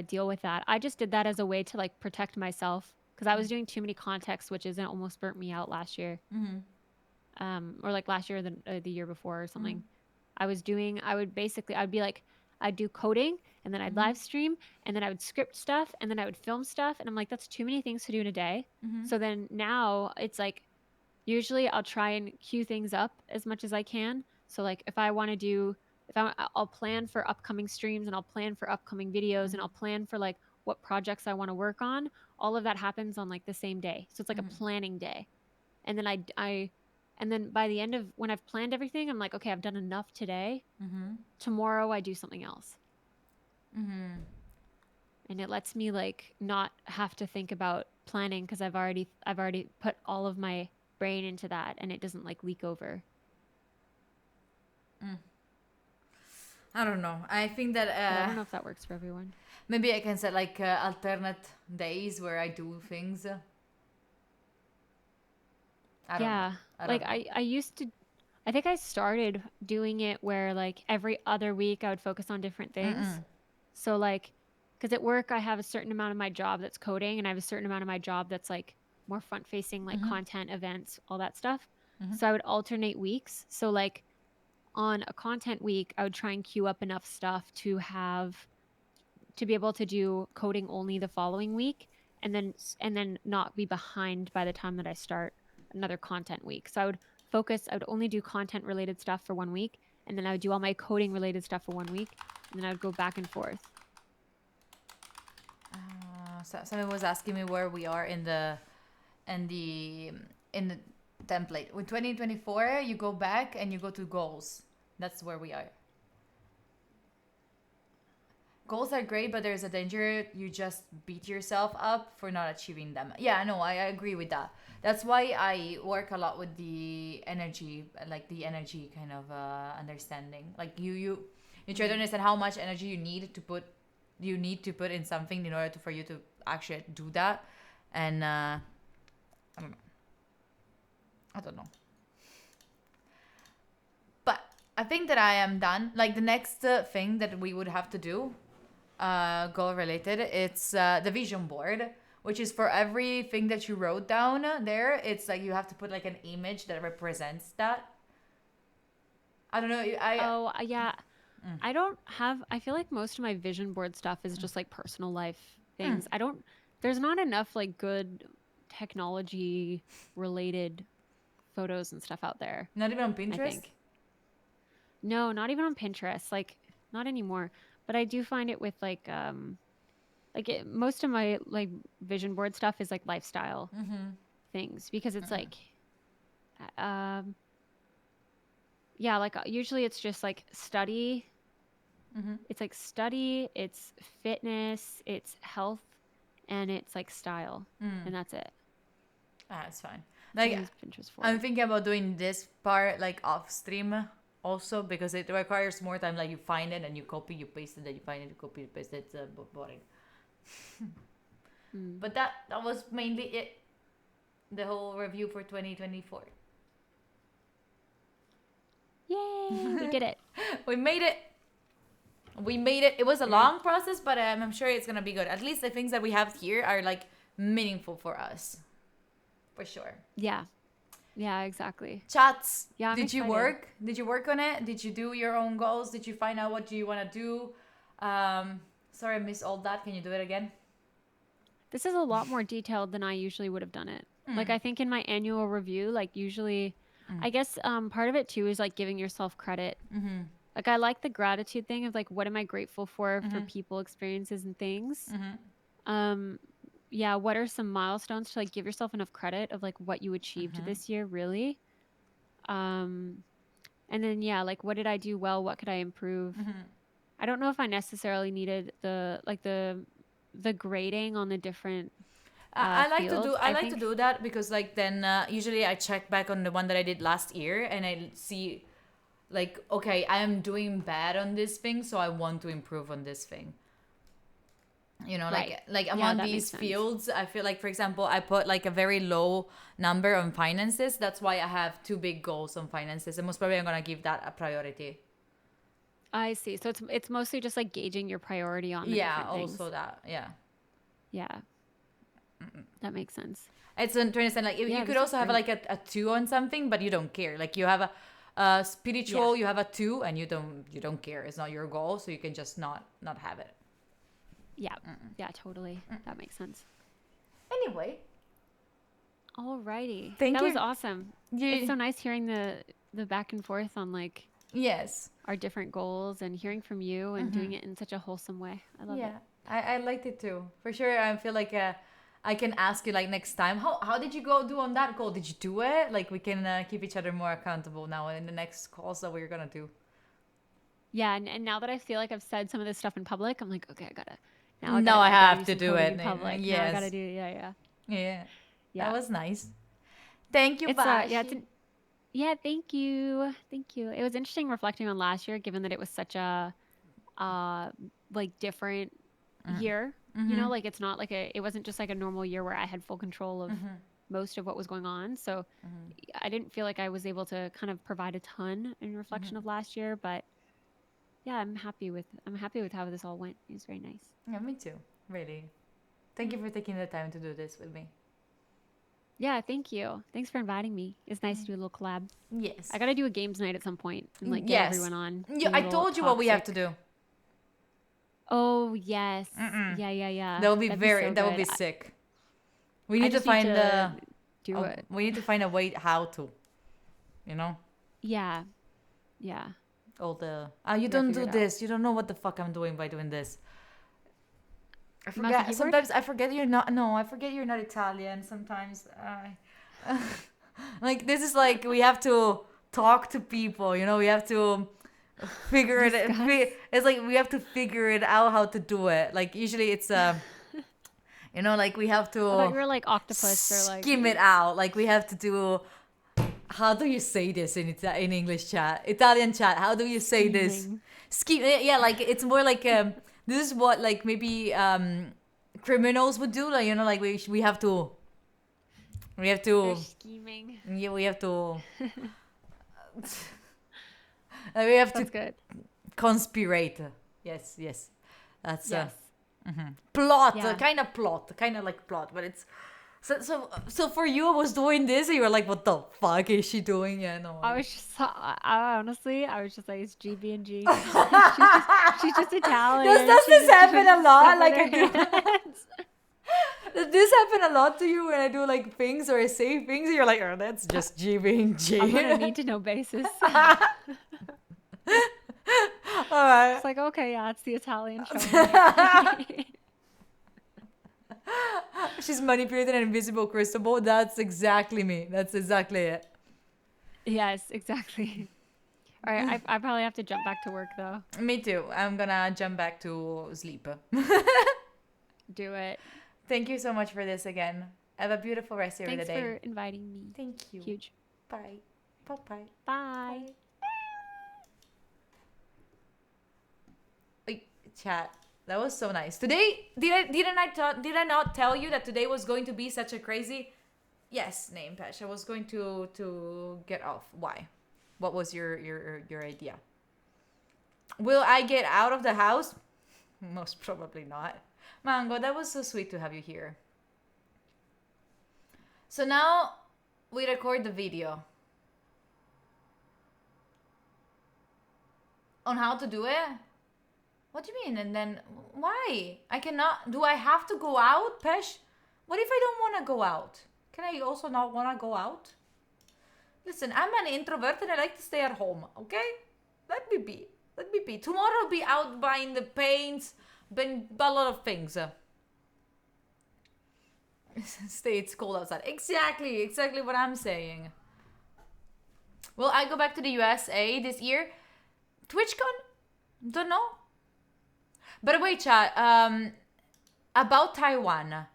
deal with that. I just did that as a way to like protect myself because I was doing too many context switches and it almost burnt me out last year. Or like last year or the year before or something. I would be like, I'd do coding and then I'd live stream and then I would script stuff and then I would film stuff. And I'm like, that's too many things to do in a day. So then now it's like, usually I'll try and queue things up as much as I can. So like if I want to do, I'll plan for upcoming streams and I'll plan for upcoming videos and I'll plan for like what projects I want to work on. All of that happens on like the same day. So it's like a planning day. And then and then by the end of when I've planned everything, I'm like, okay, I've done enough today. Tomorrow I do something else. And it lets me like not have to think about planning because I've already put all of my brain into that and it doesn't like leak over. I don't know. I think that But I don't know if that works for everyone. maybe I can set like alternate days where I do things. I don't know. Yeah. I don't Like know. I used to I think I started doing it where like every other week I would focus on different things. So like because at work I have a certain amount of my job that's coding and I have a certain amount of my job that's like more front facing like content, events, all that stuff. So I would alternate weeks. So like on a content week, I would try and queue up enough stuff to be able to do coding only the following week and then not be behind by the time that I start another content week. So I would only do content related stuff for 1 week and then I would do all my coding related stuff for 1 week and then I would go back and forth. Someone was asking me where we are in the template. With 2024, you go back and you go to goals. That's where we are. Goals are great, but there's a danger you just beat yourself up for not achieving them. Yeah, no, I agree with that. That's why I work a lot with the energy, like the energy kind of understanding. Like you try to understand how much energy you need to put in something in order for you to actually do that. And I don't know. But I think that I am done. Like the next thing that we would have to do, goal related, it's the vision board, which is for everything that you wrote down there. It's like you have to put like an image that represents that. I don't know. Yeah. I feel like most of my vision board stuff is just like personal life things. There's not enough like good technology related photos and stuff out there. Not even on I Pinterest? think. No, not even on Pinterest. Like not anymore. But I do find it with like most of my like vision board stuff is like lifestyle things because it's like yeah, like usually it's just like study. It's like study, it's fitness, it's health, and it's like style, and that's it. It's fine. Like Pinterest for I'm thinking about doing this part like off stream also because it requires more time. Like you find it and you copy, you paste it, then you find it, you copy, you paste it. It's boring. But that was mainly it. The whole review for 2024. Yay, we did it. We made it. It was a long process, but I'm sure it's gonna be good. At least the things that we have here are like meaningful for us, for sure. Yeah, exactly. Chats. Yeah, I'm Did you excited. work? Did you work on it? Did you do your own goals? Did you find out what you want to do? Sorry, I missed all that. Can you do it again? This is a lot more detailed than I usually would have done it. Like I think in my annual review, like usually, I guess part of it too is like giving yourself credit. Like I like the gratitude thing of like what am I grateful for people, experiences, and things. Yeah, what are some milestones to like give yourself enough credit of like what you achieved this year, really? And then yeah, like what did I do well? What could I improve? I don't know if I necessarily needed the grading on the different. I like fields. to think- do that because like then usually I check back on the one that I did last year and I see like, okay, I am doing bad on this thing, so I want to improve on this thing. You know, Right. like Yeah, among that makes these sense. fields, I feel like, for example, I put like a very low number on finances. That's why I have 2 big goals on finances, and most probably I'm gonna give that a priority. I see. So it's mostly just like gauging your priority on the Yeah, different things. also that. Yeah. Yeah. That makes sense. It's to understand, like, Yeah, you this could is also have great. like a 2 on something, but you don't care. Like you have a spiritual, you have a 2, and you don't care. It's not your goal, so you can just not have it. Yeah. Yeah, totally. That makes sense. Anyway, Alrighty. Thank That was you. awesome. you It's so nice hearing the back and forth on like yes, our different goals and hearing from you and doing it in such a wholesome way. I love yeah, it. I liked it too. For sure, I feel like I can ask you like next time. How did you go do on that goal? Did you do it? Like we can keep each other more accountable now in the next calls that we're gonna do. Yeah, and now that I feel like I've said some of this stuff in public, I'm like, okay, now Now I I gotta have do to some do coding it. in public. Now I gotta Yes. do, yeah. Yeah. That Yeah. was nice. Thank you, It's yeah, Bashi. yeah, thank you. Thank you. It was interesting reflecting on last year, given that it was such a like different year. You know, like it's not like it wasn't just like a normal year where I had full control of most of what was going on. So I didn't feel like I was able to kind of provide a ton in reflection of last year, but yeah, I'm happy with how this all went. It was very nice. Yeah, me too. Really. Thank you for taking the time to do this with me. Yeah, thank you. Thanks for inviting me. It's nice to do a little collab. Yes. I got to do a games night at some point and like get Yes. everyone on. Yeah, a I little told you what we have to toxic- do. Oh, yes. Yeah. That would be That'd very. so That would good. be sick. We I need to just need find to do it. We need to find a way how to. You know, Yeah. all the. You gotta don't figure do it out. this. You don't know what the fuck I'm doing by doing this. I Mouse and forget. keyboard? Sometimes I forget you're not. No, I forget you're not Italian. Sometimes like this is like we have to talk to people. You know, we have to figure it. It's like we have to figure it out how to do it. Like usually it's you know, like we have I thought you to were like octopus or like skim it out. Like we have to do. How do you say this in in English chat? Italian chat. How do you say this? scheming. Scheme. Yeah, like it's more like this is what like maybe criminals would do. Like you know, like we have to. We have They're to. scheming. Yeah, we have to. We have to That's good. conspirate. Yes. That's Yes. plot. Yeah. Kind of like plot, but it's. So for you, I was doing this, and you were like, "What the fuck is she doing?" Yeah, no. I was just honestly, I was just like, it's GB and G. She's just Italian. Does She this just happen a puts lot? stuff in Like her I do. hands. Does this happen a lot to you when I do like things or I say things? And you're like, "Oh, that's just G being G." I'm on a need to know basis. All right. It's like, okay, yeah, it's the Italian show. She's manipulating an invisible crystal ball. That's exactly me. That's exactly it. Yes, exactly. All right, I probably have to jump back to work though. Me too. I'm gonna jump back to sleep. Do it. Thank you so much for this again. Have a beautiful rest of Thanks the day. for inviting me. Thank you. Huge. Bye. Bye. Bye. Wait, chat. That was so nice. Today, did I not tell you that today was going to be such a crazy? Yes, name Pesh. I was going to get off. Why? What was your idea? Will I get out of the house? Most probably not. Mango, that was so sweet to have you here. So now we record the video on how to do it. What do you mean? And then why? I cannot. Do I have to go out, Pesh? What if I don't want to go out? Can I also not want to go out? Listen, I'm an introvert and I like to stay at home, okay? Let me be. Tomorrow I'll be out buying the paints, buying a lot of things. Stay, it's cold outside. Exactly what I'm saying. Will I go back to the USA this year? TwitchCon? Don't know. By the way, chat, about Taiwan,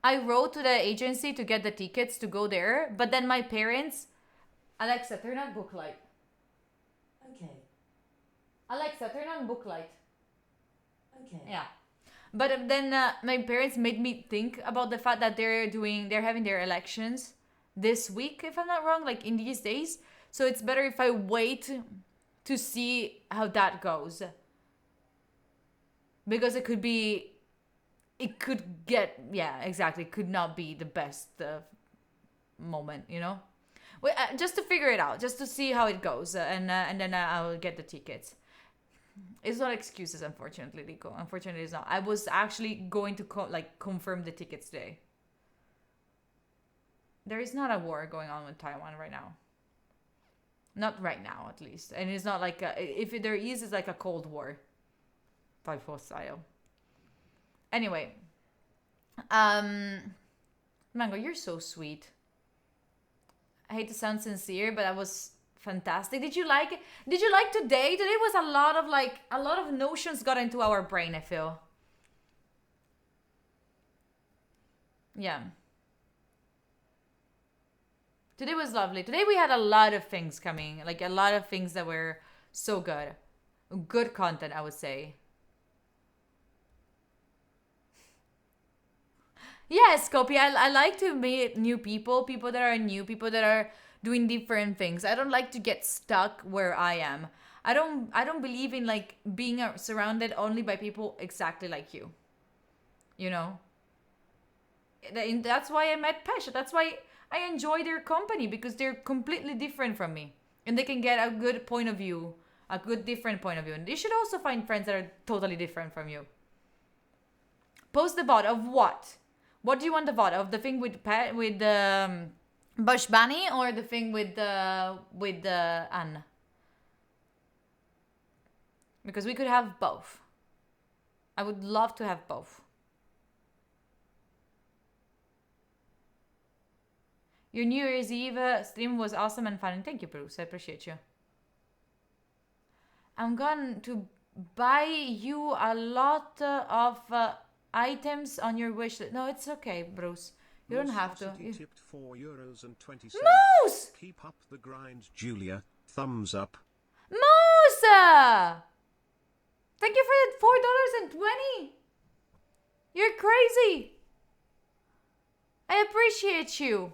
I wrote to the agency to get the tickets to go there, but then my parents... Alexa, turn on book light. Okay. Alexa, turn on Booklight. Okay. Yeah. But then my parents made me think about the fact that they're having their elections this week, if I'm not wrong, like in these days. So it's better if I wait to see how that goes. Because it could get, yeah, exactly, could not be the best moment, you know? Well, just to figure it out, just to see how it goes, and then I'll get the tickets. It's not excuses, unfortunately, Rico. Unfortunately, it's not. I was actually going to confirm the tickets today. There is not a war going on with Taiwan right now. Not right now, at least. And it's not like if there is, it's like a Cold War, Typho style. Anyway, Mango, you're so sweet. I hate to sound sincere, but that was fantastic. Did you like it? Did you like today? Today was a lot of notions got into our brain, I feel. Yeah. Today was lovely. Today we had a lot of things coming, like a lot of things that were so good. Good content, I would say. Yes, Scopy, I like to meet new people that are new, people that are doing different things. I don't like to get stuck where I am. I don't believe in like being surrounded only by people exactly like you. You know? And that's why I met Pesha. That's why I enjoy their company, because they're completely different from me. And they can get a good point of view, a good different point of view. And you should also find friends that are totally different from you. Post the bot of what? What do you want the VOD of? The thing with Bush Bunny, or the thing with Anne? Because we could have both. I would love to have both. Your New Year's Eve stream was awesome and fun. Thank you, Bruce. I appreciate you. I'm going to buy you a lot of items on your wish list. No, it's okay, Bruce. You don't have to. Tipped €4.20. Moose! Keep up the grind, Julia. Thumbs up. Moose! Thank you for the $4.20. You're crazy. I appreciate you.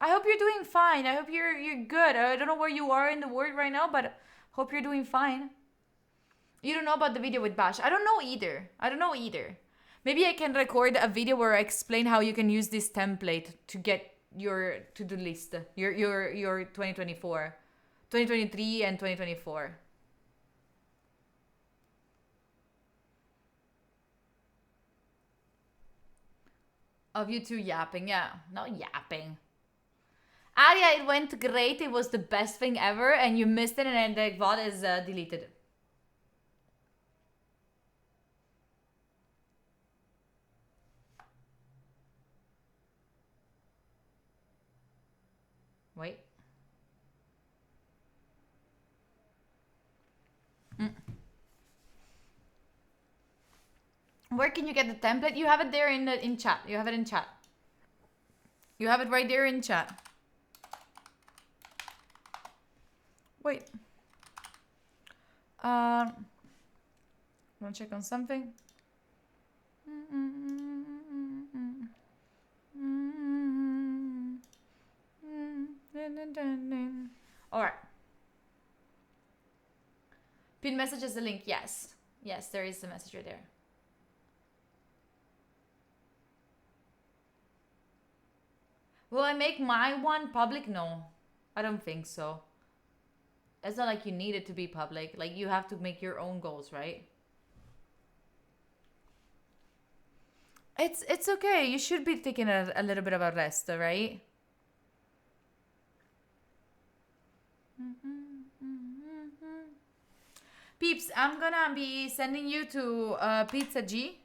I hope you're doing fine. I hope you're good. I don't know where you are in the world right now, but hope you're doing fine. You don't know about the video with Bash. I don't know either. Maybe I can record a video where I explain how you can use this template to get your to-do list. Your 2024, 2023 and 2024. Of you two yapping. Yeah, not yapping. Aria, it went great. It was the best thing ever, and you missed it, and the VOD is deleted. Wait. Where can you get the template? You have it there in chat. You have it in chat. You have it right there in chat. Wait. Want to check on something? All right. Pin message is the link. Yes. Yes, there is a message right there. Will I make my one public? No, I don't think so. It's not like you need it to be public. Like, you have to make your own goals, right? It's okay. You should be taking a little bit of a rest, right? Peeps, I'm gonna be sending you to Pizza G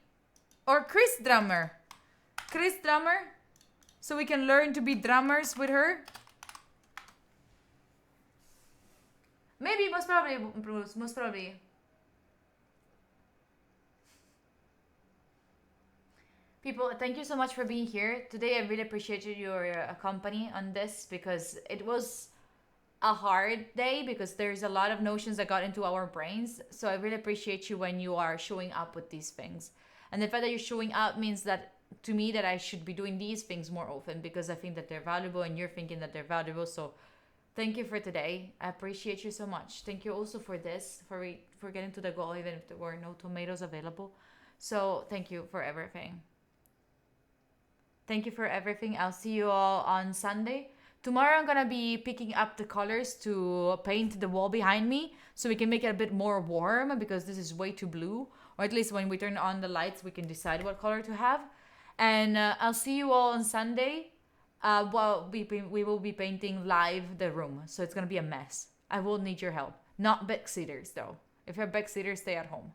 or Chris Drummer. Chris Drummer, so we can learn to be drummers with her. Maybe, most probably, Bruce, most probably. People, thank you so much for being here. Today I really appreciated your company on this, because it was a hard day because there's a lot of notions that got into our brains. So I really appreciate you when you are showing up with these things. And the fact that you're showing up means that to me that I should be doing these things more often because I think that they're valuable and you're thinking that they're valuable. So thank you for today. I appreciate you so much. Thank you also for this, for getting to the goal even if there were no tomatoes available. So thank you for everything. Thank you for everything. I'll see you all on Sunday. Tomorrow I'm gonna be picking up the colors to paint the wall behind me so we can make it a bit more warm because this is way too blue. Or at least when we turn on the lights we can decide what color to have. And I'll see you all on Sunday. We will be painting live the room. So it's gonna be a mess. I will need your help. Not backseaters though. If you're backseaters, stay at home.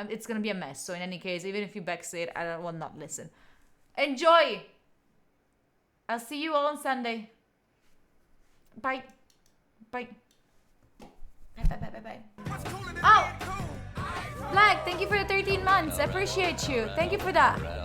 It's gonna be a mess. So in any case, even if you backseat, I will not listen. Enjoy! I'll see you all on Sunday. Bye. Bye. Bye. Oh! Black, thank you for the 13 months. I appreciate you. Thank you for that.